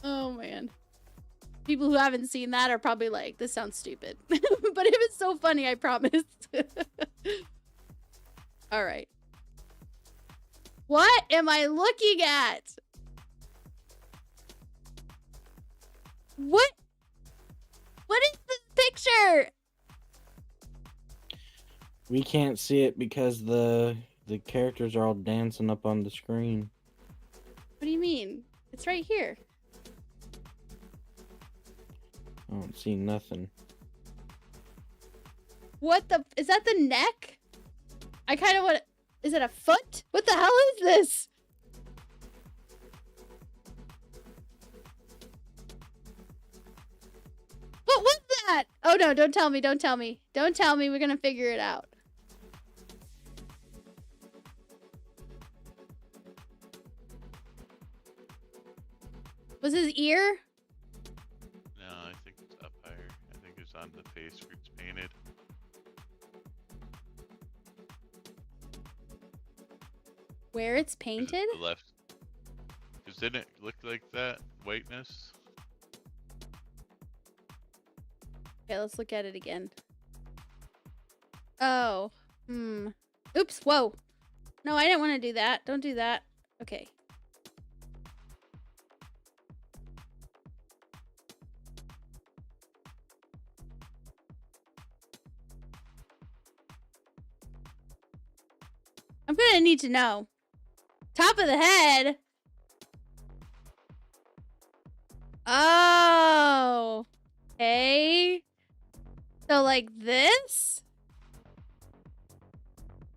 Oh man. People who haven't seen that are probably like, "This sounds stupid." But it was so funny, I promise. All right. What am I looking at? What is this picture? We can't see it because the characters are all dancing up on the screen. What do you mean? It's right here. I don't see nothing. What the? Is that the neck? I kind of want. Is it a foot? What the hell is this? What was that? Oh no, don't tell me, don't tell me. Don't tell me, we're gonna figure it out. Was his ear? No, I think it's up higher. I think it's on the face where it's painted. Where it's Is it painted? the left. Because didn't it look like that? Whiteness? Okay, let's look at it again. Oh. Oops, whoa. No, I didn't want to do that. Don't do that. Okay. I'm gonna need to know. Top of the head. Oh. Okay. So like this?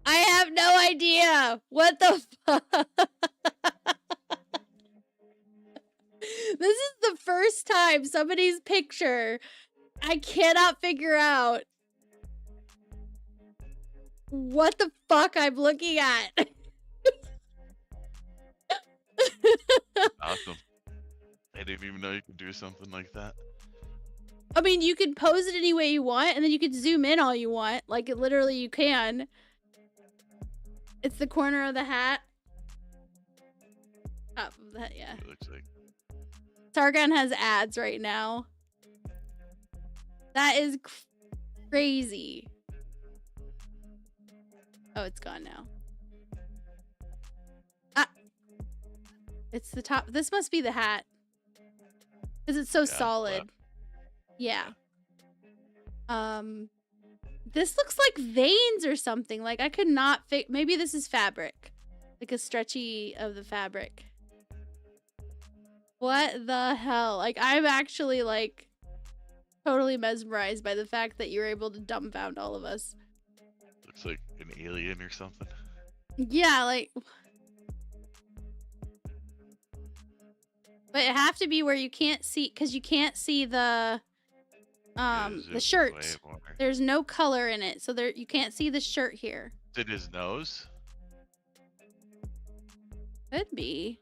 I have no idea. What the fuck? This is the first time somebody's picture I cannot figure out what the fuck I'm looking at. Awesome. I didn't even know you could do something like that. I mean, you could pose it any way you want, and then you could zoom in all you want. Like, literally, you can. It's the corner of the hat. Top of that, yeah. It looks like. Targon has ads right now. That is crazy. Oh, it's gone now. Ah. It's the top. This must be the hat. Because it's so Yeah, solid. flat. Yeah. This looks like veins or something. Like, I could not maybe this is fabric. Like a stretchy of the fabric. What the hell? Like, I'm actually, like, totally mesmerized by the fact that you're able to dumbfound all of us. Looks like an alien or something. Yeah, like... But it have to be where you can't see... Because you can't see the Zoom shirt. way more. There's no color in it, so you can't see the shirt here. Is it his nose? Could be.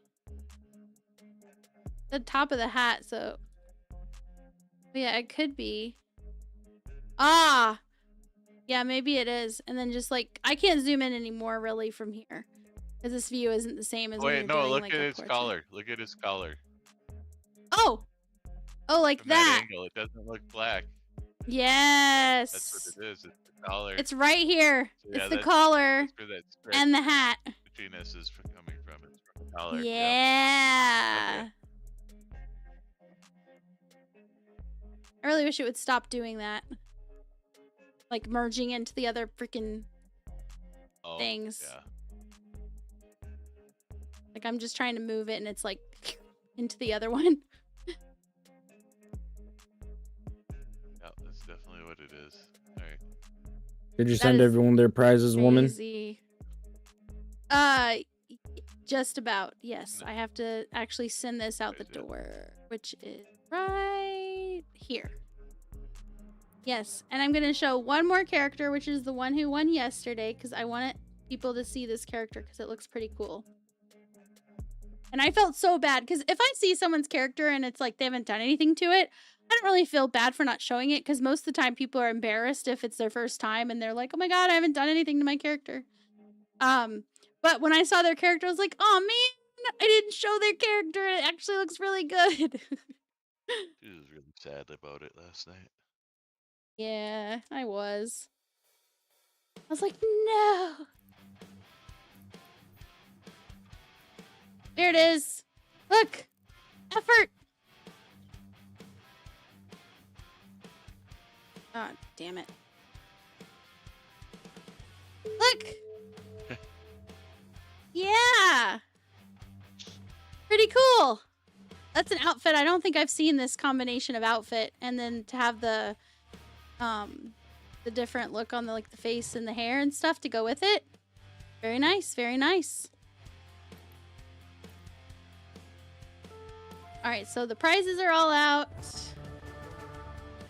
The top of the hat, so... Yeah, it could be. Ah! Yeah, maybe it is. And then just, like... I can't zoom in anymore, really, from here. Because this view isn't the same as when Wait, you're no, doing, look like, at a his portrait. collar. Look at his collar. Oh! Oh, like From that. angle, it doesn't look black. Yes! That's what it is. It's the collar. It's right here. So, yeah, it's the that's- collar That's where that stretch and the hat. between us is coming from. It's from the collar. Yeah. Okay. I really wish it would stop doing that. Like merging into the other freaking Oh, things. Yeah. Like I'm just trying to move it and it's like into the other one. Yeah, that's definitely what it is. All right. Did you That send is everyone their prizes, woman? Crazy. Just about. Yes, I have to actually send this out the Is it? door, which is right here. Yes, and I'm gonna show one more character, which is the one who won yesterday, because I want people to see this character because it looks pretty cool. And I felt so bad because if I see someone's character and it's like they haven't done anything to it, I don't really feel bad for not showing it because most of the time people are embarrassed if it's their first time and they're like, oh my god, I haven't done anything to my character. But when I saw their character, I was like, oh man, I didn't show their character and it actually looks really good. She was really sad about it last night. Yeah, I was. I was like, no. There it is. Look. Effort. Oh, damn it. Look. Yeah. Pretty cool. That's an outfit. I don't think I've seen this combination of outfit and then to have the different look on the like the face and the hair and stuff to go with it. Very nice, very nice. All right, so the prizes are all out.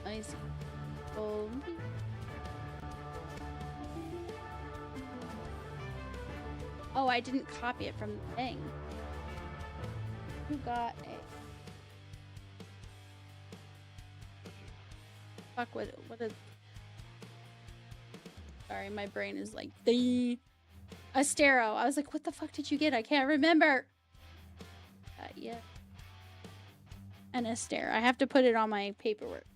Let me see. Oh. Oh, I didn't copy it from the thing. Who got a... Fuck, what a... Sorry, my brain is like... Astero. I was like, what the fuck did you get? I can't remember. Yeah. An Astero. I have to put it on my paperwork.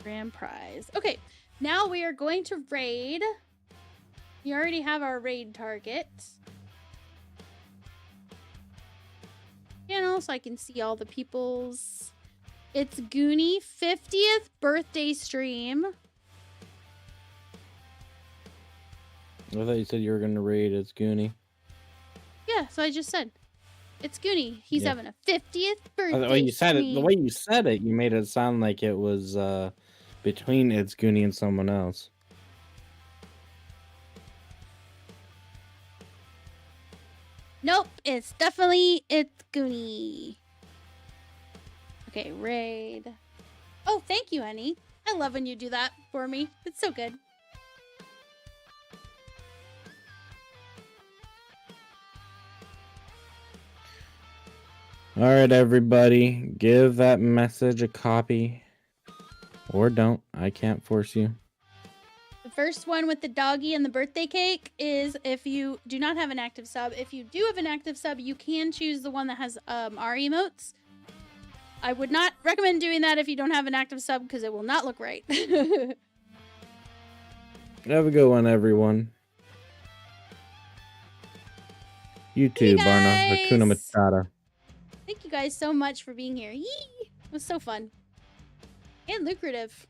Grand prize. Okay, now we are going to raid. We already have our raid target. Channel, so I can see all the people's. It's Goonie 50th birthday stream. I thought you said you were going to raid as Goonie. Yeah, so I just said. It's Goonie. He's Yeah. having a 50th birthday The way you said it, the stream. way you said it, you made it sound like it was between It's Goonie and someone else. Nope, it's definitely Goonie. Okay, raid. Oh, thank you, Annie. I love when you do that for me. It's so good. All right, everybody, give that message a copy. Or don't. I can't force you. The first one with the doggy and the birthday cake is if you do not have an active sub. If you do have an active sub, you can choose the one that has our emotes. I would not recommend doing that if you don't have an active sub because it will not look right. Have a good one, everyone. You too, Barna. Hakuna guys. Matata. Thank you guys so much for being here. Yee! It was so fun. And lucrative.